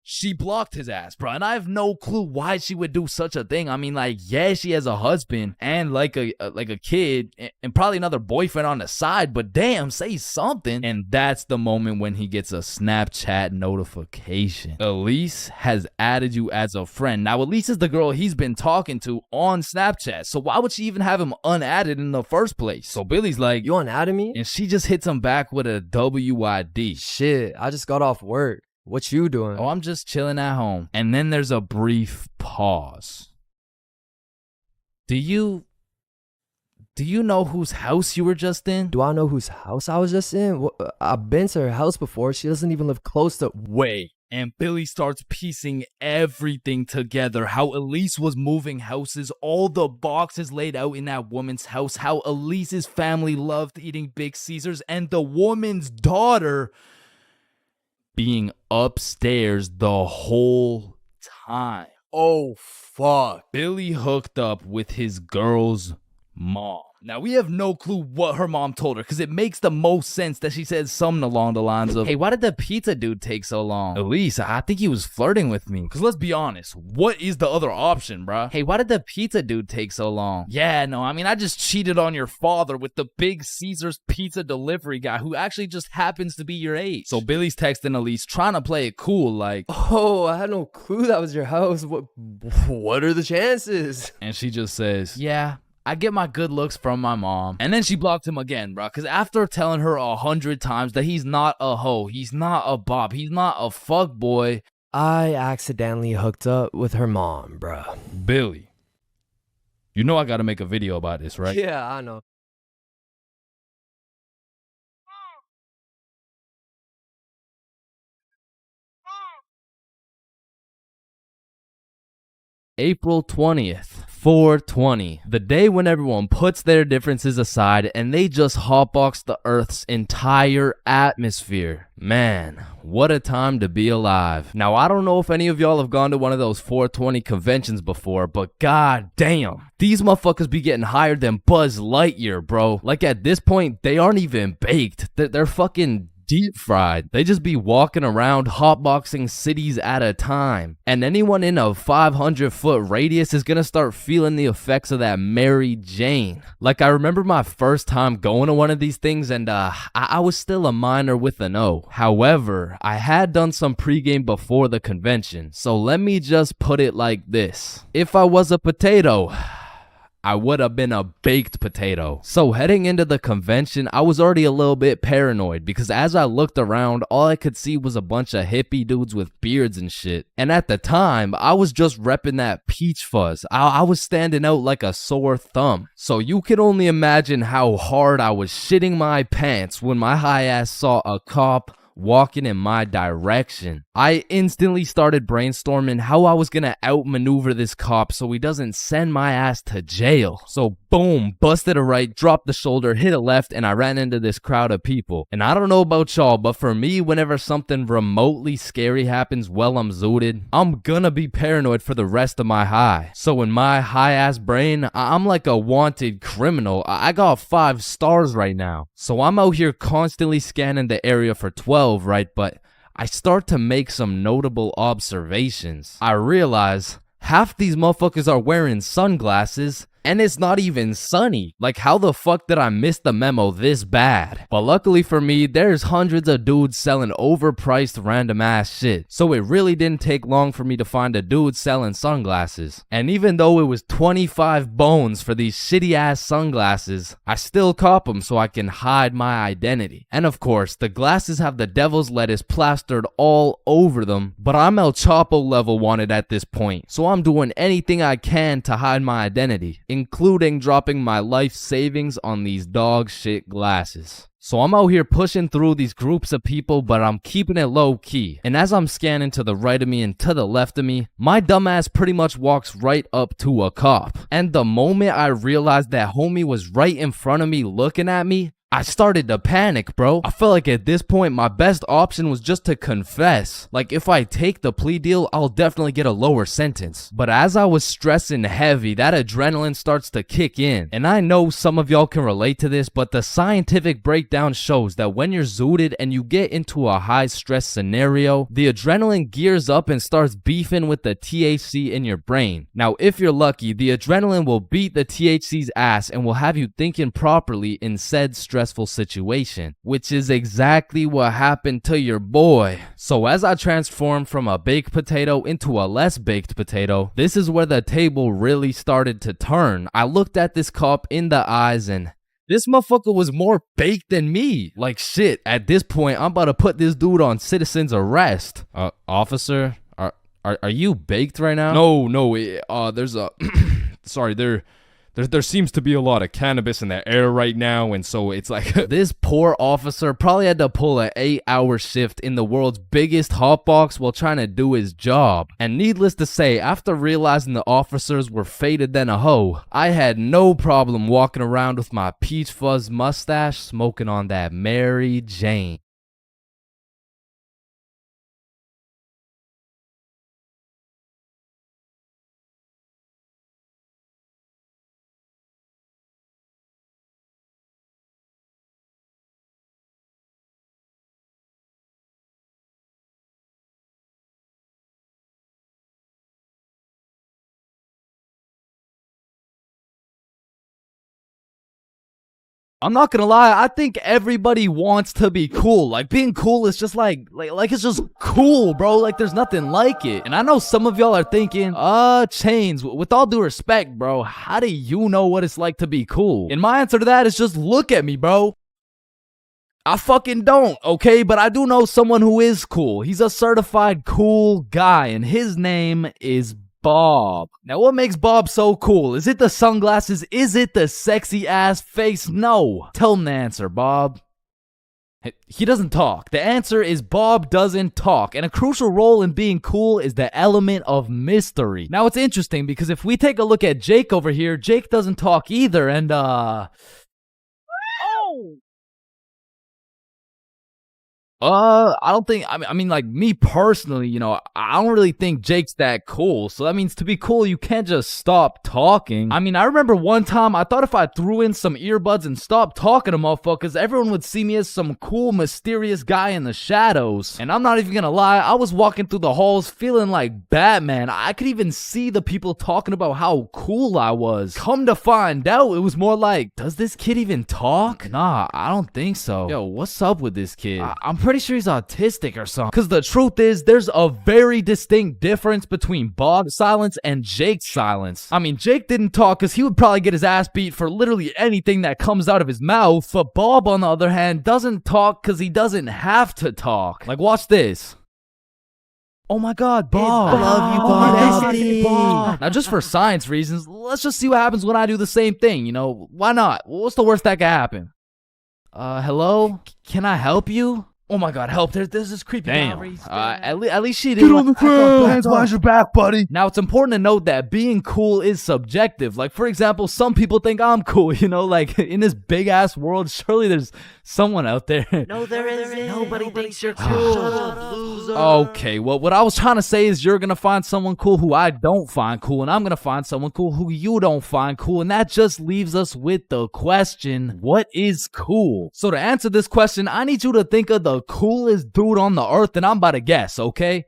she blocked his ass, bro. And I have no clue why she would do such a thing. I mean, like, yeah, she has a husband and like a kid and probably another boyfriend on the side, but damn, say something. And that's the moment when he gets a Snapchat notification. Elise has added you as a friend. Now, Elise is the girl he's been talking to on Snapchat, so why would she even have him unadded in the first place? So Billy's like, you unadded me? And she just hits him back with a WID. Shit, I just got off work. What you doing? Oh, I'm just chilling at home. And then there's a brief pause. Do you know whose house you were just in? Do I know whose house I was just in? I've been to her house before. She doesn't even live close to... Wait. And Billy starts piecing everything together. How Elise was moving houses, all the boxes laid out in that woman's house, how Elise's family loved eating Big Caesars, and the woman's daughter being upstairs the whole time. Oh, fuck. Billy hooked up with his girl's mom. Now, we have no clue what her mom told her, because it makes the most sense that she said something along the lines of, hey, why did the pizza dude take so long? Elise, I think he was flirting with me. Because let's be honest, what is the other option, bruh? Hey, why did the pizza dude take so long? Yeah, no, I mean, I just cheated on your father with the Big Caesar's pizza delivery guy who actually just happens to be your age. So Billy's texting Elise, trying to play it cool, like, oh, I had no clue that was your house. What are the chances? And she just says, yeah, I get my good looks from my mom. And then she blocked him again, bro. Because after telling her 100 times that he's not a hoe, he's not a bop, he's not a fuck boy, I accidentally hooked up with her mom, bro. Billy, you know I gotta make a video about this, right? Yeah, I know. April 20th, 420, the day when everyone puts their differences aside and they just hotbox the Earth's entire atmosphere. Man, what a time to be alive. Now, I don't know if any of y'all have gone to one of those 420 conventions before, but god damn, these motherfuckers be getting higher than Buzz Lightyear, bro. Like, at this point, they aren't even baked. They're fucking deep fried. They just be walking around hotboxing cities at a time. And anyone in a 500-foot radius is gonna start feeling the effects of that Mary Jane. Like, I remember my first time going to one of these things, and I was still a minor with an O. However, I had done some pregame before the convention. So let me just put it like this. If I was a potato, I would have been a baked potato. So heading into the convention, I was already a little bit paranoid because as I looked around, all I could see was a bunch of hippie dudes with beards and shit. And at the time, I was just repping that peach fuzz. I was standing out like a sore thumb. So you can only imagine how hard I was shitting my pants when my high ass saw a cop walking in my direction. I instantly started brainstorming how I was gonna outmaneuver this cop so he doesn't send my ass to jail. So boom, busted a right, dropped the shoulder, hit a left, and I ran into this crowd of people. And I don't know about y'all, but for me, whenever something remotely scary happens while I'm zooted, I'm gonna be paranoid for the rest of my high. So in my high ass brain, I'm like a wanted criminal. I got 5 stars right now. So I'm out here constantly scanning the area for 12, right? But I start to make some notable observations. I realize half these motherfuckers are wearing sunglasses And it's not even sunny. Like, how the fuck did I miss the memo this bad? But luckily for me, there's hundreds of dudes selling overpriced random ass shit. So it really didn't take long for me to find a dude selling sunglasses. And even though it was 25 bones for these shitty ass sunglasses, I still cop them so I can hide my identity. And of course, the glasses have the devil's lettuce plastered all over them, but I'm El Chapo level wanted at this point. So I'm doing anything I can to hide my identity, including dropping my life savings on these dog shit glasses. So I'm out here pushing through these groups of people, but I'm keeping it low key. And as I'm scanning to the right of me and to the left of me, my dumbass pretty much walks right up to a cop. And the moment I realized that homie was right in front of me looking at me, I started to panic, bro. I felt like at this point, my best option was just to confess. Like, if I take the plea deal, I'll definitely get a lower sentence. But as I was stressing heavy, that adrenaline starts to kick in. And I know some of y'all can relate to this, but the scientific breakdown shows that when you're zooted and you get into a high stress scenario, the adrenaline gears up and starts beefing with the THC in your brain. Now, if you're lucky, the adrenaline will beat the THC's ass and will have you thinking properly in said stressful situation, which is exactly what happened to your boy. So as I transformed from a baked potato into a less baked potato, this is where the table really started to turn. I looked at this cop in the eyes and this motherfucker was more baked than me. Like shit, at this point, I'm about to put this dude on citizen's arrest. Officer, are you baked right now? No, there's a sorry, there seems to be a lot of cannabis in the air right now, and so it's like this poor officer probably had to pull an 8-hour shift in the world's biggest hotbox while trying to do his job. And needless to say, after realizing the officers were faded than a hoe, I had no problem walking around with my peach fuzz mustache smoking on that Mary Jane. I'm not gonna lie, I think everybody wants to be cool. Like, being cool is just like it's just cool, bro. Like, there's nothing like it. And I know some of y'all are thinking, Chains, with all due respect, bro, how do you know what it's like to be cool? And my answer to that is just look at me, bro. I fucking don't, okay? But I do know someone who is cool. He's a certified cool guy, and his name is Bob. Now, what makes Bob so cool? Is it the sunglasses? Is it the sexy ass face? No. Tell him the answer, Bob. He doesn't talk. The answer is Bob doesn't talk. And a crucial role in being cool is the element of mystery. Now, it's interesting because if we take a look at Jake over here, Jake doesn't talk either. And, I don't think, I mean, like, me personally, you know, I don't really think Jake's that cool. So that means to be cool, you can't just stop talking. I mean, I remember one time, I thought if I threw in some earbuds and stopped talking to motherfuckers, everyone would see me as some cool, mysterious guy in the shadows. And I'm not even gonna lie, I was walking through the halls feeling like Batman. I could even see the people talking about how cool I was. Come to find out, it was more like, does this kid even talk? Nah, I don't think so. Yo, what's up with this kid? I'm pretty sure he's autistic or something. Because the truth is, there's a very distinct difference between Bob's silence and Jake's silence. I mean, Jake didn't talk because he would probably get his ass beat for literally anything that comes out of his mouth. But Bob, on the other hand, doesn't talk because he doesn't have to talk. Like, watch this. Oh my god, Bob. I love you, Bob. Now, just for science reasons, let's just see what happens when I do the same thing, you know? Why not? What's the worst that could happen? Hello? Can I help you? Oh my god, help. There's this creepy guy. At least she didn't. Get on the ground. Hands behind your back, buddy. Now, it's important to note that being cool is subjective. Like, for example, some people think I'm cool, you know? Like, in this big-ass world, surely there's someone out there. No, there isn't. Nobody thinks you're cool. Shut up, loser. Okay, well, what I was trying to say is you're gonna find someone cool who I don't find cool, and I'm gonna find someone cool who you don't find cool, and that just leaves us with the question, what is cool? So to answer this question, I need you to think of the coolest dude on the earth, and I'm about to guess, okay?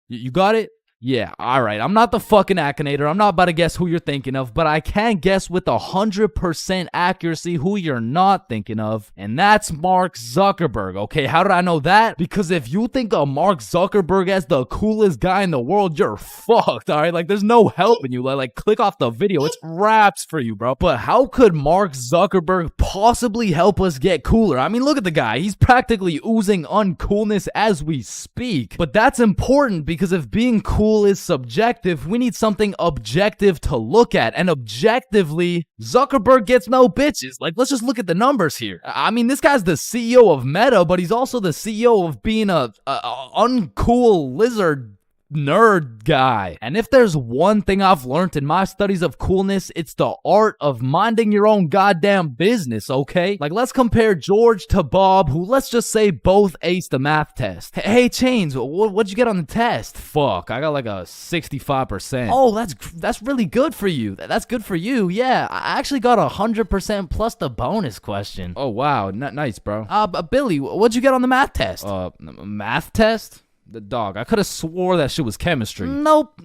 You got it? Yeah, alright, I'm not the fucking Akinator. I'm not about to guess who you're thinking of, but I can guess with 100% accuracy who you're not thinking of, and that's Mark Zuckerberg, okay? How did I know that? Because if you think of Mark Zuckerberg as the coolest guy in the world, you're fucked, alright? Like, there's no helping you. Like, click off the video. It's raps for you, bro. But how could Mark Zuckerberg possibly help us get cooler? I mean, look at the guy. He's practically oozing uncoolness as we speak. But that's important because if being cool is subjective, we need something objective to look at, and objectively, Zuckerberg gets no bitches. Like, let's just look at the numbers here. I mean, this guy's the CEO of Meta, but he's also the CEO of being a uncool lizard nerd guy. And if there's one thing I've learned in my studies of coolness, it's the art of minding your own goddamn business, okay? Like, let's compare George to Bob, who, let's just say, both aced the math test. Hey, Chains, what'd you get on the test? Fuck, I got like a 65%. Oh, that's really good for you. That's good for you. Yeah, I actually got 100% plus the bonus question. Oh, wow, nice, bro. Billy, what'd you get on the math test? Math test? The dog. I could have swore that shit was chemistry. Nope,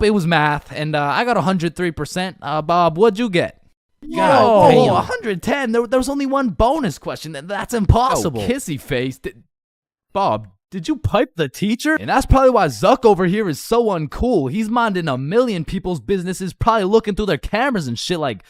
it was math, and I got 103%. Bob, what'd you get? God, 110. There was only one bonus question. That's impossible. Oh, kissy face. Bob, did you pipe the teacher? And that's probably why Zuck over here is so uncool. He's minding a million people's businesses, probably looking through their cameras and shit like,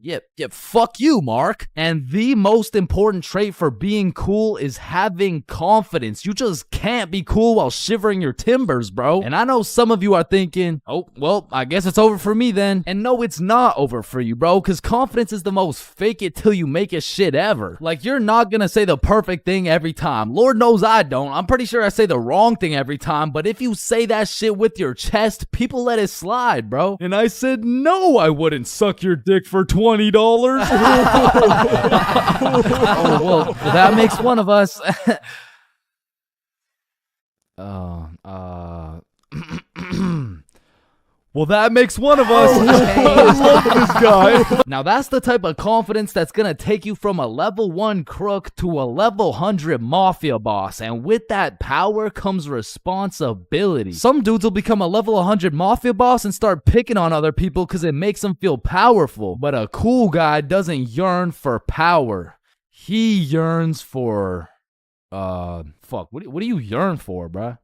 yeah, fuck you, Mark. And the most important trait for being cool is having confidence. You just can't be cool while shivering your timbers, bro. And I know some of you are thinking, oh, well, I guess it's over for me then. And no, it's not over for you, bro, because confidence is the most fake it till you make it shit ever. Like, you're not gonna say the perfect thing every time. Lord knows I don't. I'm pretty sure I say the wrong thing every time, but if you say that shit with your chest, people let it slide, bro. And I said, no, I wouldn't suck your dick for $20. Oh, well, that makes one of us. Well, that makes one of us. I love this guy. Now, that's the type of confidence that's gonna take you from a level 1 crook to a level 100 mafia boss. And with that power comes responsibility. Some dudes will become a level 100 mafia boss and start picking on other people because it makes them feel powerful. But a cool guy doesn't yearn for power. He yearns for... fuck, what do you yearn for, bruh?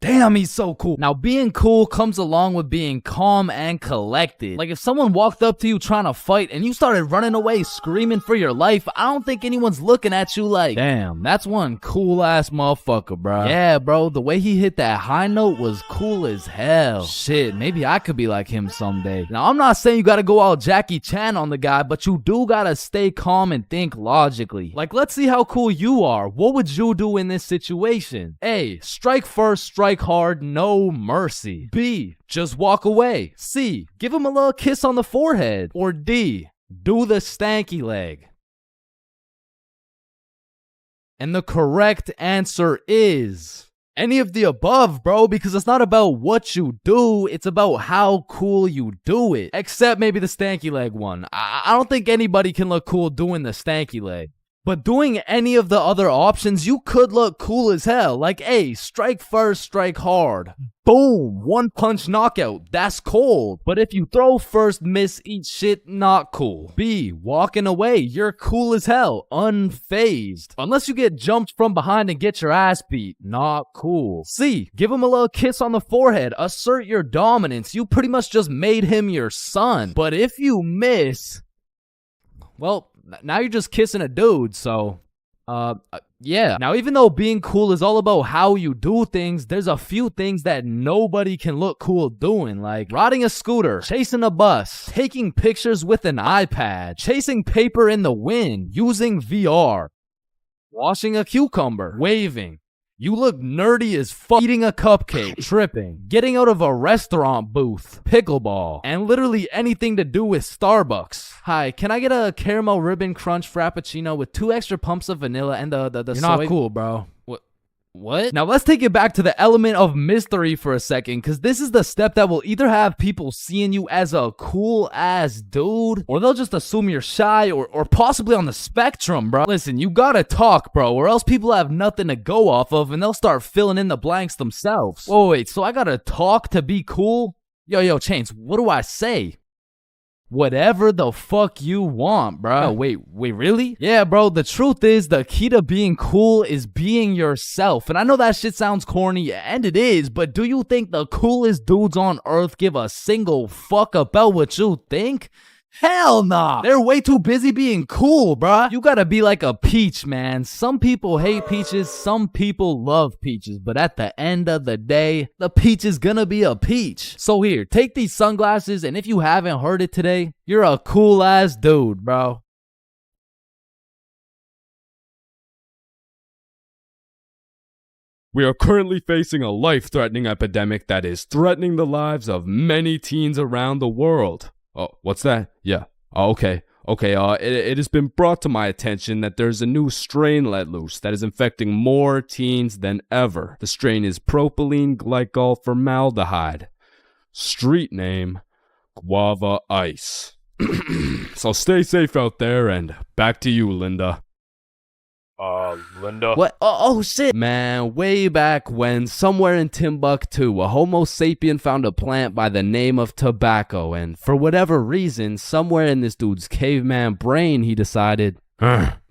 Damn, he's so cool. Now, being cool comes along with being calm and collected. Like, if someone walked up to you trying to fight and you started running away screaming for your life, I don't think anyone's looking at you like, damn, that's one cool-ass motherfucker, bro. Yeah, bro, the way he hit that high note was cool as hell. Shit, maybe I could be like him someday. Now, I'm not saying you gotta go all Jackie Chan on the guy, but you do gotta stay calm and think logically. Like, let's see how cool you are. What would you do in this situation? A, strike first, strike hard, no mercy. B, just walk away. C, give him a little kiss on the forehead. Or D, do the stanky leg. And the correct answer is any of the above, bro, because it's not about what you do, it's about how cool you do it. Except maybe the stanky leg one. I don't think anybody can look cool doing the stanky leg. But doing any of the other options, you could look cool as hell. Like, A, strike first, strike hard. Boom, one punch knockout. That's cold. But if you throw first, miss, eat shit, not cool. B, walking away. You're cool as hell. Unfazed. Unless you get jumped from behind and get your ass beat. Not cool. C, give him a little kiss on the forehead. Assert your dominance. You pretty much just made him your son. But if you miss, well, now you're just kissing a dude, so, yeah. Now, even though being cool is all about how you do things, there's a few things that nobody can look cool doing, like riding a scooter, chasing a bus, taking pictures with an iPad, chasing paper in the wind, using VR, washing a cucumber, waving. You look nerdy as fuck, eating a cupcake, tripping, getting out of a restaurant booth, pickleball, and literally anything to do with Starbucks. Hi, can I get a caramel ribbon crunch frappuccino with 2 extra pumps of vanilla and the You're soy? not cool, bro. What? Now let's take it back to the element of mystery for a second, because this is the step that will either have people seeing you as a cool ass dude, or they'll just assume you're shy or possibly on the spectrum, bro. Listen, you gotta talk, bro, or else people have nothing to go off of and they'll start filling in the blanks themselves. Whoa, wait, so I gotta talk to be cool? Yo, Chains, what do I say? Whatever the fuck you want, bro. No, wait, really? Yeah, bro, the truth is the key to being cool is being yourself. And I know that shit sounds corny, and it is, but do you think the coolest dudes on earth give a single fuck about what you think? Hell nah. They're way too busy being cool, bruh. You gotta be like a peach, man. Some people hate peaches, some people love peaches, but at the end of the day, the peach is gonna be a peach. So here, take these sunglasses, and if you haven't heard it today, you're a cool ass dude, bro. We are currently facing a life-threatening epidemic that is threatening the lives of many teens around the world. Oh, what's that? Yeah. Oh, okay. It has been brought to my attention that there's a new strain let loose that is infecting more teens than ever. The strain is propylene glycol formaldehyde. Street name, Guava Ice. So stay safe out there, and back to you, Linda. Linda? What? Oh shit. Man, way back when, somewhere in Timbuktu, a Homo sapien found a plant by the name of tobacco, and for whatever reason, somewhere in this dude's caveman brain, he decided,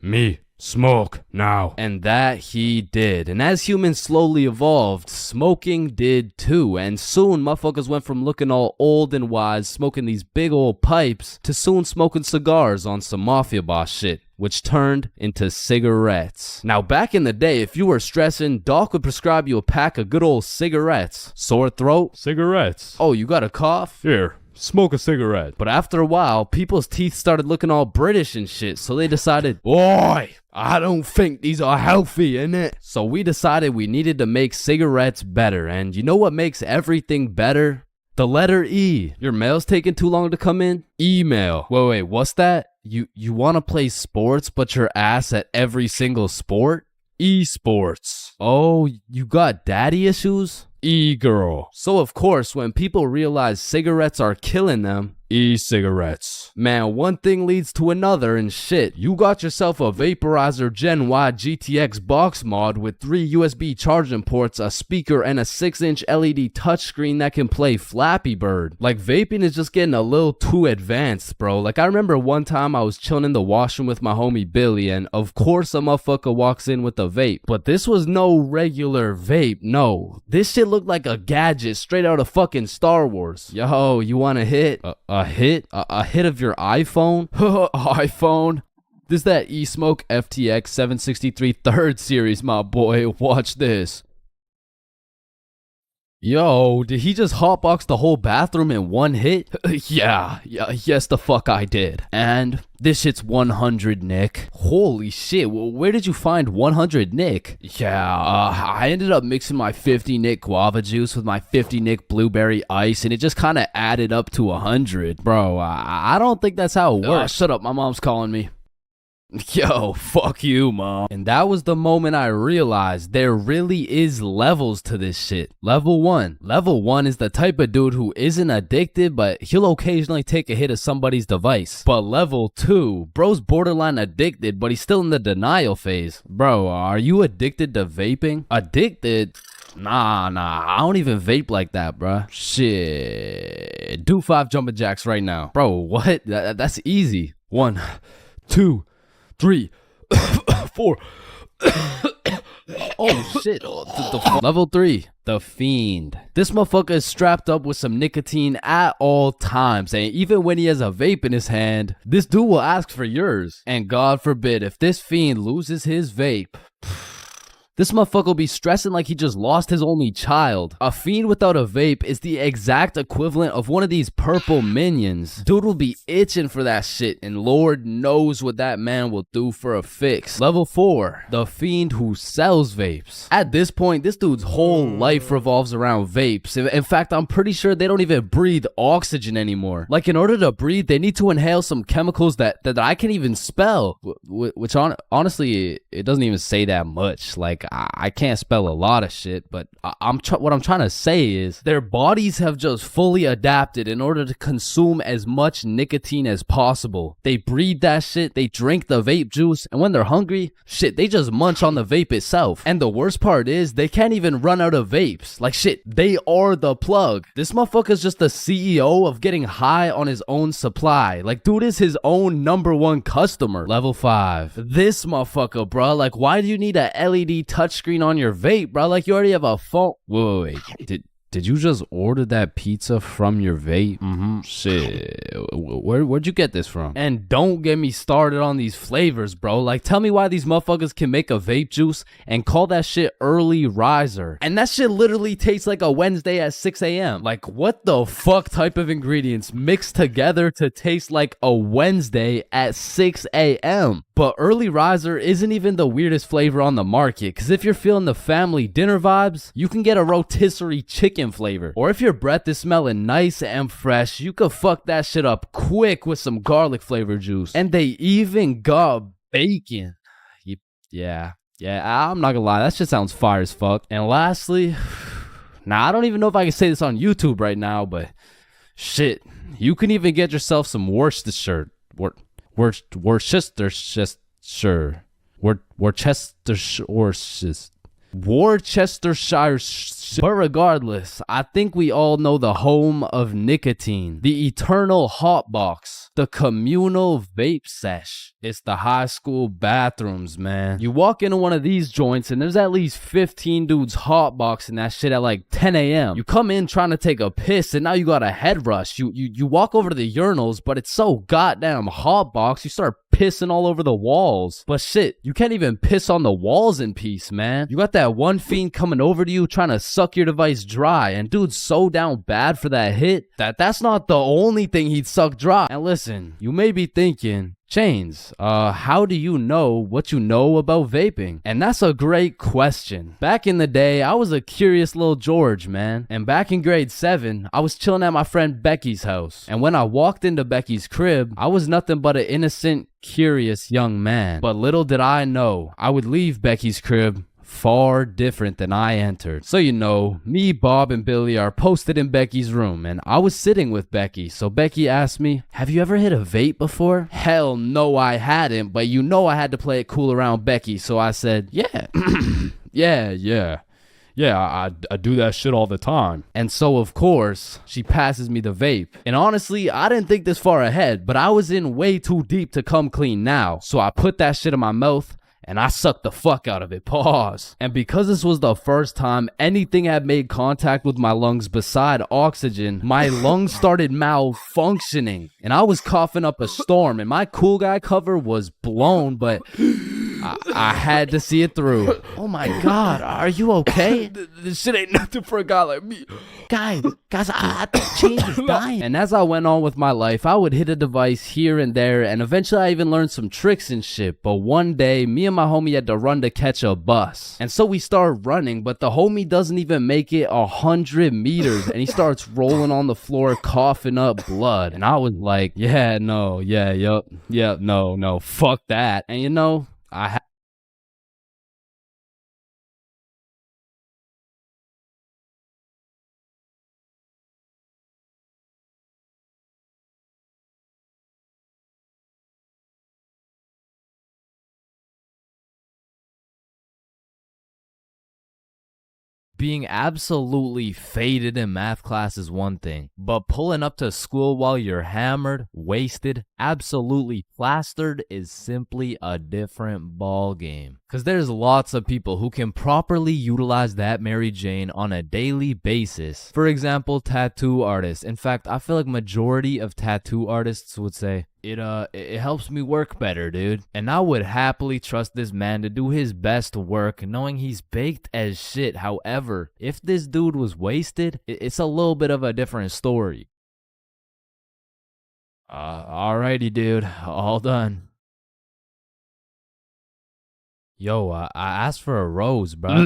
me, smoke, now. And that he did. And as humans slowly evolved, smoking did too. And soon, motherfuckers went from looking all old and wise, smoking these big old pipes, to soon smoking cigars on some mafia boss shit, which turned into cigarettes. Now, back in the day, if you were stressing, Doc would prescribe you a pack of good old cigarettes. Sore throat? Cigarettes. Oh, you got a cough? Here, smoke a cigarette. But after a while, people's teeth started looking all British and shit, so they decided, boy, I don't think these are healthy, innit? So we decided we needed to make cigarettes better, and you know what makes everything better? The letter E. Your mail's taking too long to come in? Email. Wait, what's that? You want to play sports, but you're ass at every single sport? Esports. Oh, you got daddy issues? E-girl. So of course, when people realize cigarettes are killing them, e-cigarettes. Man, one thing leads to another, and shit, you got yourself a Vaporizer Gen Y GTX box mod with 3 USB charging ports, a speaker, and a 6-inch LED touchscreen that can play Flappy Bird. Like, vaping is just getting a little too advanced, bro. Like, I remember one time I was chilling in the washroom with my homie Billy, and of course a motherfucker walks in with a vape. But this was no regular vape, no. This shit looked like a gadget straight out of fucking Star Wars. Yo, you want a hit? A hit? A hit of your iPhone? iPhone? This is that eSmoke FTX 763 3rd series, my boy. Watch this. Yo, did he just hotbox the whole bathroom in one hit? Yes the fuck I did. And this shit's 100 Nick. Holy shit, where did you find 100 Nick? I ended up mixing my 50 Nick guava juice with my 50 Nick blueberry ice, and it just kind of added up to 100. Bro, I don't think that's how it works. Shut up, my mom's calling me. Yo, fuck you, mom. And that was the moment I realized there really is levels to this shit. Level 1. Level 1 is the type of dude who isn't addicted, but he'll occasionally take a hit of somebody's device. But level 2, bro's borderline addicted, but he's still in the denial phase. Bro, are you addicted to vaping? Addicted? Nah, I don't even vape like that, bruh. Shit. Do 5 jumping jacks right now. Bro, what? That's easy. 1, 2, 3, 4. Oh shit. Level 3, the Fiend. This motherfucker is strapped up with some nicotine at all times, and even when he has a vape in his hand, this dude will ask for yours. And God forbid, if this Fiend loses his vape, this motherfucker will be stressing like he just lost his only child. A Fiend without a vape is the exact equivalent of one of these purple minions. Dude will be itching for that shit, and Lord knows what that man will do for a fix. Level 4, the Fiend who sells vapes. At this point, this dude's whole life revolves around vapes. In fact, I'm pretty sure they don't even breathe oxygen anymore. Like, in order to breathe, they need to inhale some chemicals that I can't even spell. Which honestly, it doesn't even say that much. Like, I can't spell a lot of shit, but what I'm trying to say is their bodies have just fully adapted in order to consume as much nicotine as possible. They breed that shit, they drink the vape juice, and when they're hungry, shit, they just munch on the vape itself. And the worst part is they can't even run out of vapes. Like shit, they are the plug. This motherfucker's just the CEO of getting high on his own supply. Like dude is his own #1 customer. Level 5. This motherfucker, bro. Like why do you need a LED touchscreen on your vape, bro? Like you already have a phone. Wait. Did you just order that pizza from your vape? Shit. Where'd you get this from? And don't get me started on these flavors, bro. Like, tell me why these motherfuckers can make a vape juice and call that shit early riser. And that shit literally tastes like a Wednesday at 6 a.m. Like, what the fuck type of ingredients mixed together to taste like a Wednesday at 6 a.m.? But early riser isn't even the weirdest flavor on the market, because if you're feeling the family dinner vibes, you can get a rotisserie chicken flavor. Or if your breath is smelling nice and fresh, you could fuck that shit up quick with some garlic flavor juice. And they even got bacon. Yeah, I'm not gonna lie, that shit sounds fire as fuck. And lastly, now I don't even know if I can say this on YouTube right now, but shit, you can even get yourself some Worcestershire. Worcestershire. But regardless, I think we all know the home of nicotine, the eternal hot box, the communal vape sesh. It's the high school bathrooms, man. You walk into one of these joints and there's at least 15 dudes hotboxing that shit at like 10 a.m. You come in trying to take a piss and now you got a head rush. You walk over to the urinals, but it's so goddamn hotbox, you start pissing all over the walls. But shit, you can't even piss on the walls in peace, man. You got that one fiend coming over to you trying to suck your device dry, and dude's so down bad for that hit that's not the only thing he'd suck dry. And listen, you may be thinking, Chains, how do you know what you know about vaping? And that's a great question. Back in the day, I was a curious little George, man. And back in grade 7, I was chilling at my friend Becky's house. And when I walked into Becky's crib, I was nothing but an innocent, curious young man. But little did I know, I would leave Becky's crib far different than I entered. So you know, me, Bob, and Billy are posted in Becky's room, and I was sitting with Becky. So Becky asked me, have you ever hit a vape before? Hell no, I hadn't, but you know I had to play it cool around Becky, so I said, yeah. Yeah, I do that shit all the time. And so, of course, she passes me the vape. And honestly, I didn't think this far ahead, but I was in way too deep to come clean now. So I put that shit in my mouth, and I sucked the fuck out of it. Pause. And because this was the first time anything had made contact with my lungs beside oxygen, my lungs started malfunctioning. And I was coughing up a storm, and my cool guy cover was blown, but I had to see it through. Oh my god, are you okay? This shit ain't nothing for a guy like me. Guys, I think Chains is dying. And as I went on with my life, I would hit a device here and there, and eventually I even learned some tricks and shit. But one day, me and my homie had to run to catch a bus. And so we start running, but the homie doesn't even make it 100 meters, and he starts rolling on the floor, coughing up blood. And I was like, no, fuck that. And you know, being absolutely faded in math class is one thing, but pulling up to school while you're hammered, wasted, absolutely plastered is simply a different ball game. Cause there's lots of people who can properly utilize that Mary Jane on a daily basis. For example, tattoo artists. In fact, I feel like majority of tattoo artists would say, it helps me work better, dude. And I would happily trust this man to do his best work knowing he's baked as shit. However, if this dude was wasted, it's a little bit of a different story. Alrighty, dude. All done. Yo, I asked for a rose, bro.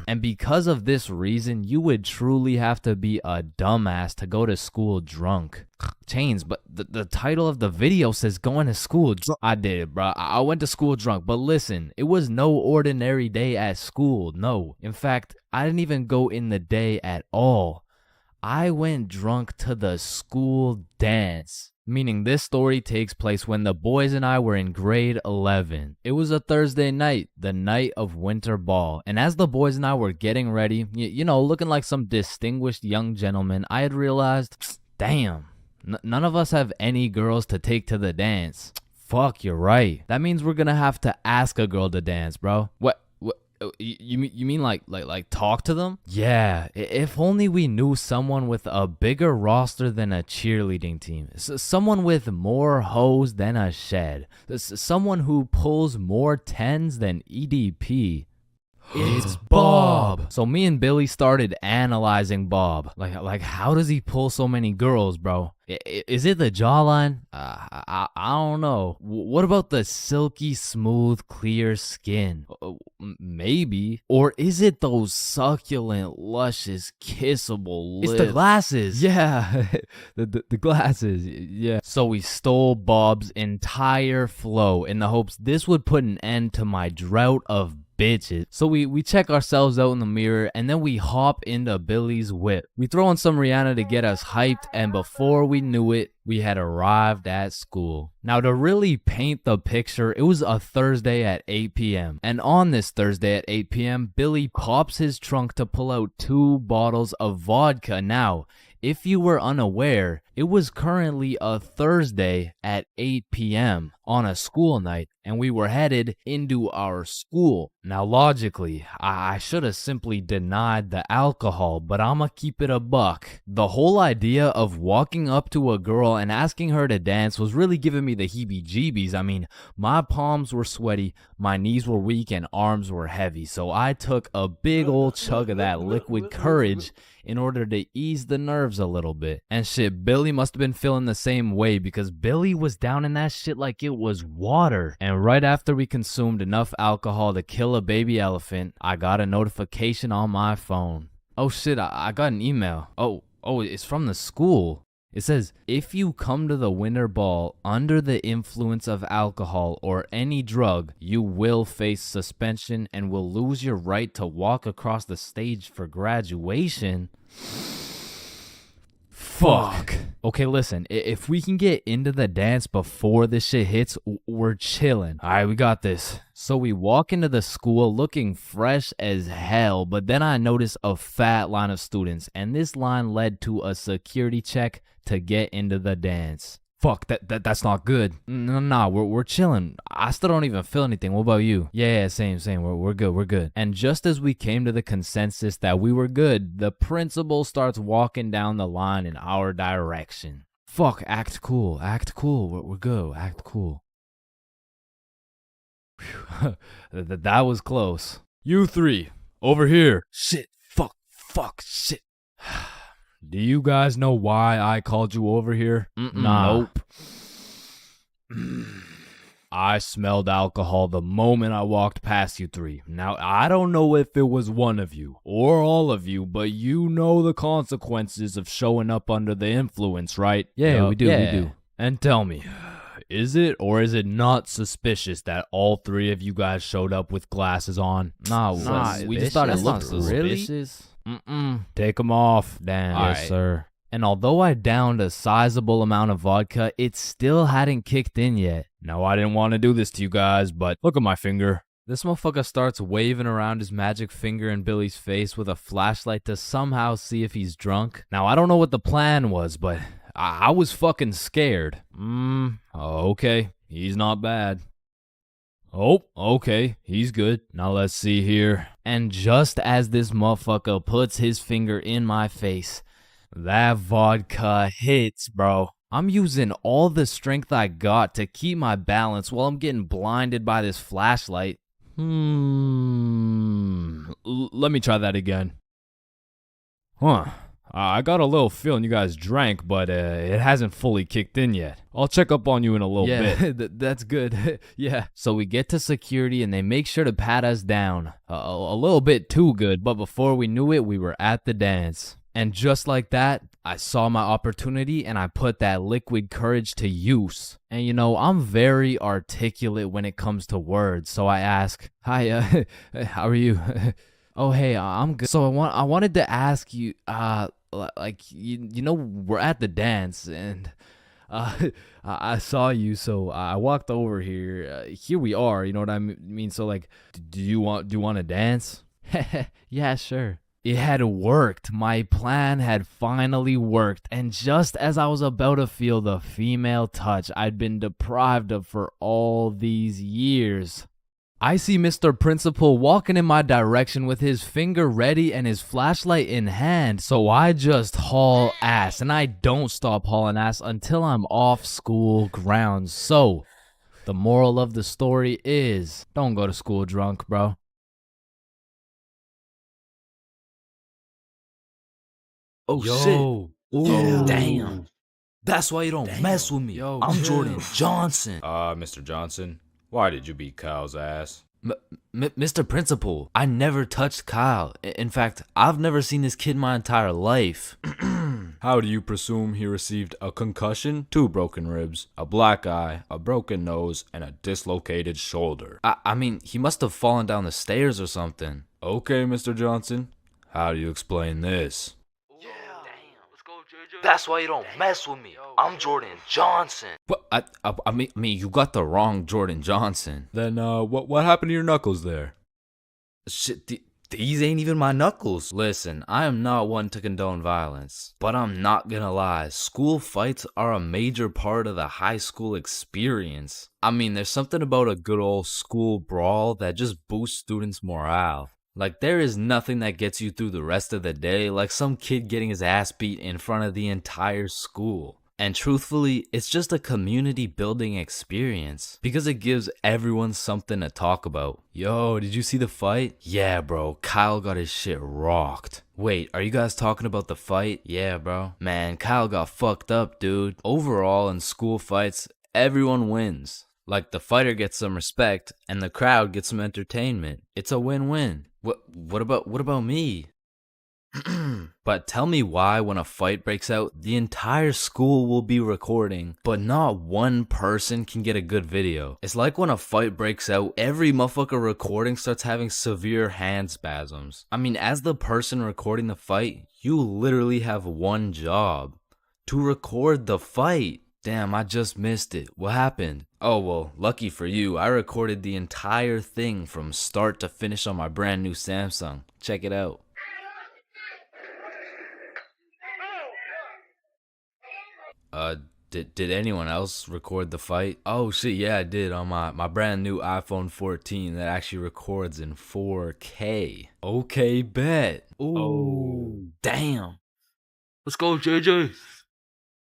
And because of this reason, you would truly have to be a dumbass to go to school drunk. Chains, but the title of the video says going to school drunk. I did it, bro. I went to school drunk, but listen, it was no ordinary day at school. No. In fact, I didn't even go in the day at all. I went drunk to the school dance. Meaning this story takes place when the boys and I were in grade 11. It was a Thursday night, the night of winter ball. And as the boys and I were getting ready, you know, looking like some distinguished young gentlemen, I had realized, damn, none of us have any girls to take to the dance. Fuck, you're right. That means we're gonna have to ask a girl to dance, bro. What? You mean like talk to them? Yeah, if only we knew someone with a bigger roster than a cheerleading team. Someone with more hoes than a shed. Someone who pulls more tens than EDP. It's Bob. So me and Billy started analyzing Bob. Like how does he pull so many girls, bro? Is it the jawline? I don't know. What about the silky smooth clear skin? Maybe. Or is it those succulent luscious kissable lips? It's the glasses. Yeah. the glasses. Yeah. So we stole Bob's entire flow in the hopes this would put an end to my drought of bitches. So we check ourselves out in the mirror and then we hop into Billy's whip. We throw on some Rihanna to get us hyped, and before we knew it, we had arrived at school. Now to really paint the picture, it was a Thursday at 8 p.m. And on this Thursday at 8 p.m., Billy pops his trunk to pull out 2 bottles of vodka. Now, if you were unaware, it was currently a Thursday at 8 p.m. on a school night, and we were headed into our school. Now, logically, I should have simply denied the alcohol, but I'ma keep it a buck. The whole idea of walking up to a girl and asking her to dance was really giving me the heebie-jeebies. I mean, my palms were sweaty, my knees were weak, and arms were heavy, so I took a big old chug of that liquid courage in order to ease the nerves a little bit. And shit, Billy must have been feeling the same way because Billy was down in that shit like it was water. And right after we consumed enough alcohol to kill a baby elephant, I got a notification on my phone. Oh shit, I got an email. Oh, it's from the school. It says, if you come to the winter ball under the influence of alcohol or any drug, you will face suspension and will lose your right to walk across the stage for graduation. Fuck. Okay, listen, if we can get into the dance before this shit hits, we're chilling. All right, we got this. So we walk into the school looking fresh as hell, but then I notice a fat line of students, and this line led to a security check to get into the dance. Fuck, that's not good. Nah, we're chilling. I still don't even feel anything. What about you? Yeah, same. We're good. And just as we came to the consensus that we were good, the principal starts walking down the line in our direction. Fuck, act cool. We're good. Act cool. That was close. You 3, over here. Shit, fuck, shit. Do you guys know why I called you over here? Nah. Nope. I smelled alcohol the moment I walked past you 3. Now, I don't know if it was one of you or all of you, but you know the consequences of showing up under the influence, right? Yeah, we do. And tell me, is it or is it not suspicious that all 3 of you guys showed up with glasses on? Nah, we just thought it looked suspicious. Take them off. Damn. Yes, right. sir. And although I downed a sizable amount of vodka, it still hadn't kicked in yet. Now, I didn't want to do this to you guys, but look at my finger. This motherfucker starts waving around his magic finger in Billy's face with a flashlight to somehow see if he's drunk. Now, I don't know what the plan was, but I was fucking scared. Okay. He's not bad. Oh, okay, he's good. Now let's see here. And just as this motherfucker puts his finger in my face, that vodka hits, bro. I'm using all the strength I got to keep my balance while I'm getting blinded by this flashlight. Let me try that again. Huh. I got a little feeling you guys drank, but it hasn't fully kicked in yet. I'll check up on you in a little bit. That's good. Yeah. So we get to security and they make sure to pat us down. A little bit too good, but before we knew it, we were at the dance. And just like that, I saw my opportunity and I put that liquid courage to use. And you know, I'm very articulate when it comes to words, so I ask, "Hi, how are you?" "Oh, hey, I'm good." So I wanted to ask you, like, you know, we're at the dance and I saw you, so I walked over here. Here we are, you know what I mean? So like, do you want to dance? Yeah, sure. It had worked. My plan had finally worked. And just as I was about to feel the female touch I'd been deprived of for all these years, I see Mr. Principal walking in my direction with his finger ready and his flashlight in hand. So I just haul ass, and I don't stop hauling ass until I'm off school grounds. So the moral of the story is, don't go to school drunk, bro. Oh, Yo. shit. Ooh. Damn. That's why you don't mess with me. Yo, I'm chill. Jordan Johnson. Mr. Johnson, why did you beat Kyle's ass? Mr. Principal, I never touched Kyle. In fact, I've never seen this kid my entire life. How do you presume he received a concussion, 2 broken ribs, a black eye, a broken nose, and a dislocated shoulder? I mean, he must have fallen down the stairs or something. Okay, Mr. Johnson, how do you explain this? That's why you don't mess with me. I'm Jordan Johnson. But I mean, you got the wrong Jordan Johnson. Then, what happened to your knuckles there? Shit, these ain't even my knuckles. Listen, I am not one to condone violence, but I'm not gonna lie. School fights are a major part of the high school experience. I mean, there's something about a good old school brawl that just boosts students' morale. Like, there is nothing that gets you through the rest of the day like some kid getting his ass beat in front of the entire school. And truthfully, it's just a community building experience because it gives everyone something to talk about. Yo, did you see the fight? Yeah, bro, Kyle got his shit rocked. Wait, are you guys talking about the fight? Yeah, bro. Man, Kyle got fucked up, dude. Overall, in school fights, everyone wins. Like, the fighter gets some respect and the crowd gets some entertainment. It's a win-win. What about me? But tell me why when a fight breaks out, the entire school will be recording, but not one person can get a good video. It's like when a fight breaks out, every motherfucker recording starts having severe hand spasms. I mean, as the person recording the fight, you literally have one job: to record the fight. Damn, I just missed it. What happened? Oh, well, lucky for you, I recorded the entire thing from start to finish on my brand new Samsung. Check it out. Did anyone else record the fight? Oh shit, yeah, I did on my brand new iPhone 14 that actually records in 4K. Okay, bet. Ooh, oh, damn. Let's go, JJ.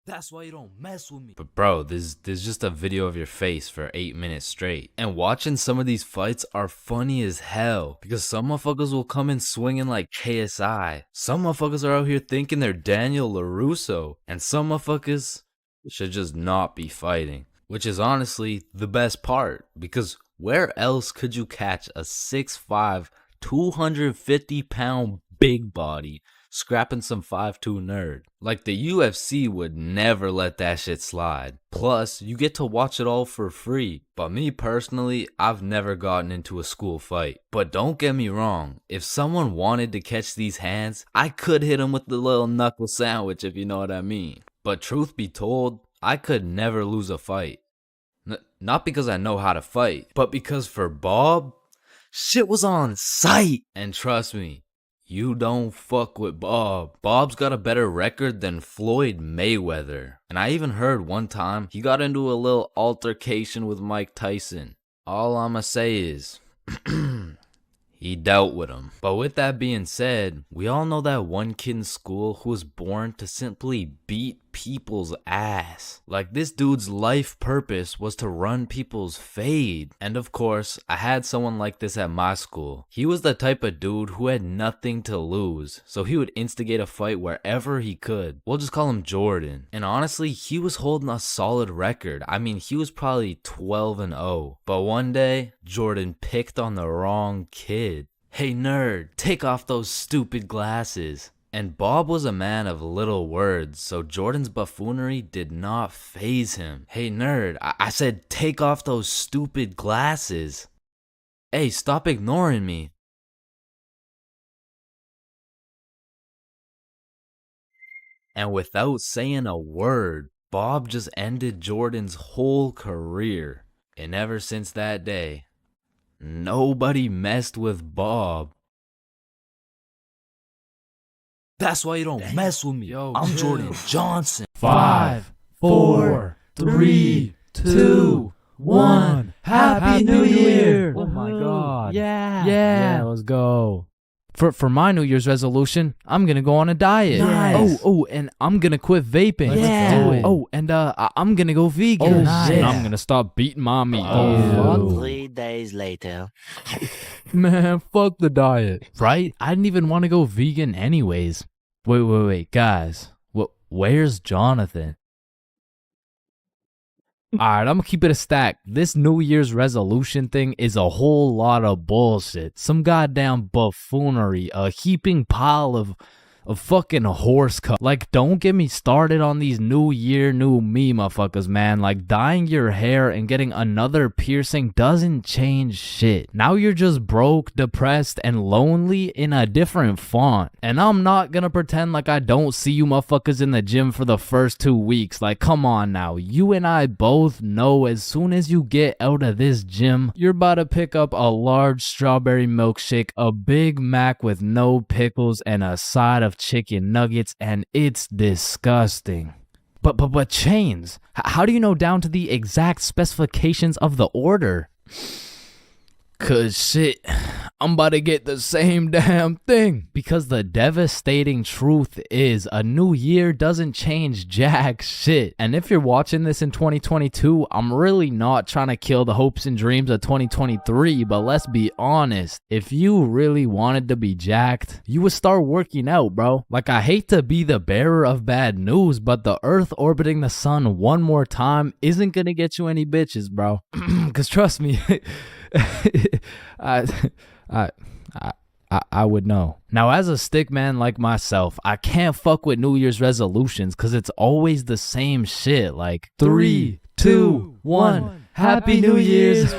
That's why you don't mess with me. But bro, there's just a video of your face for 8 minutes straight. And watching some of these fights are funny as hell because some motherfuckers will come in swinging like KSI. Some motherfuckers are out here thinking they're Daniel LaRusso. And some motherfuckers should just not be fighting. Which is honestly the best part, because where else could you catch a 6'5", 250-pound big body scrapping some 5'2" nerd? Like, the UFC would never let that shit slide. Plus, you get to watch it all for free. But me personally, I've never gotten into a school fight. But don't get me wrong, if someone wanted to catch these hands, I could hit them with the little knuckle sandwich, if you know what I mean. But truth be told, I could never lose a fight. Not because I know how to fight, but because for Bob, shit was on sight. And trust me, you don't fuck with Bob. Bob's got a better record than Floyd Mayweather. And I even heard one time he got into a little altercation with Mike Tyson. All I'ma say is, he dealt with him. But with that being said, we all know that one kid in school who was born to simply beat people's ass. Like, this dude's life purpose was to run people's fade. And of course, I had someone like this at my school. He was the type of dude who had nothing to lose, so he would instigate a fight wherever he could. We'll just call him Jordan. And honestly, he was holding a solid record. I mean, he was probably 12-0. But one day, Jordan picked on the wrong kid. "Hey nerd, take off those stupid glasses." And Bob was a man of little words, so Jordan's buffoonery did not faze him. "Hey nerd, I said take off those stupid glasses." "Hey, stop ignoring me." And without saying a word, Bob just ended Jordan's whole career. And ever since that day, nobody messed with Bob. That's why you don't mess with me. I'm Jordan Johnson. 5, 4, 3, 2, 1. Happy New Year! Oh my god. Yeah, let's go. For my New Year's resolution, I'm gonna go on a diet. Nice. Oh, and I'm gonna quit vaping. Let's do it. Oh, and I'm gonna go vegan. Nice. And I'm gonna stop beating mommy. 3 days later. Man, fuck the diet. Right? I didn't even want to go vegan anyways. Wait, guys. Where's Jonathan? Alright, I'm gonna keep it a stack. This New Year's resolution thing is a whole lot of bullshit. Some goddamn buffoonery. A heaping pile of fucking horse cut. Like, don't get me started on these New Year, new me motherfuckers, man. Like, dyeing your hair and getting another piercing doesn't change shit. Now you're just broke, depressed, and lonely in a different font. And I'm not gonna pretend like I don't see you motherfuckers in the gym for the first 2 weeks. Like, come on now. You and I both know as soon as you get out of this gym, you're about to pick up a large strawberry milkshake, a Big Mac with no pickles, and a side of chicken nuggets, and it's disgusting. But Chains, how do you know down to the exact specifications of the order? 'Cause shit, I'm about to get the same damn thing. Because the devastating truth is a new year doesn't change jack shit. And if you're watching this in 2022, I'm really not trying to kill the hopes and dreams of 2023, but let's be honest. If you really wanted to be jacked, you would start working out, bro. Like, I hate to be the bearer of bad news, but the Earth orbiting the sun one more time isn't gonna get you any bitches, bro. 'Cause trust me, I would know. Now, as a stick man like myself, I can't fuck with New Year's resolutions because it's always the same shit. Like 3, 2, 1, Happy New Year's.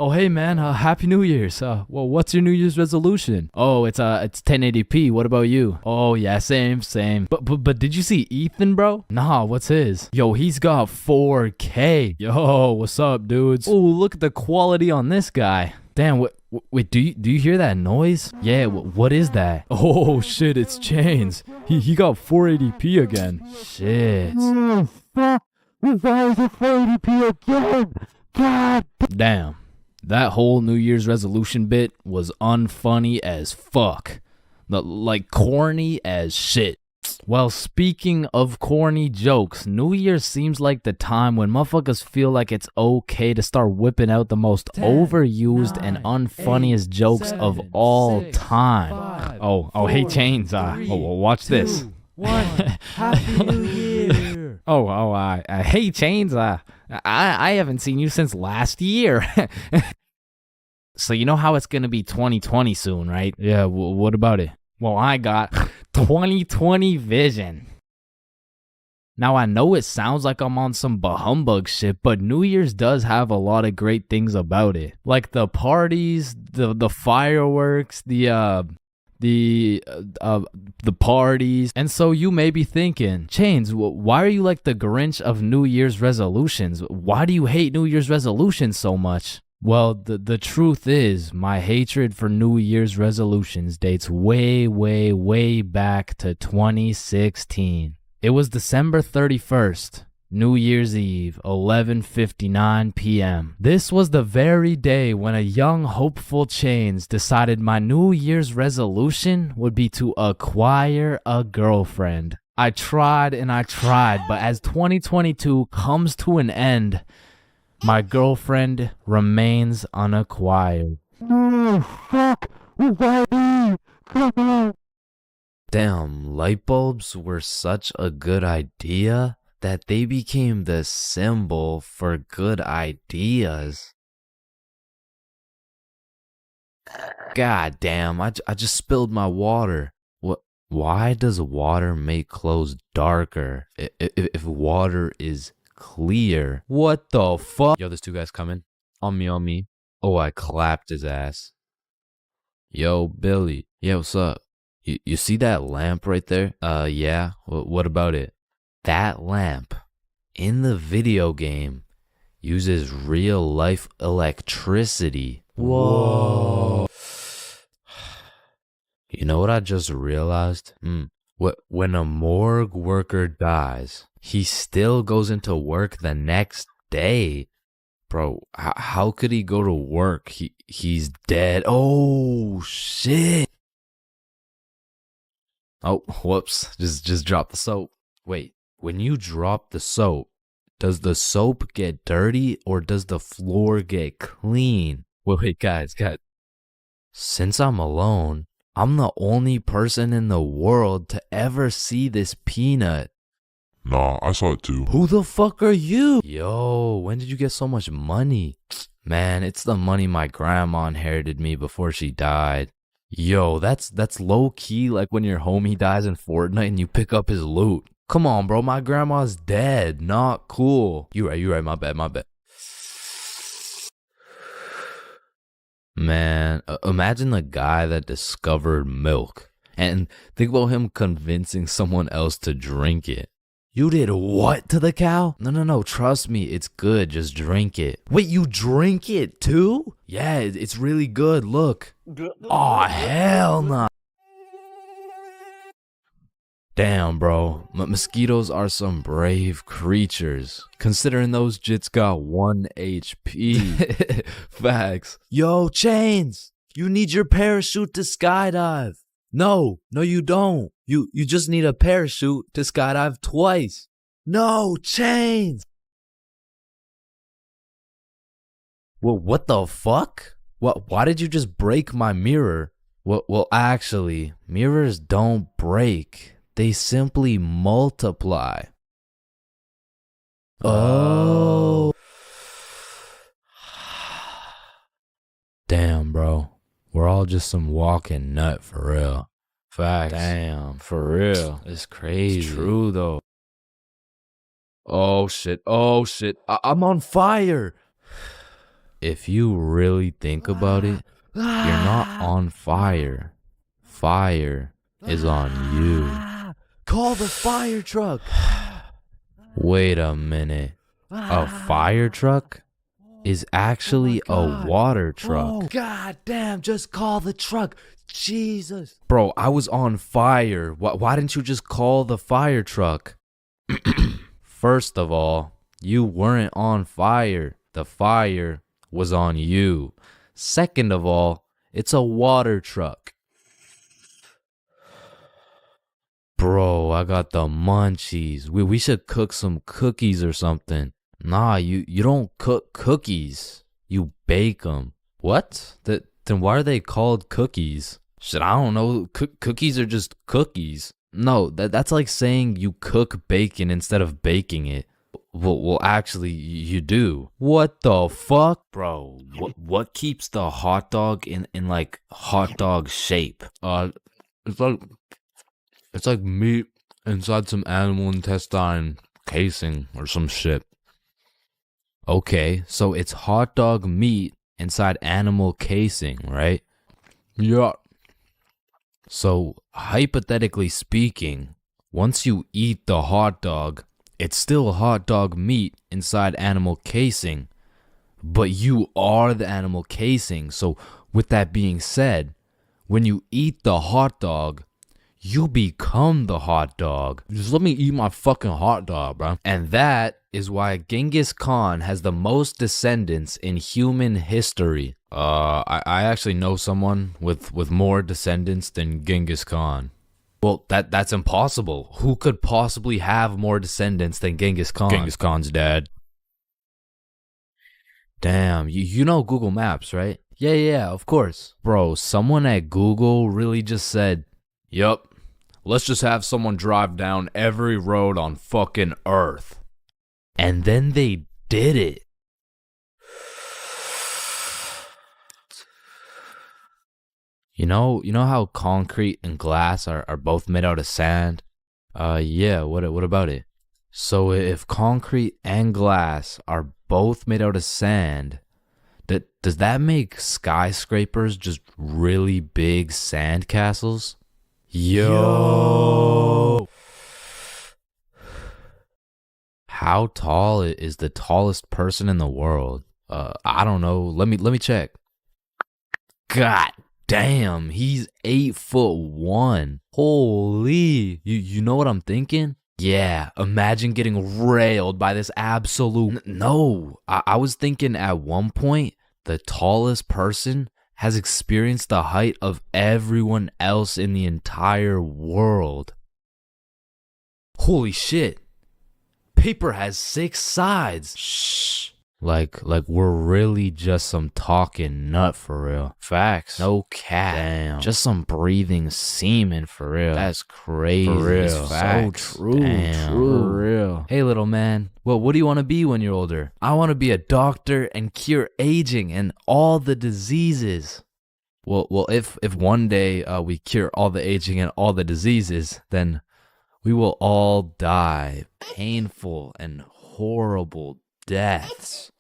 Oh, hey man, Happy New Year's. Well, what's your New Year's resolution? Oh, it's 1080p. What about you? Oh yeah, same. But did you see Ethan, bro? Nah, what's his? Yo, he's got 4K. Yo, what's up, dudes? Oh, look at the quality on this guy. Damn, wait, do you hear that noise? Yeah, what is that? Oh shit, it's Chains. He got 480p again. Shit. Why is it 480p again? God damn. That whole New Year's resolution bit was unfunny as fuck. Like corny as shit. Well, speaking of corny jokes, New Year seems like the time when motherfuckers feel like it's okay to start whipping out the most overused and unfunniest jokes of all time. Oh, hey Chains, watch this. 1. Happy New Year. Hey Chains, I haven't seen you since last year. So you know how it's gonna be 2020 soon, right? Yeah, what about it? Well, I got 2020 vision. Now, I know it sounds like I'm on some humbug shit, but New Year's does have a lot of great things about it. Like the parties, the fireworks, the parties. And so you may be thinking, Chains, why are you like the Grinch of New Year's resolutions? Why do you hate New Year's resolutions so much? Well, the truth is, my hatred for New Year's resolutions dates way back to 2016. It was December 31st, New Year's Eve, 11:59 p.m. This was the very day when a young, hopeful Chains decided my New Year's resolution would be to acquire a girlfriend. I tried and I tried, but as 2022 comes to an end, my girlfriend remains unacquired. No, fuck! Why me? Come on! Damn, light bulbs were such a good idea that they became the symbol for good ideas. God damn, I just spilled my water. What? Why does water make clothes darker if water is clear? What the fuck? Yo, there's two guys coming. On me. Oh, I clapped his ass. Yo, Billy. Yeah, what's up? You see that lamp right there? Yeah. What about it? That lamp in the video game uses real life electricity. Whoa. You know what I just realized? When a morgue worker dies, he still goes into work the next day. Bro, how could he go to work? He's dead. Oh, shit. Oh, whoops. Just drop the soap. Wait, when you drop the soap, does the soap get dirty or does the floor get clean? Wait, guys. Since I'm alone, I'm the only person in the world to ever see this peanut. Nah, I saw it too. Who the fuck are you? Yo, when did you get so much money? Man, it's the money my grandma inherited me before she died. Yo, that's low key like when your homie dies in Fortnite and you pick up his loot. Come on, bro, my grandma's dead. Not cool. You right, my bad. Man, imagine the guy that discovered milk and think about him convincing someone else to drink it. You did what to the cow? No, trust me, it's good, just drink it. Wait, you drink it too? Yeah, it's really good, look. Aw, hell nah. Damn, bro, mosquitoes are some brave creatures, considering those jits got 1 HP. Facts. Yo, Chains, you need your parachute to skydive. No, you don't. You just need a parachute to skydive twice. No, Chains. Well, what the fuck? Why did you just break my mirror? Well, actually, mirrors don't break. They simply multiply. Oh. Damn, bro. We're all just some walking nut for real. Facts. Damn, for real. It's crazy. It's true, though. Oh, shit. I'm on fire. If you really think about it, you're not on fire. Fire is on you. Call the fire truck. Wait a minute. A fire truck is actually a water truck. Oh, god damn, just call the truck. Jesus. Bro, I was on fire. Why didn't you just call the fire truck? First of all, you weren't on fire. The fire was on you. Second of all, it's a water truck. Bro, I got the munchies. We should cook some cookies or something. Nah, you don't cook cookies. You bake them. What? Then why are they called cookies? Shit, I don't know. Cookies are just cookies. No, that's like saying you cook bacon instead of baking it. Well, actually, you do. What the fuck? Bro, what keeps the hot dog in like hot dog shape? It's like meat inside some animal intestine casing or some shit. Okay, so it's hot dog meat inside animal casing, right? Yeah. So, hypothetically speaking, once you eat the hot dog, it's still hot dog meat inside animal casing, but you are the animal casing. So, with that being said, when you eat the hot dog, you become the hot dog. Just let me eat my fucking hot dog, bro. And that is why Genghis Khan has the most descendants in human history. I actually know someone with more descendants than Genghis Khan. Well, that's impossible. Who could possibly have more descendants than Genghis Khan? Genghis Khan's dad. Damn, you know Google Maps, right? Yeah, of course. Bro, someone at Google really just said, Yup. Let's just have someone drive down every road on fucking Earth. and then they did it. You know how concrete and glass are both made out of sand? Yeah, what about it? So if concrete and glass are both made out of sand, does that make skyscrapers just really big sand castles? Yo! How tall is the tallest person in the world? I don't know. Let me check. God damn, he's 8'1". Holy, you know what I'm thinking? Yeah, imagine getting railed by this absolute. No, I was thinking at one point the tallest person has experienced the height of everyone else in the entire world. Holy shit. Paper has 6 sides. Shh. Like we're really just some talking nut for real. Facts. No cap. Damn. Just some breathing semen for real. That's crazy. For real. Facts. So true. Damn. True. For real. Hey little man, what do you want to be when you're older? I want to be a doctor and cure aging and all the diseases. Well, if one day we cure all the aging and all the diseases, then we will all die painful and horrible deaths.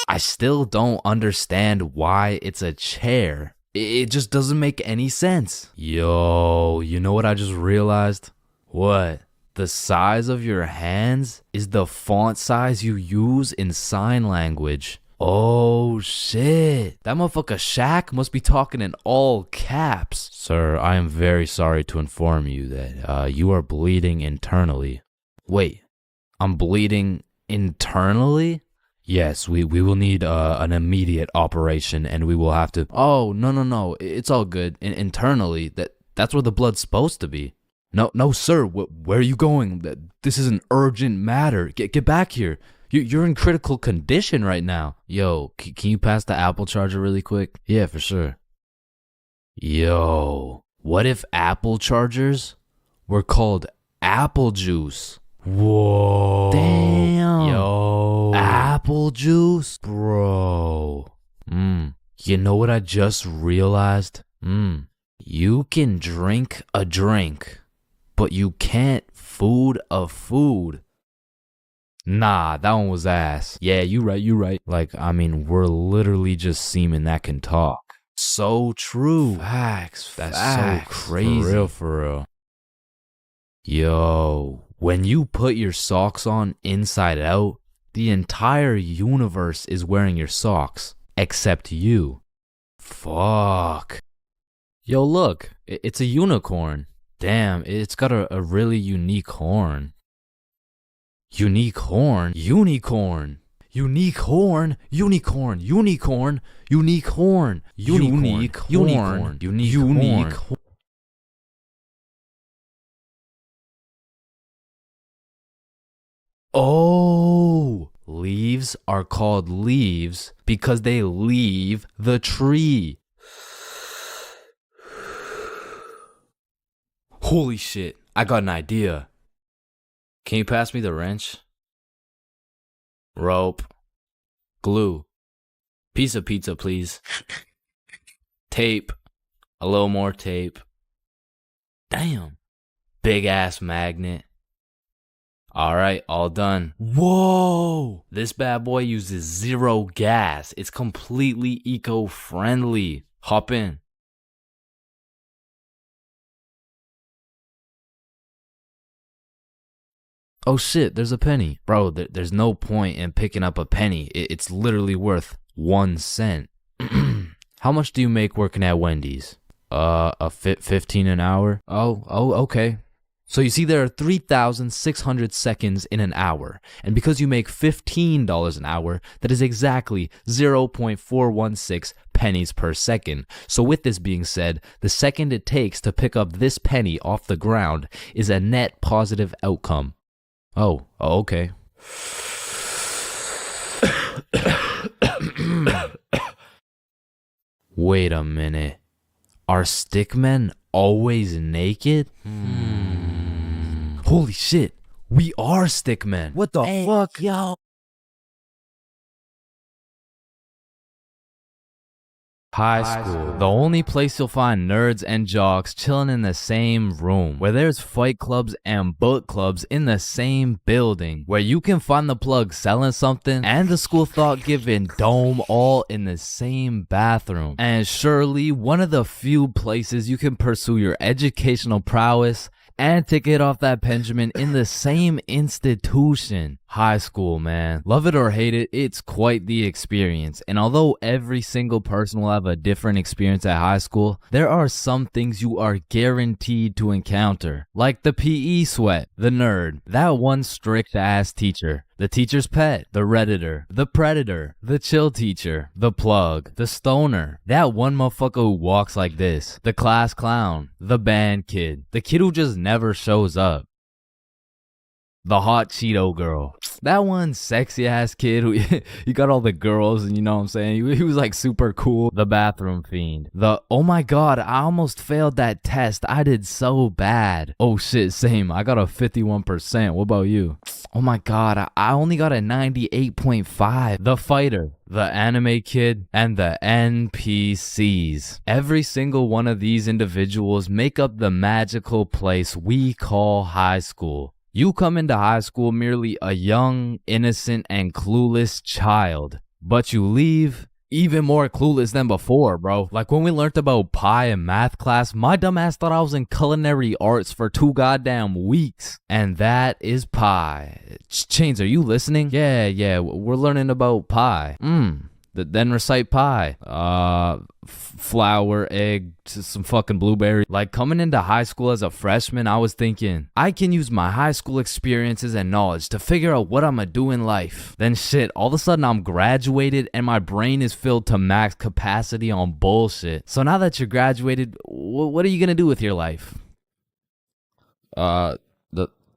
I still don't understand why it's a chair. It just doesn't make any sense. Yo, you know what I just realized? What? The size of your hands is the font size you use in sign language. Oh shit. That motherfucker Shaq must be talking in all caps. Sir, I am very sorry to inform you that you are bleeding internally. Wait, I'm bleeding internally? Yes, we will need an immediate operation and we will have to... Oh, no, it's all good. Internally, that's where the blood's supposed to be. No, sir, where are you going? This is an urgent matter. Get back here. You're in critical condition right now. Yo, can you pass the Apple charger really quick? Yeah, for sure. Yo, what if Apple chargers were called apple juice? Whoa. Damn. Yo. Apple juice? Bro. You know what I just realized? You can drink a drink, but you can't food a food. Nah, that one was ass. Yeah, you right. Like, I mean, we're literally just semen that can talk. So true. Facts. That's so crazy. For real. Yo, when you put your socks on inside out, the entire universe is wearing your socks, except you. Fuck. Yo, look, it's a unicorn. Damn, it's got a really unique horn. Unique horn? Unicorn. Unique horn. Unicorn. Unicorn. Unique horn. Unique horn. Unique horn. Oh, leaves are called leaves because they leave the tree. Holy shit, I got an idea. Can you pass me the wrench? Rope. Glue. Piece of pizza, please. Tape. A little more tape. Damn. Big ass magnet. Alright, all done. Whoa! This bad boy uses 0 gas. It's completely eco-friendly. Hop in. Oh shit, there's a penny. Bro, there's no point in picking up a penny. It's literally worth 1 cent. How much do you make working at Wendy's? 15 an hour? Oh, okay. So you see there are 3,600 seconds in an hour. And because you make $15 an hour, that is exactly 0.416 pennies per second. So with this being said, the second it takes to pick up this penny off the ground is a net positive outcome. Oh, okay. Wait a minute. Are stickmen always naked? Holy shit. We are stickmen. What the fuck? Yo. High school, the only place you'll find nerds and jocks chilling in the same room, where there's fight clubs and book clubs in the same building, where you can find the plug selling something and the school thought-giving dome all in the same bathroom. And surely one of the few places you can pursue your educational prowess and to get off that Benjamin in the same institution. High school, man. Love it or hate it, it's quite the experience. And although every single person will have a different experience at high school, there are some things you are guaranteed to encounter. Like the PE sweat, the nerd, that one strict ass teacher, the teacher's pet, the redditor, the predator, the chill teacher, the plug, the stoner, that one motherfucker who walks like this, the class clown, the band kid, the kid who just never shows up, the hot Cheeto girl, that one sexy ass kid who you got all the girls and you know what I'm saying, he was like super cool, the bathroom fiend, the oh my god I almost failed that test, I did so bad, oh shit same, I got a 51%, what about you? Oh my god, I only got a 98.5. The fighter, the anime kid, and the NPCs. Every single one of these individuals make up the magical place we call high school. You come into high school merely a young, innocent, and clueless child, but you leave even more clueless than before, bro. Like when we learned about pie in math class, my dumbass thought I was in culinary arts for 2 goddamn weeks. And that is pie. Chains, are you listening? Yeah, we're learning about pie. Then recite pie. Flour, egg, some fucking blueberry. Like coming into high school as a freshman, I was thinking, I can use my high school experiences and knowledge to figure out what I'm gonna do in life. Then shit, all of a sudden I'm graduated and my brain is filled to max capacity on bullshit. So now that you're graduated, what are you gonna do with your life?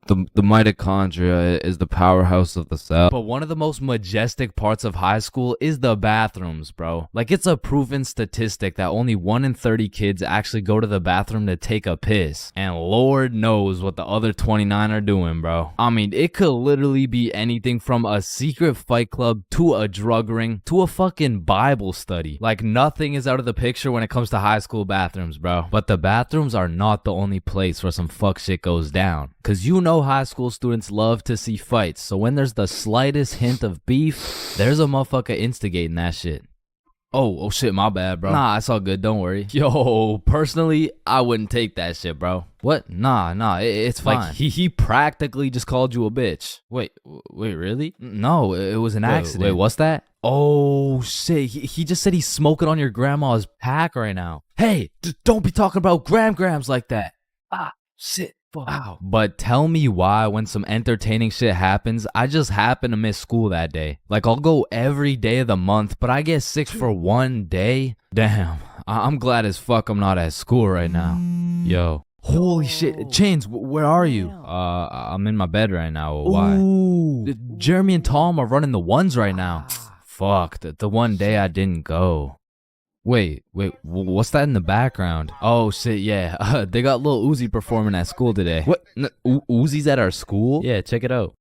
The mitochondria is the powerhouse of the cell. But one of the most majestic parts of high school is the bathrooms, bro. Like it's a proven statistic that only 1 in 30 kids actually go to the bathroom to take a piss. And Lord knows what the other 29 are doing, bro. I mean, it could literally be anything from a secret fight club to a drug ring to a fucking Bible study. Like nothing is out of the picture when it comes to high school bathrooms, bro. But the bathrooms are not the only place where some fuck shit goes down. Cause you know high school students love to see fights, so when there's the slightest hint of beef, there's a motherfucker instigating that shit. Oh shit, my bad, bro. Nah, it's all good, don't worry. Yo, personally, I wouldn't take that shit, bro. What? Nah, it's fine. Like, he practically just called you a bitch. Wait, really? No, it was an accident. Wait, what's that? Oh shit, he just said he's smoking on your grandma's pack right now. Hey, don't be talking about grams like that. Ah, shit. Wow. But tell me why when some entertaining shit happens, I just happen to miss school that day. Like I'll go every day of the month, but I get sick for 1 day? Damn, I'm glad as fuck I'm not at school right now. Yo. Holy shit, Chains, where are you? I'm in my bed right now. Why? Ooh. Jeremy and Tom are running the ones right now. Fuck, the one day I didn't go. Wait, what's that in the background? Oh shit, yeah, they got Lil Uzi performing at school today. What? Uzi's at our school? Yeah, check it out.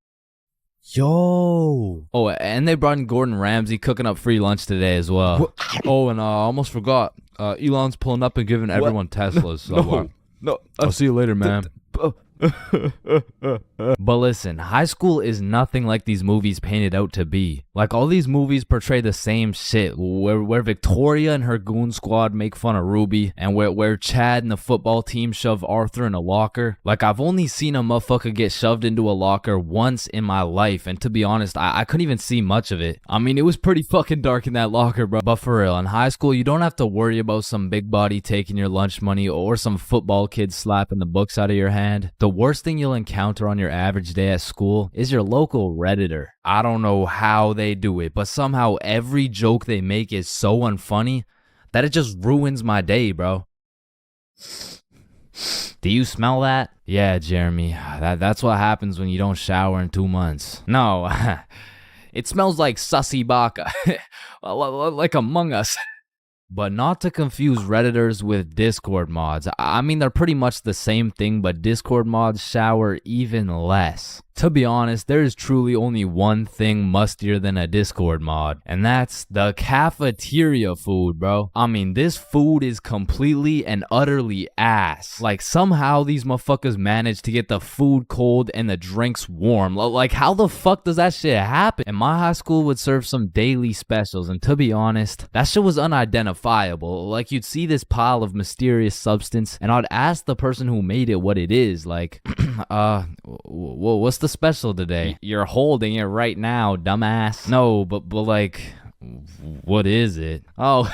Yo. Oh, and they brought in Gordon Ramsay cooking up free lunch today as well. What? Oh, and I almost forgot, Elon's pulling up and giving everyone Teslas. So no. I'll see you later, man. But listen, high school is nothing like these movies paint it out to be. Like all these movies portray the same shit, where Victoria and her goon squad make fun of Ruby, and where Chad and the football team shove Arthur in a locker. Like I've only seen a motherfucker get shoved into a locker once in my life, and to be honest, I couldn't even see much of it. I mean, it was pretty fucking dark in that locker, bro. But for real, in high school, you don't have to worry about some big body taking your lunch money or some football kid slapping the books out of your hand. The worst thing you'll encounter on your average day at school is your local Redditor. I don't know how they do it, but somehow every joke they make is so unfunny that it just ruins my day, bro. Do you smell that? Yeah, Jeremy, that's what happens when you don't shower in 2 months. No, it smells like sussy baka, like Among Us. But not to confuse Redditors with Discord mods. I mean, they're pretty much the same thing, but Discord mods shower even less. To be honest, there is truly only one thing mustier than a Discord mod, and that's the cafeteria food, bro. I mean, this food is completely and utterly ass. Like, somehow these motherfuckers manage to get the food cold and the drinks warm. Like, how the fuck does that shit happen? And my high school would serve some daily specials, and to be honest, that shit was unidentifiable. Like, you'd see this pile of mysterious substance, and I'd ask the person who made it what it is. Like, what's the special today? You're holding it right now, dumbass. No, but like, what is it? Oh,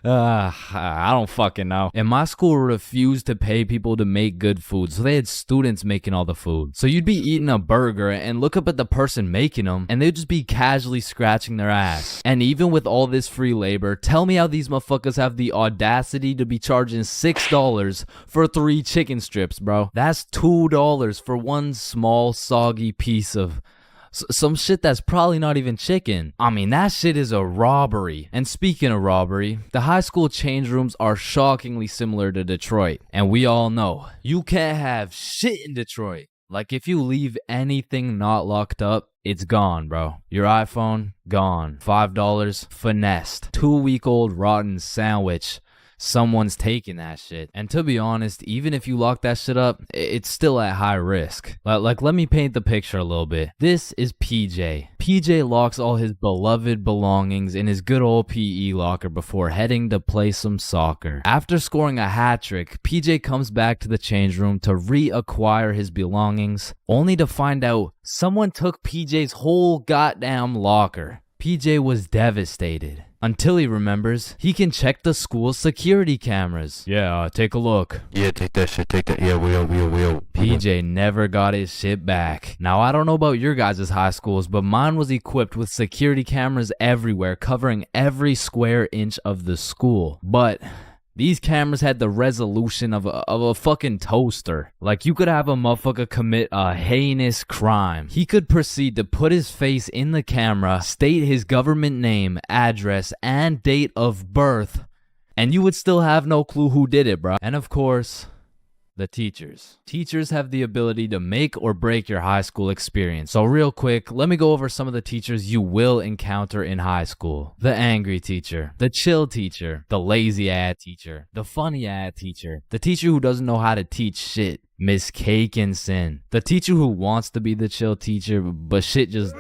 I don't fucking know. And my school refused to pay people to make good food, so they had students making all the food. So you'd be eating a burger and look up at the person making them, and they'd just be casually scratching their ass. And even with all this free labor, tell me how these motherfuckers have the audacity to be charging $6 for 3 chicken strips, bro. That's $2 for one small soggy piece of some shit that's probably not even chicken. I mean, that shit is a robbery. And speaking of robbery, the high school change rooms are shockingly similar to Detroit. And we all know, you can't have shit in Detroit. Like, if you leave anything not locked up, it's gone, bro. Your iPhone, gone. $5, finessed. 2-week-old rotten sandwich. Someone's taking that shit. And to be honest, even if you lock that shit up, it's still at high risk. Like, let me paint the picture a little bit. This is PJ. PJ locks all his beloved belongings in his good old PE locker before heading to play some soccer. After scoring a hat trick, PJ comes back to the change room to reacquire his belongings, only to find out someone took PJ's whole goddamn locker. PJ was devastated. Until he remembers, he can check the school's security cameras. Yeah, take a look. Yeah, take that shit, take that. Yeah, we'll. PJ never got his shit back. Now, I don't know about your guys' high schools, but mine was equipped with security cameras everywhere, covering every square inch of the school. But these cameras had the resolution of a fucking toaster. Like, you could have a motherfucker commit a heinous crime. He could proceed to put his face in the camera, state his government name, address, and date of birth, and you would still have no clue who did it, bro. And of course, the teachers. Teachers have the ability to make or break your high school experience. So real quick, let me go over some of the teachers you will encounter in high school. The angry teacher, the chill teacher, the lazy ass teacher, the funny ass teacher, the teacher who doesn't know how to teach shit, Miss Cakinson, the teacher who wants to be the chill teacher, but shit just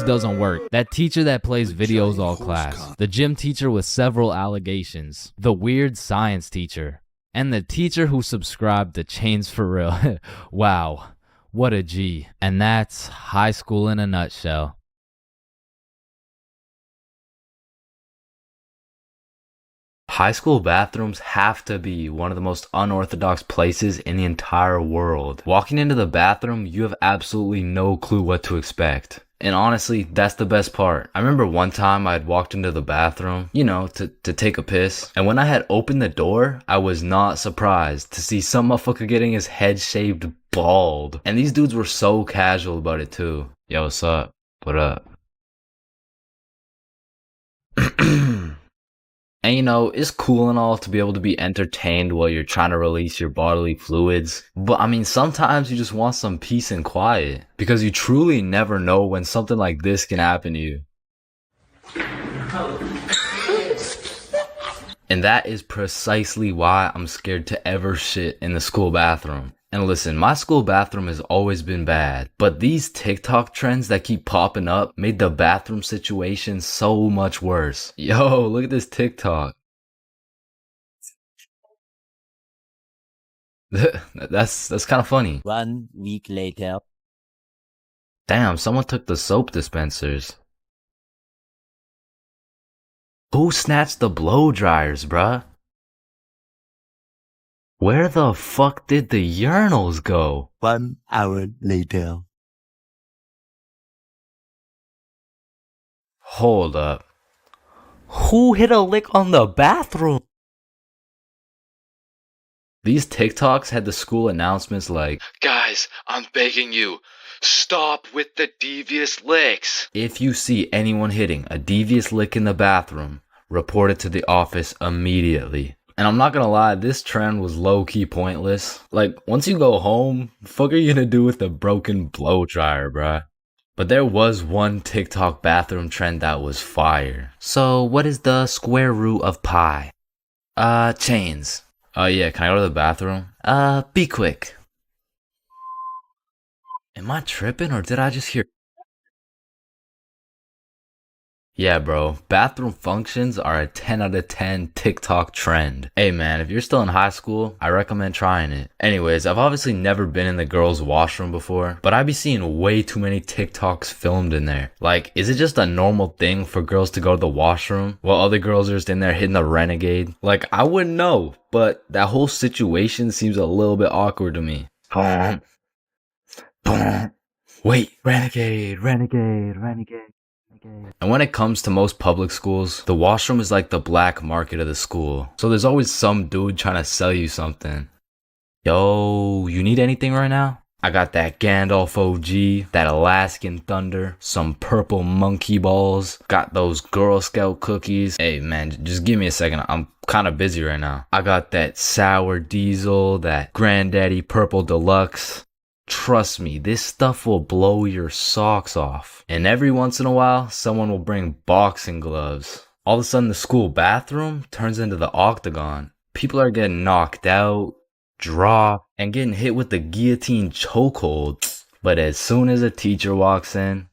doesn't work. That teacher that plays videos all class, the gym teacher with several allegations, the weird science teacher, and the teacher who subscribed to ChainsFR. Wow, what a G. And that's high school in a nutshell. High school bathrooms have to be one of the most unorthodox places in the entire world. Walking into the bathroom, you have absolutely no clue what to expect. And honestly, that's the best part. I remember one time I had walked into the bathroom, to take a piss. And when I had opened the door, I was not surprised to see some motherfucker getting his head shaved bald. And these dudes were so casual about it too. Yo, what's up? What up? And it's cool and all to be able to be entertained while you're trying to release your bodily fluids. But I mean, sometimes you just want some peace and quiet. Because you truly never know when something like this can happen to you. And that is precisely why I'm scared to ever shit in the school bathroom. And listen, my school bathroom has always been bad, but these TikTok trends that keep popping up made the bathroom situation so much worse. Yo, look at this TikTok. That's kind of funny. 1 week later. Damn, someone took the soap dispensers. Who snatched the blow dryers, bruh? Where the fuck did the urinals go? 1 hour later. Hold up. Who hit a lick on the bathroom? These TikToks had the school announcements like, "Guys, I'm begging you, stop with the devious licks." If you see anyone hitting a devious lick in the bathroom, report it to the office immediately. And I'm not gonna lie, this trend was low-key pointless. Like, once you go home, the fuck are you gonna do with the broken blow dryer, bruh? But there was one TikTok bathroom trend that was fire. So, what is the square root of pi? Chains. Oh yeah, can I go to the bathroom? Be quick. Am I tripping or did I just hear? Yeah, bro. Bathroom functions are a 10 out of 10 TikTok trend. Hey, man, if you're still in high school, I recommend trying it. Anyways, I've obviously never been in the girls' washroom before, but I be seeing way too many TikToks filmed in there. Like, is it just a normal thing for girls to go to the washroom while other girls are just in there hitting the renegade? Like, I wouldn't know, but that whole situation seems a little bit awkward to me. Wait, renegade. And when it comes to most public schools, the washroom is like the black market of the school. So there's always some dude trying to sell you something. Yo, you need anything right now? I got that Gandalf OG, that Alaskan Thunder, some purple monkey balls, got those Girl Scout cookies. Hey man, just give me a second, I'm kind of busy right now. I got that Sour Diesel, that Granddaddy Purple Deluxe. Trust me, this stuff will blow your socks off. And every once in a while, someone will bring boxing gloves. All of a sudden, the school bathroom turns into the octagon. People are getting knocked out, dropped, and getting hit with the guillotine chokehold. But as soon as a teacher walks in,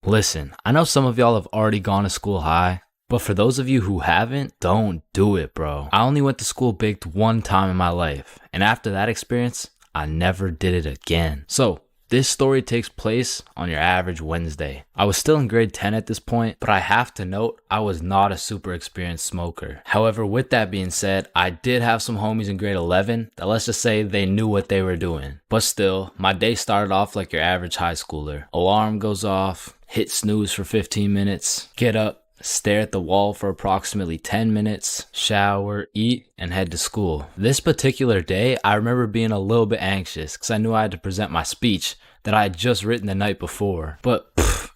listen, I know some of y'all have already gone to school high, but for those of you who haven't, don't do it, bro. I only went to school baked one time in my life, and after that experience, I never did it again. So, this story takes place on your average Wednesday. I was still in grade 10 at this point, but I have to note, I was not a super experienced smoker. However, with that being said, I did have some homies in grade 11 that, let's just say, they knew what they were doing. But still, my day started off like your average high schooler. Alarm goes off, hit snooze for 15 minutes, get up, stare at the wall for approximately 10 minutes, shower, eat, and head to school. This particular day, I remember being a little bit anxious because I knew I had to present my speech that I had just written the night before. But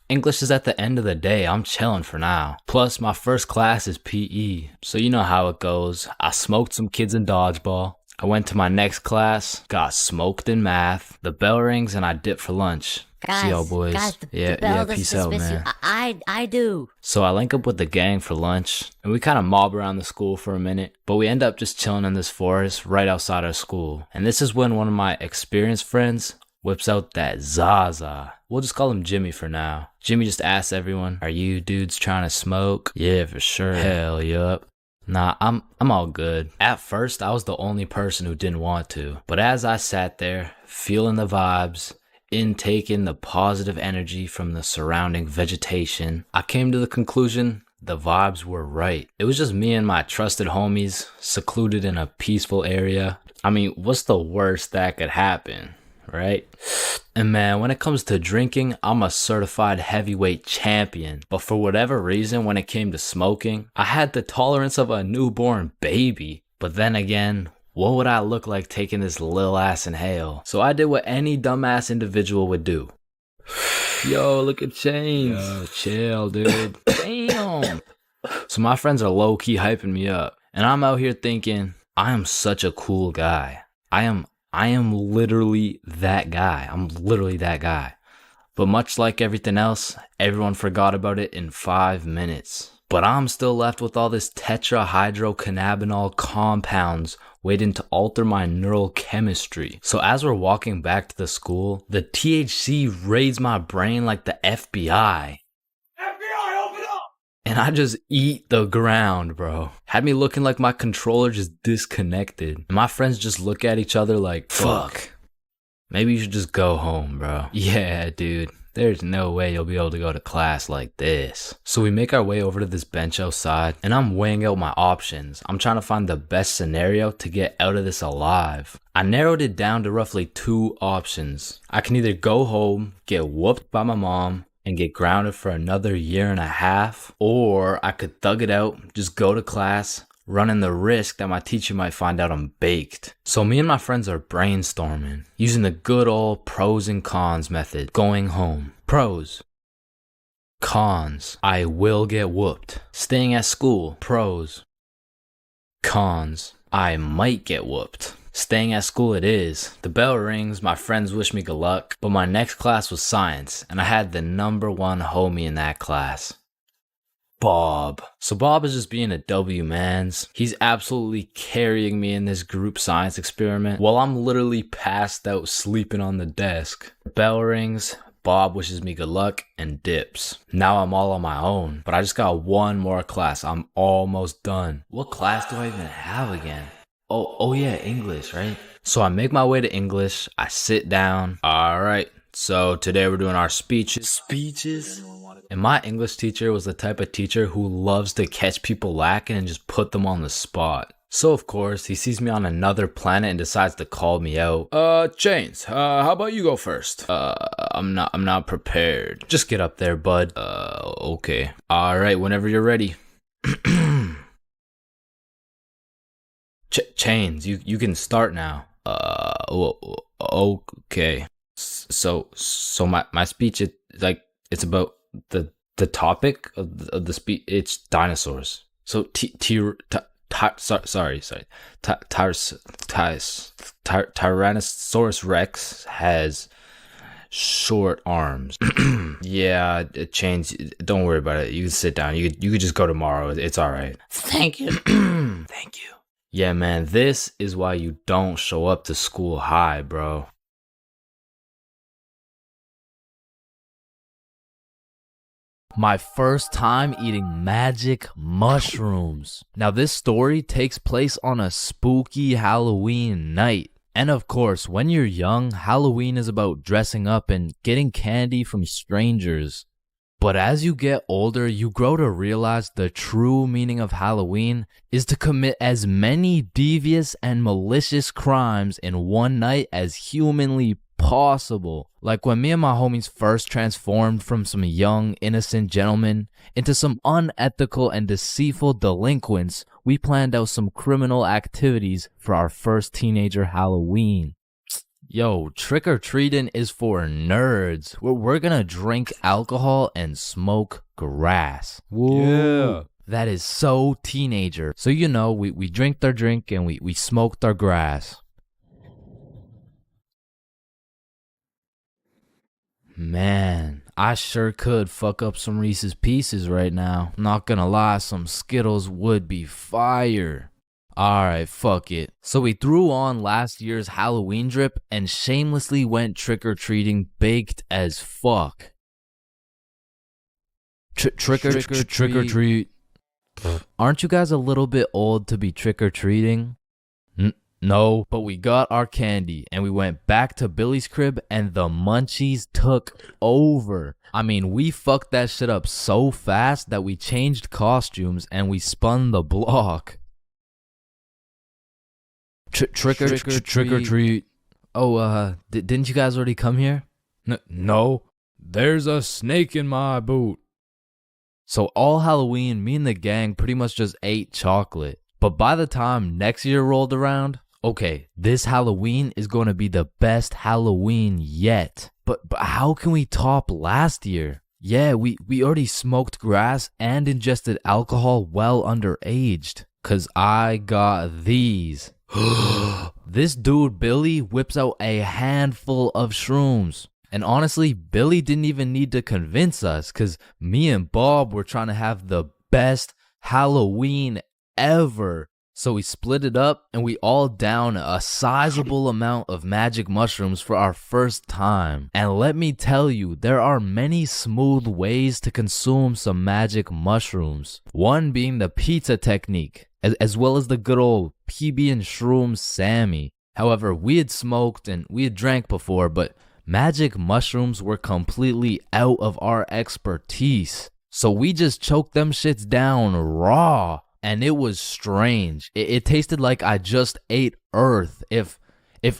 English is at the end of the day, I'm chilling for now. Plus, my first class is PE, so you know how it goes. I smoked some kids in dodgeball. I went to my next class, got smoked in math. The bell rings and I dip for lunch. See y'all boys. The Peace out, man. I do. So I link up with the gang for lunch, and we kind of mob around the school for a minute, but we end up just chilling in this forest right outside our school. And this is when one of my experienced friends whips out that Zaza. We'll just call him Jimmy for now. Jimmy just asks everyone, "Are you dudes trying to smoke?" "Yeah, for sure." "Hell, yup." "Nah, I'm all good." At first, I was the only person who didn't want to, but as I sat there, feeling the vibes, intaking the positive energy from the surrounding vegetation, I came to the conclusion the vibes were right. It was just me and my trusted homies, secluded in a peaceful area. I mean, what's the worst that could happen, right? And man, when it comes to drinking, I'm a certified heavyweight champion. But for whatever reason, when it came to smoking, I had the tolerance of a newborn baby. But then again, what would I look like taking this lil ass inhale? So I did what any dumbass individual would do. Yo, look at Chains. Yo, chill, dude. Damn. So my friends are low-key hyping me up. And I'm out here thinking, I am such a cool guy. I am literally that guy. I'm literally that guy. But much like everything else, everyone forgot about it in 5 minutes. But I'm still left with all this tetrahydrocannabinol compounds waiting to alter my neural chemistry. So as we're walking back to the school, the THC raids my brain like the FBI. FBI, open up! And I just eat the ground, bro. Had me looking like my controller just disconnected. And my friends just look at each other like, fuck. Maybe you should just go home, bro. Yeah, dude. There's no way you'll be able to go to class like this. So we make our way over to this bench outside, and I'm weighing out my options. I'm trying to find the best scenario to get out of this alive. I narrowed it down to roughly 2 options. I can either go home, get whooped by my mom, and get grounded for another 1.5 years, or I could thug it out, just go to class, running the risk that my teacher might find out I'm baked. So me and my friends are brainstorming, using the good old pros and cons method. Going home. Pros. Cons. I will get whooped. Staying at school. Pros. Cons. I might get whooped. Staying at school it is. The bell rings, my friends wish me good luck, but my next class was science, and I had the #1 homie in that class. Bob. So Bob is just being a W mans. He's absolutely carrying me in this group science experiment while I'm literally passed out sleeping on the desk. The bell rings, Bob wishes me good luck and dips. Now I'm all on my own, but I just got 1 more class. I'm almost done. What class do I even have again? Oh yeah, English, right? So I make my way to English. I sit down. All right. So today we're doing our speeches. And my English teacher was the type of teacher who loves to catch people lacking and just put them on the spot. So of course, he sees me on another planet and decides to call me out. Chains, how about you go first? I'm not prepared. Just get up there, bud. Okay. All right, whenever you're ready. Chains, you can start now. Okay. So my speech is like, it's about the topic of the speech. It's dinosaurs. So Tyrannosaurus Rex has short arms. Yeah, Chains, don't worry about it. You can sit down. You could just go tomorrow. It's all right. Thank you. Thank you. Yeah, man, this is why you don't show up to school high, bro. My first time eating magic mushrooms. Now this story takes place on a spooky Halloween night. And of course, when you're young, Halloween is about dressing up and getting candy from strangers. But as you get older, you grow to realize the true meaning of Halloween is to commit as many devious and malicious crimes in one night as humanly possible. Like when me and my homies first transformed from some young, innocent gentlemen into some unethical and deceitful delinquents, we planned out some criminal activities for our first teenager Halloween. Yo, trick-or-treating is for nerds. We're gonna drink alcohol and smoke grass. Woo. Yeah. That is so teenager. So you know, we drank our drink and we smoked our grass. Man, I sure could fuck up some Reese's Pieces right now. Not gonna lie, some Skittles would be fire. Alright, fuck it. So we threw on last year's Halloween drip and shamelessly went trick-or-treating baked as fuck. Trick-or-treat. Aren't you guys a little bit old to be trick-or-treating? No, but we got our candy and we went back to Billy's crib and the munchies took over. I mean, we fucked that shit up so fast that we changed costumes and we spun the block. Trick-or-treat. Oh, didn't you guys already come here? No, there's a snake in my boot. So all Halloween, me and the gang pretty much just ate chocolate. But by the time next year rolled around, okay, this Halloween is going to be the best Halloween yet. But how can we top last year? Yeah, we already smoked grass and ingested alcohol well underaged. Cause I got these. This dude Billy whips out a handful of shrooms. And honestly, Billy didn't even need to convince us, cause me and Bob were trying to have the best Halloween ever. So we split it up and we all downed a sizable amount of magic mushrooms for our first time. And let me tell you, there are many smooth ways to consume some magic mushrooms. One being the pizza technique, as well as the good old PB and Shrooms Sammy. However, we had smoked and we had drank before, but magic mushrooms were completely out of our expertise. So we just choked them shits down raw. And it was strange. It tasted like I just ate earth. If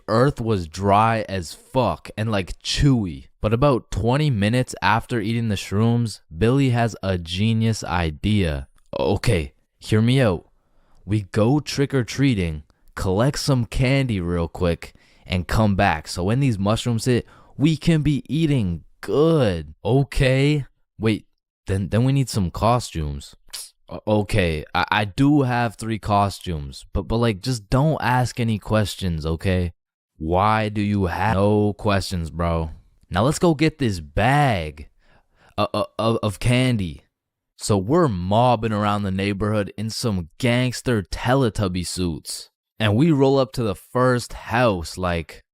earth was dry as fuck and like chewy. But about 20 minutes after eating the shrooms, Billy has a genius idea. Okay, hear me out. We go trick-or-treating, collect some candy real quick, and come back. So when these mushrooms hit, we can be eating good. Okay. Wait, then we need some costumes. Okay, I do have 3 costumes, but like just don't ask any questions, okay? Why do you have no questions, bro? Now let's go get this bag of candy. So we're mobbing around the neighborhood in some gangster Teletubby suits. And we roll up to the first house like,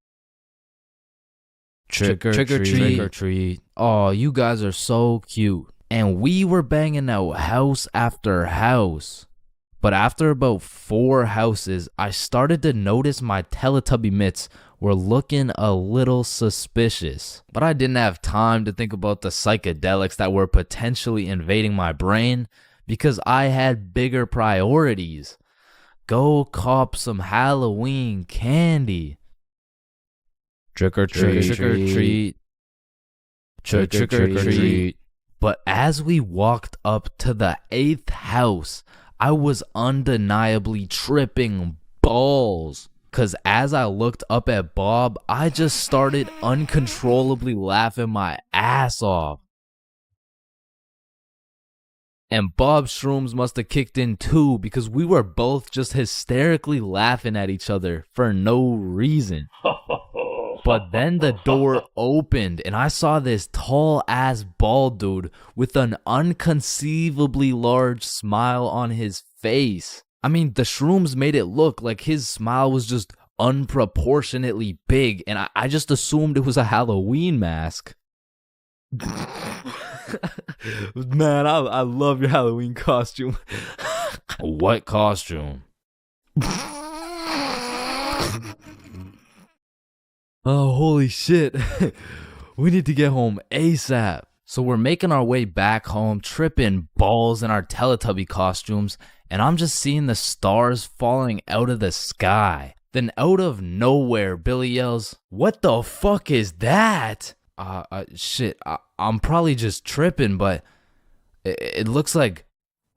trick or treat. Oh, you guys are so cute. And we were banging out house after house. But after about 4 houses, I started to notice my Teletubby mitts were looking a little suspicious. But I didn't have time to think about the psychedelics that were potentially invading my brain because I had bigger priorities. Go cop some Halloween candy. Trick or treat. Trick or treat. Trick or treat. But as we walked up to the 8th house, I was undeniably tripping balls. Cause as I looked up at Bob, I just started uncontrollably laughing my ass off. And Bob's shrooms must have kicked in too because we were both just hysterically laughing at each other for no reason. But then the door opened and I saw this tall ass bald dude with an unconceivably large smile on his face. I mean, the shrooms made it look like his smile was just unproportionately big and I just assumed it was a Halloween mask. Man, I love your Halloween costume. What costume? Oh, holy shit. We need to get home ASAP. So we're making our way back home, tripping balls in our Teletubby costumes, and I'm just seeing the stars falling out of the sky. Then out of nowhere, Billy yells, "What the fuck is that?" Shit, I'm probably just tripping, but it looks like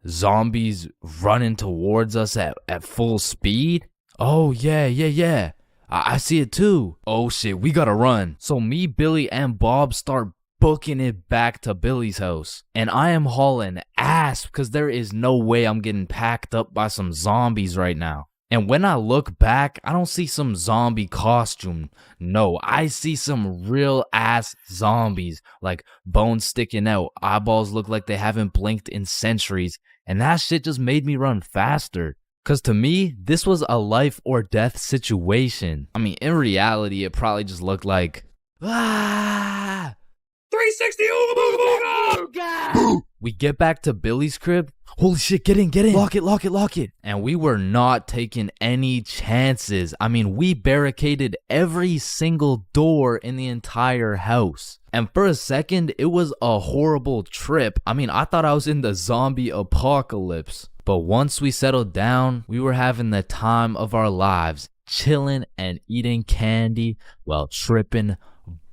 zombies running towards us at full speed. Oh, yeah. I see it too. Oh shit, we gotta run. So me, Billy, and Bob start booking it back to Billy's house. And I am hauling ass because there is no way I'm getting packed up by some zombies right now. And when I look back, I don't see some zombie costume. No, I see some real ass zombies. Like bones sticking out, eyeballs look like they haven't blinked in centuries. And that shit just made me run faster. Cause to me, this was a life or death situation. I mean, in reality, it probably just looked like 360 ooga booga! We get back to Billy's crib. Holy shit, get in. Lock it. And we were not taking any chances. I mean, we barricaded every single door in the entire house. And for a second, it was a horrible trip. I mean, I thought I was in the zombie apocalypse. But once we settled down, we were having the time of our lives, chilling and eating candy while tripping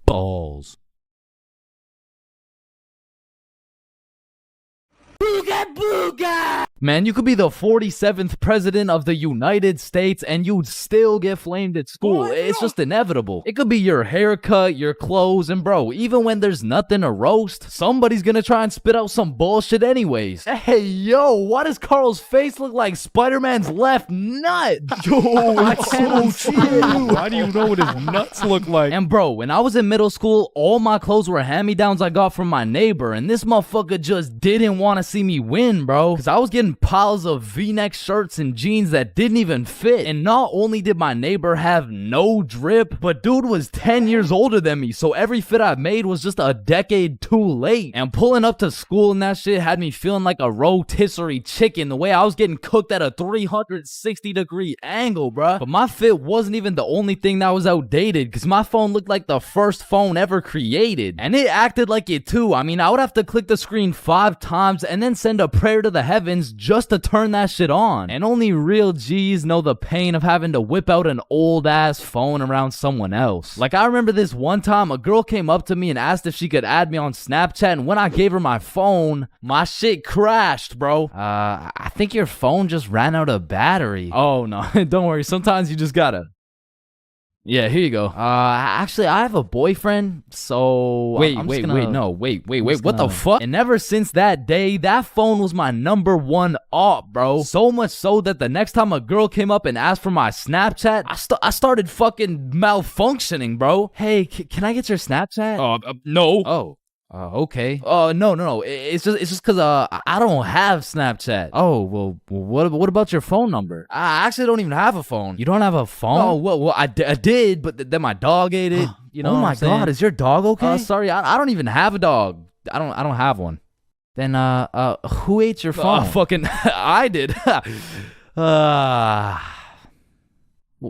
balls. Booga booga! Man, you could be the 47th president of the United States and you'd still get flamed at school. It's just inevitable. It could be your haircut, your clothes, and bro, even when there's nothing to roast, somebody's gonna try and spit out some bullshit anyways. Hey, yo, why does Carl's face look like Spider-Man's left nut? Yo, it's so true. Why do you know what his nuts look like? And bro, when I was in middle school, all my clothes were hand-me-downs I got from my neighbor, and this motherfucker just didn't want to see me win, bro. Cause I was getting fucking piles of V-neck shirts and jeans that didn't even fit. And not only did my neighbor have no drip, but dude was 10 years older than me, so every fit I made was just a decade too late. And pulling up to school and that shit had me feeling like a rotisserie chicken, the way I was getting cooked at a 360-degree angle, bruh. But my fit wasn't even the only thing that was outdated, because my phone looked like the first phone ever created. And it acted like it too. I mean, I would have to click the screen 5 times and then send a prayer to the heavens just to turn that shit on. And only real G's know the pain of having to whip out an old ass phone around someone else. Like, I remember this one time a girl came up to me and asked if she could add me on Snapchat, and when I gave her my phone, my shit crashed, bro. I think your phone just ran out of battery. Oh no, don't worry, sometimes you just gotta. Yeah, here you go. Actually, I have a boyfriend, so... Wait, what the fuck? And ever since that day, that phone was my #1 op, bro. So much so that the next time a girl came up and asked for my Snapchat, I started fucking malfunctioning, bro. Hey, can I get your Snapchat? No. Oh. Okay. No. It's just because I don't have Snapchat. Oh, well, what about your phone number? I actually don't even have a phone. You don't have a phone? Oh, well, I did, but then my dog ate it. You know? Oh my God, is your dog okay? Sorry, I don't even have a dog. I don't have one. Then who ate your phone? Fucking I did.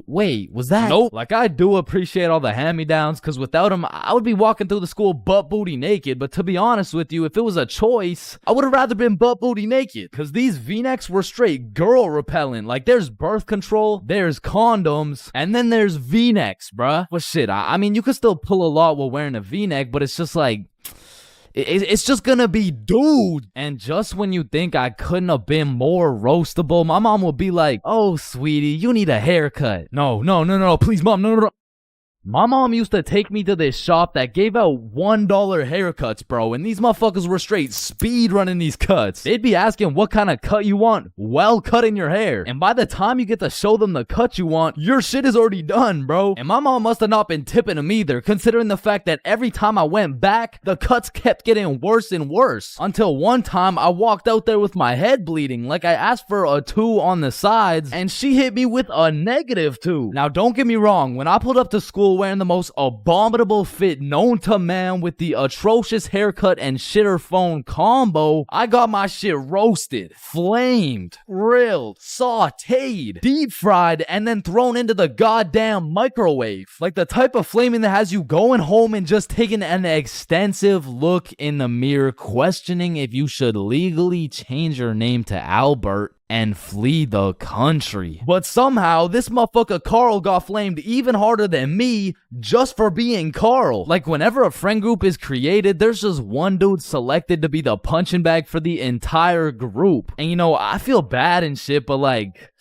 Wait, was that? Nope. Like, I do appreciate all the hand-me-downs, because without them, I would be walking through the school butt-booty naked. But to be honest with you, if it was a choice, I would have rather been butt-booty naked, because these V-necks were straight girl-repellent. Like, there's birth control, there's condoms, and then there's V-necks, bruh. Well, shit, I mean, you could still pull a lot while wearing a V-neck, but it's just like... It's just gonna be dude. And just when you think I couldn't have been more roastable, my mom will be like, oh, sweetie, you need a haircut. No, please, mom, no. My mom used to take me to this shop that gave out $1 haircuts, bro, and these motherfuckers were straight speed running these cuts. They'd be asking what kind of cut you want while cutting your hair. And by the time you get to show them the cut you want, your shit is already done, bro. And my mom must have not been tipping them either, considering the fact that every time I went back, the cuts kept getting worse and worse. Until one time, I walked out there with my head bleeding, like I asked for a 2 on the sides, and she hit me with a -2. Now, don't get me wrong, when I pulled up to school wearing the most abominable fit known to man with the atrocious haircut and shitter phone combo, I got my shit roasted, flamed, grilled, sauteed, deep fried, and then thrown into the goddamn microwave. Like the type of flaming that has you going home and just taking an extensive look in the mirror, questioning if you should legally change your name to Albert and flee the country. But somehow, this motherfucker Carl got flamed even harder than me just for being Carl. Like, whenever a friend group is created, there's just one dude selected to be the punching bag for the entire group. And you know, I feel bad and shit, but like...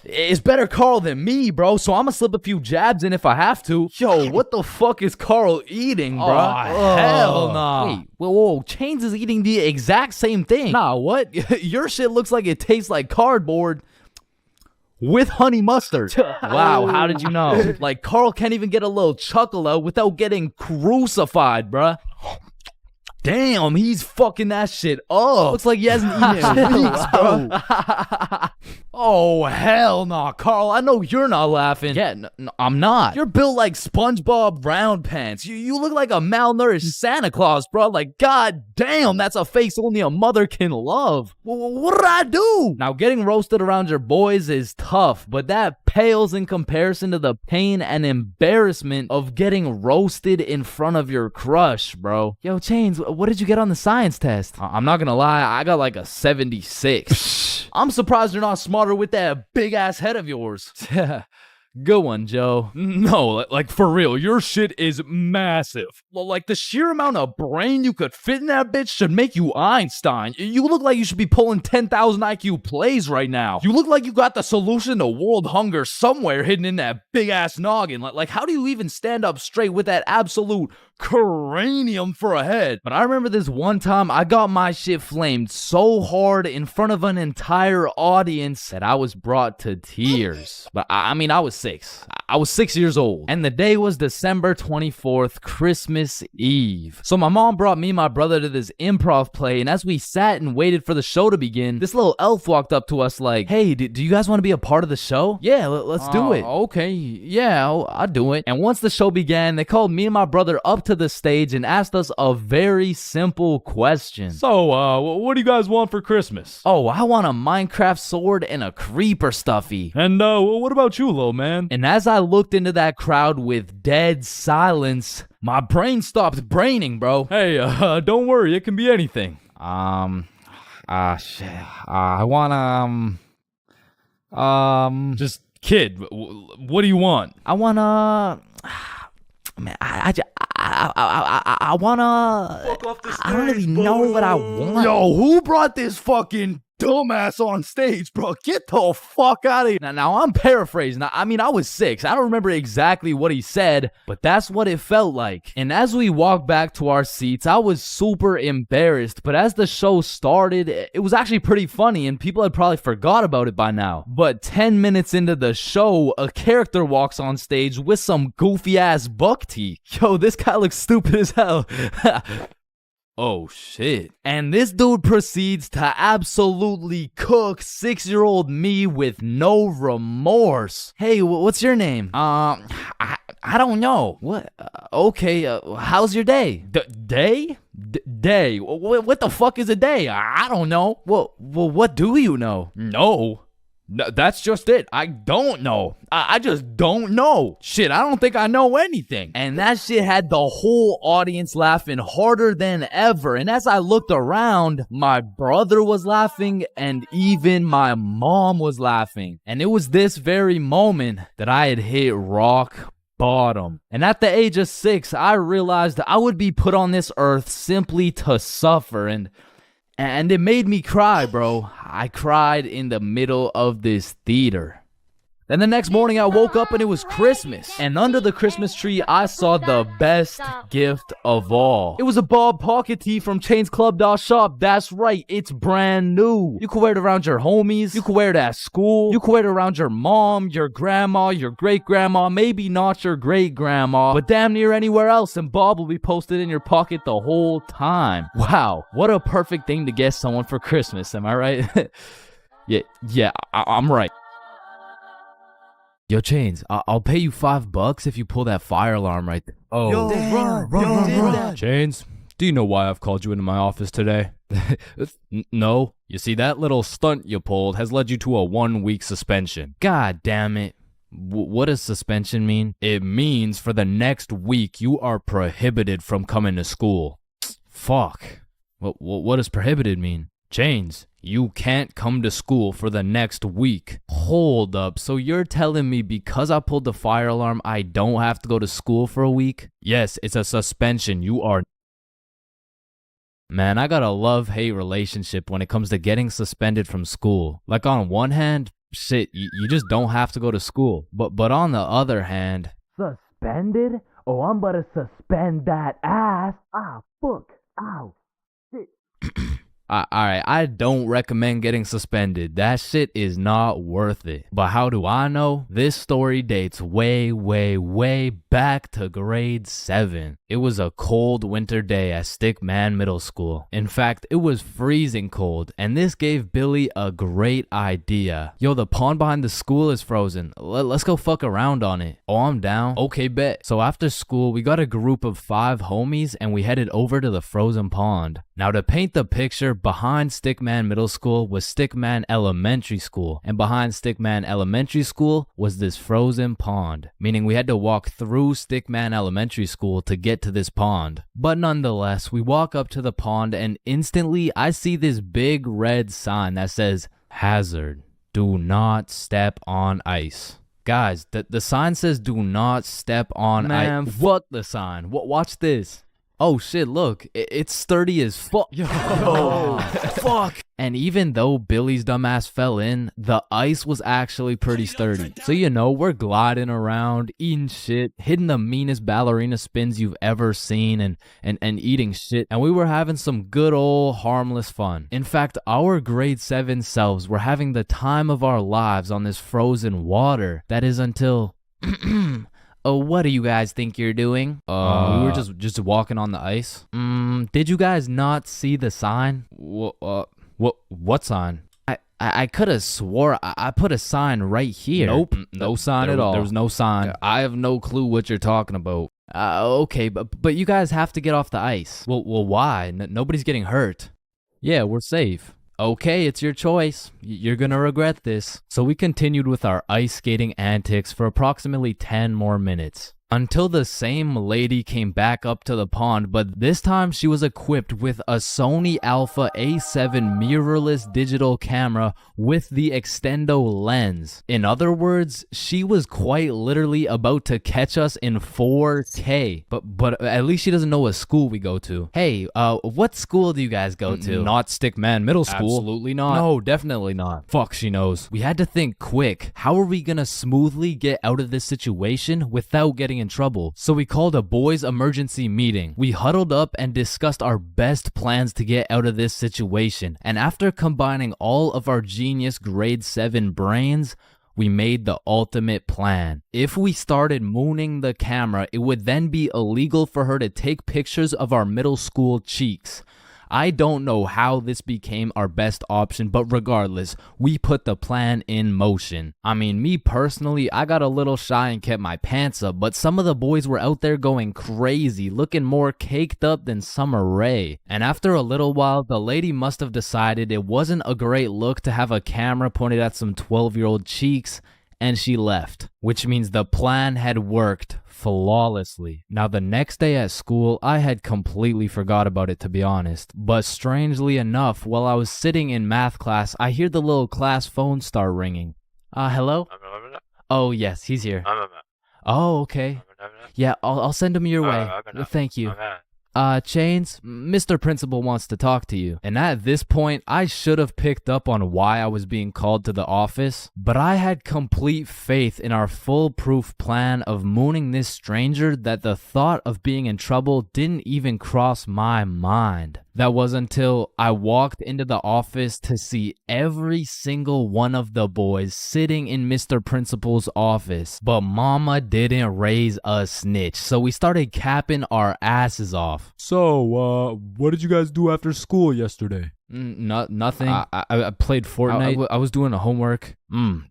it's better Carl than me, bro, so I'm gonna slip a few jabs in if I have to. Yo, what the fuck is Carl eating, bro? Oh, hell nah. Wait, whoa, Chains is eating the exact same thing. Nah, what? Your shit looks like it tastes like cardboard with honey mustard. Wow, how did you know? Like, Carl can't even get a little chuckle out without getting crucified, bruh. Damn, he's fucking that shit up. Looks like he hasn't eaten in weeks, bro. Oh, hell nah, Carl. I know you're not laughing. Yeah, no, I'm not. You're built like SpongeBob Round Pants. You look like a malnourished Santa Claus, bro. Like, god damn, that's a face only a mother can love. What did I do? Now, getting roasted around your boys is tough, but that pales in comparison to the pain and embarrassment of getting roasted in front of your crush, bro. Yo, Chains, what did you get on the science test? I'm not gonna lie, I got like a 76. I'm surprised you're not smarter with that big ass head of yours. Good one, Joe. No, like for real, your shit is massive. Well, like the sheer amount of brain you could fit in that bitch should make you Einstein. You look like you should be pulling 10,000 IQ plays right now. You look like you got the solution to world hunger somewhere hidden in that big ass noggin. Like how do you even stand up straight with that absolute cranium for a head? But I remember this one time I got my shit flamed so hard in front of an entire audience that I was brought to tears. But I mean, I was 6. I was 6 years old, and the day was December 24th, Christmas Eve. So my mom brought me and my brother to this improv play, and as we sat and waited for the show to begin, this little elf walked up to us like, hey, do you guys want to be a part of the show? Yeah, let's do it. Okay, yeah, I'll do it. And once the show began, they called me and my brother up to the stage and asked us a very simple question. So, what do you guys want for Christmas? Oh, I want a Minecraft sword and a creeper stuffy. And, what about you, little man? And as I looked into that crowd with dead silence, my brain stopped braining, bro. Hey, don't worry, it can be anything. Shit. I want, Just, kid, what do you want? I wanna... Man, I wanna... I don't really know what I want. Yo, who brought this fucking dumbass on stage, bro? Get the fuck out of here. Now I'm paraphrasing. I mean, I was 6. I don't remember exactly what he said, but that's what it felt like. And as we walked back to our seats, I was super embarrassed. But as the show started, it was actually pretty funny, and people had probably forgot about it by now. But 10 minutes into the show, a character walks on stage with some goofy-ass buck teeth. Yo, this guy looks stupid as hell. Oh, shit. And this dude proceeds to absolutely cook 6-year-old me with no remorse. Hey, what's your name? I don't know. What? Okay, how's your day? Day? Day? What the fuck is a day? I don't know. Well, what do you know? No, that's just it. I don't know. I just don't know. Shit, I don't think I know anything. And that shit had the whole audience laughing harder than ever. And as I looked around, my brother was laughing and even my mom was laughing. And it was this very moment that I had hit rock bottom. And at the age of 6, I realized I would be put on this earth simply to suffer. And it made me cry, bro. I cried in the middle of this theater. Then the next morning I woke up and it was Christmas. And under the Christmas tree, I saw the best gift of all. It was a Bob pocket tee from ChainsClub.shop. That's right, it's brand new. You can wear it around your homies. You can wear it at school. You can wear it around your mom, your grandma, your great-grandma, maybe not your great-grandma, but damn near anywhere else, and Bob will be posted in your pocket the whole time. Wow, what a perfect thing to get someone for Christmas, am I right? yeah, I'm right. Yo, Chains, I'll pay you $5 if you pull that fire alarm right there. Oh, Yo, run. Chains, do you know why I've called you into my office today? No. You see, that little stunt you pulled has led you to a 1-week suspension. God damn it. What does suspension mean? It means for the next week you are prohibited from coming to school. Fuck. What does prohibited mean? Chains, you can't come to school for the next week. Hold up, so you're telling me because I pulled the fire alarm, I don't have to go to school for a week? Yes, it's a suspension. You are... Man, I got a love-hate relationship when it comes to getting suspended from school. Like on one hand, shit, you just don't have to go to school. But on the other hand... Suspended? Oh, I'm about to suspend that ass. Ah, fuck. Ow. Shit. Alright, I don't recommend getting suspended. That shit is not worth it. But how do I know? This story dates way back to grade 7. It was a cold winter day at Stickman Middle School. In fact, it was freezing cold, and this gave Billy a great idea. Yo, the pond behind the school is frozen. Let's go fuck around on it. Oh, I'm down. Okay, bet. So after school, we got a group of 5 homies, and we headed over to the frozen pond. Now, to paint the picture, behind Stickman Middle School was Stickman Elementary School, and behind Stickman Elementary School was this frozen pond, meaning we had to walk through Stickman Elementary School to get to this pond. But nonetheless, we walk up to the pond and instantly I see this big red sign that says, "Hazard, do not step on ice." Guys, the sign says do not step on ice. Man, fuck the sign. Watch this. Oh shit, look, it's sturdy as fuck. Yo, fuck. And even though Billy's dumbass fell in, the ice was actually pretty sturdy. So you know, we're gliding around, eating shit, hitting the meanest ballerina spins you've ever seen, and eating shit. And we were having some good old harmless fun. In fact, our grade 7 selves were having the time of our lives on this frozen water. That is until Oh, what do you guys think you're doing? We were just walking on the ice. Did you guys not see the sign? What sign? I could have swore I put a sign right here. Nope, no sign at all. There was no sign. I have no clue what you're talking about. Okay, but you guys have to get off the ice. Well, why? Nobody's getting hurt. Yeah, we're safe. Okay, it's your choice. You're gonna regret this. So we continued with our ice skating antics for approximately 10 more minutes. Until the same lady came back up to the pond, but this time she was equipped with a Sony Alpha A7 mirrorless digital camera with the extendo lens. In other words, she was quite literally about to catch us in 4K. But at least she doesn't know what school we go to. Hey, what school do you guys go to? Not Stickman Middle School. Absolutely not. No, definitely not. Fuck, she knows. We had to think quick. How are we gonna smoothly get out of this situation without getting in trouble? So we called a boys' emergency meeting. We huddled up and discussed our best plans to get out of this situation. And after combining all of our genius grade 7 brains, we made the ultimate plan. If we started mooning the camera, it would then be illegal for her to take pictures of our middle school cheeks. I don't know how this became our best option, but regardless, we put the plan in motion. I mean, me personally, I got a little shy and kept my pants up, but some of the boys were out there going crazy, looking more caked up than Summer Rae. And after a little while, the lady must have decided it wasn't a great look to have a camera pointed at some 12-year-old cheeks, and she left, which means the plan had worked flawlessly. Now, the next day at school, I had completely forgot about it, to be honest. But strangely enough, while I was sitting in math class, I hear the little class phone start ringing. Hello? Oh, yes, he's here. Oh, okay. Yeah, I'll send him your way. Thank you. Chains, Mr. Principal wants to talk to you. And at this point, I should have picked up on why I was being called to the office, but I had complete faith in our foolproof plan of mooning this stranger that the thought of being in trouble didn't even cross my mind. That was until I walked into the office to see every single one of the boys sitting in Mr. Principal's office. But mama didn't raise a snitch, so we started capping our asses off. So, what did you guys do after school yesterday? Nothing. I played Fortnite. I was doing a homework.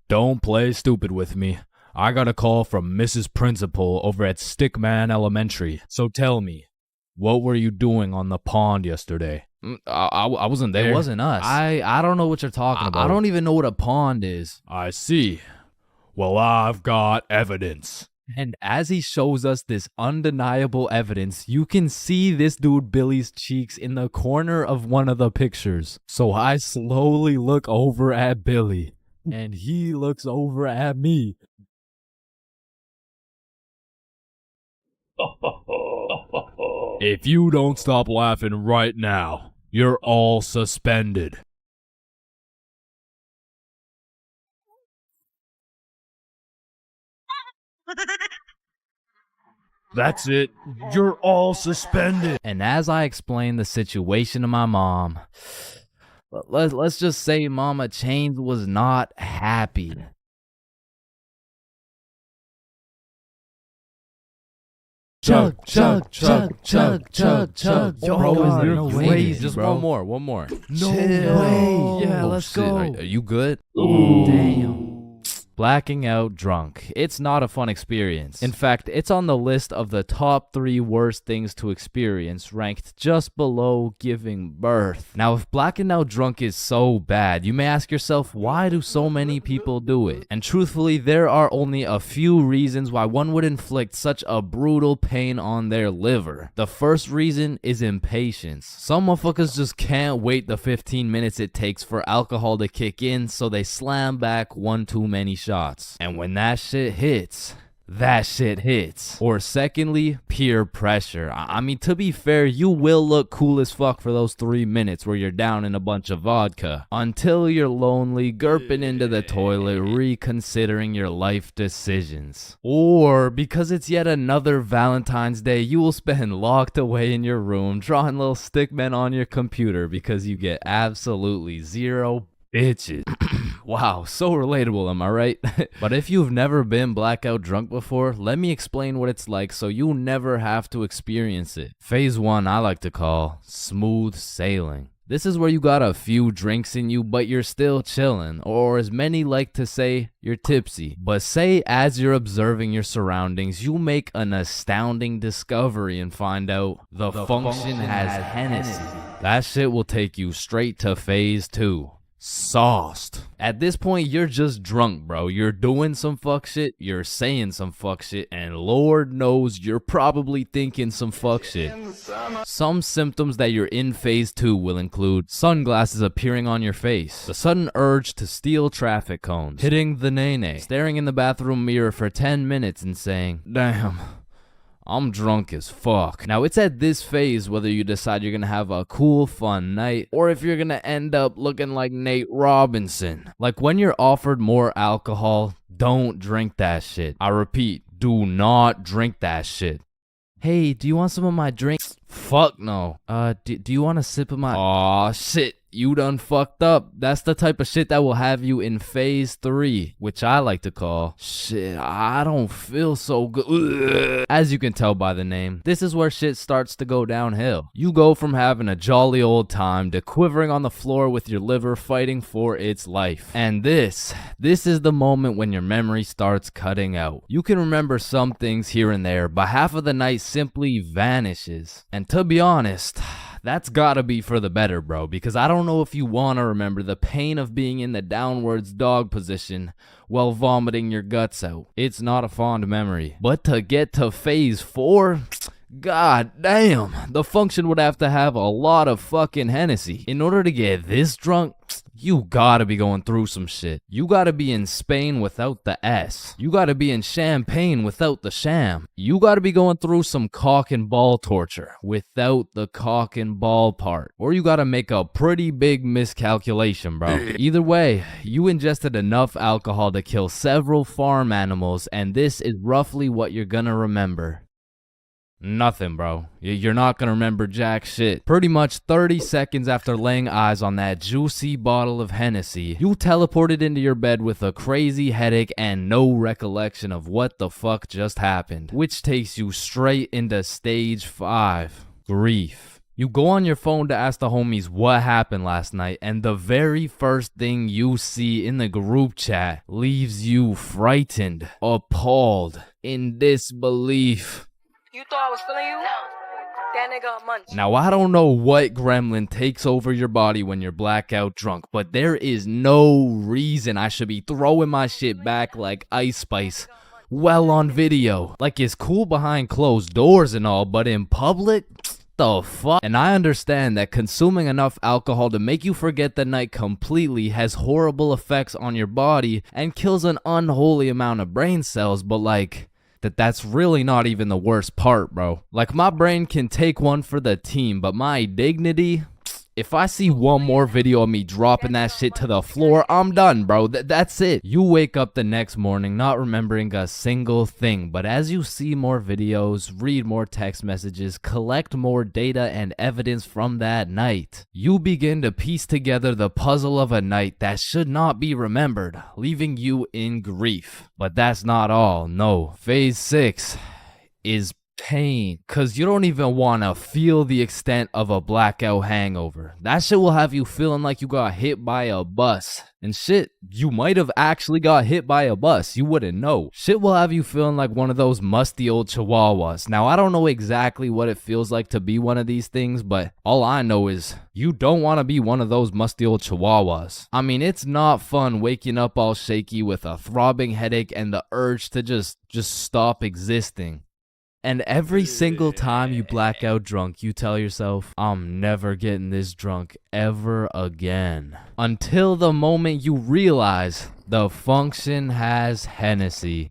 Don't play stupid with me. I got a call from Mrs. Principal over at Stickman Elementary. So tell me, what were you doing on the pond yesterday? I wasn't there. It wasn't us. I don't know what you're talking about. I don't even know what a pond is. I see. Well, I've got evidence. And as he shows us this undeniable evidence, you can see this dude Billy's cheeks in the corner of one of the pictures. So I slowly look over at Billy, and he looks over at me. If you don't stop laughing right now, you're all suspended. That's it. You're all suspended. And as I explained the situation to my mom, let's just say Mama Chains was not happy. Chug. Bro, no way. Crazy, Just bro. one more. No way. Yeah, Oh, let's shit. go. Are you good? Ooh. Damn. Blacking out drunk. It's not a fun experience. In fact, it's on the list of the top 3 worst things to experience, ranked just below giving birth. Now, if blacking out drunk is so bad, you may ask yourself, why do so many people do it? And truthfully, there are only a few reasons why one would inflict such a brutal pain on their liver. The first reason is impatience. Some motherfuckers just can't wait the 15 minutes it takes for alcohol to kick in, so they slam back one too many shots. And when that shit hits, that shit hits. Or secondly, peer pressure. I mean, to be fair, you will look cool as fuck for those 3 minutes where you're down in a bunch of vodka, until you're lonely, gurping into the toilet, reconsidering your life decisions. Or because it's yet another Valentine's Day, you will spend locked away in your room, drawing little stickmen on your computer because you get absolutely zero bitches. Wow, so relatable, am I right? But if you've never been blackout drunk before, let me explain what it's like so you'll never have to experience it. Phase 1 I like to call smooth sailing. This is where you got a few drinks in you, but you're still chilling, or as many like to say, you're tipsy. But say as you're observing your surroundings, you make an astounding discovery and find out the function has Hennessy. That shit will take you straight to phase 2. Sauced. At this point, you're just drunk, bro. You're doing some fuck shit, you're saying some fuck shit, and Lord knows you're probably thinking some fuck shit. Some symptoms that you're in phase 2 will include sunglasses appearing on your face, the sudden urge to steal traffic cones, hitting the nay-nay, staring in the bathroom mirror for 10 minutes and saying, damn, I'm drunk as fuck. Now, it's at this phase whether you decide you're gonna have a cool, fun night, or if you're gonna end up looking like Nate Robinson. Like when you're offered more alcohol, don't drink that shit. I repeat, do not drink that shit. Hey, do you want some of my drink? Fuck no. Do you want a sip of my— Aw, shit. You done fucked up. That's the type of shit that will have you in phase 3, which I like to call, shit, I don't feel so good. Ugh. As you can tell by the name, this is where shit starts to go downhill. You go from having a jolly old time to quivering on the floor with your liver fighting for its life. And this is the moment when your memory starts cutting out. You can remember some things here and there, but half of the night simply vanishes. And to be honest, that's gotta be for the better, bro, because I don't know if you wanna remember the pain of being in the downwards dog position while vomiting your guts out. It's not a fond memory. But to get to phase 4, god damn, the function would have to have a lot of fucking Hennessy. In order to get this drunk, you gotta be going through some shit. You gotta be in Spain without the S. You gotta be in Champagne without the sham. You gotta be going through some cock and ball torture without the cock and ball part. Or you gotta make a pretty big miscalculation, bro. Either way, you ingested enough alcohol to kill several farm animals, and this is roughly what you're gonna remember. Nothing, bro. You're not gonna remember jack shit. Pretty much 30 seconds after laying eyes on that juicy bottle of Hennessy, you teleported into your bed with a crazy headache and no recollection of what the fuck just happened, which takes you straight into stage 5, grief. You go on your phone to ask the homies what happened last night, and the very first thing you see in the group chat leaves you frightened, appalled, in disbelief. You thought I was feeling you? No. That nigga munch. Now, I don't know what gremlin takes over your body when you're blackout drunk, but there is no reason I should be throwing my shit back like Ice Spice. Well, on video. Like, it's cool behind closed doors and all, but in public? The fuck? And I understand that consuming enough alcohol to make you forget the night completely has horrible effects on your body and kills an unholy amount of brain cells, but like, that's really not even the worst part, bro. Like, my brain can take one for the team, but my dignity, if I see one more video of me dropping that shit to the floor, I'm done, bro. That's it. You wake up the next morning not remembering a single thing, but as you see more videos, read more text messages, collect more data and evidence from that night, you begin to piece together the puzzle of a night that should not be remembered, leaving you in grief. But that's not all, no. Phase 6 is pain, cause you don't even want to feel the extent of a blackout hangover. That shit will have you feeling like you got hit by a bus. And shit, you might have actually got hit by a bus, you wouldn't know. Shit will have you feeling like one of those musty old chihuahuas. Now, I don't know exactly what it feels like to be one of these things, but all I know is you don't want to be one of those musty old chihuahuas. I mean, it's not fun waking up all shaky with a throbbing headache and the urge to just stop existing. And every single time you black out drunk, you tell yourself, I'm never getting this drunk ever again. Until the moment you realize the function has Hennessy.